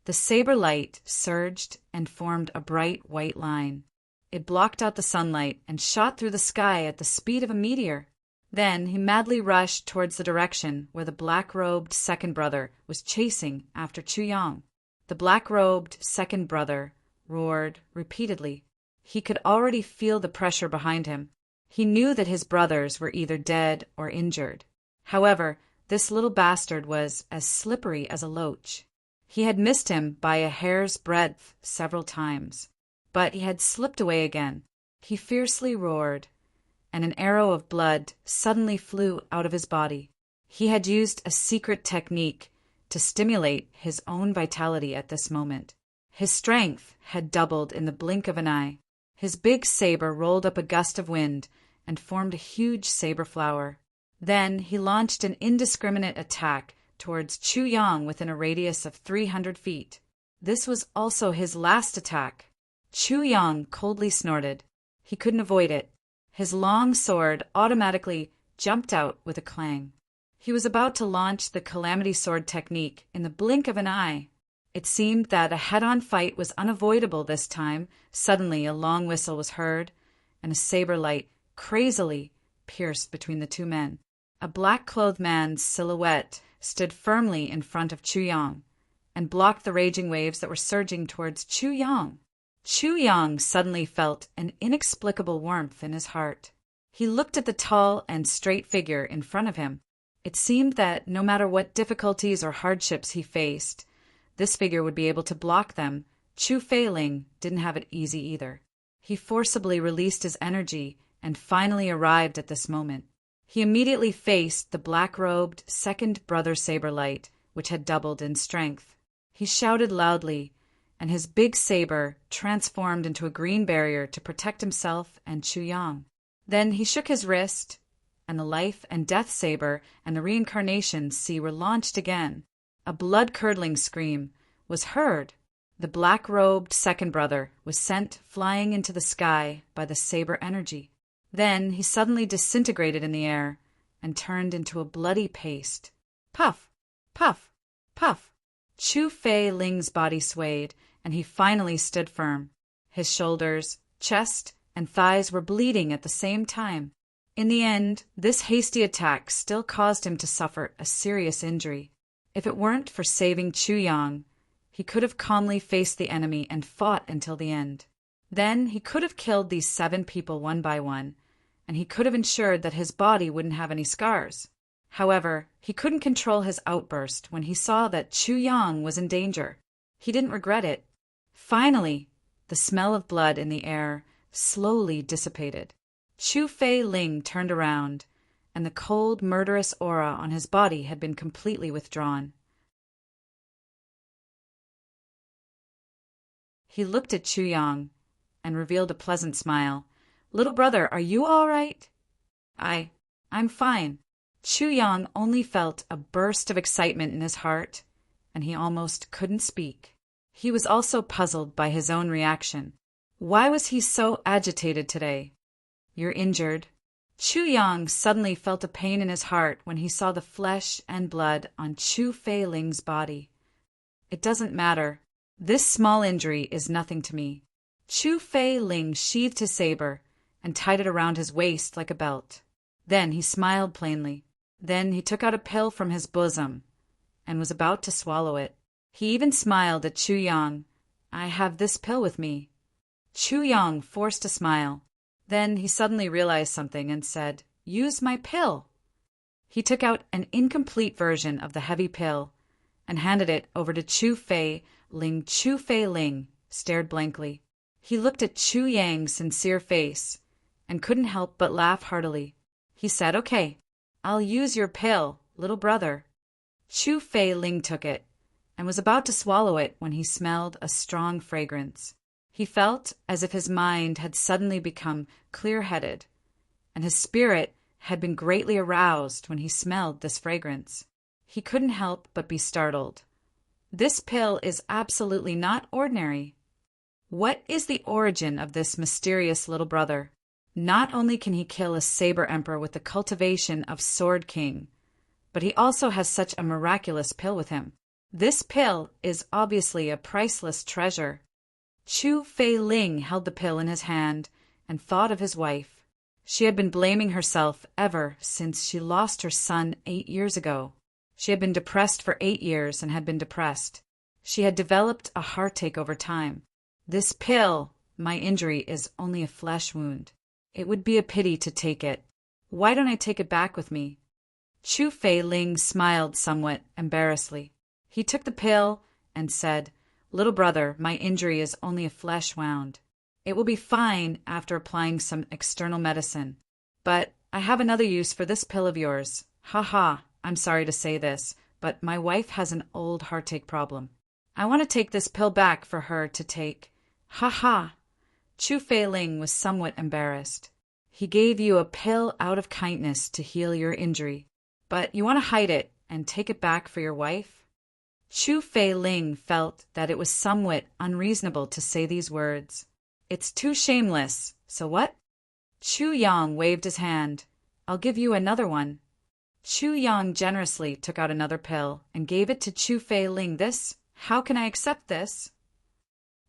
[SPEAKER 1] The saber light surged and formed a bright white line. It blocked out the sunlight and shot through the sky at the speed of a meteor. Then he madly rushed towards the direction where the black-robed second brother was chasing after Chu Yang. The black-robed second brother roared repeatedly. He could already feel the pressure behind him. He knew that his brothers were either dead or injured. However, this little bastard was as slippery as a loach. He had missed him by a hair's breadth several times, but he had slipped away again. He fiercely roared, and an arrow of blood suddenly flew out of his body. He had used a secret technique to stimulate his own vitality at this moment. His strength had doubled in the blink of an eye. His big saber rolled up a gust of wind and formed a huge saber flower. Then he launched an indiscriminate attack towards Chu Yang within a radius of 300 feet. This was also his last attack. Chu Yang coldly snorted. He couldn't avoid it. His long sword automatically jumped out with a clang. He was about to launch the Calamity Sword technique in the blink of an eye. It seemed that a head-on fight was unavoidable this time. Suddenly, a long whistle was heard, and a saber light crazily pierced between the 2 men. A black-clothed man's silhouette stood firmly in front of Chu Yang and blocked the raging waves that were surging towards Chu Yang. Chu Yang suddenly felt an inexplicable warmth in his heart. He looked at the tall and straight figure in front of him. It seemed that no matter what difficulties or hardships he faced, this figure would be able to block them. Chu Feiling didn't have it easy either. He forcibly released his energy and finally arrived at this moment. He immediately faced the black-robed second brother Saberlight, which had doubled in strength. He shouted loudly, and his big saber transformed into a green barrier to protect himself and Chu Yang. Then he shook his wrist, and the life and death saber and the reincarnation sea were launched again. A blood-curdling scream was heard. The black-robed second brother was sent flying into the sky by the saber energy. Then he suddenly disintegrated in the air and turned into a bloody paste. Puff! Puff! Puff! Chu Fei Ling's body swayed, and he finally stood firm. His shoulders, chest, and thighs were bleeding at the same time. In the end, this hasty attack still caused him to suffer a serious injury. If it weren't for saving Chu Yang, he could have calmly faced the enemy and fought until the end. Then he could have killed these 7 people one by one, and he could have ensured that his body wouldn't have any scars. However, he couldn't control his outburst when he saw that Chu Yang was in danger. He didn't regret it. Finally, the smell of blood in the air slowly dissipated. Chu Fei Ling turned around, and the cold, murderous aura on his body had been completely withdrawn. He looked at Chu Yang and revealed a pleasant smile. "Little brother, are you all right?" I'm fine." Chu Yang only felt a burst of excitement in his heart, and he almost couldn't speak. He was also puzzled by his own reaction. Why was he so agitated today? "You're injured." Chu Yang suddenly felt a pain in his heart when he saw the flesh and blood on Chu Fei Ling's body. "It doesn't matter. This small injury is nothing to me." Chu Fei Ling sheathed his saber and tied it around his waist like a belt. Then he smiled plainly. Then he took out a pill from his bosom and was about to swallow it. He even smiled at Chu Yang. "I have this pill with me." Chu Yang forced a smile. Then he suddenly realized something and said, "Use my pill." He took out an incomplete version of the heavy pill and handed it over to Chu Fei Ling. Chu Fei Ling stared blankly. He looked at Chu Yang's sincere face and couldn't help but laugh heartily. He said, "Okay, I'll use your pill, little brother." Chu Fei Ling took it and was about to swallow it when he smelled a strong fragrance. He felt as if his mind had suddenly become clear-headed, and his spirit had been greatly aroused when he smelled this fragrance. He couldn't help but be startled. This pill is absolutely not ordinary. What is the origin of this mysterious little brother? Not only can he kill a saber emperor with the cultivation of Sword King, but he also has such a miraculous pill with him. This pill is obviously a priceless treasure. Chu Fei Ling held the pill in his hand and thought of his wife. She had been blaming herself ever since she lost her son 8 years ago. She had been depressed for 8 years and had been depressed. She had developed a heartache over time. This pill, my injury, is only a flesh wound. It would be a pity to take it. Why don't I take it back with me? Chu Fei Ling smiled somewhat embarrassedly. He took the pill and said, "Little brother, my injury is only a flesh wound. It will be fine after applying some external medicine. But I have another use for this pill of yours. Ha ha, I'm sorry to say this, but my wife has an old heartache problem. I want to take this pill back for her to take." Ha ha. Chu Fei Ling was somewhat embarrassed. He gave you a pill out of kindness to heal your injury, but you want to hide it and take it back for your wife? Chu Fei Ling felt that it was somewhat unreasonable to say these words. It's too shameless, so what? Chu Yang waved his hand. I'll give you another one. Chu Yang generously took out another pill and gave it to Chu Fei Ling. How can I accept this?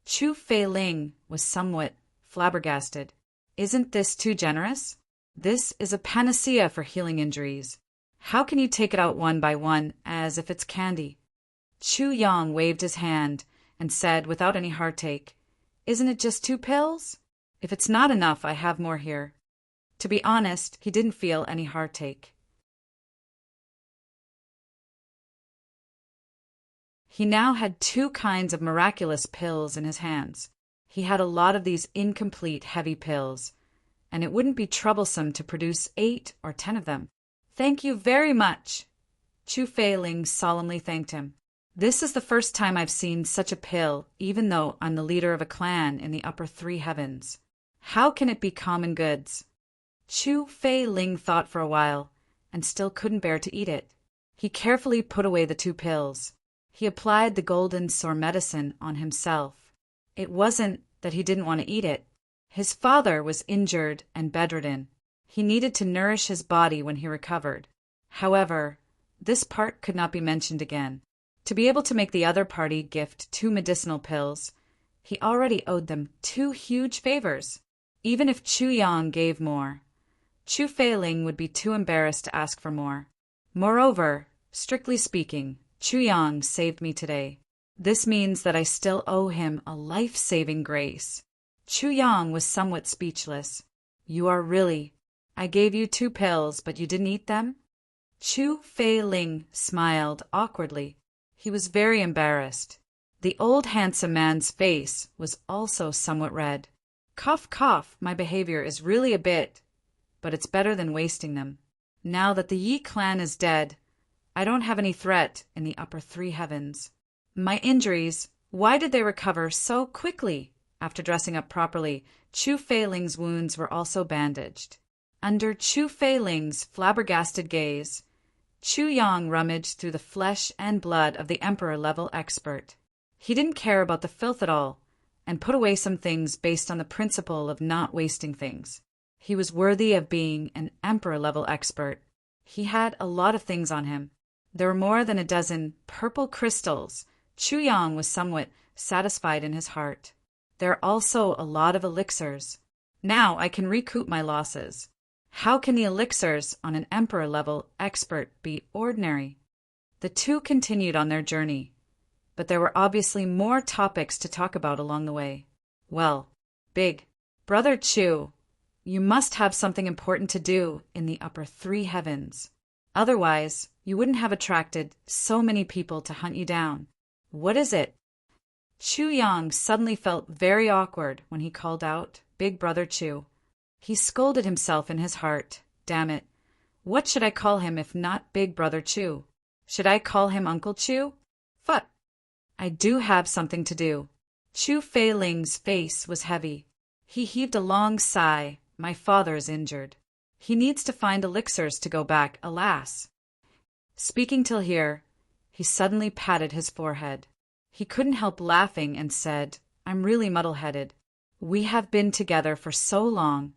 [SPEAKER 1] Chu Fei Ling was somewhat flabbergasted. Isn't this too generous? This is a panacea for healing injuries. How can you take it out one by one as if it's candy? Chu Yang waved his hand and said without any heartache, Isn't it just 2 pills? If it's not enough, I have more here. To be honest, he didn't feel any heartache. He now had 2 kinds of miraculous pills in his hands. He had a lot of these incomplete heavy pills, and it wouldn't be troublesome to produce 8 or 10 of them. Thank you very much. Chu Fei Ling solemnly thanked him. This is the first time I've seen such a pill, even though I'm the leader of a clan in the upper three heavens. How can it be common goods? Chu Fei Ling thought for a while, and still couldn't bear to eat it. He carefully put away the 2 pills. He applied the golden sore medicine on himself. It wasn't that he didn't want to eat it. His father was injured and bedridden. He needed to nourish his body when he recovered. However, this part could not be mentioned again. To be able to make the other party gift 2 medicinal pills, he already owed them 2 huge favors. Even if Chu Yang gave more, Chu Feiling would be too embarrassed to ask for more. Moreover, strictly speaking, Chu Yang saved me today. This means that I still owe him a life-saving grace. Chu Yang was somewhat speechless. You are really... I gave you 2 pills, but you didn't eat them? Chu Feiling smiled awkwardly. He was very embarrassed. The old handsome man's face was also somewhat red. Cough, cough, my behavior is really a bit, but it's better than wasting them. Now that the Yi clan is dead, I don't have any threat in the upper 3 heavens. My injuries, why did they recover so quickly? After dressing up properly, Chu Feiling's wounds were also bandaged. Under Chu Feiling's flabbergasted gaze, Chu Yang rummaged through the flesh and blood of the emperor-level expert. He didn't care about the filth at all, and put away some things based on the principle of not wasting things. He was worthy of being an emperor-level expert. He had a lot of things on him. There were more than a dozen purple crystals. Chu Yang was somewhat satisfied in his heart. There are also a lot of elixirs. Now I can recoup my losses. How can the elixirs on an emperor-level expert be ordinary? The 2 continued on their journey, but there were obviously more topics to talk about along the way. Well, Big Brother Chu, you must have something important to do in the upper 3 heavens. Otherwise, you wouldn't have attracted so many people to hunt you down. What is it? Chu Yang suddenly felt very awkward when he called out Big Brother Chu. He scolded himself in his heart. Damn it. What should I call him if not Big Brother Chu? Should I call him Uncle Chu? Fuck. I do have something to do. Chu Feiling's face was heavy. He heaved a long sigh. My father is injured. He needs to find elixirs to go back, alas. Speaking till here, he suddenly patted his forehead. He couldn't help laughing and said, I'm really muddle-headed. We have been together for so long,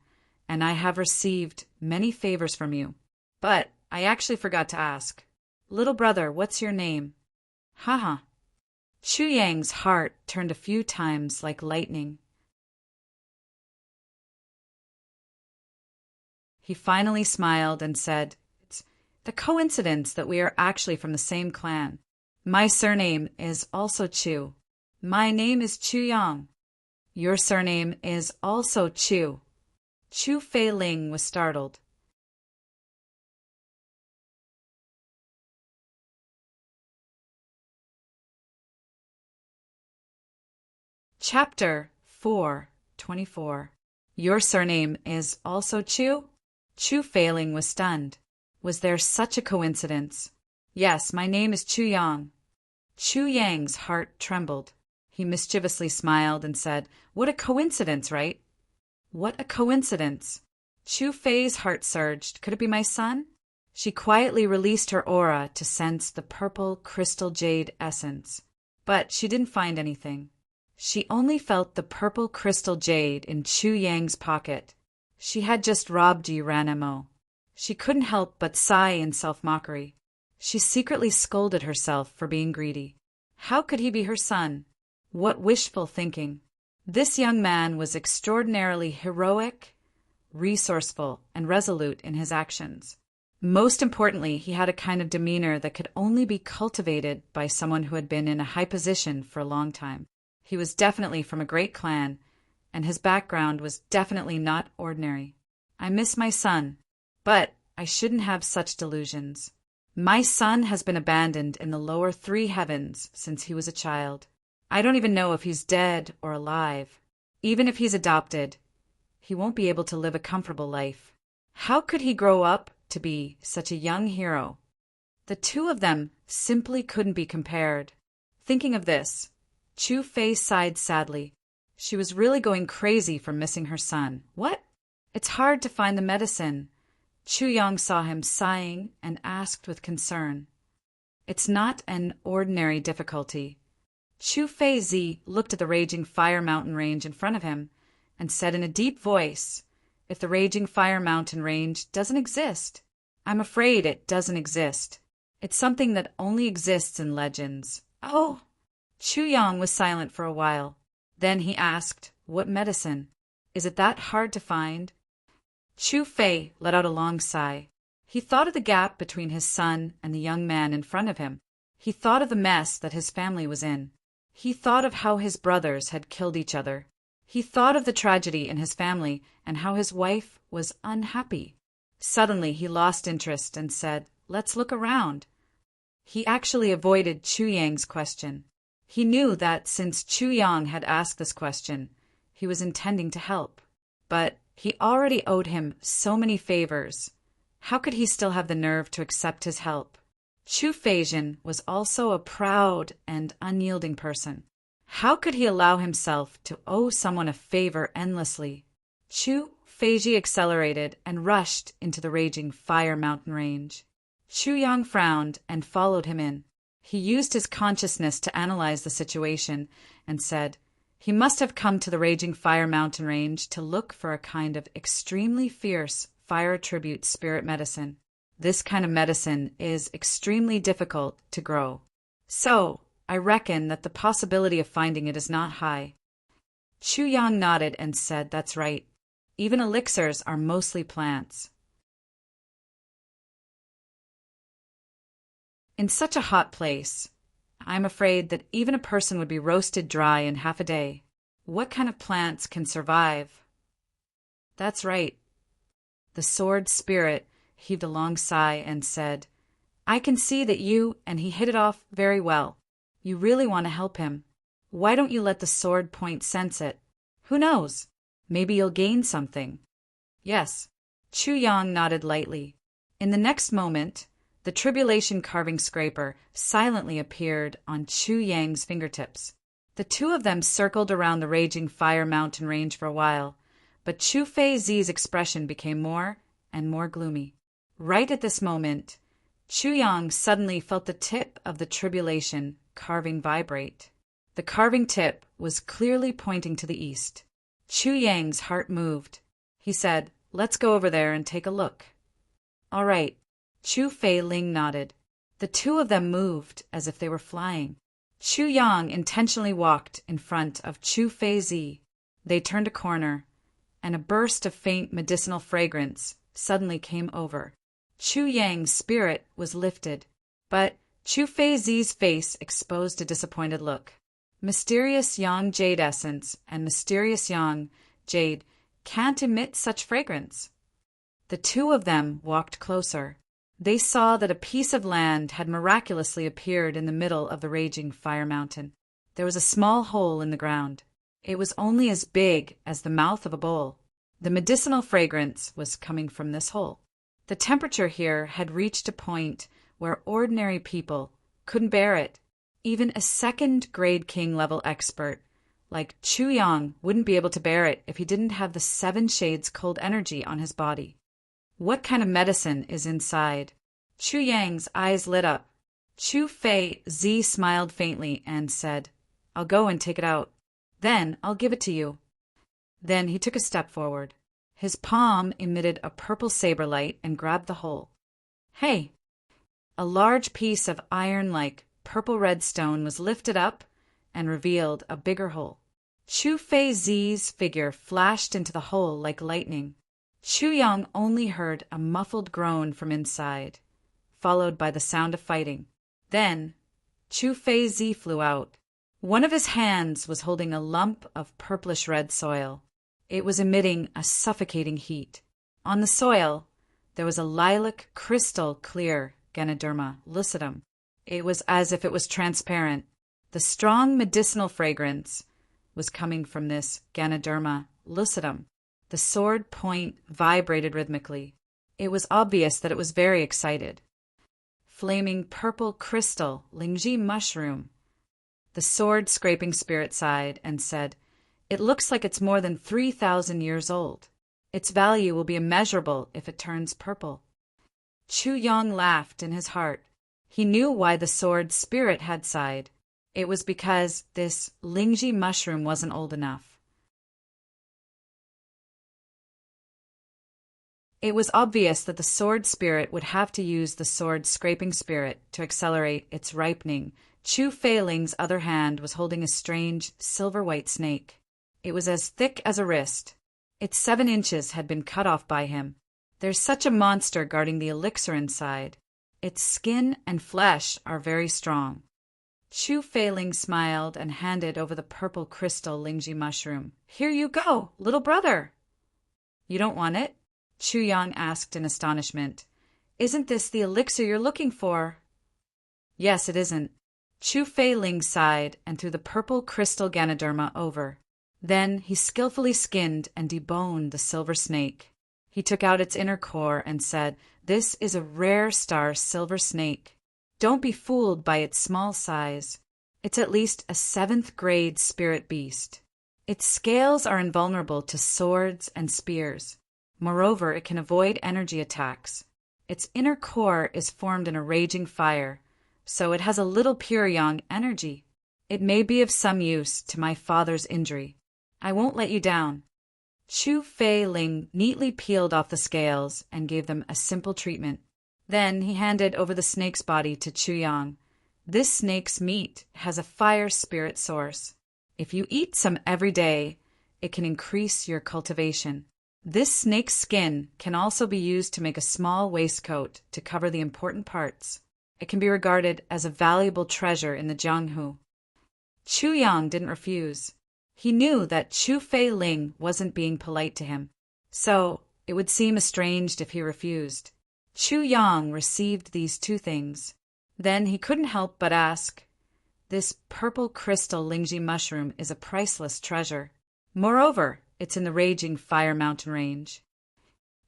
[SPEAKER 1] and I have received many favors from you. But I actually forgot to ask. Little brother, what's your name? Haha. Chu Yang's heart turned a few times like lightning. He finally smiled and said, It's the coincidence that we are actually from the same clan. My surname is also Chu. My name is Chu Yang. Your surname is also Chu. Chu Feiling was startled. Chapter 4:24. Your surname is also Chu? Chu Feiling was stunned. Was there such a coincidence? Yes, my name is Chu Yang. Chu Yang's heart trembled. He mischievously smiled and said, What a coincidence, right? What a coincidence. Chu Fei's heart surged. Could it be my son? She quietly released her aura to sense the purple crystal jade essence. But she didn't find anything. She only felt the purple crystal jade in Chu Yang's pocket. She had just robbed Uranimo. She couldn't help but sigh in self-mockery. She secretly scolded herself for being greedy. How could he be her son? What wishful thinking. This young man was extraordinarily heroic, resourceful, and resolute in his actions. Most importantly, he had a kind of demeanor that could only be cultivated by someone who had been in a high position for a long time. He was definitely from a great clan, and his background was definitely not ordinary. I miss my son, but I shouldn't have such delusions. My son has been abandoned in the lower 3 heavens since he was a child. I don't even know if he's dead or alive. Even if he's adopted, he won't be able to live a comfortable life. How could he grow up to be such a young hero? The 2 of them simply couldn't be compared. Thinking of this, Chu Fei sighed sadly. She was really going crazy from missing her son. What? It's hard to find the medicine. Chu Yang saw him sighing and asked with concern. It's not an ordinary difficulty. Chu Fei Zi looked at the raging fire mountain range in front of him and said in a deep voice, if the raging fire mountain range doesn't exist, I'm afraid it doesn't exist. It's something that only exists in legends. Oh! Chu Yang was silent for a while. Then he asked, what medicine? Is it that hard to find? Chu Fei let out a long sigh. He thought of the gap between his son and the young man in front of him. He thought of the mess that his family was in. He thought of how his brothers had killed each other. He thought of the tragedy in his family and how his wife was unhappy. Suddenly he lost interest and said, let's look around. He actually avoided Chu Yang's question. He knew that since Chu Yang had asked this question, he was intending to help. But he already owed him so many favors. How could he still have the nerve to accept his help? Chu Feijin was also a proud and unyielding person. How could he allow himself to owe someone a favor endlessly? Chu Feiji accelerated and rushed into the raging fire mountain range. Chu Yang frowned and followed him in. He used his consciousness to analyze the situation and said, he must have come to the raging fire mountain range to look for a kind of extremely fierce fire tribute spirit medicine. This kind of medicine is extremely difficult to grow. So, I reckon that the possibility of finding it is not high. Chu Yang nodded and said, that's right. Even elixirs are mostly plants. In such a hot place, I'm afraid that even a person would be roasted dry in half a day. What kind of plants can survive? That's right. The sword spirit heaved a long sigh and said, I can see that you and he hit it off very well. You really want to help him. Why don't you let the sword point sense it? Who knows? Maybe you'll gain something. Yes. Chu Yang nodded lightly. In the next moment, the tribulation carving scraper silently appeared on Chu Yang's fingertips. The two of them circled around the raging fire mountain range for a while, but Chu Fei Zi's expression became more and more gloomy. Right at this moment, Chu Yang suddenly felt the tip of the tribulation carving vibrate. The carving tip was clearly pointing to the east. Chu Yang's heart moved. He said, let's go over there and take a look. All right. Chu Fei Ling nodded. The two of them moved as if they were flying. Chu Yang intentionally walked in front of Chu Fei Zi. They turned a corner, and a burst of faint medicinal fragrance suddenly came over. Chu Yang's spirit was lifted, but Chu Fei Zi's face exposed a disappointed look. Mysterious Yang Jade Essence and Mysterious Yang Jade can't emit such fragrance. The two of them walked closer. They saw that a piece of land had miraculously appeared in the middle of the raging fire mountain. There was a small hole in the ground. It was only as big as the mouth of a bowl. The medicinal fragrance was coming from this hole. The temperature here had reached a point where ordinary people couldn't bear it. Even a second-grade king-level expert like Chu Yang wouldn't be able to bear it if he didn't have the 7 shades cold energy on his body. What kind of medicine is inside? Chu Yang's eyes lit up. Chu Fei Zi smiled faintly and said, I'll go and take it out. Then I'll give it to you. Then he took a step forward. His palm emitted a purple saber light and grabbed the hole. Hey! A large piece of iron-like purple-red stone was lifted up and revealed a bigger hole. Chu Fei Zi's figure flashed into the hole like lightning. Chu Yang only heard a muffled groan from inside, followed by the sound of fighting. Then, Chu Fei Zi flew out. One of his hands was holding a lump of purplish-red soil. It was emitting a suffocating heat. On the soil, there was a lilac crystal-clear Ganoderma lucidum. It was as if it was transparent. The strong medicinal fragrance was coming from this Ganoderma lucidum. The sword point vibrated rhythmically. It was obvious that it was very excited. Flaming purple crystal Lingji mushroom. The sword-scraping spirit sighed and said, "It looks like it's more than 3,000 years old. Its value will be immeasurable if it turns purple." Chu Yang laughed in his heart. He knew why the sword spirit had sighed. It was because this Lingji mushroom wasn't old enough. It was obvious that the sword spirit would have to use the sword-scraping spirit to accelerate its ripening. Chu Feiling's other hand was holding a strange, silver-white snake. It was as thick as a wrist. Its 7 inches had been cut off by him. There's such a monster guarding the elixir inside. Its skin and flesh are very strong. Chu Feiling smiled and handed over the purple crystal Lingji mushroom. "Here you go, little brother." "You don't want it?" Chu Yang asked in astonishment. "Isn't this the elixir you're looking for?" "Yes, it isn't." Chu Feiling sighed and threw the purple crystal Ganoderma over. Then he skillfully skinned and deboned the silver snake. He took out its inner core and said, "This is a rare star silver snake. Don't be fooled by its small size. It's at least a 7th-grade spirit beast. Its scales are invulnerable to swords and spears. Moreover, it can avoid energy attacks. Its inner core is formed in a raging fire, so it has a little pure yang energy. It may be of some use to my father's injury. I won't let you down." Chu Feiling neatly peeled off the scales and gave them a simple treatment. Then he handed over the snake's body to Chu Yang. "This snake's meat has a fire spirit source. If you eat some every day, it can increase your cultivation. This snake's skin can also be used to make a small waistcoat to cover the important parts. It can be regarded as a valuable treasure in the Jianghu." Chu Yang didn't refuse. He knew that Chu Feiling wasn't being polite to him, so it would seem estranged if he refused. Chu Yang received these 2 things. Then he couldn't help but ask, "This purple crystal Lingji mushroom is a priceless treasure. Moreover, it's in the raging Fire Mountain range.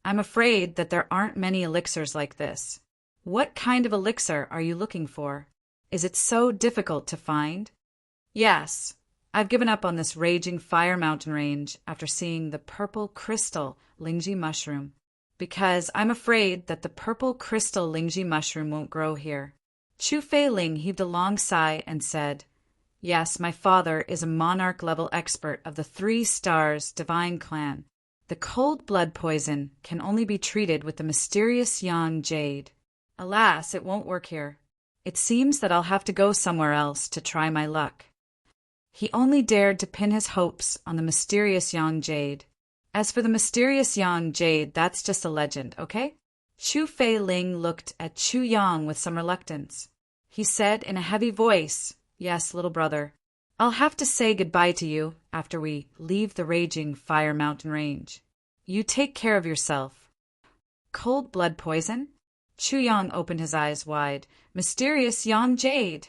[SPEAKER 1] I'm afraid that there aren't many elixirs like this. What kind of elixir are you looking for? Is it so difficult to find?" "Yes. I've given up on this raging Fire Mountain range after seeing the purple crystal Lingji mushroom, because I'm afraid that the purple crystal Lingji mushroom won't grow here." Chu Feiling heaved a long sigh and said, "Yes, my father is a monarch-level expert of the 3 Stars Divine Clan. The cold blood poison can only be treated with the mysterious yang jade. Alas, it won't work here. It seems that I'll have to go somewhere else to try my luck." He only dared to pin his hopes on the mysterious yang jade. As for the mysterious yang jade, that's just a legend, okay? Chu Feiling looked at Chu Yang with some reluctance. He said in a heavy voice, "Yes, little brother, I'll have to say goodbye to you after we leave the raging Fire Mountain range. You take care of yourself." "Cold blood poison?" Chu Yang opened his eyes wide. "Mysterious yang jade!"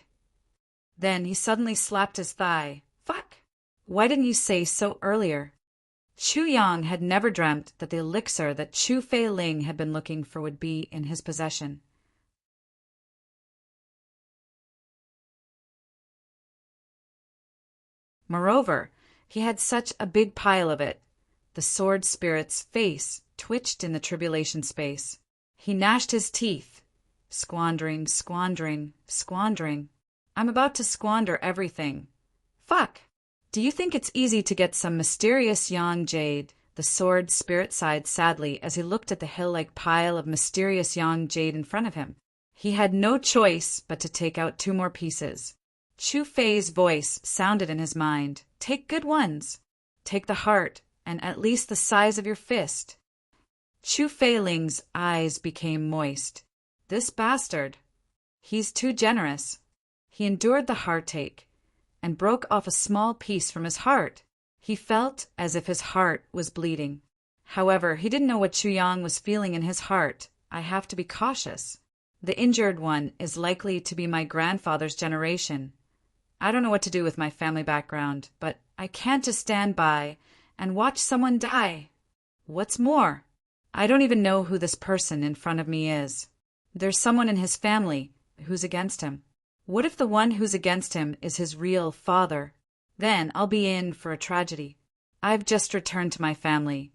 [SPEAKER 1] Then he suddenly slapped his thigh. "Fuck! Why didn't you say so earlier?" Chu Yang had never dreamt that the elixir that Chu Feiling had been looking for would be in his possession. Moreover, he had such a big pile of it. The sword spirit's face twitched in the tribulation space. He gnashed his teeth. "Squandering, squandering, squandering. I'm about to squander everything. Fuck! Do you think it's easy to get some mysterious yang jade?" The sword spirit sighed sadly as he looked at the hill-like pile of mysterious yang jade in front of him. He had no choice but to take out 2 more pieces. Chu Fei's voice sounded in his mind. "Take good ones. Take the heart, and at least the size of your fist." Chu Feiling's eyes became moist. This bastard. He's too generous. He endured the heartache and broke off a small piece from his heart. He felt as if his heart was bleeding. However, he didn't know what Chu Yang was feeling in his heart. "I have to be cautious. The injured one is likely to be my grandfather's generation. I don't know what to do with my family background, but I can't just stand by and watch someone die. What's more, I don't even know who this person in front of me is. There's someone in his family who's against him. What if the one who's against him is his real father? Then I'll be in for a tragedy. I've just returned to my family,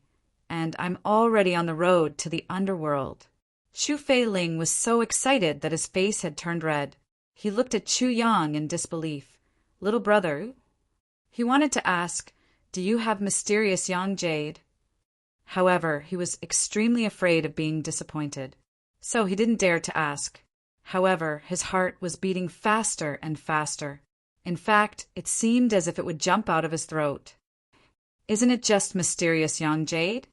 [SPEAKER 1] and I'm already on the road to the underworld. Xu Feiling was so excited that his face had turned red. He looked at Chu Yang in disbelief. Little brother? He wanted to ask, do you have mysterious yang jade? However, he was extremely afraid of being disappointed, so he didn't dare to ask. However, his heart was beating faster and faster. In fact, it seemed as if it would jump out of his throat. Isn't it just mysterious yang jade?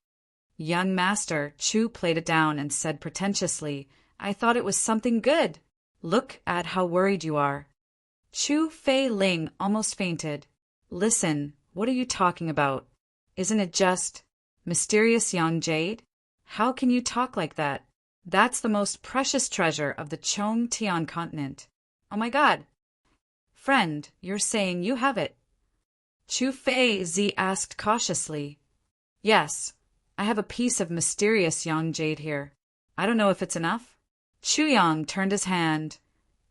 [SPEAKER 1] Young master, Chu played it down and said pretentiously, I thought it was something good. Look at how worried you are. Chu Feiling almost fainted. Listen, what are you talking about? Isn't it just mysterious yang jade? How can you talk like that? That's the most precious treasure of the Chongtian continent. Oh my God. Friend, you're saying you have it. Chu Feizi asked cautiously. Yes, I have a piece of mysterious yang jade here. I don't know if it's enough. Chu Yang turned his hand,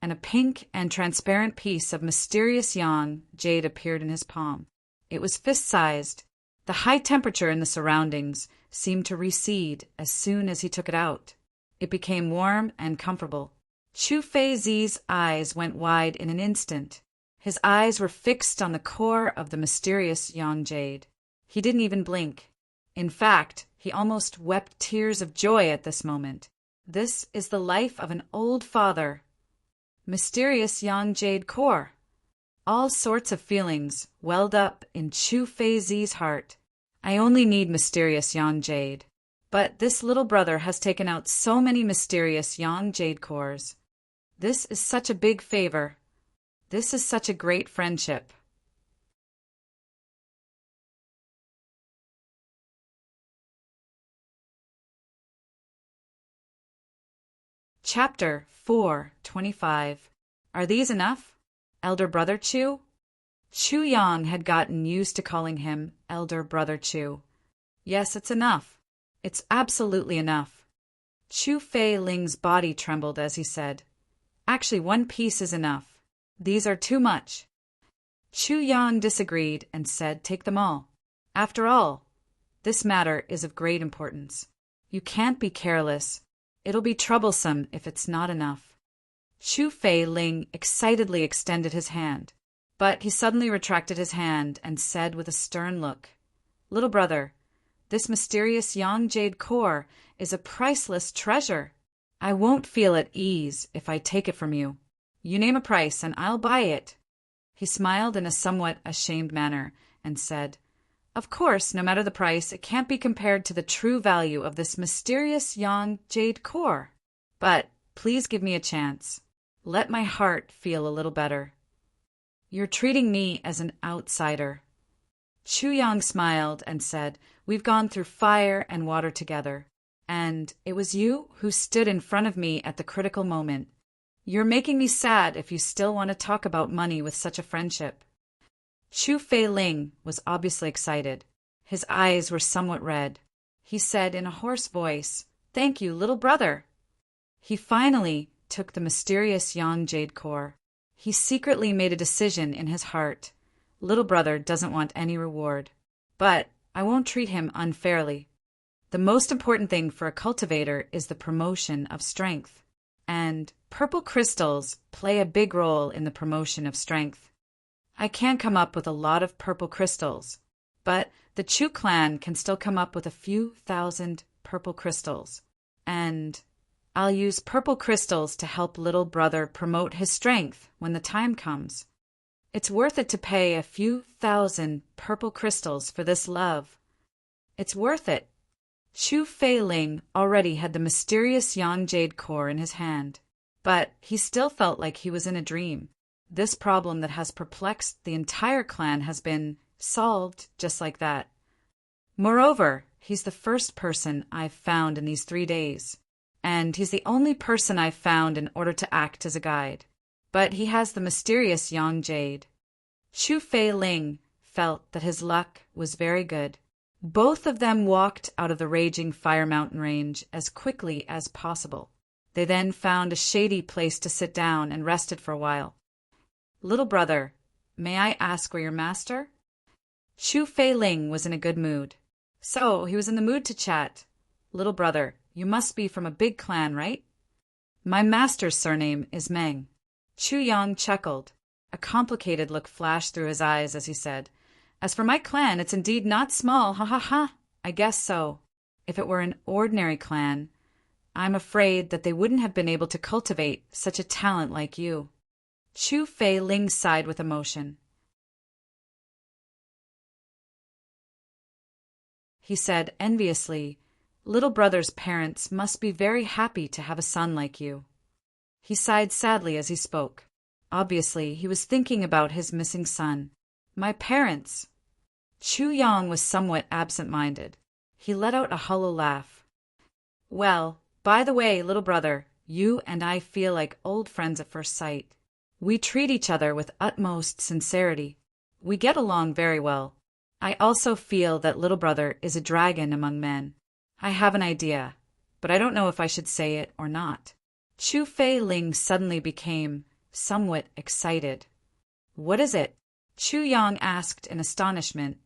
[SPEAKER 1] and a pink and transparent piece of mysterious yang jade appeared in his palm. It was fist-sized. The high temperature in the surroundings seemed to recede as soon as he took it out. It became warm and comfortable. Chu Feizi's eyes went wide in an instant. His eyes were fixed on the core of the mysterious yang jade. He didn't even blink. In fact, he almost wept tears of joy at this moment. This is the life of an old father. Mysterious yang jade core. All sorts of feelings welled up in Chu Feizi's heart. I only need mysterious yang jade. But this little brother has taken out so many mysterious yang jade cores. This is such a big favor. This is such a great friendship. Chapter 4:25. Are these enough? Elder Brother Chu? Chu Yang had gotten used to calling him Elder Brother Chu. Yes, it's enough. It's absolutely enough. Chu Feiling's body trembled as he said, Actually, one piece is enough. These are too much. Chu Yang disagreed and said, Take them all. After all, this matter is of great importance. You can't be careless. It'll be troublesome if it's not enough. Xu Feiling excitedly extended his hand, but he suddenly retracted his hand and said with a stern look, Little brother, this mysterious yang jade core is a priceless treasure. I won't feel at ease if I take it from you. You name a price and I'll buy it. He smiled in a somewhat ashamed manner and said, Of course, no matter the price, it can't be compared to the true value of this mysterious yang jade core. But please give me a chance. Let my heart feel a little better. You're treating me as an outsider. Chu Yang smiled and said, We've gone through fire and water together, and it was you who stood in front of me at the critical moment. You're making me sad if you still want to talk about money with such a friendship. Chu Feiling was obviously excited. His eyes were somewhat red. He said in a hoarse voice, Thank you, little brother. He finally took the mysterious yang jade core. He secretly made a decision in his heart. Little brother doesn't want any reward. But I won't treat him unfairly. The most important thing for a cultivator is the promotion of strength. And purple crystals play a big role in the promotion of strength. I can't come up with a lot of purple crystals, but the Chu clan can still come up with a few thousand purple crystals. And I'll use purple crystals to help little brother promote his strength when the time comes. It's worth it to pay a few thousand purple crystals for this love. It's worth it. Chu Feiling already had the mysterious yang jade core in his hand, but he still felt like he was in a dream. This problem that has perplexed the entire clan has been solved just like that. Moreover, he's the first person I've found in these 3 days, and he's the only person I've found in order to act as a guide. But he has the mysterious yang jade. Xu Feiling felt that his luck was very good. Both of them walked out of the raging fire mountain range as quickly as possible. They then found a shady place to sit down and rested for a while. "Little brother, may I ask where your master?" Chu Fei Ling was in a good mood. So he was in the mood to chat. "Little brother, you must be from a big clan, right?" "My master's surname is Meng." Chu Yang chuckled. A complicated look flashed through his eyes as he said, "As for my clan, it's indeed not small, ha ha ha. I guess so. If it were an ordinary clan, I'm afraid that they wouldn't have been able to cultivate such a talent like you." Chu Fei Ling sighed with emotion. He said enviously, "Little brother's parents must be very happy to have a son like you." He sighed sadly as he spoke. Obviously, he was thinking about his missing son. "My parents." Chu Yang was somewhat absent-minded. He let out a hollow laugh. "Well, by the way, little brother, you and I feel like old friends at first sight. We treat each other with utmost sincerity. We get along very well. I also feel that little brother is a dragon among men. I have an idea, but I don't know if I should say it or not." Chu Fei Ling suddenly became somewhat excited. "What is it?" Chu Yang asked in astonishment.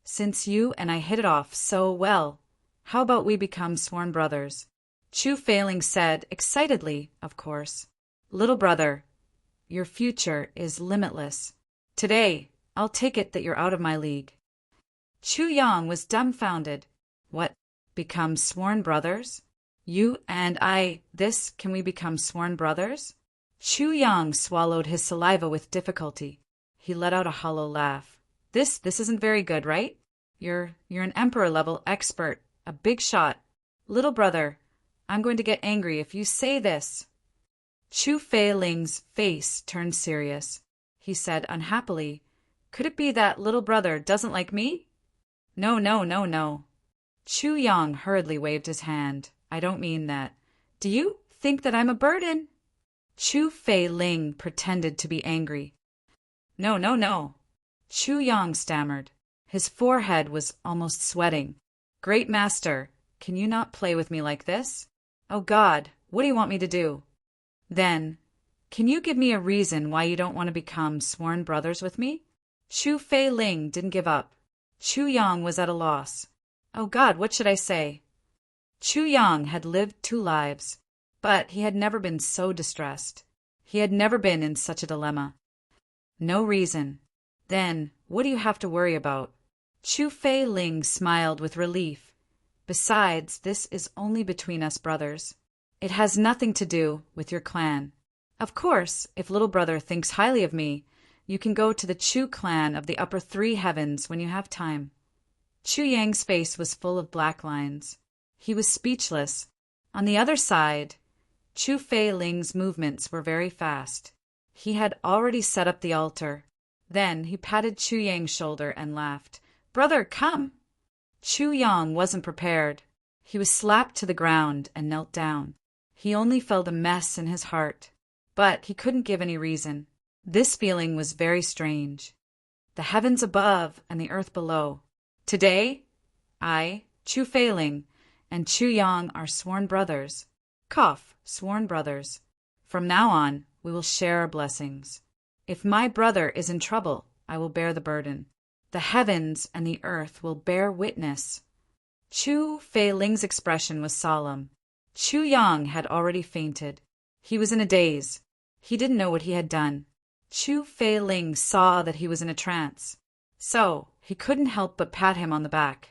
[SPEAKER 1] "Since you and I hit it off so well, how about we become sworn brothers?" Chu Fei Ling said, excitedly, of course. "Little brother, your future is limitless. Today, I'll take it that you're out of my league." Chu Yang was dumbfounded. "What? Become sworn brothers? You and can we become sworn brothers?" Chu Yang swallowed his saliva with difficulty. He let out a hollow laugh. This isn't very good, right? You're an emperor-level expert, a big shot. Little brother, I'm going to get angry if you say this." Chu Fei Ling's face turned serious. He said unhappily, "Could it be that little brother doesn't like me?" "No, no, no, no." Chu Yang hurriedly waved his hand. "I don't mean that. Do you think that I'm a burden?" Chu Fei Ling pretended to be angry. "No, no, no." Chu Yang stammered. His forehead was almost sweating. "Great master, can you not play with me like this? Oh God, what do you want me to do?" "Then, can you give me a reason why you don't want to become sworn brothers with me?" Chu Fei Ling didn't give up. Chu Yang was at a loss. Oh God, what should I say? Chu Yang had lived 2 lives, but he had never been so distressed. He had never been in such a dilemma. "No reason. Then, what do you have to worry about?" Chu Fei Ling smiled with relief. "Besides, this is only between us brothers. It has nothing to do with your clan. Of course, if little brother thinks highly of me, you can go to the Chu clan of the upper 3 heavens when you have time." Chu Yang's face was full of black lines. He was speechless. On the other side, Chu Fei Ling's movements were very fast. He had already set up the altar. Then he patted Chu Yang's shoulder and laughed. "Brother, come!" Chu Yang wasn't prepared. He was slapped to the ground and knelt down. He only felt a mess in his heart, but he couldn't give any reason. This feeling was very strange. The heavens above and the earth below. Today, I, Chu Fei Ling, and Chu Yang are sworn brothers. Cough, sworn brothers. From now on, we will share our blessings. If my brother is in trouble, I will bear the burden. The heavens and the earth will bear witness. Chu Fei Ling's expression was solemn. Chu Yang had already fainted. He was in a daze. He didn't know what he had done. Chu Fei Ling saw that he was in a trance, so he couldn't help but pat him on the back.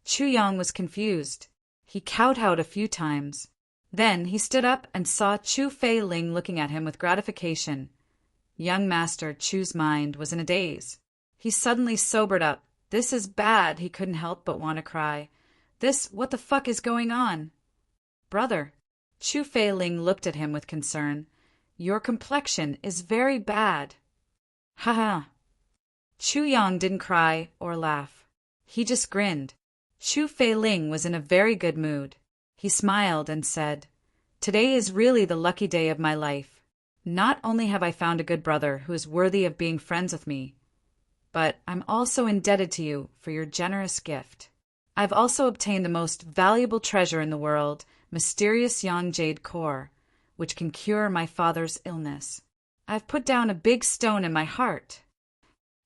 [SPEAKER 1] Chu Yang was confused. He kowtowed a few times. Then he stood up and saw Chu Fei Ling looking at him with gratification. Young Master Chu's mind was in a daze. He suddenly sobered up. This is bad, he couldn't help but want to cry. What the fuck is going on? Brother. Chu Fei Ling looked at him with concern. Your complexion is very bad. Ha ha. Chu Yang didn't cry or laugh. He just grinned. Chu Fei Ling was in a very good mood. He smiled and said, "Today is really the lucky day of my life. Not only have I found a good brother who is worthy of being friends with me, but I'm also indebted to you for your generous gift. I've also obtained the most valuable treasure in the world, mysterious young jade core, which can cure my father's illness. I've put down a big stone in my heart."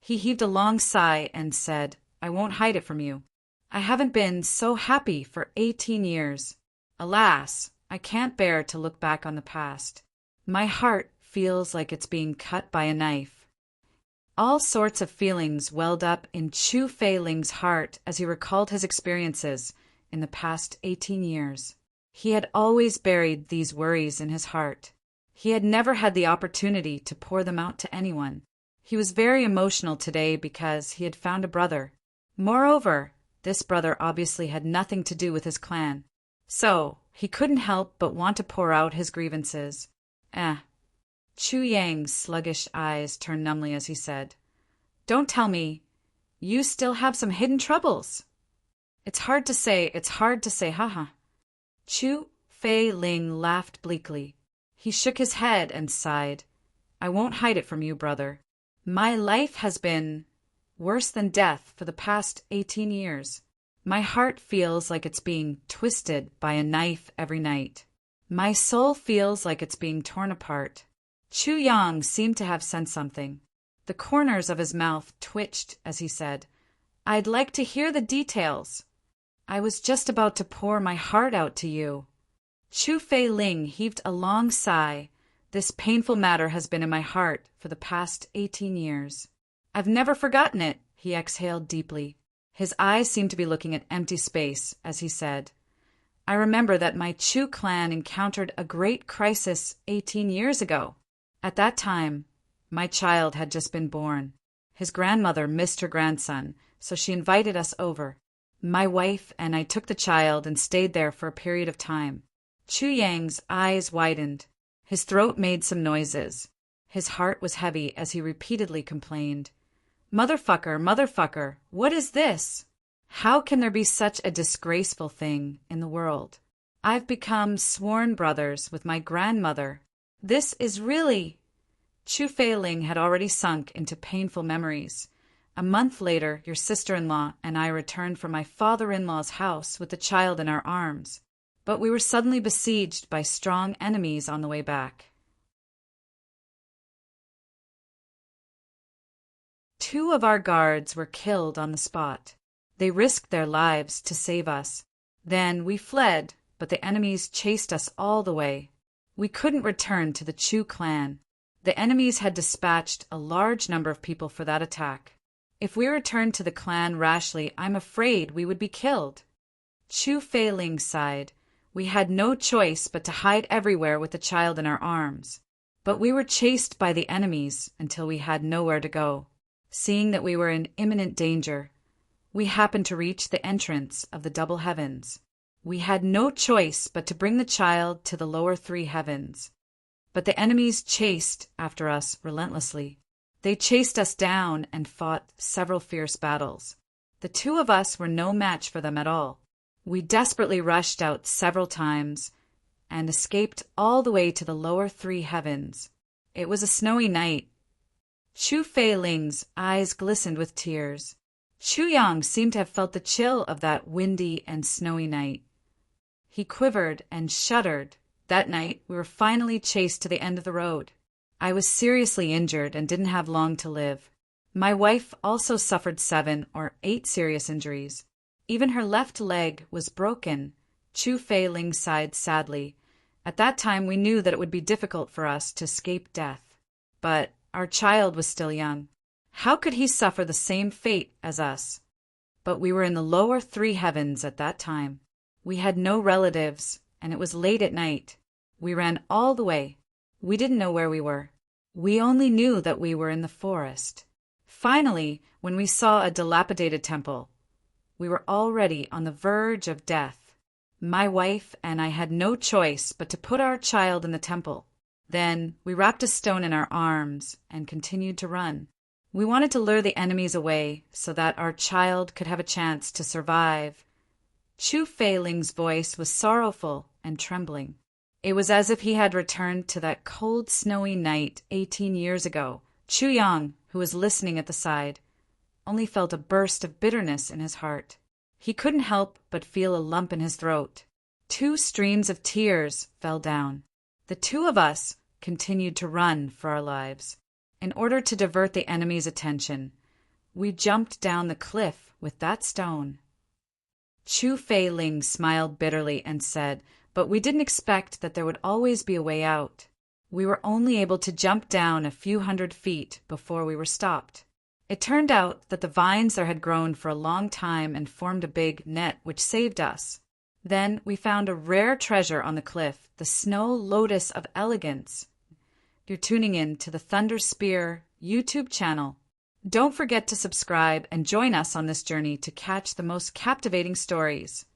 [SPEAKER 1] He heaved a long sigh and said, "I won't hide it from you. I haven't been so happy for 18 years. Alas, I can't bear to look back on the past. My heart feels like it's being cut by a knife." All sorts of feelings welled up in Chu Fei Ling's heart as he recalled his experiences in the past 18 years. He had always buried these worries in his heart. He had never had the opportunity to pour them out to anyone. He was very emotional today because he had found a brother. Moreover, this brother obviously had nothing to do with his clan. So, he couldn't help but want to pour out his grievances. Chu Yang's sluggish eyes turned numbly as he said, "Don't tell me. You still have some hidden troubles." It's hard to say, haha. Chu Fei Ling laughed bleakly. He shook his head and sighed. "I won't hide it from you, brother. My life has been worse than death for the past 18 years. My heart feels like it's being twisted by a knife every night. My soul feels like it's being torn apart." Chu Yang seemed to have sensed something. The corners of his mouth twitched as he said, "I'd like to hear the details. I was just about to pour my heart out to you." Chu Fei Ling heaved a long sigh. "This painful matter has been in my heart for the past 18 years. I've never forgotten it," he exhaled deeply. His eyes seemed to be looking at empty space as he said, "I remember that my Chu clan encountered a great crisis 18 years ago. At that time, my child had just been born. His grandmother missed her grandson, so she invited us over. My wife and I took the child and stayed there for a period of time." Chu Yang's eyes widened. His throat made some noises. His heart was heavy as he repeatedly complained, Motherfucker, motherfucker, what is this? How can there be such a disgraceful thing in the world? I've become sworn brothers with my grandmother. This is really—" Chu Fei Ling had already sunk into painful memories. "A month later, your sister-in-law and I returned from my father-in-law's house with the child in our arms. But we were suddenly besieged by strong enemies on the way back. 2 of our guards were killed on the spot. They risked their lives to save us. Then we fled, but the enemies chased us all the way. We couldn't return to the Chu clan. The enemies had dispatched a large number of people for that attack. If we returned to the clan rashly, I'm afraid we would be killed." Chu Fei Ling sighed. "We had no choice but to hide everywhere with the child in our arms. But we were chased by the enemies until we had nowhere to go. Seeing that we were in imminent danger, we happened to reach the entrance of the double heavens. We had no choice but to bring the child to the lower 3 heavens. But the enemies chased after us relentlessly. They chased us down and fought several fierce battles. The 2 of us were no match for them at all. We desperately rushed out several times and escaped all the way to the lower 3 heavens. It was a snowy night." Chu Fei Ling's eyes glistened with tears. Chu Yang seemed to have felt the chill of that windy and snowy night. He quivered and shuddered. "That night, we were finally chased to the end of the road. I was seriously injured and didn't have long to live. My wife also suffered 7 or 8 serious injuries. Even her left leg was broken." Chu Fei Ling sighed sadly. "At that time we knew that it would be difficult for us to escape death. But our child was still young. How could he suffer the same fate as us? But we were in the lower 3 heavens at that time. We had no relatives, and it was late at night. We ran all the way. We didn't know where we were. We only knew that we were in the forest. Finally, when we saw a dilapidated temple, we were already on the verge of death. My wife and I had no choice but to put our child in the temple. Then we wrapped a stone in our arms and continued to run. We wanted to lure the enemies away so that our child could have a chance to survive." Chu Fei Ling's voice was sorrowful and trembling. It was as if he had returned to that cold, snowy night 18 years ago. Chu Yang, who was listening at the side, only felt a burst of bitterness in his heart. He couldn't help but feel a lump in his throat. 2 streams of tears fell down. The 2 of us continued to run for our lives. In order to divert the enemy's attention, we jumped down the cliff with that stone. Chu Fei Ling smiled bitterly and said, "But we didn't expect that there would always be a way out. We were only able to jump down a few hundred feet before we were stopped." It turned out that the vines there had grown for a long time and formed a big net which saved us. Then we found a rare treasure on the cliff, the snow lotus of elegance. You're tuning in to the Thunder Spear YouTube channel. Don't forget to subscribe and join us on this journey to catch the most captivating stories.